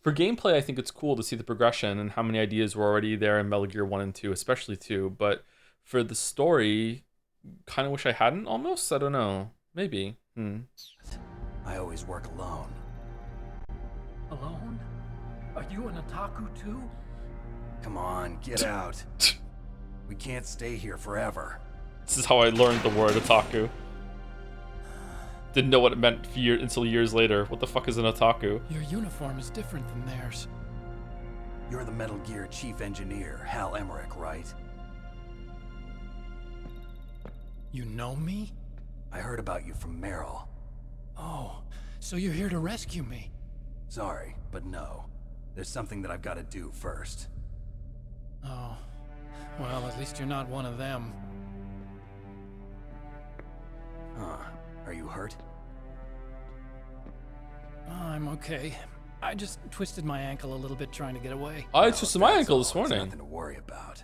For gameplay, I think it's cool to see the progression and how many ideas were already there in Metal Gear 1 and 2, especially 2. But for the story, kind of wish I hadn't almost. I don't know. Maybe. I always work alone. Alone? Are you an otaku too? Come on, get out. We can't stay here forever. This is how I learned the word otaku. Didn't know what it meant until years later. What the fuck is an otaku? Your uniform is different than theirs. You're the Metal Gear chief engineer, Hal Emmerich, right? You know me? I heard about you from Meryl. Oh, so you're here to rescue me? Sorry, but no. There's something that I've got to do first. Oh, well, at least you're not one of them. Are you hurt? I'm okay. I just twisted my ankle a little bit trying to get away. I twisted my ankle this morning. Nothing to worry about.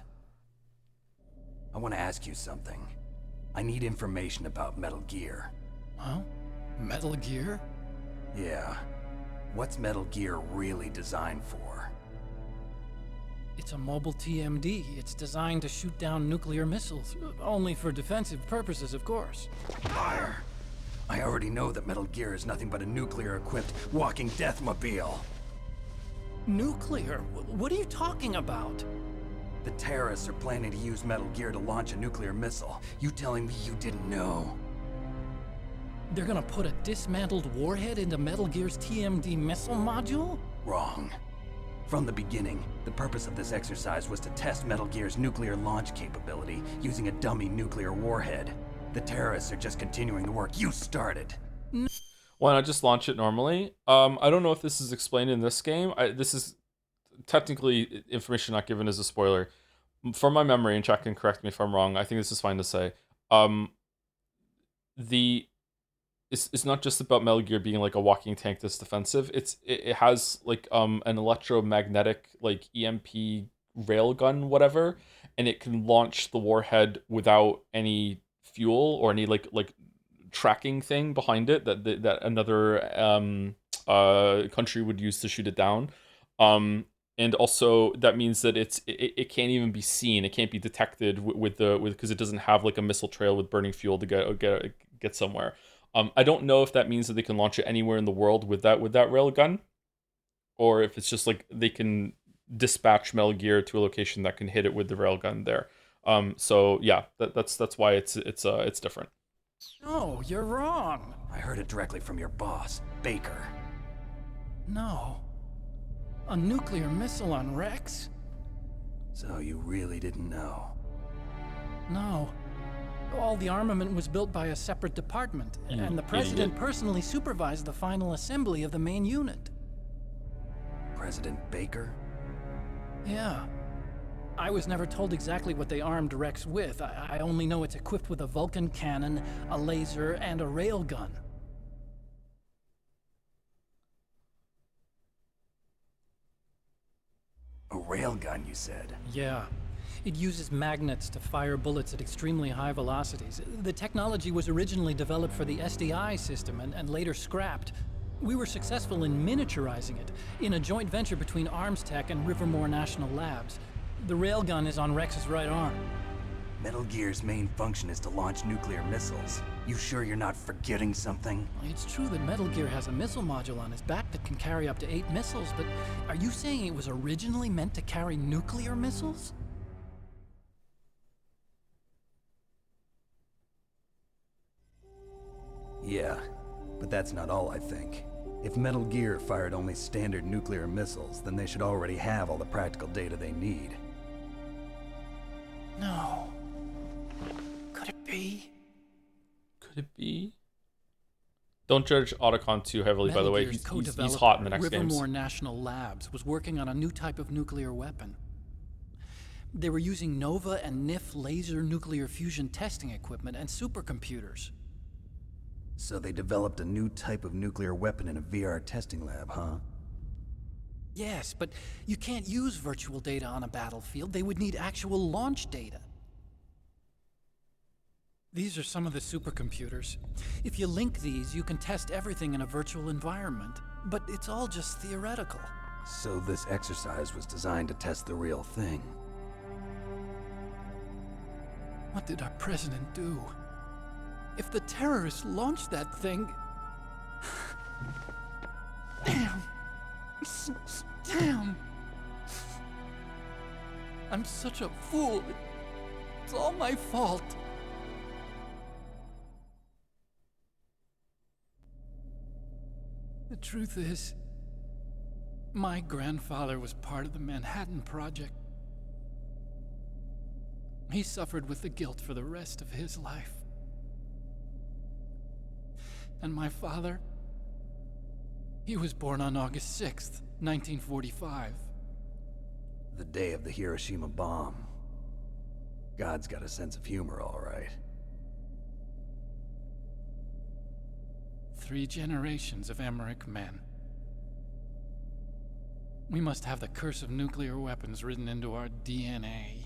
I want to ask you something. I need information about Metal Gear. Huh? Metal Gear? Yeah. What's Metal Gear really designed for? It's a mobile TMD. It's designed to shoot down nuclear missiles. Only for defensive purposes, of course. Fire! I already know that Metal Gear is nothing but a nuclear-equipped walking deathmobile. Nuclear? What are you talking about? The terrorists are planning to use Metal Gear to launch a nuclear missile. You telling me you didn't know? They're gonna put a dismantled warhead into Metal Gear's TMD missile module? Wrong. From the beginning, the purpose of this exercise was to test Metal Gear's nuclear launch capability using a dummy nuclear warhead. The terrorists are just continuing the work you started. Why not just launch it normally? I don't know if this is explained in this game. This is technically information not given as a spoiler. From my memory, and Jack can correct me if I'm wrong, I think this is fine to say. It's not just about Metal Gear being like a walking tank that's defensive. It has like an electromagnetic, like, EMP railgun, whatever, and it can launch the warhead without any fuel or any like tracking thing behind it that another country would use to shoot it down. And also that means that it can't even be seen. It can't be detected because it doesn't have like a missile trail with burning fuel to get somewhere. I don't know if that means that they can launch it anywhere in the world with that railgun, or if it's just like they can dispatch Metal Gear to a location that can hit it with the railgun there. So yeah, that's why it's different. No, you're wrong. I heard it directly from your boss, Baker. No. A nuclear missile on Rex? So you really didn't know? No. All the armament was built by a separate department, and the president personally supervised the final assembly of the main unit. President Baker? Yeah. I was never told exactly what they armed Rex with. I only know it's equipped with a Vulcan cannon, a laser, and a railgun. A railgun, you said? Yeah. It uses magnets to fire bullets at extremely high velocities. The technology was originally developed for the SDI system and later scrapped. We were successful in miniaturizing it in a joint venture between Arms Tech and Rivermore National Labs. The railgun is on Rex's right arm. Metal Gear's main function is to launch nuclear missiles. You sure you're not forgetting something? It's true that Metal Gear has a missile module on his back that can carry up to 8 missiles, but are you saying it was originally meant to carry nuclear missiles? Yeah, but that's not all I think. If Metal Gear fired only standard nuclear missiles, then they should already have all the practical data they need. No. Could it be? Could it be? Don't judge Otacon too heavily, by the way. He's hot in the next games. Rivermore National Labs was working on a new type of nuclear weapon. They were using Nova and NIF laser nuclear fusion testing equipment and supercomputers. So they developed a new type of nuclear weapon in a VR testing lab, huh? Yes, but you can't use virtual data on a battlefield. They would need actual launch data. These are some of the supercomputers. If you link these, you can test everything in a virtual environment. But it's all just theoretical. So this exercise was designed to test the real thing. What did our president do? If the terrorists launched that thing... Damn. Damn. I'm such a fool. It's all my fault. The truth is, my grandfather was part of the Manhattan Project. He suffered with the guilt for the rest of his life. And my father, he was born on August 6th, 1945. The day of the Hiroshima bomb. God's got a sense of humor, all right. 3 generations of Emmerich men. We must have the curse of nuclear weapons written into our DNA.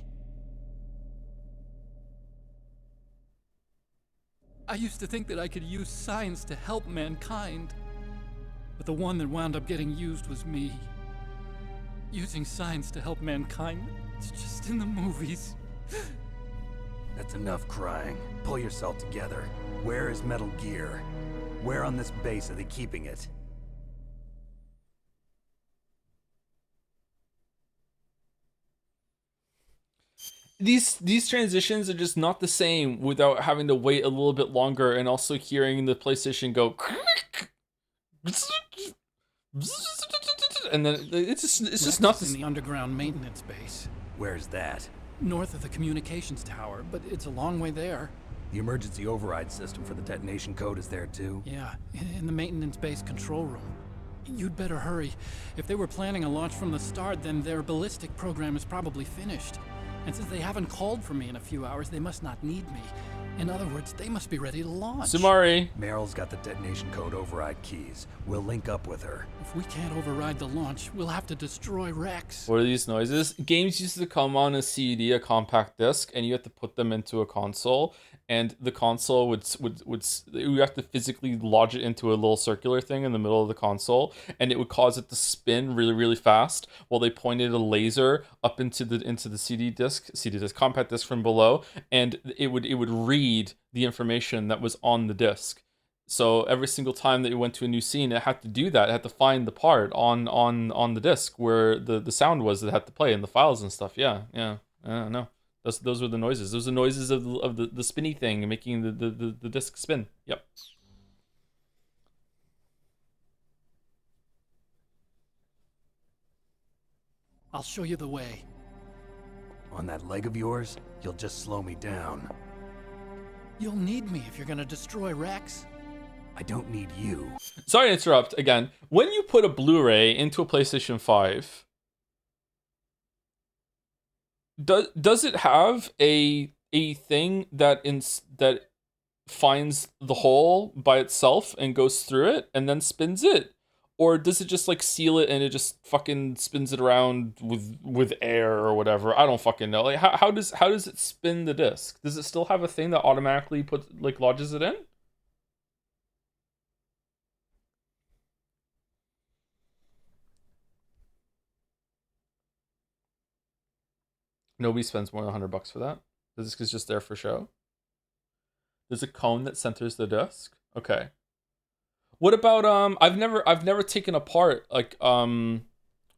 I used to think that I could use science to help mankind, but the one that wound up getting used was me. Using science to help mankind, it's just in the movies. That's enough crying. Pull yourself together. Where is Metal Gear? Where on this base are they keeping it? These transitions are just not the same without having to wait a little bit longer and also hearing the PlayStation go and then it's just not in the underground maintenance base. Where's that? North of the communications tower, but it's a long way there. The emergency override system for the detonation code is there too? Yeah, in the maintenance base control room. You'd better hurry. If they were planning a launch from the start, then their ballistic program is probably finished. And since they haven't called for me in a few hours, they must not need me. In other words, they must be ready to launch. Sumari. Meryl's got the detonation code override keys. We'll link up with her. If we can't override the launch, we'll have to destroy Rex. What are these noises? Games used to come on a CD, a compact disc, and you had to put them into a console. And the console would you have to physically lodge it into a little circular thing in the middle of the console, and it would cause it to spin really, really fast while they pointed a laser up into the CD disc compact disc from below, and it would read the information that was on the disc. So every single time that you went to a new scene, it had to do that. It had to find the part on the disc where the sound was that it had to play and the files and stuff. Yeah. No. Those were the noises. Those are the noises of the spinny thing making the disc spin. Yep. I'll show you the way. On that leg of yours, you'll just slow me down. You'll need me if you're gonna destroy Rex. I don't need you. Sorry to interrupt again. When you put a Blu-ray into a PlayStation 5, does it have a thing that that finds the hole by itself and goes through it and then spins it? Or does it just like seal it and it just fucking spins it around with air or whatever? I don't fucking know. Like how does it spin the disc? Does it still have a thing that automatically lodges it in? Nobody spends more than $100 for that. The disc is just there for show. There's a cone that centers the disc. Okay. What about I've never taken apart like a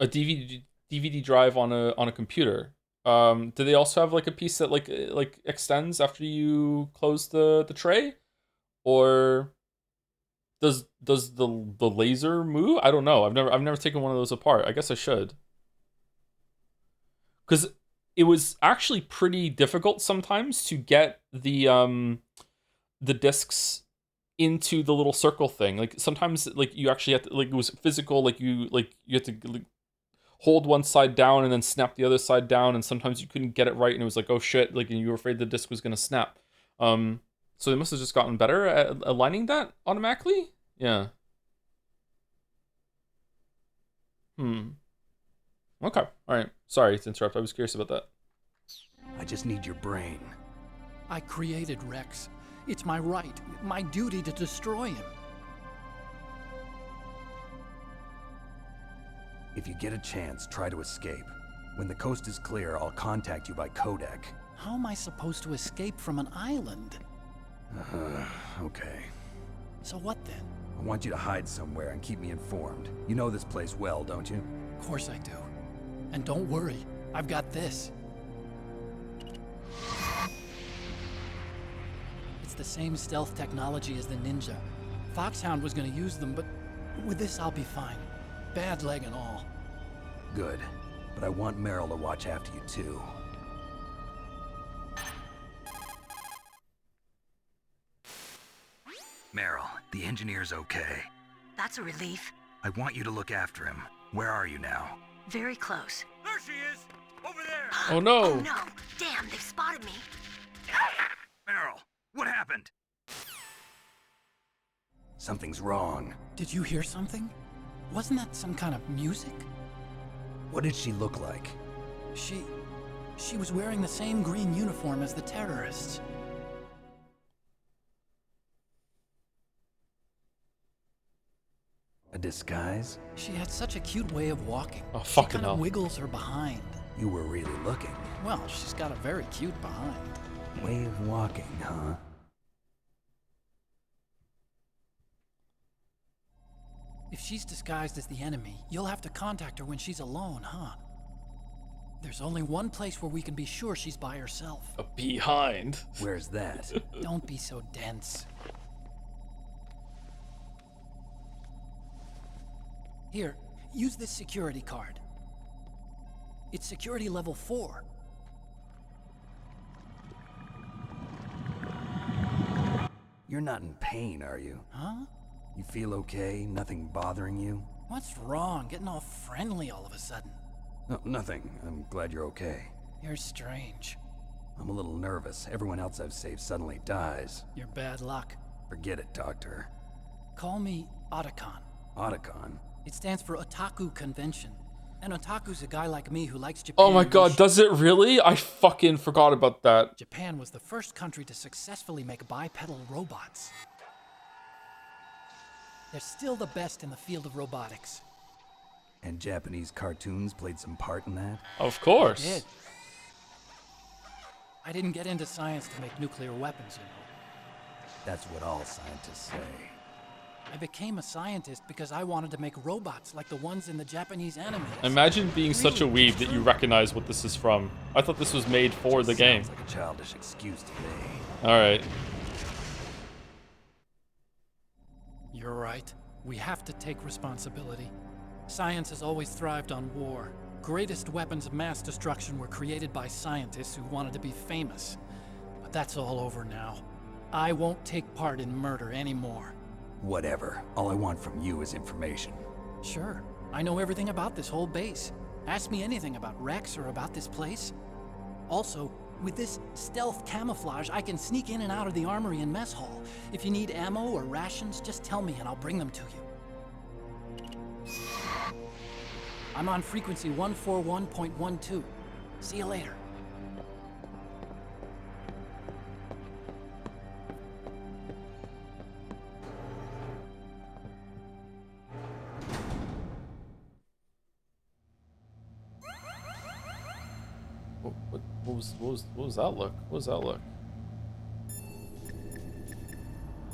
DVD drive on a computer. Do they also have like a piece that like extends after you close the tray, or does the laser move? I don't know. I've never taken one of those apart. I guess I should. Cuz it was actually pretty difficult sometimes to get the discs into the little circle thing. Like sometimes like you actually have to, like it was physical, like you had to like, hold one side down and then snap the other side down, and sometimes you couldn't get it right and it was like, oh shit, like, and you were afraid the disc was gonna snap. So they must have just gotten better at aligning that automatically. Yeah. Okay. All right. Sorry to interrupt. I was curious about that. I just need your brain. I created Rex. It's my right, my duty to destroy him. If you get a chance, try to escape. When the coast is clear, I'll contact you by codec. How am I supposed to escape from an island? Okay. So what then? I want you to hide somewhere and keep me informed. You know this place well, don't you? Of course I do. And don't worry, I've got this. It's the same stealth technology as the Ninja. Foxhound was gonna use them, but with this I'll be fine. Bad leg and all. Good. But I want Meryl to watch after you too. Meryl, the engineer's okay. That's a relief. I want you to look after him. Where are you now? Very close. There she is! Over there! Oh no! Oh no! Damn, they've spotted me. Meryl, what happened? Something's wrong. Did you hear something? Wasn't that some kind of music? What did she look like? She was wearing the same green uniform as the terrorists. A disguise? She had such a cute way of walking. Oh, fucking she kind hell. of wiggles her behind. You were really looking. Well, she's got a very cute behind. Way of walking, huh? If she's disguised as the enemy, you'll have to contact her when she's alone, huh? There's only one place where we can be sure she's by herself. A behind? Where's that? Don't be so dense. Here, use this security card. It's security level 4. You're not in pain, are you? Huh? You feel okay? Nothing bothering you? What's wrong? Getting all friendly all of a sudden. No, nothing. I'm glad you're okay. You're strange. I'm a little nervous. Everyone else I've saved suddenly dies. You're bad luck. Forget it, Doctor. Call me Otacon. Otacon? It stands for Otaku Convention. And Otaku's a guy like me who likes Japan. Oh my god, does it really? I fucking forgot about that. Japan was the first country to successfully make bipedal robots. They're still the best in the field of robotics. And Japanese cartoons played some part in that? Of course. They did. I didn't get into science to make nuclear weapons, you know. That's what all scientists say. I became a scientist because I wanted to make robots like the ones in the Japanese anime. Imagine being such a weeb that you recognize what this is from. I thought this was made for the game. Sounds like a childish excuse to me. Alright. You're right. We have to take responsibility. Science has always thrived on war. Greatest weapons of mass destruction were created by scientists who wanted to be famous. But that's all over now. I won't take part in murder anymore. Whatever. All I want from you is information. Sure. I know everything about this whole base. Ask me anything about Rex or about this place. Also, with this stealth camouflage, I can sneak in and out of the armory and mess hall. If you need ammo or rations, just tell me and I'll bring them to you. I'm on frequency 141.12. See you later. What was that look? What was that look?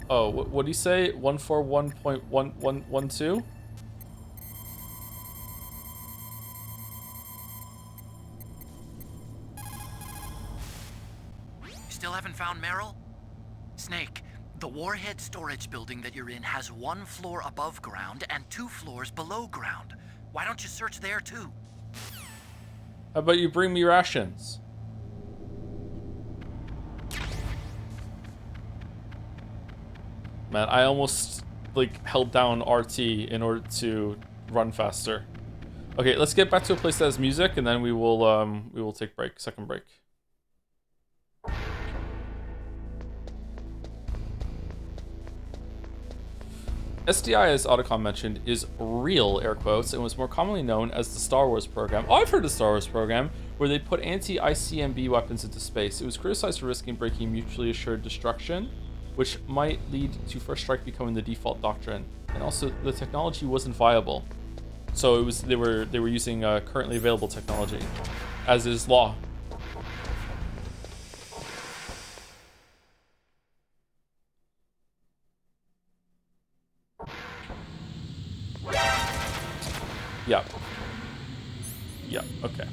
Oh, what did he say? 141.1112? Still haven't found Merrill? Snake, the warhead storage building that you're in has 1 floor above ground and 2 floors below ground. Why don't you search there too? How about you bring me rations? Man, I almost like held down RT in order to run faster. Okay, let's get back to a place that has music, and then we will take break, second break. SDI, as Otacon mentioned, is real, air quotes, and was more commonly known as the Star Wars program. Oh, I've heard of the Star Wars program, where they put anti-ICMB weapons into space. It was criticized for risking breaking mutually assured destruction, which might lead to first strike becoming the default doctrine. And also, the technology wasn't viable. So it was they were using currently available technology, as is law. Yeah. Yeah, okay.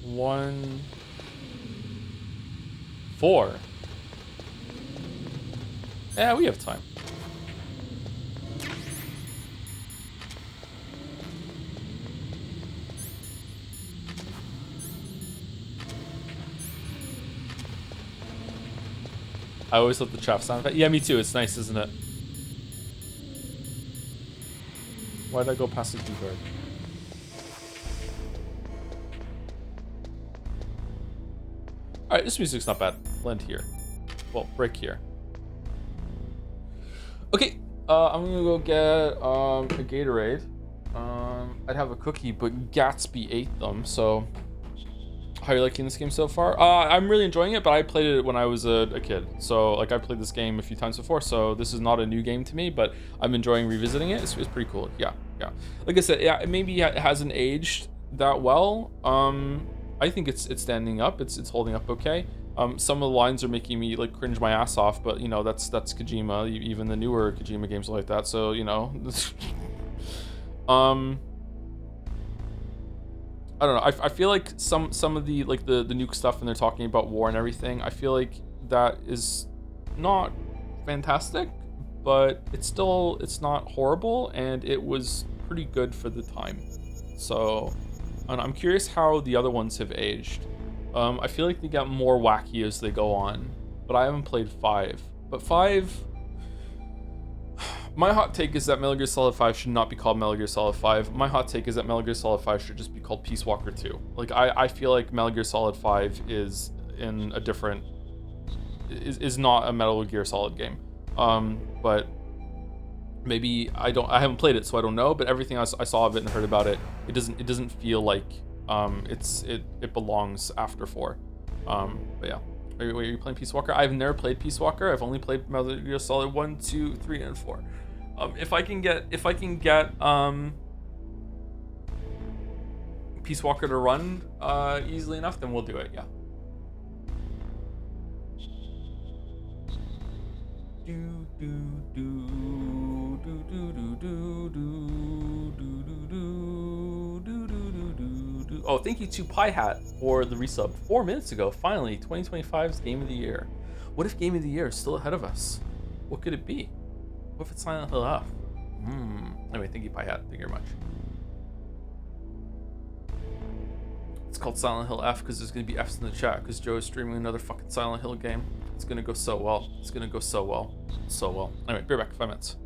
One, 4. Yeah, we have time. I always love the chaff sound effect. Yeah, me too. It's nice, isn't it? Why'd I go past the keyboard? Alright, this music's not bad. Blend here. Well, break here. Okay, I'm gonna go get a Gatorade. I'd have a cookie, but Gatsby ate them, so... How are you liking this game so far? I'm really enjoying it, but I played it when I was a kid. So, like, I played this game a few times before, so this is not a new game to me, but I'm enjoying revisiting it. It's pretty cool. Yeah. Like I said, yeah, maybe it hasn't aged that well. I think it's standing up. It's holding up okay. Some of the lines are making me like cringe my ass off, but you know that's Kojima. Even the newer Kojima games are like that. So you know, I don't know. I feel like some of the like the nuke stuff when they're talking about war and everything. I feel like that is not fantastic, but it's not horrible, and it was pretty good for the time. So. And I'm curious how the other ones have aged. I feel like they get more wacky as they go on, but I haven't played 5. But 5, my hot take is that Metal Gear Solid 5 should not be called Metal Gear Solid 5. My hot take is that Metal Gear Solid 5 should just be called Peace Walker 2. Like I feel like Metal Gear Solid 5 is in a different is not a Metal Gear Solid game. But maybe I haven't played it, so I don't know. But everything I saw of it and heard about it, it doesn't feel like it belongs after 4. But yeah. Are you playing Peace Walker? I've never played Peace Walker. I've only played Metal Gear Solid 1, 2, 3, and 4. If I can get Peace Walker to run easily enough, then we'll do it. Yeah. Oh, thank you to Pie Hat for the resub 4 minutes ago. Finally, 2025's Game of the Year. What if Game of the Year is still ahead of us? What could it be? What if it's Silent Hill F? Anyway, thank you, Pie Hat. Thank you very much. It's called Silent Hill F because there's going to be Fs in the chat because Joe is streaming another fucking Silent Hill game. It's going to go so well. It's going to go so well. So well. Anyway, be right back. 5 minutes.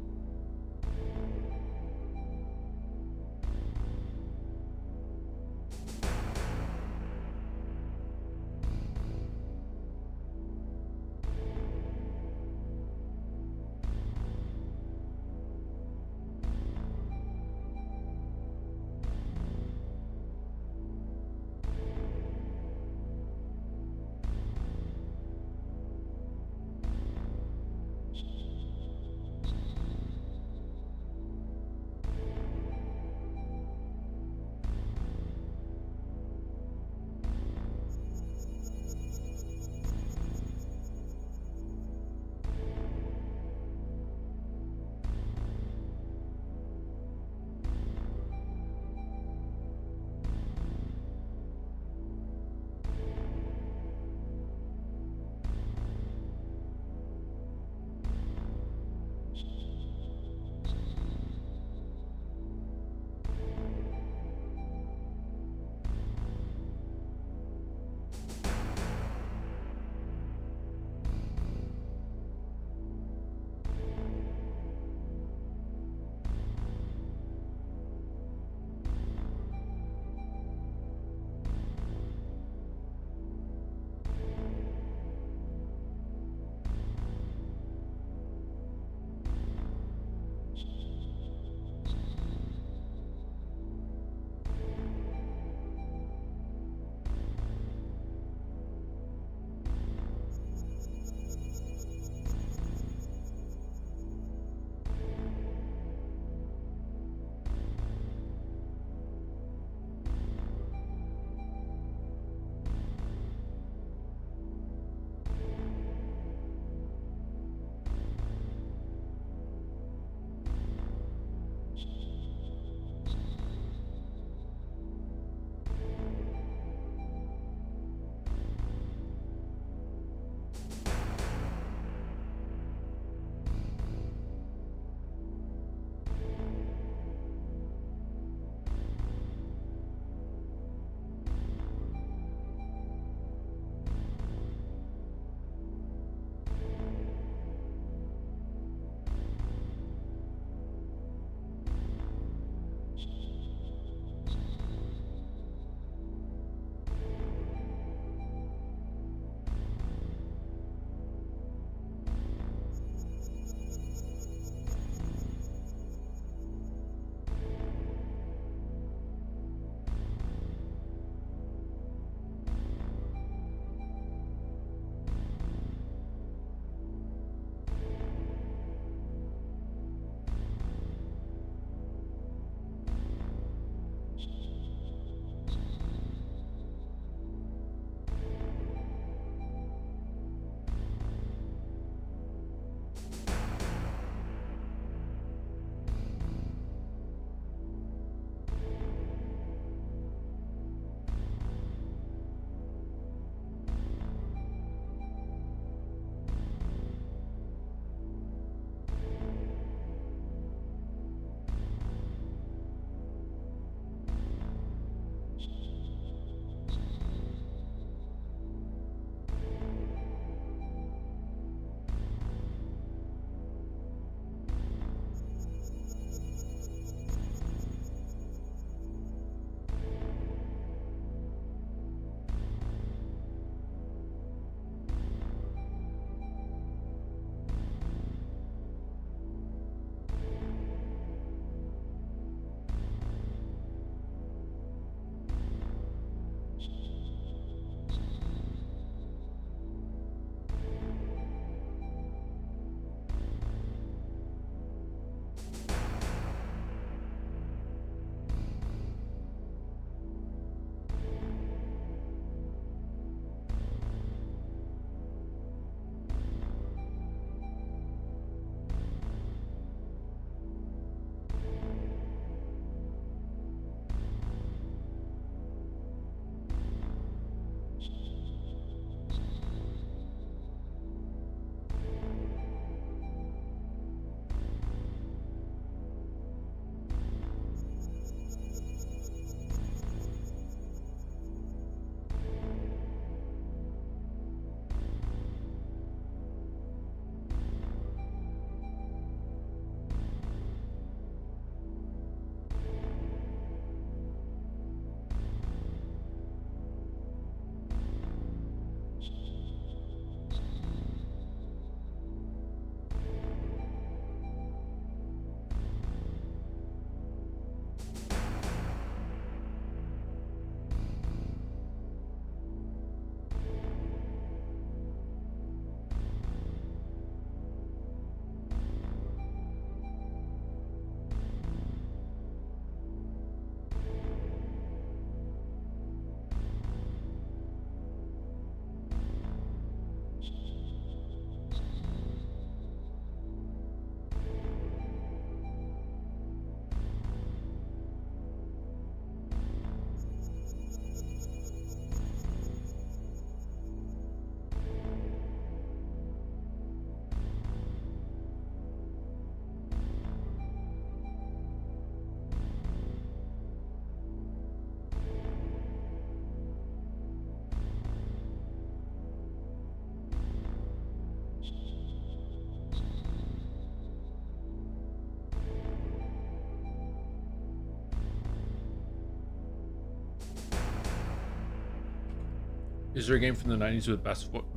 Is there a game from the 90s with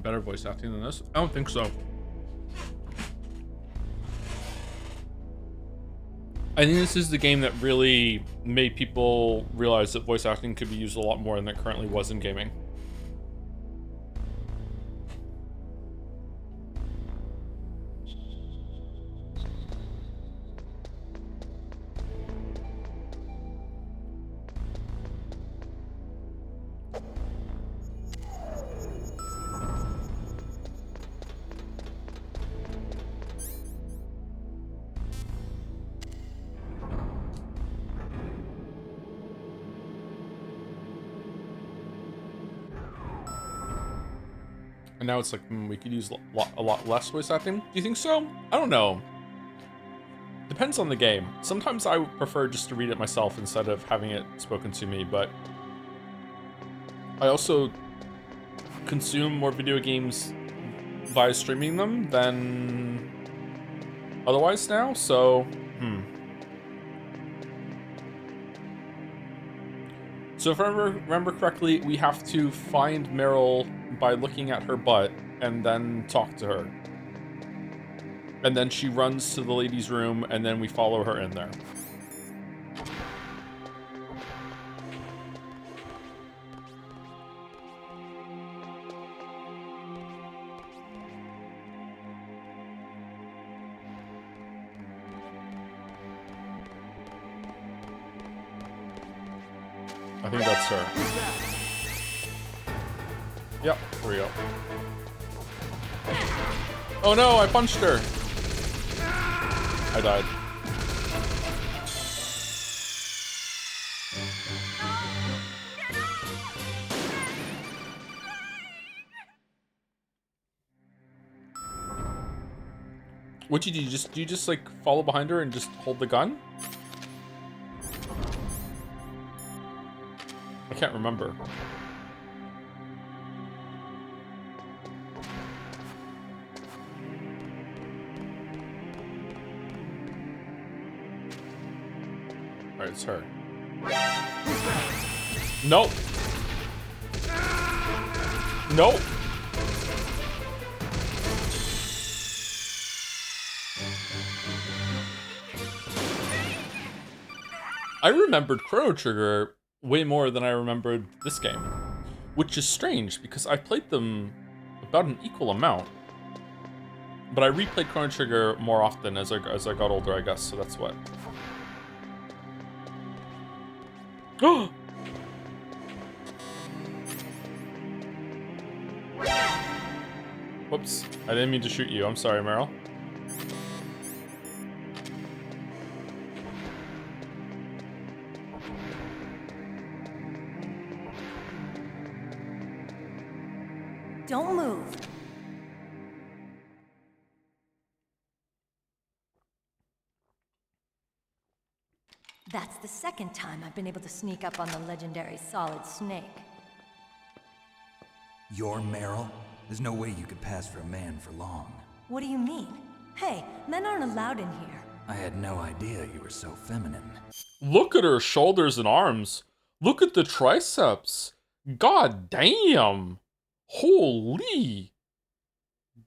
better voice acting than this? I don't think so. I think this is the game that really made people realize that voice acting could be used a lot more than it currently was in gaming. And now it's like, we could use a lot less voice acting. Do you think so? I don't know. Depends on the game. Sometimes I would prefer just to read it myself instead of having it spoken to me, but I also consume more video games via streaming them than otherwise now, so, So if I remember correctly, we have to find Meryl by looking at her butt and then talk to her. And then she runs to the ladies' room and then we follow her in there. I think that's her. Yep, here we go. Oh no, I punched her. I died. What did you do? You just like follow behind her and just hold the gun? I can't remember. Alright, it's her. Nope. Nope. I remembered Chrono Trigger way more than I remembered this game, which is strange because I played them about an equal amount, but I replayed Chrono Trigger more often as I got older, I guess, so that's what. Oh! Whoops, I didn't mean to shoot you. I'm sorry, Meryl. Don't move. That's the second time I've been able to sneak up on the legendary Solid Snake. You're Meryl? There's no way you could pass for a man for long. What do you mean? Hey, men aren't allowed in here. I had no idea you were so feminine. Look at her shoulders and arms. Look at the triceps. God damn. Holy.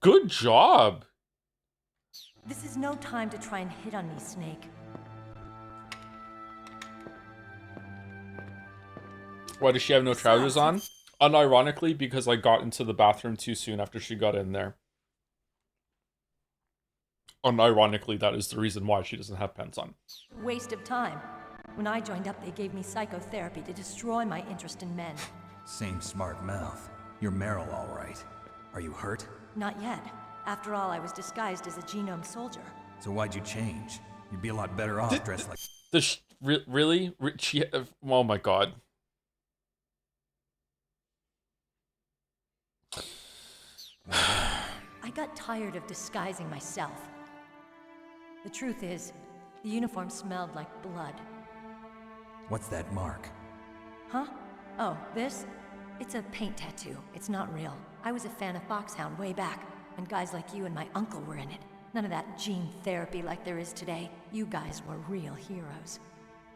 Good job. This is no time to try and hit on me, Snake. Why does she have no trousers on? Unironically, because I got into the bathroom too soon after she got in there. Unironically, that is the reason why she doesn't have pants on. Waste of time. When I joined up, they gave me psychotherapy to destroy my interest in men. Same smart mouth. You're Meryl, all right. Are you hurt? Not yet. After all, I was disguised as a genome soldier. So why'd you change? You'd be a lot better off dressed like... Really? She... Oh my god. I got tired of disguising myself. The truth is, the uniform smelled like blood. What's that mark? Huh? Oh, this? It's a paint tattoo. It's not real. I was a fan of Foxhound way back, and guys like you and my uncle were in it. None of that gene therapy like there is today. You guys were real heroes.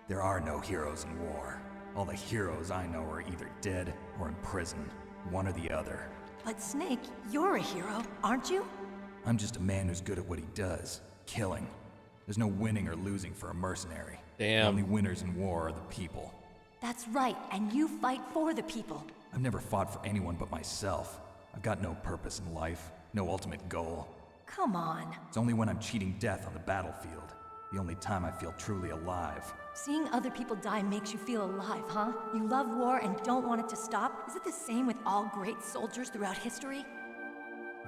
There are no heroes in war. All the heroes I know are either dead or in prison. One or the other. But Snake, you're a hero, aren't you? I'm just a man who's good at what he does. Killing. There's no winning or losing for a mercenary. Damn. The only winners in war are the people. That's right, and you fight for the people. I've never fought for anyone but myself. I've got no purpose in life, no ultimate goal. Come on. It's only when I'm cheating death on the battlefield. The only time I feel truly alive. Seeing other people die makes you feel alive, huh? You love war and don't want it to stop? Is it the same with all great soldiers throughout history?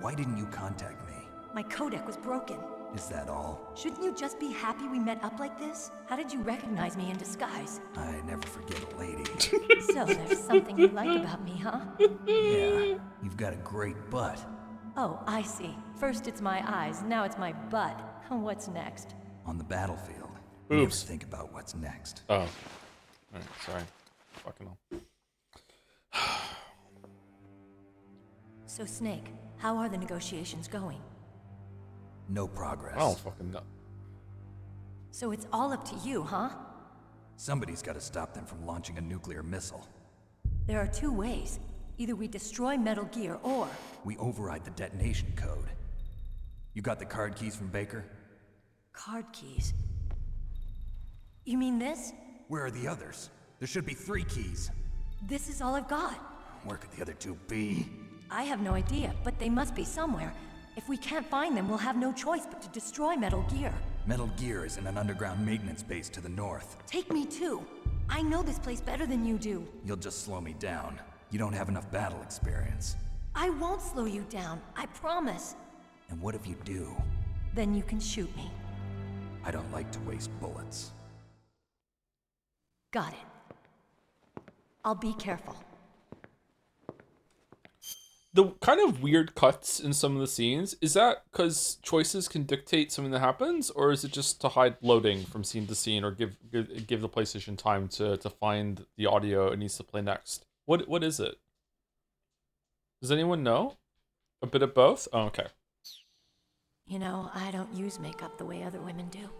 Why didn't you contact me? My codec was broken. Is that all? Shouldn't you just be happy we met up like this? How did you recognize me in disguise? I never forget a lady. So there's something you like about me, huh? Yeah, you've got a great butt. Oh, I see. First it's my eyes, now it's my butt. What's next? On the battlefield. Oops. You never think about what's next. Oh. Alright, sorry. Fucking hell. So Snake, how are the negotiations going? No progress. I don't fucking know. So it's all up to you, huh? Somebody's got to stop them from launching a nuclear missile. There are two ways. Either we destroy Metal Gear, or... we override the detonation code. You got the card keys from Baker? Card keys? You mean this? Where are the others? There should be 3 keys. This is all I've got. Where could the other 2 be? I have no idea, but they must be somewhere. If we can't find them, we'll have no choice but to destroy Metal Gear. Metal Gear is in an underground maintenance base to the north. Take me too. I know this place better than you do. You'll just slow me down. You don't have enough battle experience. I won't slow you down, I promise. And what if you do? Then you can shoot me. I don't like to waste bullets. Got it. I'll be careful. The kind of weird cuts in some of the scenes, is that because choices can dictate something that happens, or is it just to hide loading from scene to scene, or give the PlayStation time to find the audio it needs to play next? What is it? Does anyone know? A bit of both? Oh, okay. You know, I don't use makeup the way other women do.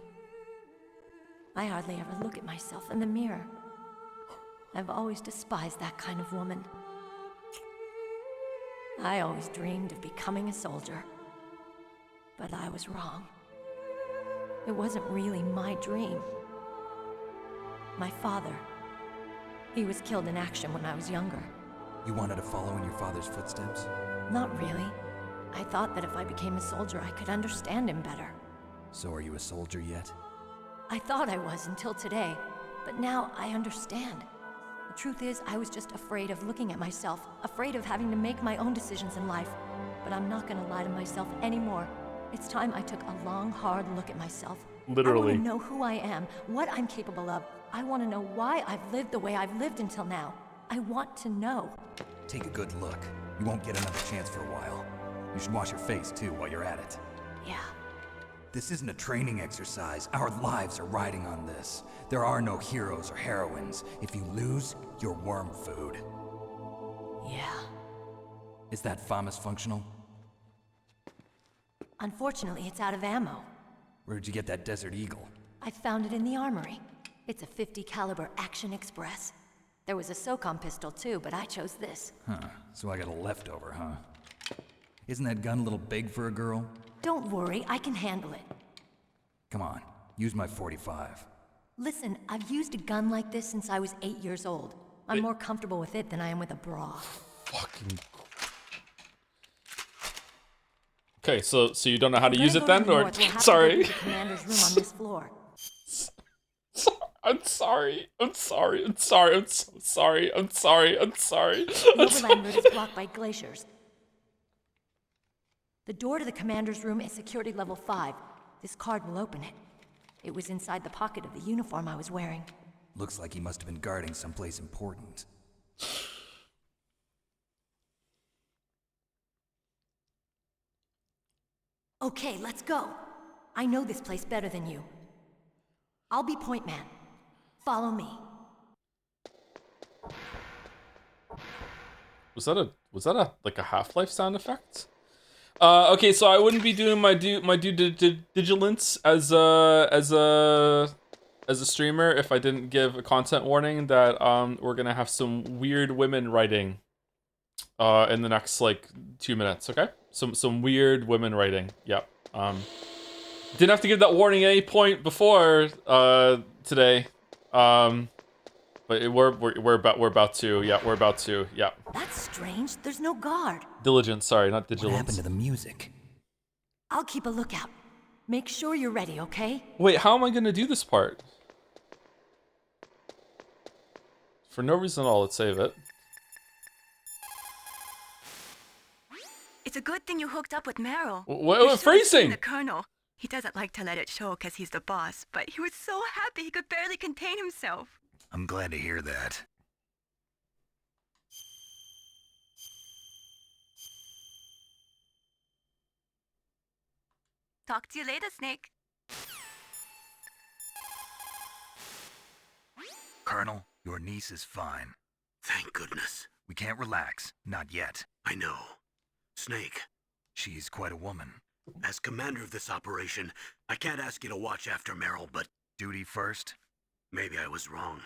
I hardly ever look at myself in the mirror. I've always despised that kind of woman. I always dreamed of becoming a soldier. But I was wrong. It wasn't really my dream. My father, he was killed in action when I was younger. You wanted to follow in your father's footsteps? Not really. I thought that if I became a soldier, I could understand him better. So are you a soldier yet? I thought I was until today, but now I understand. The truth is, I was just afraid of looking at myself, afraid of having to make my own decisions in life. But I'm not gonna lie to myself anymore. It's time I took a long, hard look at myself. Literally. I want to know who I am, what I'm capable of. I want to know why I've lived the way I've lived until now. I want to know. Take a good look. You won't get another chance for a while. You should wash your face, too, while you're at it. Yeah. This isn't a training exercise. Our lives are riding on this. There are no heroes or heroines. If you lose, you're worm food. Yeah. Is that FAMAS functional? Unfortunately, it's out of ammo. Where'd you get that Desert Eagle? I found it in the armory. It's a .50 caliber Action Express. There was a SOCOM pistol too, but I chose this. Huh, so I got a leftover, huh? Isn't that gun a little big for a girl? Don't worry, I can handle it. Come on, use my .45. Listen, I've used a gun like this since I was 8 years old. I'm more comfortable with it than I am with a bra. Fucking... Okay, so you don't know how to use it then, or sorry? The commander's room on this floor. I'm sorry. I'm sorry. I'm sorry. I'm so sorry. I'm sorry. I'm sorry. The overland route is blocked by glaciers. The door to the commander's room is security level 5. This card will open it. It was inside the pocket of the uniform I was wearing. Looks like he must have been guarding someplace important. Okay, let's go. I know this place better than you. I'll be point man. Follow me. Was that a like a Half-Life sound effect? Okay, so I wouldn't be doing my due diligence as a streamer if I didn't give a content warning that we're gonna have some weird women writing in the next like 2 minutes. Okay, some weird women writing. Yep. Didn't have to give that warning at any point before today. But we're about to. Yeah, we're about to. Yeah. That's strange. There's no guard. Diligence. Sorry, not vigilance. What happened to the music? I'll keep a lookout. Make sure you're ready, okay? Wait, how am I gonna do this part? For no reason at all, let's save it. It's a good thing you hooked up with Meryl. What phrasing? The Colonel. He doesn't like to let it show because he's the boss, but he was so happy he could barely contain himself. I'm glad to hear that. Talk to you later, Snake. Colonel, your niece is fine. Thank goodness. We can't relax. Not yet. I know. Snake. She's quite a woman. As commander of this operation, I can't ask you to watch after Meryl, but... Duty first? Maybe I was wrong.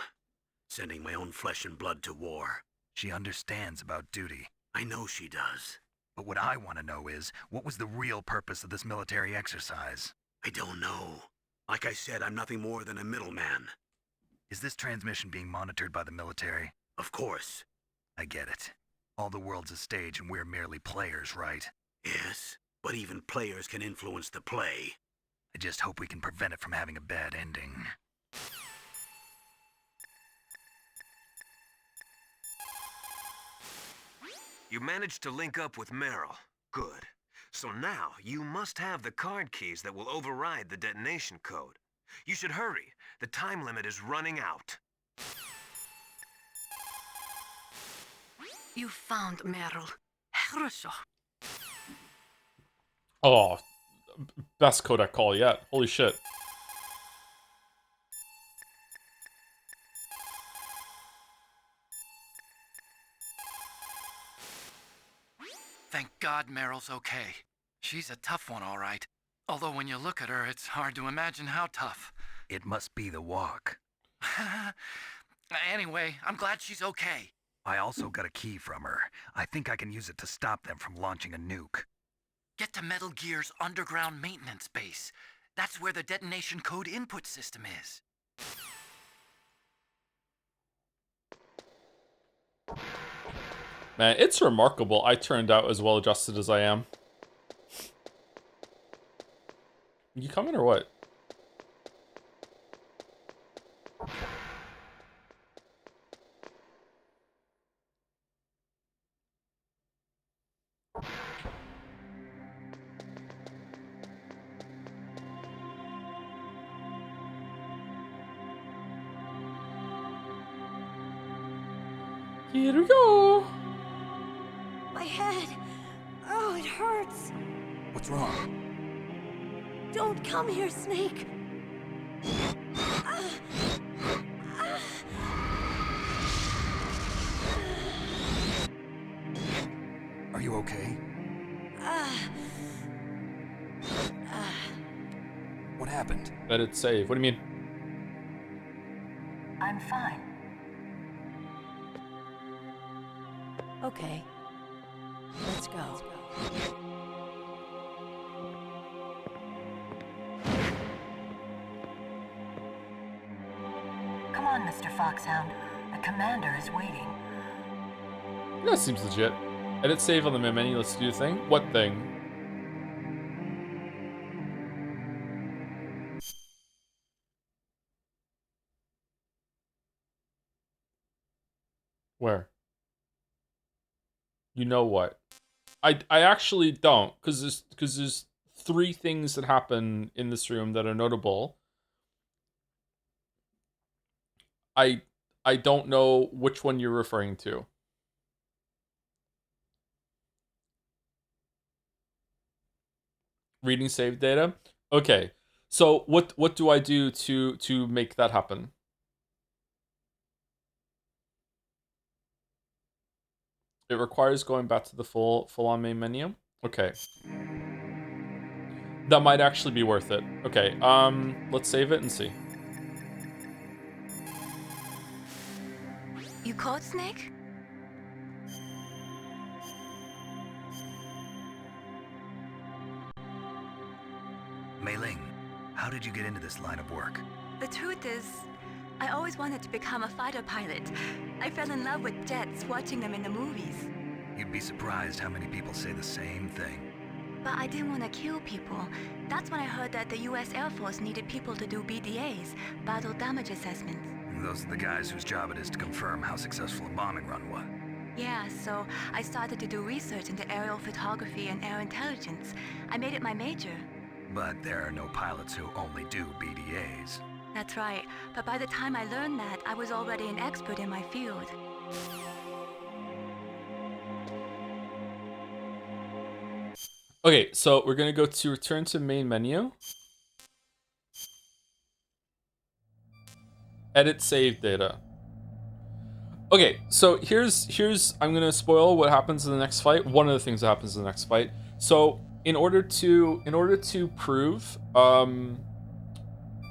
Sending my own flesh and blood to war. She understands about duty. I know she does. But what I want to know is, what was the real purpose of this military exercise? I don't know. Like I said, I'm nothing more than a middleman. Is this transmission being monitored by the military? Of course. I get it. All the world's a stage and we're merely players, right? Yes, but even players can influence the play. I just hope we can prevent it from having a bad ending. You managed to link up with Meryl. Good. So now, you must have the card keys that will override the detonation code. You should hurry. The time limit is running out. You found Meryl. Хорошо. Oh, best codec call yet. Holy shit. Thank God Meryl's okay. She's a tough one, all right. Although when you look at her, it's hard to imagine how tough. It must be the walk. Anyway, I'm glad she's okay. I also got a key from her. I think I can use it to stop them from launching a nuke. Get to Metal Gear's underground maintenance base. That's where the detonation code input system is. Man, it's remarkable I turned out as well adjusted as I am. You coming or what? Here we go. My head. Oh, it hurts. What's wrong? Don't come here, Snake. Are you okay? What happened? Let it save. What do you mean? I'm fine. Okay. Let's go. Come on, Mr. Foxhound. The commander is waiting. That seems legit. Edit save on the main menu. Let's do the thing. What thing? Where? You know what? I actually don't, because there's 3 things that happen in this room that are notable. I don't know which one you're referring to. Reading save data? Okay. So what do I do to make that happen? It requires going back to the full-on main menu. Okay. That might actually be worth it. Okay, let's save it and see. You caught Snake? did you get into this line of work? The truth is, I always wanted to become a fighter pilot. I fell in love with jets watching them in the movies. You'd be surprised how many people say the same thing. But I didn't want to kill people. That's when I heard that the US Air Force needed people to do BDAs, battle damage assessments. Those are the guys whose job it is to confirm how successful a bombing run was. Yeah, so I started to do research into aerial photography and air intelligence. I made it my major. But there are no pilots who only do BDAs. That's right, but by the time I learned that, I was already an expert in my field. Okay, so we're gonna go to return to main menu. Edit save data. Okay, so here's I'm gonna spoil what happens in the next fight. One of the things that happens in the next fight. So in order to prove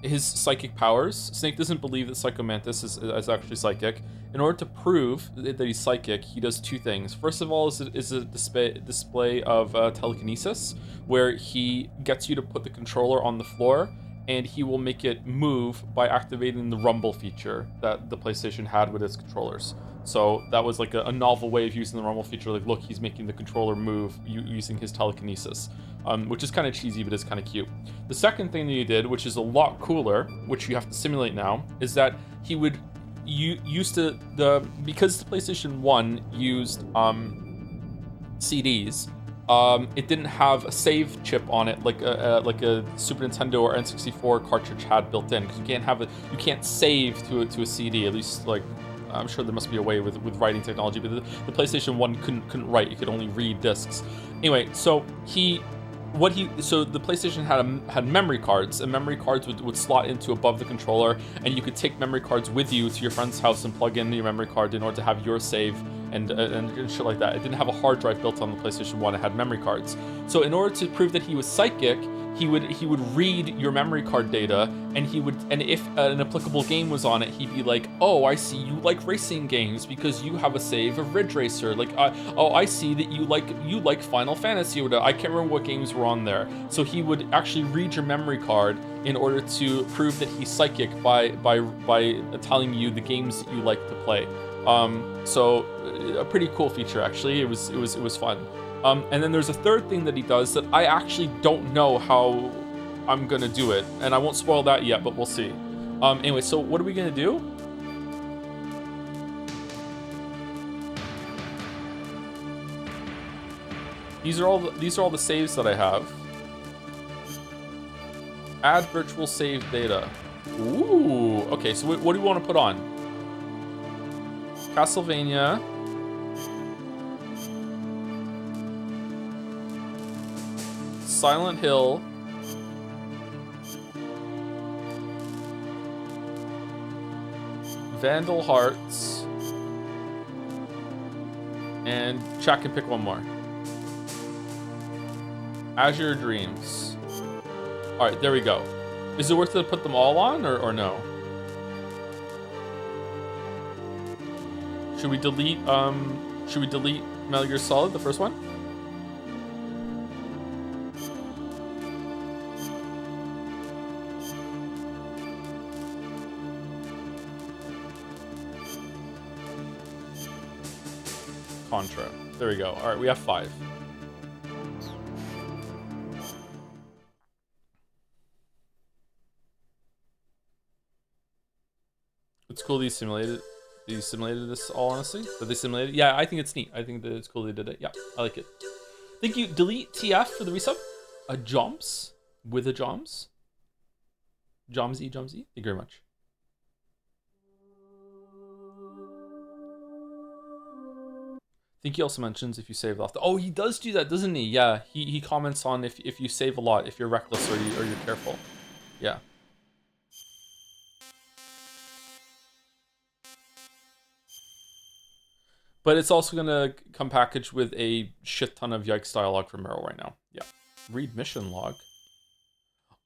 his psychic powers, Snake doesn't believe that Psycho Mantis is actually psychic. In order to prove that he's psychic, he does two things. First of all is a display of telekinesis, where he gets you to put the controller on the floor, and he will make it move by activating the rumble feature that the PlayStation had with its controllers. So that was like a novel way of using the rumble feature. Like, look, he's making the controller move using his telekinesis, which is kind of cheesy, but it's kind of cute. The second thing that he did, which is a lot cooler, which you have to simulate now, is that he would because the PlayStation 1 used CDs. It didn't have a save chip on it like a Super Nintendo or N64 cartridge had built in, because you can't save to a CD. At least, like, I'm sure there must be a way with writing technology, but the PlayStation 1 couldn't write. You could only read discs. Anyway, so the PlayStation had memory cards, and memory cards would slot into above the controller, and you could take memory cards with you to your friend's house and plug in your memory card in order to have your save and shit like that. It didn't have a hard drive built on the PlayStation 1, it had memory cards. So in order to prove that he was psychic, he would read your memory card data, and if an applicable game was on it, he'd be like, oh, I see you like racing games because you have a save of Ridge Racer. Like, oh, I see that you like Final Fantasy. I can't remember what games were on there. So he would actually read your memory card in order to prove that he's psychic by telling you the games that you like to play. So a pretty cool feature, actually. It was fun. And then there's a third thing that he does that I actually don't know how I'm gonna do it, and I won't spoil that yet, but we'll see. Anyway, so what are we gonna do? These are all the saves that I have. Add virtual save data. Ooh, okay, so what do we want to put on? Castlevania. Silent Hill. Vandal Hearts. And Chuck can pick one more. Azure Dreams. Alright, there we go. Is it worth it to put them all on or no? Should we delete Metal Gear Solid, the first one? Contra. There we go. Alright, we have 5. It's cool that you simulated this, all honestly. That they simulated. Yeah, I think it's neat. I think that it's cool they did it. Yeah, I like it. Thank you. Delete TF for the resub. A Joms with a Joms. Jomsy. Thank you very much. I think he also mentions if you save off. Oh, he does do that, doesn't he? Yeah, he comments on if you save a lot, if you're reckless or you're careful. Yeah. But it's also gonna come packaged with a shit ton of yikes dialogue from Meryl right now. Yeah. Read mission log.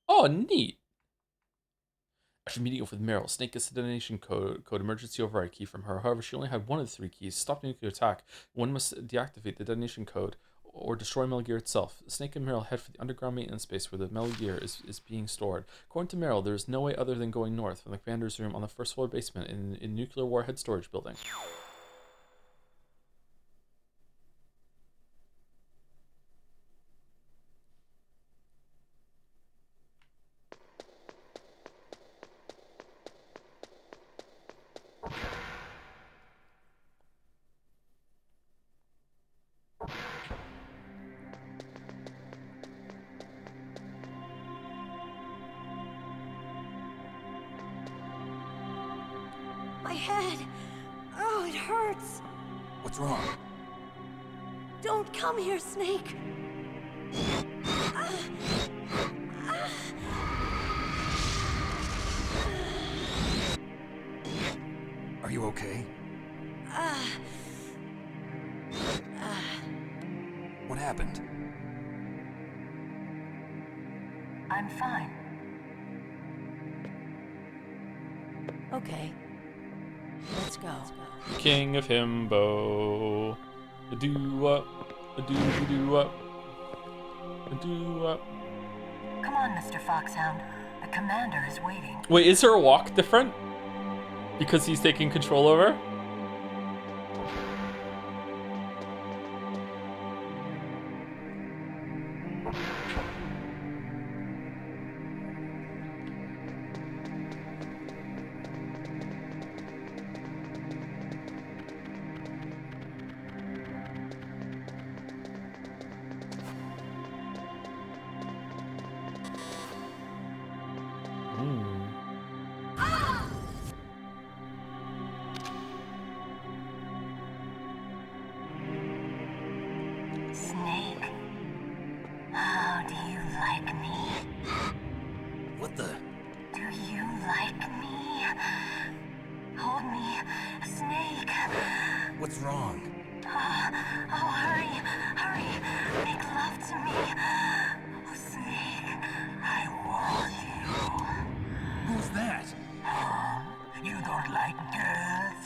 Oh, neat. After meeting up with Meryl, Snake gets the detonation code emergency override key from her. However, she only had one of the 3 keys. Stop nuclear attack. One must deactivate the detonation code or destroy Metal Gear itself. Snake and Meryl head for the underground maintenance base where the Metal Gear is being stored. According to Meryl, there is no way other than going north from the commander's room on the first floor basement in nuclear warhead storage building. My head! Oh, it hurts! What's wrong? Don't come here, Snake! Are you okay? What happened? I'm fine. Okay. Let's go. King of Himbo. A do up. A do up. A do up. Come on, Mr. Foxhound. The commander is waiting. Wait, is her walk different? Because he's taking control over? Snake, how do you like me? What the? Do you like me? Hold me, Snake. What's wrong? Oh, hurry, hurry. Make love to me. Oh, Snake, I want you. Who's that? You don't like girls?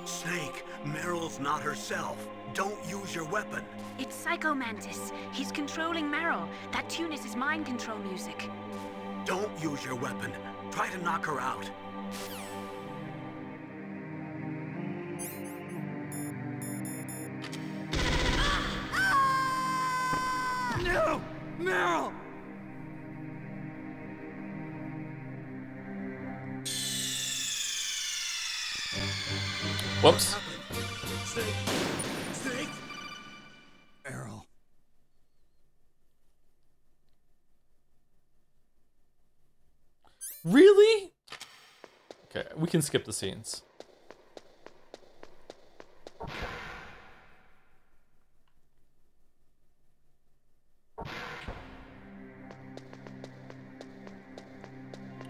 Snake, Meryl's not herself. Don't use your weapon. It's Psycho Mantis. He's controlling Meryl. That tune is his mind control music. Don't use your weapon. Try to knock her out. No! Meryl! Whoops. Snake! Snake! Errol. Really? Okay, we can skip the scenes.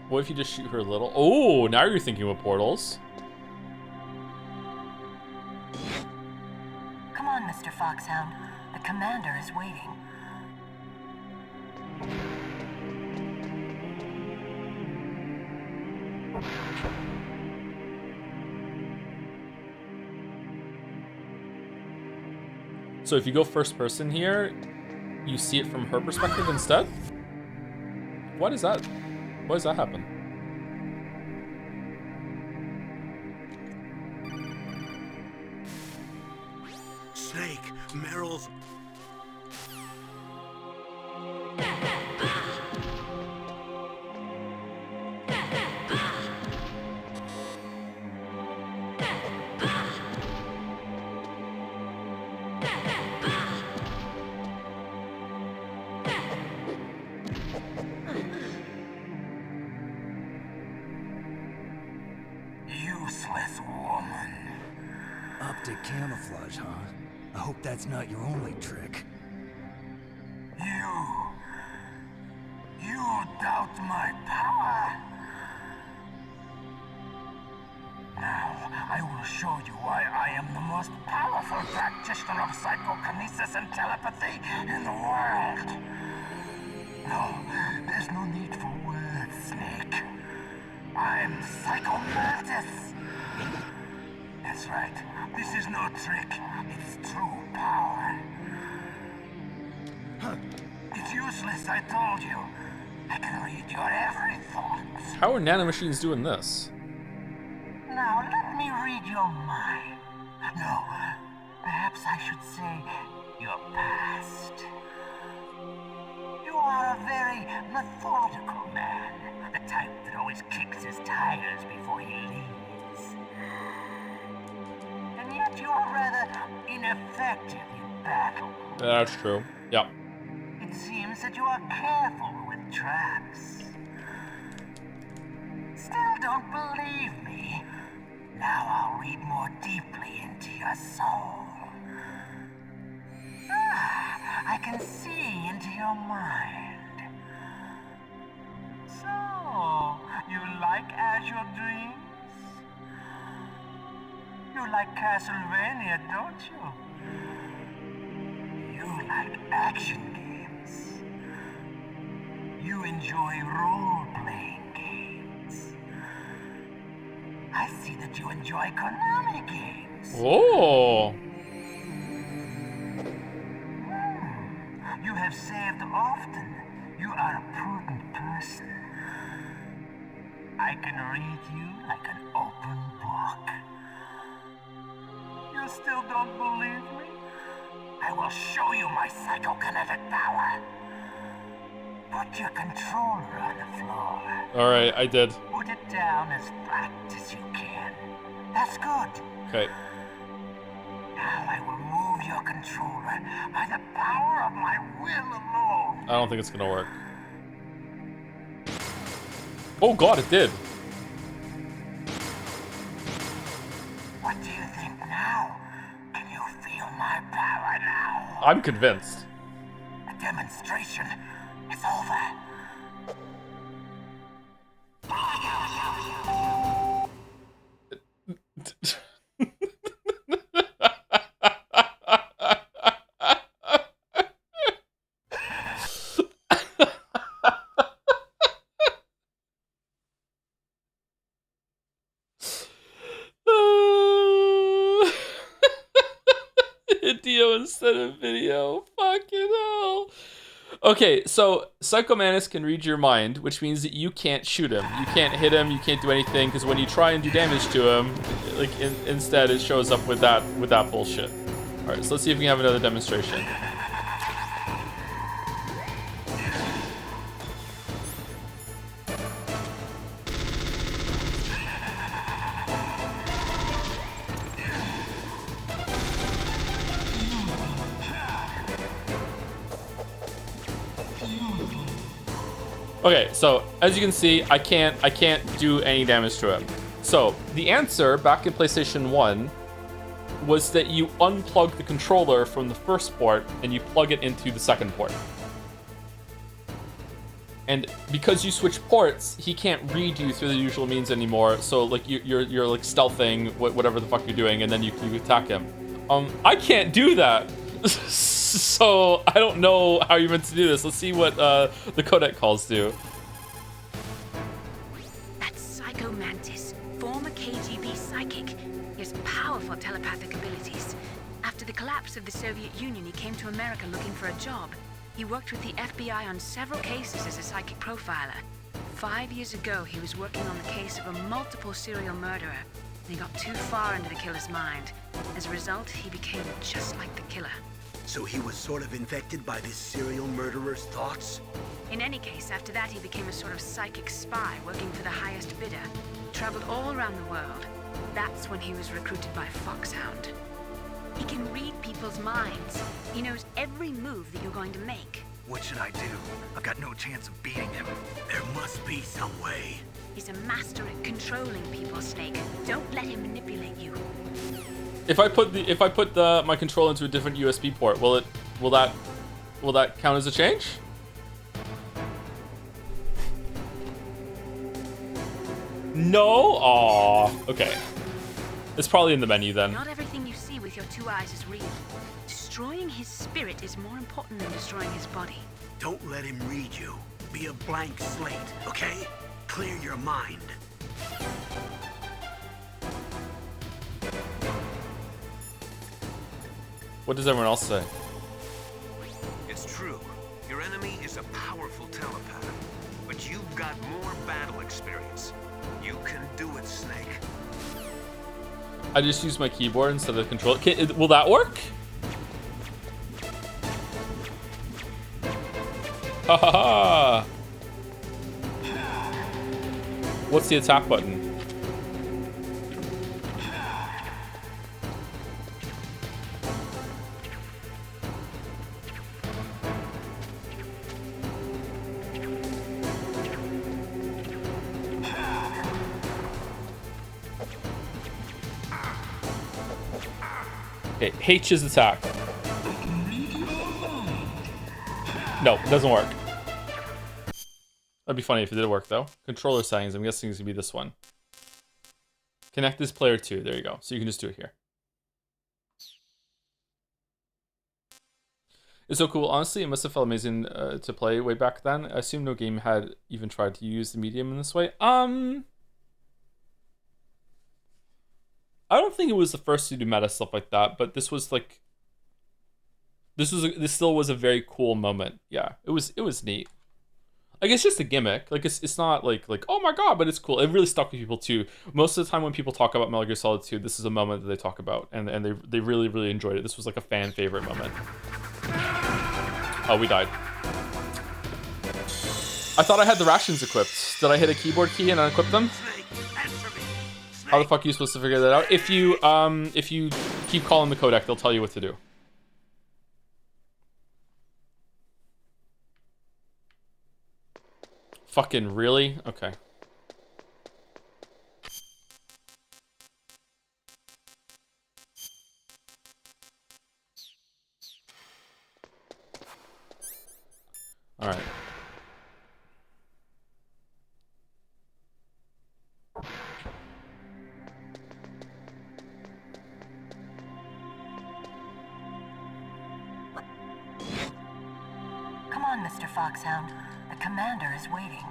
What if you just shoot her a little? Oh, now you're thinking with portals. Come on, Mr. Foxhound. The commander is waiting. So if you go first person here, you see it from her perspective instead? Why does that happen? Snake, Meryl's... Useless woman. Optic camouflage, huh? I hope that's not your only trick. You doubt my power? Now, I will show you why I am the most powerful practitioner of psychokinesis and telepathy in the world. No, there's no need for words, Snake. I'm Psycho Mantis. As That's right. This is no trick. It's true power. It's useless, I told you. I can read your every thought. How are nanomachines doing this? Now let me read your mind. No, perhaps I should say your past. You are a very methodical man. The type that always kicks his tires before he leaves. And yet you are rather ineffective in battle. That's true. Yep. It seems that you are careful with traps. Still don't believe me? Now I'll read more deeply into your soul. I can see into your mind. So, you like Azure Dreams? You like Castlevania, don't you? You like action games. You enjoy role-playing games. I see that you enjoy Konami games. Oh. You have saved often. You are a prudent person. I can read you like an open book. You still don't believe me? I will show you my psychokinetic power. Put your controller on the floor. Alright, I did. Put it down as flat as you can. That's good. Okay. Now I will move your controller by the power of my will alone. I don't think it's gonna work. Oh god, it did. What do you think now? Can you feel my power now? I'm convinced. The demonstration is over. Video instead of video. Fucking hell. Okay, so Psycho Manus can read your mind, which means that you can't shoot him. You can't hit him, you can't do anything, because when you try and do damage to him, like instead it shows up with that bullshit. Alright, so let's see if we can have another demonstration. Okay, so as you can see, I can't do any damage to him. So the answer back in PlayStation 1 was that you unplug the controller from the first port and you plug it into the second port. And because you switch ports, he can't read you through the usual means anymore. So like you're like stealthing whatever the fuck you're doing, and then you attack him. I can't do that. So I don't know how you're meant to do this. Let's see what the codec calls do. That's Psycho Mantis, former KGB psychic. He has powerful telepathic abilities. After the collapse of the Soviet Union, he came to America looking for a job. He worked with the FBI on several cases as a psychic profiler. 5 years ago, he was working on the case of a multiple serial murderer. And he got too far into the killer's mind. As a result, he became just like the killer. So he was sort of infected by this serial murderer's thoughts? In any case, after that, he became a sort of psychic spy working for the highest bidder. Traveled all around the world. That's when he was recruited by Foxhound. He can read people's minds. He knows every move that you're going to make. What should I do? I've got no chance of beating him. There must be some way. He's a master at controlling people, Snake. Don't let him manipulate you. If I put my controller into a different USB port, will that count as a change? No? Aw. Okay. It's probably in the menu then. Not everything you see with your two eyes is real. Destroying his spirit is more important than destroying his body. Don't let him read you. Be a blank slate, okay? Clear your mind. What does everyone else say? It's true. Your enemy is a powerful telepath, but you've got more battle experience. You can do it, Snake. I just use my keyboard instead of the controller. Will that work? Ha ha ha! What's the attack button? Okay, H is attack. No, it doesn't work. That'd be funny if it did work though. Controller settings, I'm guessing it's gonna be this one. Connect this player to, there you go. So you can just do it here. It's so cool. Honestly, it must have felt amazing to play way back then. I assume no game had even tried to use the medium in this way. I don't think it was the first to do meta stuff like that, but this was like, this still was a very cool moment. Yeah, it was neat. Like, it's just a gimmick. Like, it's not like oh my god, but it's cool. It really stuck with people too. Most of the time when people talk about Metal Gear Solid 2, this is a moment that they talk about, and they really enjoyed it. This was like a fan favorite moment. Oh, we died. I thought I had the rations equipped. Did I hit a keyboard key and unequip them? How the fuck are you supposed to figure that out? If you keep calling the codec, they'll tell you what to do. Fucking really? Okay. All right. Come on, Mr. Foxhound. The commander is waiting.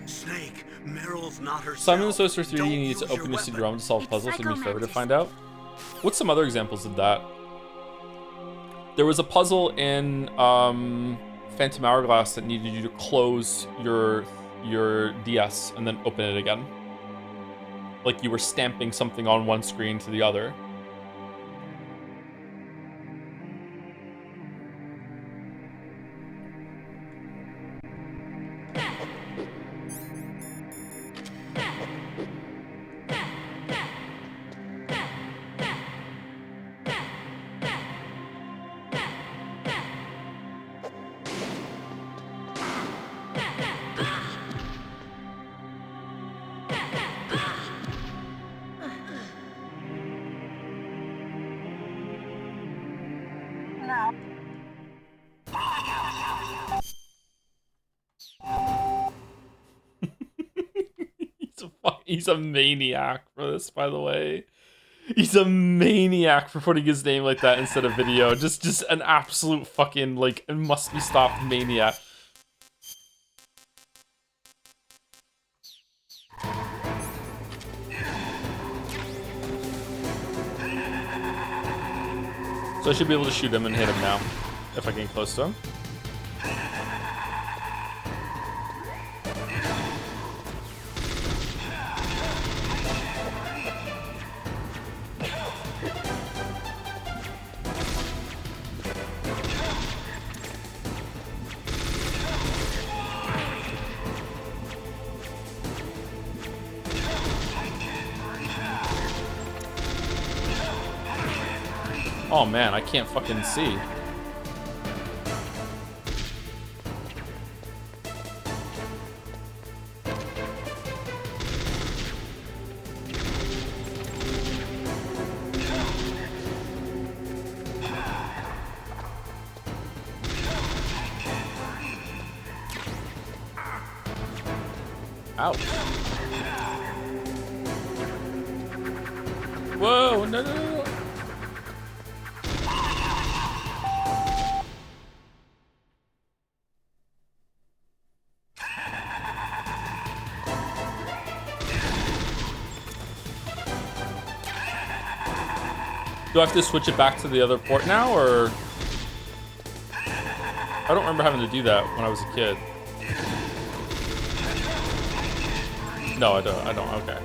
Snake, Meryl's not herself. Simon Sorcerer 3D needs to open a CD-ROM to solve puzzles. It'd be forever to find out. What's some other examples of that? There was a puzzle in Phantom Hourglass that needed you to close your DS and then open it again. Like you were stamping something on one screen to the other. He's a maniac for this, by the way. He's a maniac for putting his name like that instead of video. Just an absolute fucking, like, it must be stopped maniac. So I should be able to shoot him and hit him now, if I get close to him. Oh man, I can't fucking see. Ouch. Whoa, no, no, no. Do I have to switch it back to the other port now, or? I don't remember having to do that when I was a kid. No, I don't. Okay.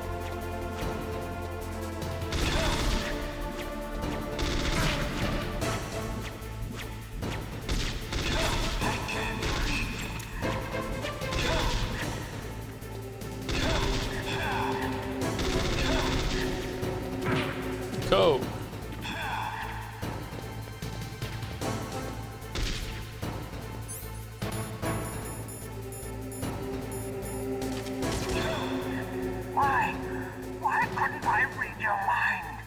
Go. Why couldn't I read your mind?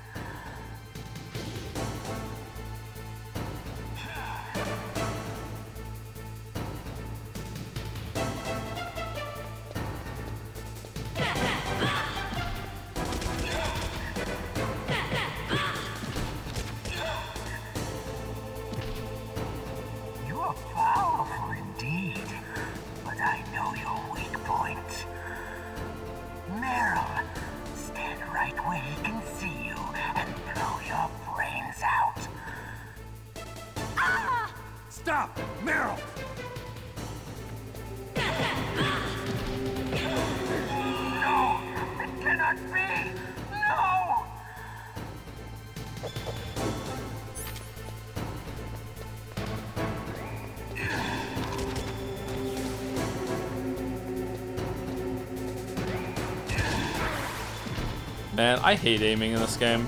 You are powerful indeed, but I know your weak point. Meryl, stand right where he can see you and blow your brains out. Ah! Stop! Meryl! No! It cannot be! No! Man, I hate aiming in this game.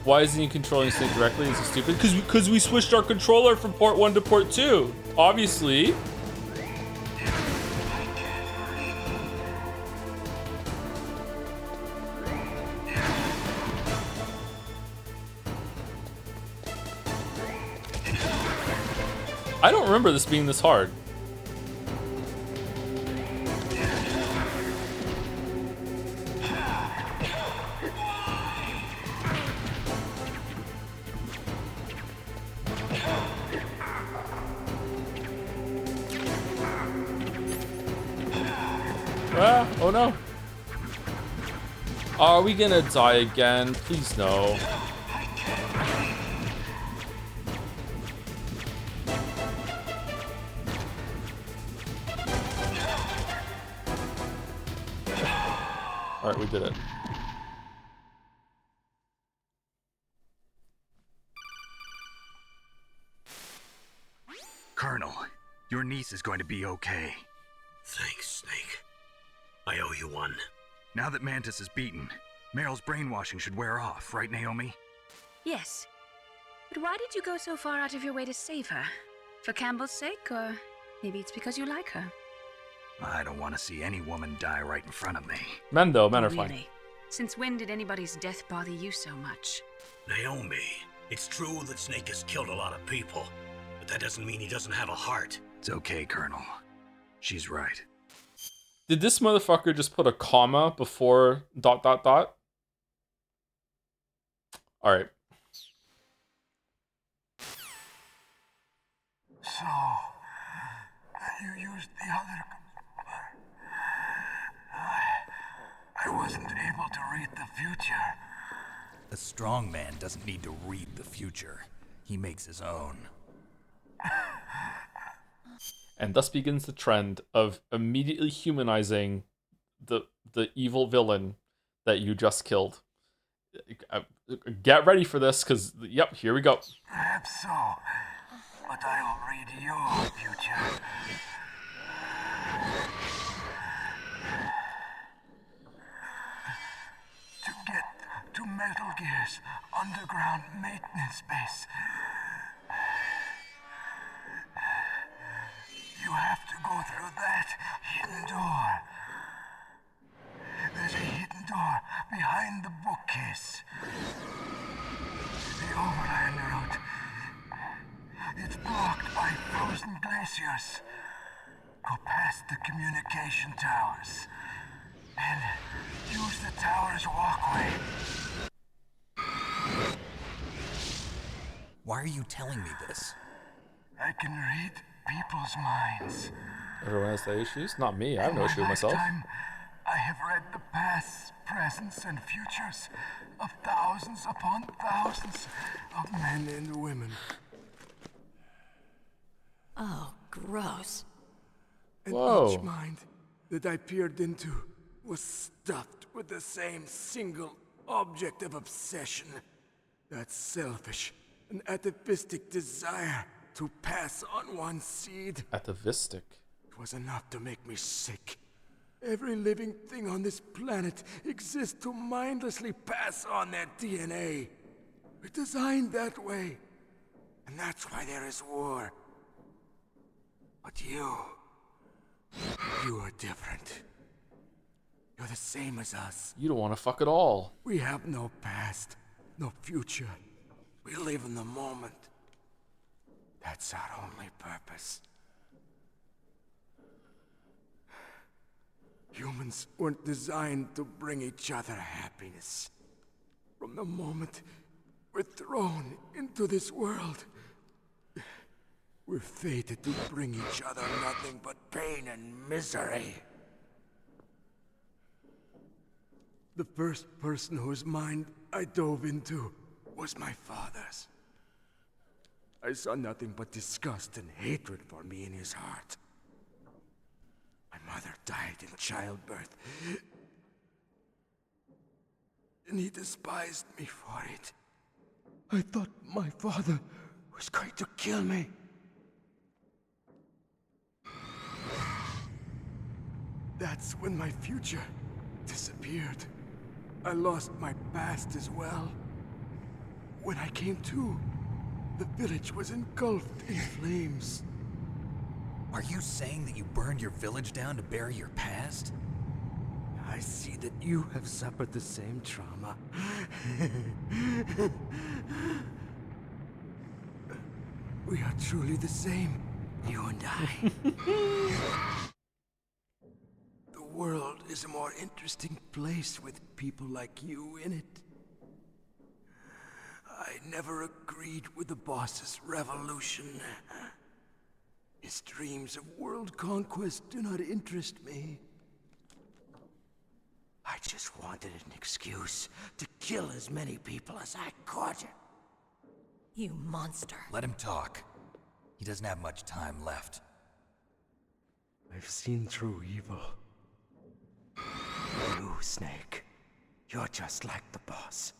Why isn't he controlling Snake directly? Is he stupid? Because we switched our controller from port 1 to port 2. Obviously. I don't remember this being this hard. Ah, oh no. Are we gonna die again? Please no. Alright, we did it. Colonel, your niece is going to be okay. Thanks, Snake. I owe you one. Now that Mantis is beaten, Meryl's brainwashing should wear off, right, Naomi? Yes. But why did you go so far out of your way to save her? For Campbell's sake, or maybe it's because you like her? I don't want to see any woman die right in front of me. Men are fine. Really? Since when did anybody's death bother you so much? Naomi, it's true that Snake has killed a lot of people, but that doesn't mean he doesn't have a heart. It's okay, Colonel. She's right. Did this motherfucker just put a comma before ... Alright. So, you used the other... I wasn't able to read the future. A strong man doesn't need to read the future. He makes his own. And thus begins the trend of immediately humanizing the evil villain that you just killed. Get ready for this, because, yep, here we go. Perhaps so, but I'll read your future. To get to Metal Gear's underground maintenance base, you have to go through that hidden door. There's a door behind the bookcase. The overland route. It's blocked by frozen glaciers. Go past the communication towers. And use the tower's walkway. Why are you telling me this? I can read people's minds. Everyone has their issues? Not me. I have no issue with myself. I have read the pasts, presents, and futures of thousands upon thousands of men and women. Oh, gross. And Whoa. each mind that I peered into was stuffed with the same single object of obsession. That selfish and atavistic desire to pass on one's seed. Atavistic? It was enough to make me sick. Every living thing on this planet exists to mindlessly pass on their DNA. We're designed that way. And that's why there is war. But you are different. You're the same as us. You don't want to fuck at all. We have no past, no future. We live in the moment. That's our only purpose. Humans weren't designed to bring each other happiness. From the moment we're thrown into this world, we're fated to bring each other nothing but pain and misery. The first person whose mind I dove into was my father's. I saw nothing but disgust and hatred for me in his heart. My mother died in childbirth, and he despised me for it. I thought my father was going to kill me. That's when my future disappeared. I lost my past as well. When I came to, the village was engulfed in flames. Are you saying that you burned your village down to bury your past? I see that you have suffered the same trauma. We are truly the same, you and I. The world is a more interesting place with people like you in it. I never agreed with the boss's revolution. His dreams of world conquest do not interest me. I just wanted an excuse to kill as many people as I could. You monster. Let him talk. He doesn't have much time left. I've seen through evil. You, Snake. You're just like the boss.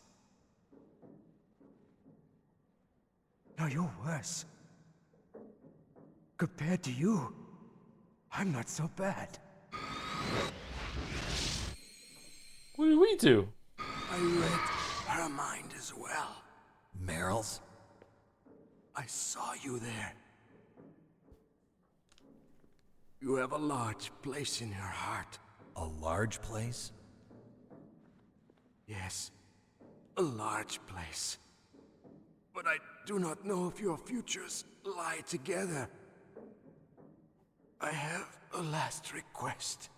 No, you're worse. Compared to you, I'm not so bad. What did we do? I read her mind as well. Meryl's? I saw you there. You have a large place in her heart. A large place? Yes, a large place. But I do not know if your futures lie together. I have a last request.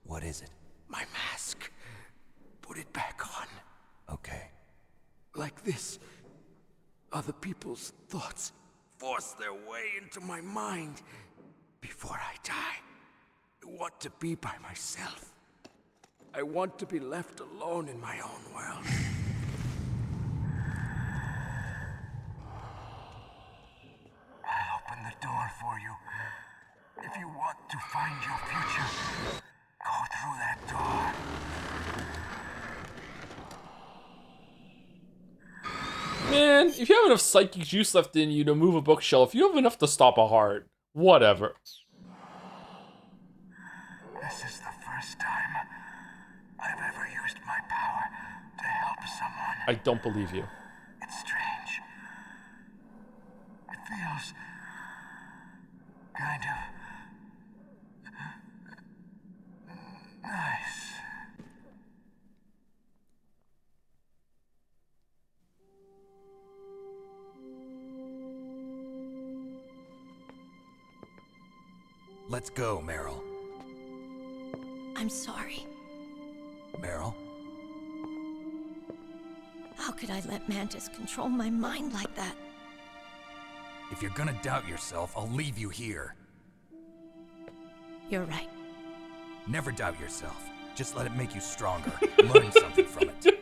What is it? My mask. Put it back on. Okay. Like this, other people's thoughts force their way into my mind. Before I die, I want to be by myself. I want to be left alone in my own world. I'll open the door for you. If you want to find your future, go through that door. Man, if you have enough psychic juice left in you to move a bookshelf, you have enough to stop a heart. Whatever. This is the first time I've ever used my power to help someone. I don't believe you. It's strange. It feels kind of nice. Let's go, Meryl. I'm sorry. Meryl? How could I let Mantis control my mind like that? If you're gonna doubt yourself, I'll leave you here. You're right. Never doubt yourself. Just let it make you stronger. Learn something from it.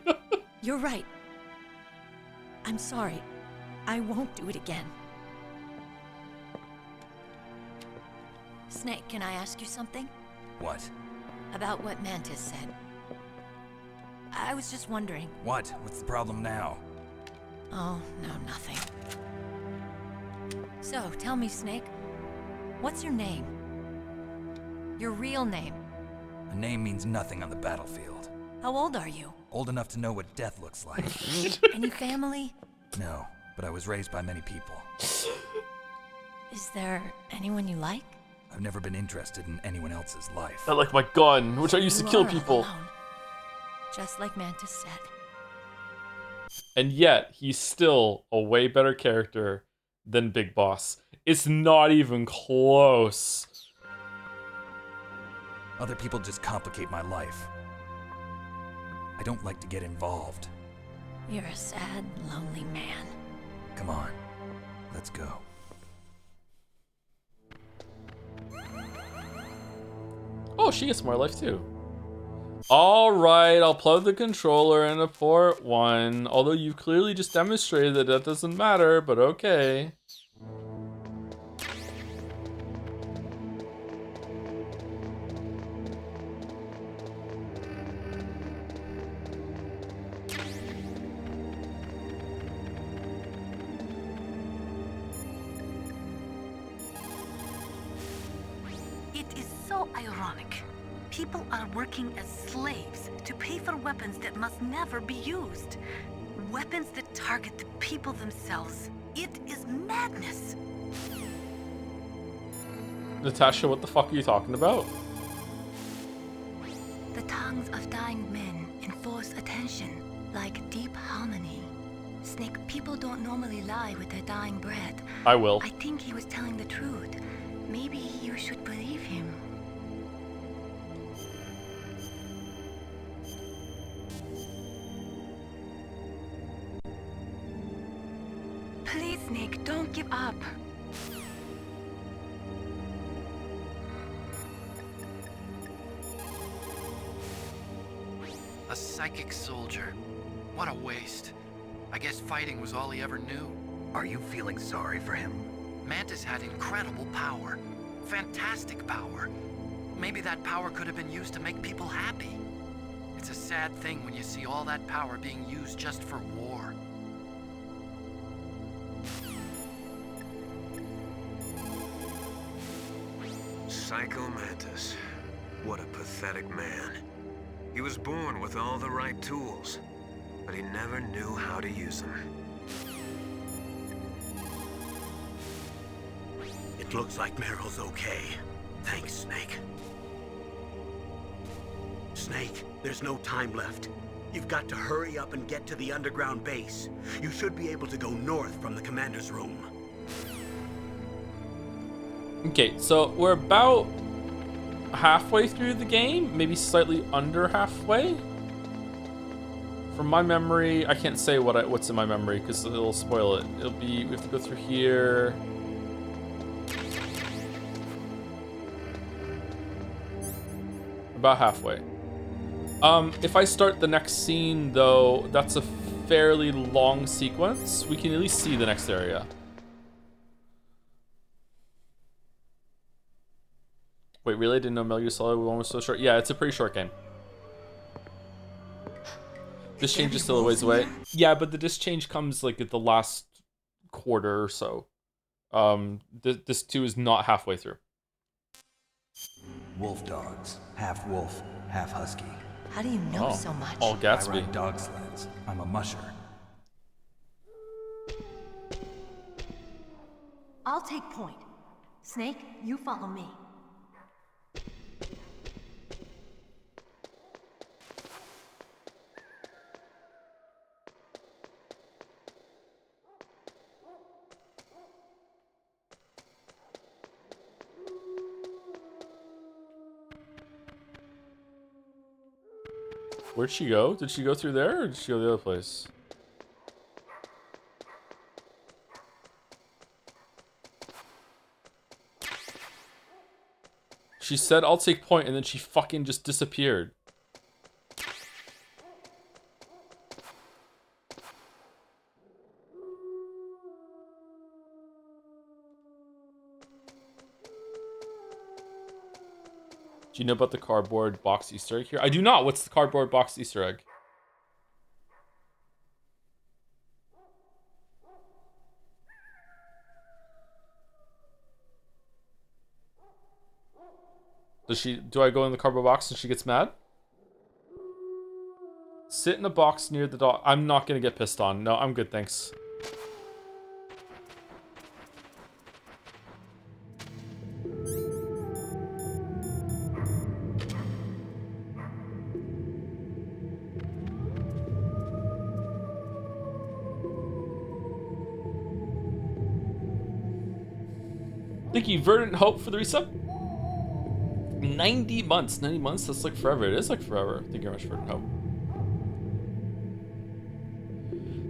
You're right. I'm sorry. I won't do it again. Snake, can I ask you something? What? About what Mantis said. I was just wondering. What? What's the problem now? Oh, no, nothing. So, tell me, Snake. What's your name? Your real name? A name means nothing on the battlefield. How old are you? Old enough to know what death looks like. Any family? No, but I was raised by many people. Is there anyone you like? I've never been interested in anyone else's life. I like my gun, which I used to kill people. Alone. Just like Mantis said. And yet, he's still a way better character than Big Boss. It's not even close. Other people just complicate my life. I don't like to get involved. You're a sad, lonely man. Come on, let's go. Oh, she gets more life too. Alright, I'll plug the controller into port 1. Although you've clearly just demonstrated that that doesn't matter, but okay. It is so ironic. People are working as slaves to pay for weapons that must never be used. Weapons that target the people themselves. It is madness. Natasha, what the fuck are you talking about? The tongues of dying men enforce attention, like deep harmony. Snake, people don't normally lie with their dying breath. I will. I think he was telling the truth. Maybe you should believe him. Please, Snake, don't give up. A psychic soldier. What a waste. I guess fighting was all he ever knew. Are you feeling sorry for him? Mantis had incredible power. Fantastic power. Maybe that power could have been used to make people happy. It's a sad thing when you see all that power being used just for war. Psycho Mantis. What a pathetic man. He was born with all the right tools, but he never knew how to use them. It looks like Meryl's okay. Thanks, Snake. Snake, there's no time left. You've got to hurry up and get to the underground base. You should be able to go north from the commander's room. Okay, so we're about halfway through the game, maybe slightly under halfway. From my memory, I can't say what's in my memory because it'll spoil it. It'll be, we have to go through here. About halfway. If I start the next scene though, that's a fairly long sequence. We can at least see the next area. Wait, really? I didn't know Metal Gear Solid 1 was so short? Yeah, it's a pretty short game. This change is still a ways away. Yeah, but the disc change comes like at the last quarter or so. This 2 is not halfway through. Wolf dogs. Half wolf, half husky. How do you know so much? All Gatsby. I ride dog sleds. I'm a musher. I'll take point. Snake, you follow me. Where'd she go? Did she go through there, or did she go the other place? She said, I'll take point, and then she fucking just disappeared. Do you know about the cardboard box Easter egg here? I do not. What's the cardboard box Easter egg? Do I go in the cardboard box and she gets mad? Sit in a box near the dog. I'm not gonna get pissed on. No, I'm good, thanks. Thank you, Verdant Hope, for the resub. 90 months. 90 months? That's like forever. It is like forever. Thank you very much, Verdant Hope.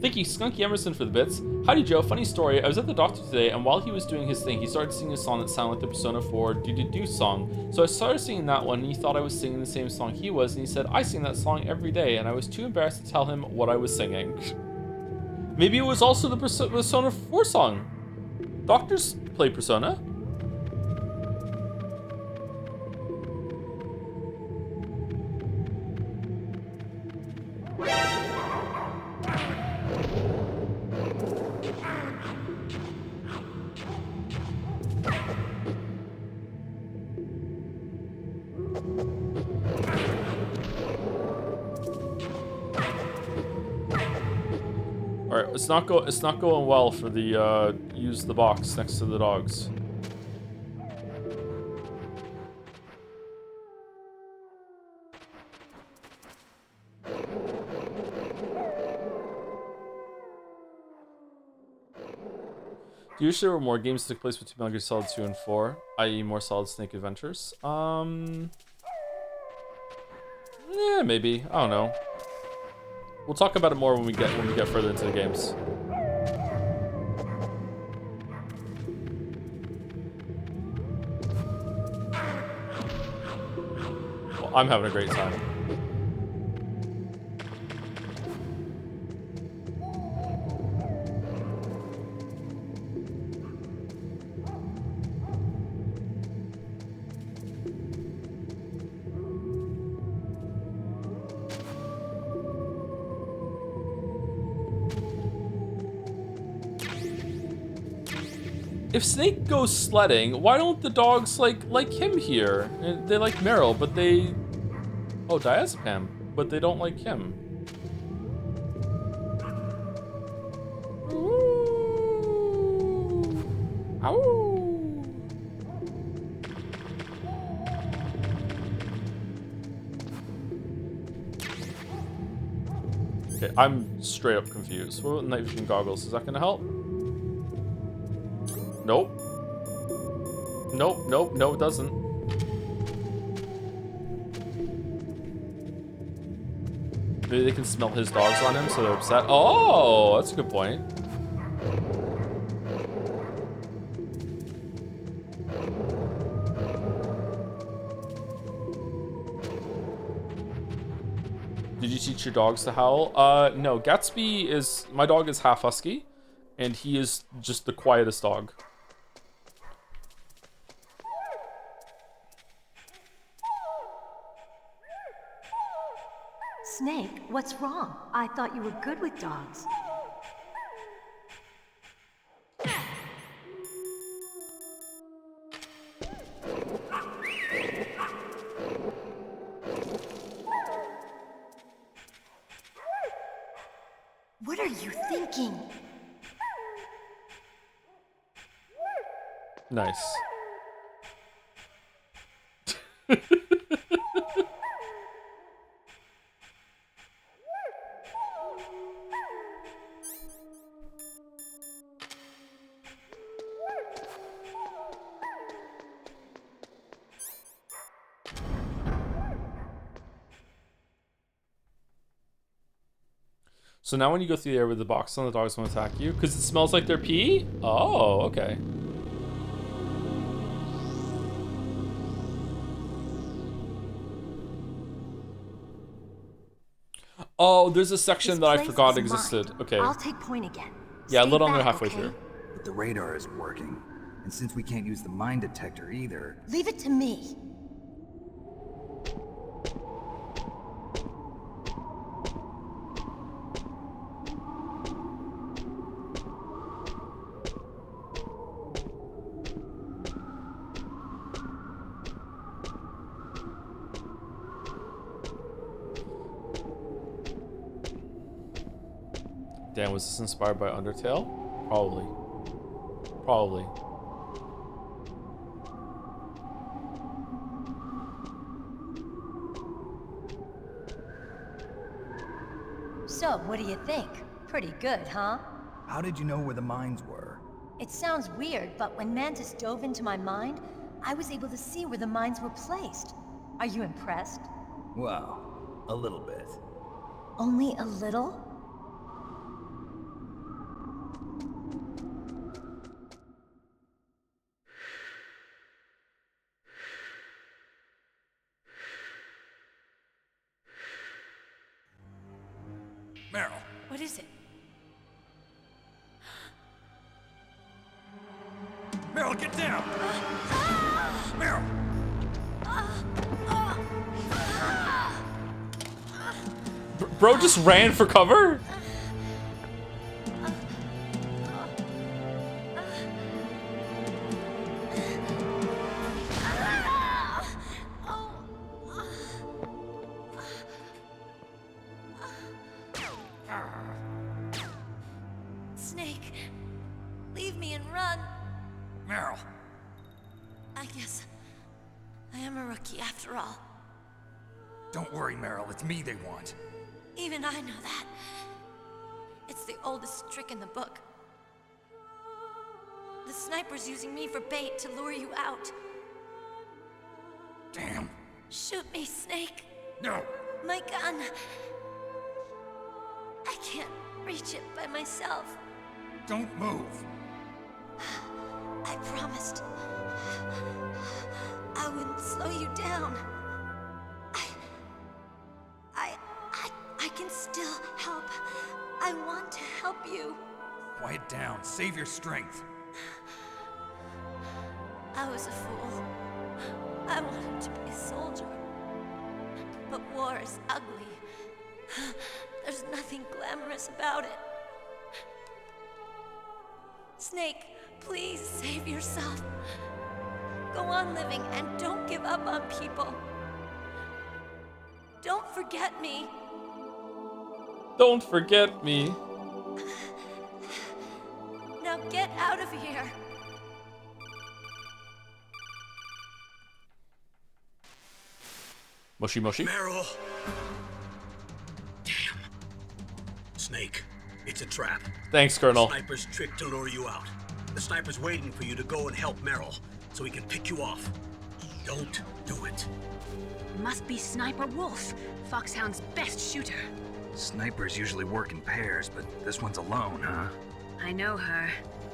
Thank you, Skunky Emerson, for the bits. Howdy, Joe. Funny story. I was at the doctor today, and while he was doing his thing, he started singing a song that sounded like the Persona 4 Do-Do-Do song. So I started singing that one, and he thought I was singing the same song he was, and he said, I sing that song every day, and I was too embarrassed to tell him what I was singing. Maybe it was also the Persona 4 song. Doctors play Persona. Alright, it's not going well for the use the box next to the dogs. Do you wish there were more games that took place between Metal Gear Solid 2 and 4, i.e. more Solid Snake adventures? Yeah, maybe. I don't know. We'll talk about it more when we get further into the games. Well, I'm having a great time. If Snake goes sledding, why don't the dogs like him here? They like Meryl, but they... Oh, Diazepam, but they don't like him. Ooh. Ow. Okay, I'm straight up confused. What about night vision goggles? Is that gonna help? Nope. Nope, no, it doesn't. Maybe they can smell his dogs on him, so they're upset. Oh, that's a good point. Did you teach your dogs to howl? No, Gatsby is... My dog is half husky, and he is just the quietest dog. Snake, what's wrong? I thought you were good with dogs. What are you thinking? Nice. So now when you go through the area with the box on, the dogs won't attack you because it smells like their pee? Oh, okay. Oh, there's a section that I forgot existed. Okay. I'll take point again. Yeah, a Stay little under back, halfway okay? through. But the radar isn't working. And since we can't use the mine detector either... Leave it to me. Damn, was this inspired by Undertale? Probably. Probably. So, what do you think? Pretty good, huh? How did you know where the mines were? It sounds weird, but when Mantis dove into my mind, I was able to see where the mines were placed. Are you impressed? Well, a little bit. Only a little? Meryl. What is it? Meryl, get down! Meryl! Bro just ran for cover? Snake, leave me and run. Meryl. I guess I am a rookie after all. Don't worry, Meryl. It's me they want. Even I know that. It's the oldest trick in the book. The sniper's using me for bait to lure you out. Damn. Shoot me, Snake. No. My gun. I can't reach it by myself. Don't move. I promised I wouldn't slow you down. I can still help. I want to help you. Quiet down. Save your strength. I was a fool. I wanted to be a soldier. But war is ugly. There's nothing glamorous about it. Snake, please save yourself. Go on living and don't give up on people. Don't forget me. Don't forget me. Now get out of here. Mushy mushy. Meryl! Damn. Snake, it's a trap. Thanks, Colonel. The sniper's trick to lure you out. The sniper's waiting for you to go and help Meryl, so he can pick you off. Don't do it. Must be Sniper Wolf, Foxhound's best shooter. Snipers usually work in pairs, but this one's alone, huh? I know her.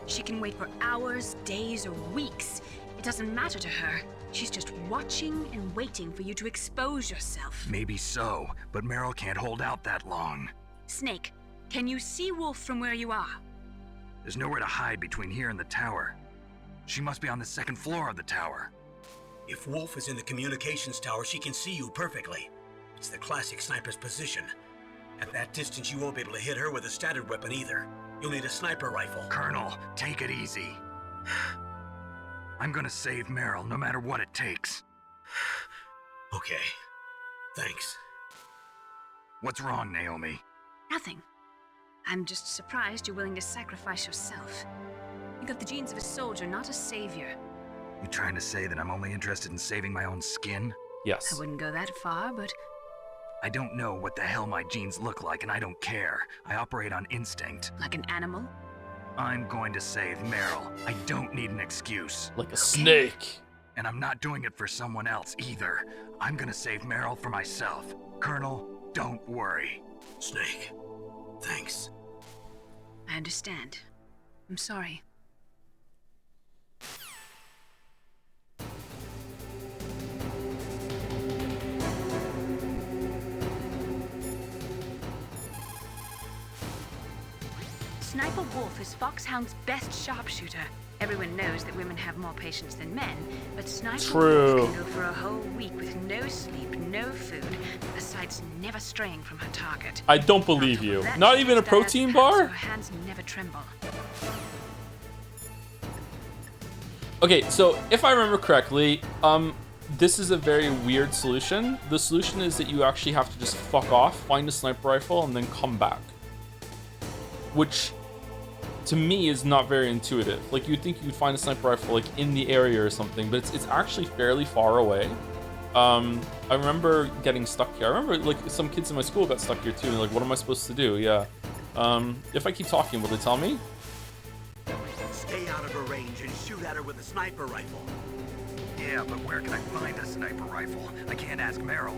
She can wait for hours, days, or weeks. It doesn't matter to her. She's just watching and waiting for you to expose yourself. Maybe so, but Meryl can't hold out that long. Snake, can you see Wolf from where you are? There's nowhere to hide between here and the tower. She must be on the second floor of the tower. If Wolf is in the communications tower, she can see you perfectly. It's the classic sniper's position. At that distance, you won't be able to hit her with a standard weapon either. You'll need a sniper rifle. Colonel, take it easy. I'm gonna save Meryl, no matter what it takes. Okay. Thanks. What's wrong, Naomi? Nothing. I'm just surprised you're willing to sacrifice yourself. You got the genes of a soldier, not a savior. You trying to say that I'm only interested in saving my own skin? Yes. I wouldn't go that far, but... I don't know what the hell my genes look like, and I don't care. I operate on instinct. Like an animal? I'm going to save Meryl. I don't need an excuse. Like a snake. And I'm not doing it for someone else either. I'm gonna save Meryl for myself. Colonel, don't worry. Snake, Thanks. I understand. I'm sorry. Sniper Wolf is Foxhound's best sharpshooter. Everyone knows that women have more patience than men, but Sniper Wolf can go for a whole week with no sleep, no food, the sights never straying from her target. I don't believe you. Not even a protein bar? Her hands never tremble. Okay, so if I remember correctly, this is a very weird solution. The solution is that you actually have to just fuck off, find a sniper rifle, and then come back. Which, to me, is not very intuitive. Like, you'd think you'd find a sniper rifle, like, in the area or something, but it's actually fairly far away. I remember getting stuck here. I remember, like, some kids in my school got stuck here, too, and like, what am I supposed to do? Yeah. If I keep talking, will they tell me? Stay out of her range and shoot at her with a sniper rifle. Yeah, but where can I find a sniper rifle? I can't ask Meryl.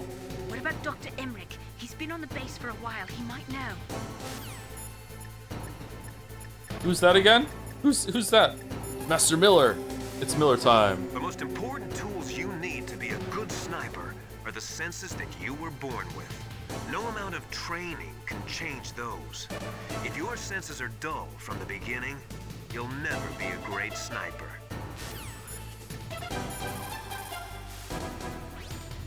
What about Dr. Emmerich? He's been on the base for a while. He might know. Who's that again? Who's that? Master Miller. It's Miller time. The most important tools you need to be a good sniper are the senses that you were born with. No amount of training can change those. If your senses are dull from the beginning, you'll never be a great sniper.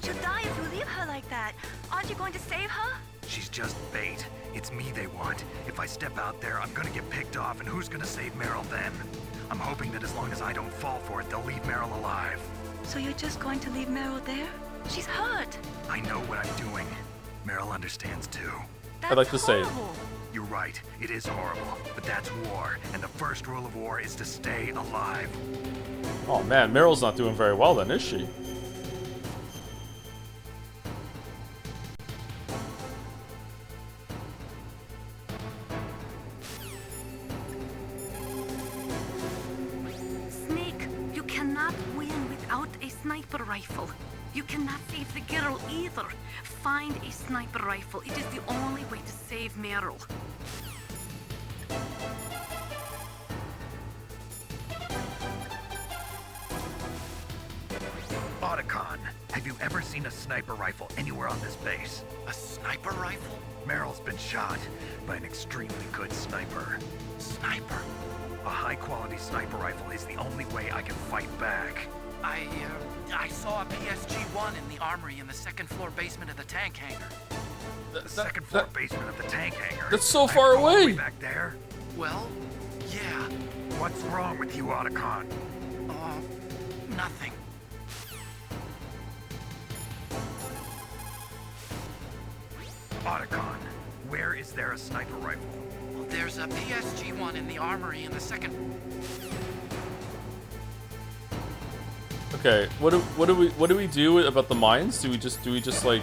She'll die if you leave her like that. Aren't you going to save her? She's just bait. It's me they want. If I step out there, I'm gonna get picked off, and who's gonna save Meryl then? I'm hoping that as long as I don't fall for it, they'll leave Meryl alive. So you're just going to leave Meryl there? She's hurt. I know what I'm doing. Meryl understands too. I'd like to say. You're right, it is horrible, but that's war, and the first rule of war is to stay alive. Oh man, Meryl's not doing very well then, is she? Snake, you cannot win without a sniper rifle. You cannot save the girl either. Find a sniper rifle. It is the only way to save Meryl. Otacon, have you ever seen a sniper rifle anywhere on this base? A sniper rifle? Meryl's been shot by an extremely good sniper. Sniper? A high-quality sniper rifle is the only way I can fight back. I saw a PSG-1 in the armory in the second-floor basement of the tank hangar. The second-floor basement of the tank hangar? That's so far away! Back there? Well, yeah. What's wrong with you, Otacon? Nothing. Otacon, where is there a sniper rifle? Well, there's a PSG-1 in the armory in the second... Okay, what do we do about the mines? Do we just like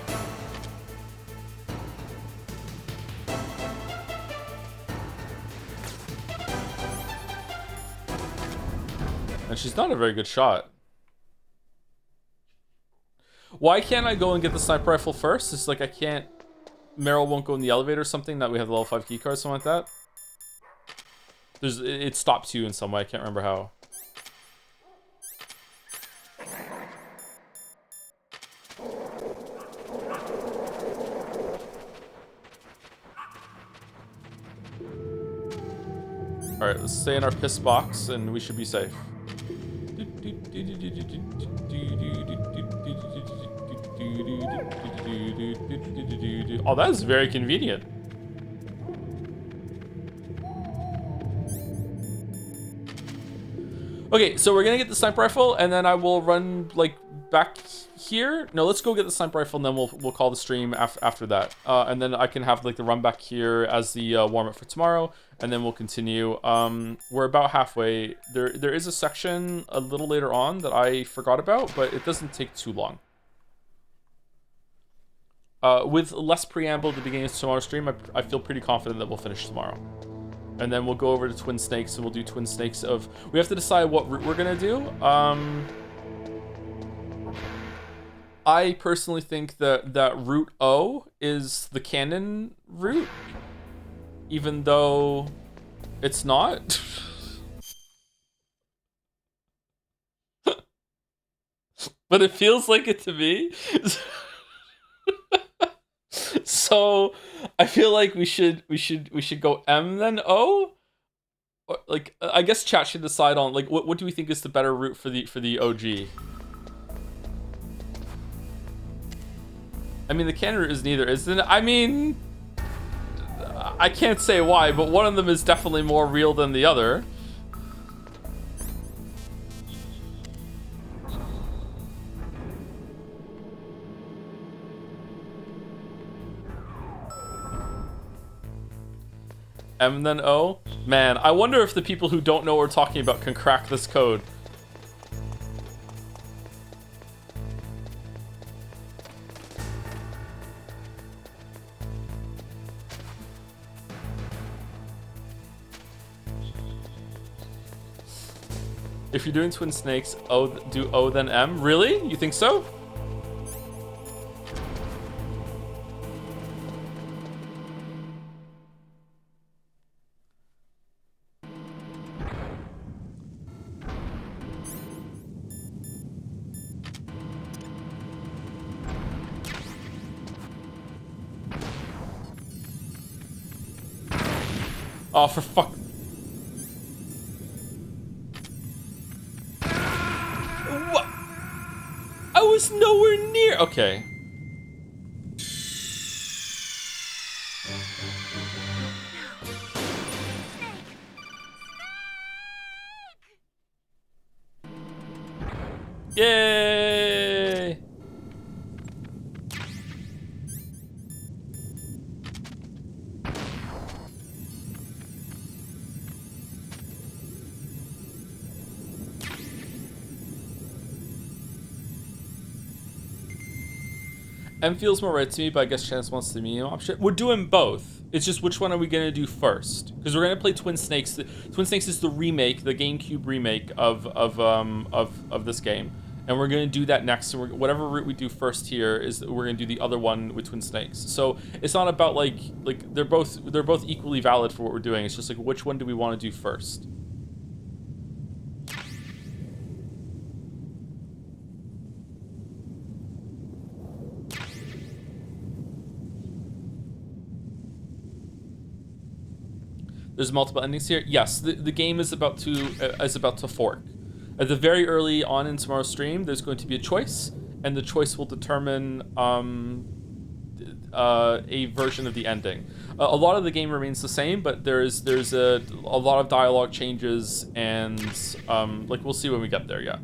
And she's not a very good shot. Why can't I go and get the sniper rifle first? It's like I can't... Meryl won't go in the elevator or something, that we have the level 5 key card, something like that? It stops you in some way, I can't remember how. Alright, let's stay in our piss box and we should be safe. Oh, that is very convenient. Okay, so we're gonna get the sniper rifle and then I will run like back here. No, let's go get the sniper rifle and then we'll call the stream after that. And then I can have like the run back here as the warm up for tomorrow, and then we'll continue. We're about halfway. There is a section a little later on that I forgot about, but it doesn't take too long. With less preamble at the beginning of tomorrow's stream, I feel pretty confident that we'll finish tomorrow. And then we'll go over to Twin Snakes and we'll do Twin Snakes of... We have to decide what route we're gonna do. I personally think that route O is the cannon route. even though it's not. But it feels like it to me. So I feel like we should go M then O. Or, like, I guess chat should decide on like what do we think is the better route for the OG. I mean, the canon route is neither, isn't it? I mean, I can't say why, but one of them is definitely more real than the other. M then O? Man, I wonder if the people who don't know what we're talking about can crack this code. If you're doing Twin Snakes, O, do O then M? Really? You think so? Oh, for fuck. What? I was nowhere near. Okay. Yay! M feels more right to me, but I guess Chance wants the medium option. We're doing both. It's just which one are we gonna do first? Because we're gonna play Twin Snakes. Twin Snakes is the remake, the GameCube remake of this game, and we're gonna do that next. So whatever route we do first here is we're gonna do the other one with Twin Snakes. So it's not about like they're both equally valid for what we're doing. It's just like which one do we want to do first? There's multiple endings here. Yes, the game is about to fork. At the very early on in tomorrow's stream, there's going to be a choice, and the choice will determine a version of the ending. A lot of the game remains the same, but there's a lot of dialogue changes, and like we'll see when we get there. Yeah,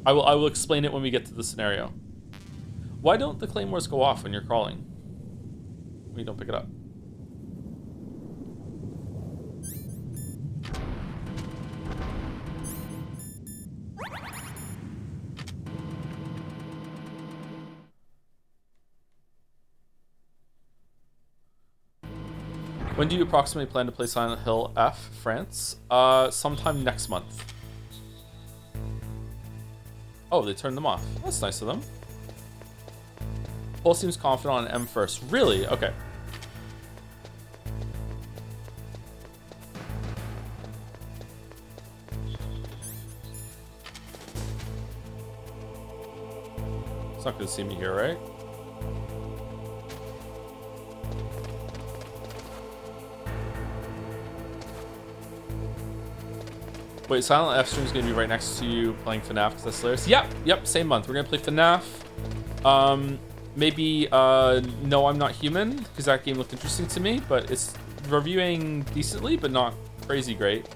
I will explain it when we get to the scenario. Why don't the claymores go off when you're crawling? When you don't pick it up. When do you approximately plan to play Silent Hill F, France? Sometime next month. Oh, they turned them off. That's nice of them. Paul seems confident on M first. Really? Okay. It's not going to see me here, right? Wait, Silent F stream is going to be right next to you playing FNAF because that's hilarious. Yep, same month. We're going to play FNAF. Maybe No, I'm Not Human because that game looked interesting to me, but it's reviewing decently, but not crazy great.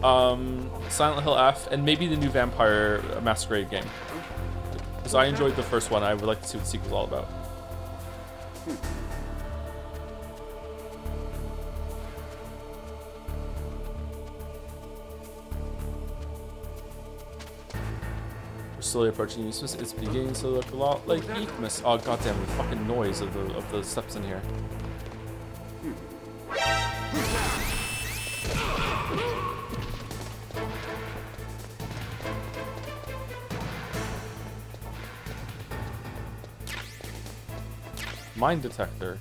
Silent Hill F, and maybe the new Vampire Masquerade game. Because I enjoyed the first one. I would like to see what the sequel's all about. Slowly approaching Eastmas. It's beginning to look a lot like Eastmas. Oh goddamn! The fucking noise of the steps in here. Mine detector.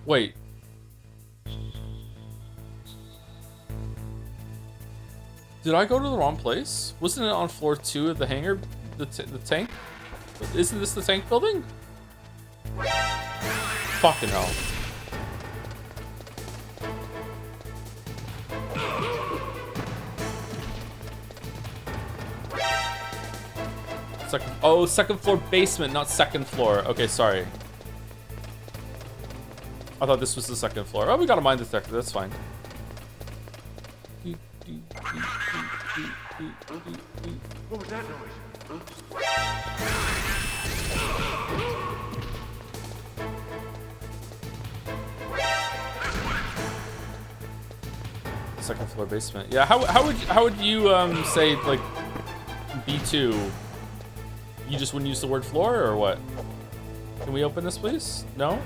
Wait. Did I go to the wrong place? Wasn't it on floor 2 of the hangar? The tank? Isn't this the tank building? Fucking hell. Second floor basement, not second floor. Okay, sorry. I thought this was the second floor. Oh, we got a mine detector. That's fine. What was that noise? Second floor basement. Yeah, how would you say like B2? You just wouldn't use the word floor or what? Can we open this please? No?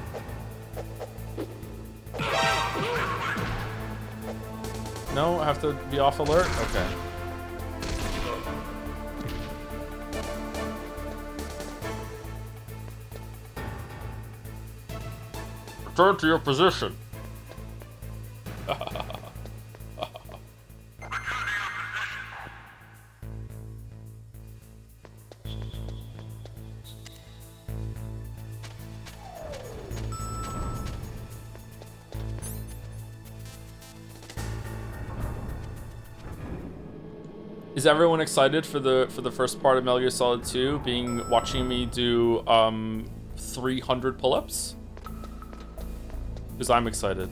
No, I have to be off alert? Okay. Return to your position. Is everyone excited for the first part of Metal Gear Solid 2 watching me do 300 pull-ups? Because I'm excited.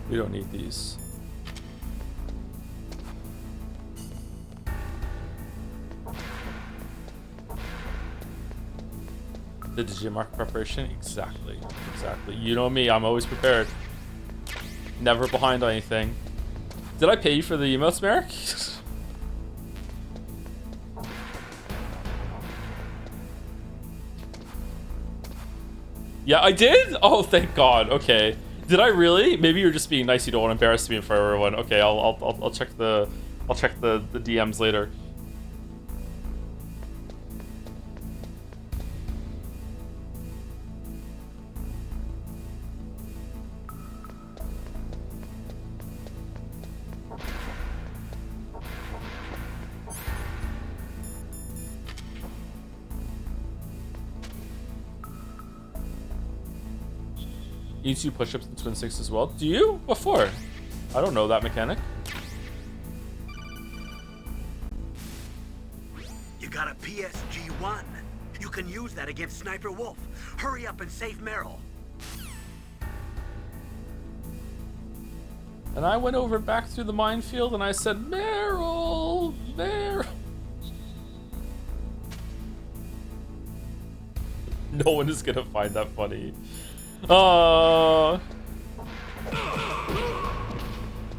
We don't need these. The Digimark preparation? Exactly. Exactly. You know me, I'm always prepared. Never behind on anything. Did I pay you for the emotes, Merrick? Yeah, I did? Oh, thank God. Okay. Did I really? Maybe you're just being nice. You don't want to embarrass me in front of everyone. Okay, I'll check the DMs later. You do push-ups in Twin Six as well. Do you? What for? I don't know that mechanic. You got a PSG-1. You can use that against Sniper Wolf. Hurry up and save Meryl. And I went over back through the minefield and I said, Meryl, Meryl. No one is gonna find that funny.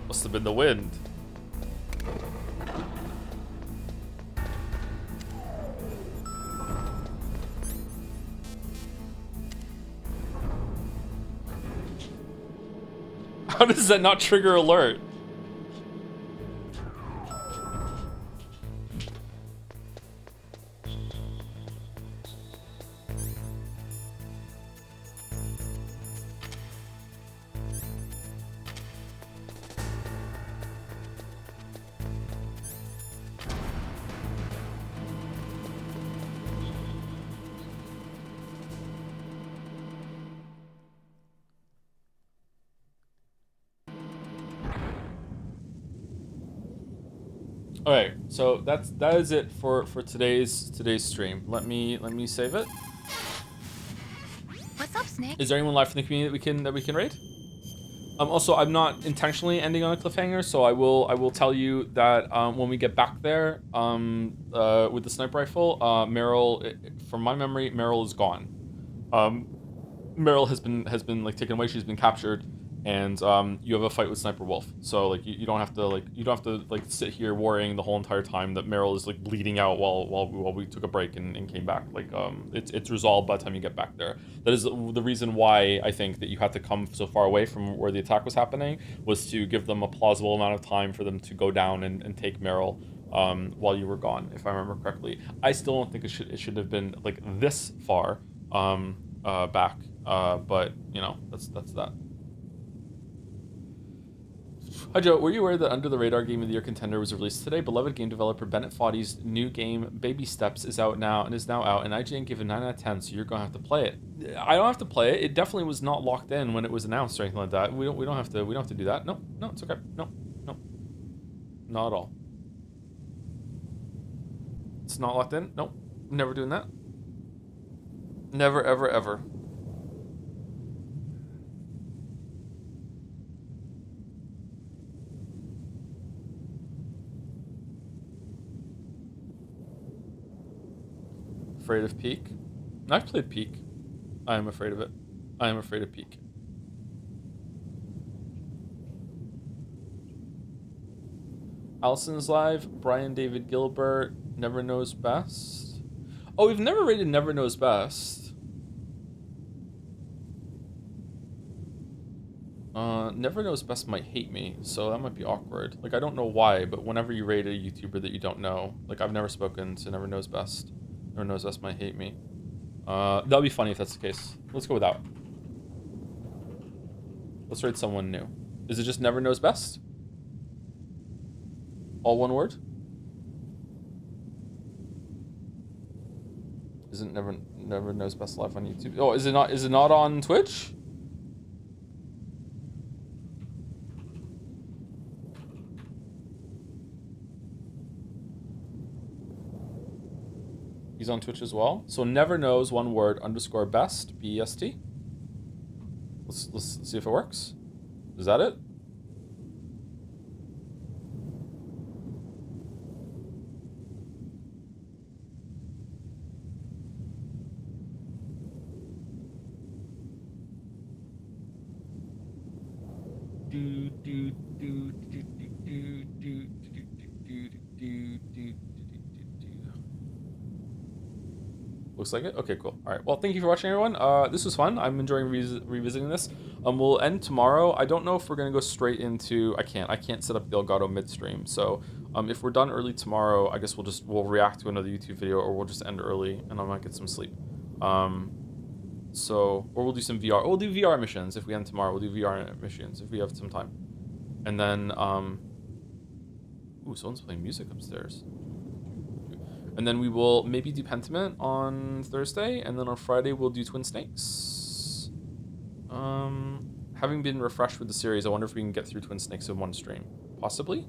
Must have been the wind. How does that not trigger alert? Okay, so that is it for today's stream. Let me save it. What's up, Snake? Is there anyone live from the community that we can raid? Also, I'm not intentionally ending on a cliffhanger, so I will tell you that when we get back there with the sniper rifle, Meryl, from my memory, Meryl is gone. Meryl has been like taken away. She's been captured, and you have a fight with Sniper Wolf. So like you don't have to sit here worrying the whole entire time that Meryl is like bleeding out while we took a break and came back. Like it's resolved by the time you get back there. That is the reason why I think that you had to come so far away from where the attack was happening, was to give them a plausible amount of time for them to go down and take Meryl while you were gone, if I remember correctly. I still don't think it should have been like this far back, but you know, that's that. Hi Joe, were you aware that Under the Radar Game of the Year contender was released today? Beloved game developer Bennett Foddy's new game Baby Steps is out now and is now out, and IGN gave it 9 out of 10, so you're gonna have to play it. I don't have to play it. It definitely was not locked in when it was announced or anything like that. We don't have to do that. No, it's okay. No, not at all. It's not locked in. Nope, never doing that. Never, ever, ever. Afraid of Peak? I've played Peak. I am afraid of it. I am afraid of Peak. Allison's live. Brian David Gilbert. Never Knows Best. Oh, we've never rated Never Knows Best. Never Knows Best might hate me, so that might be awkward. Like, I don't know why, but whenever you rate a YouTuber that you don't know, like, I've never spoken to Never Knows Best. Never Knows Best might hate me. That'll be funny if that's the case. Let's go with that. Let's rate someone new. Is it just Never Knows Best? All one word? Isn't Never Knows Best live on YouTube? Oh, is it not on Twitch? He's on Twitch as well. So Never Knows one word _ best BEST. Let's see if it works. Is that it? Looks like it. Okay, cool. All right. Well, thank you for watching, everyone. This was fun. I'm enjoying revisiting this. We'll end tomorrow. I don't know if we're gonna go straight into. I can't set up the Elgato midstream. So, if we're done early tomorrow, I guess we'll react to another YouTube video, or we'll just end early, and I might get some sleep. Or we'll do some VR. We'll do VR missions if we end tomorrow. We'll do VR missions if we have some time, and then ooh, someone's playing music upstairs. And then we will maybe do Pentiment on Thursday, and then on Friday we'll do Twin Snakes. Having been refreshed with the series, I wonder if we can get through Twin Snakes in one stream. Possibly?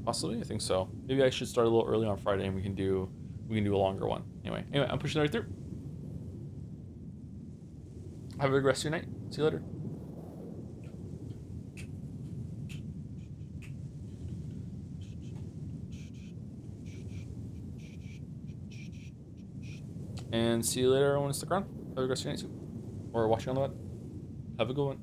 Possibly? I think so. Maybe I should start a little early on Friday and we can do a longer one. Anyway, I'm pushing right through. Have a good rest of your night. See you later. And see you later, everyone. Stick around. Have a good rest of your night, too. Or watching on the web. Have a good one.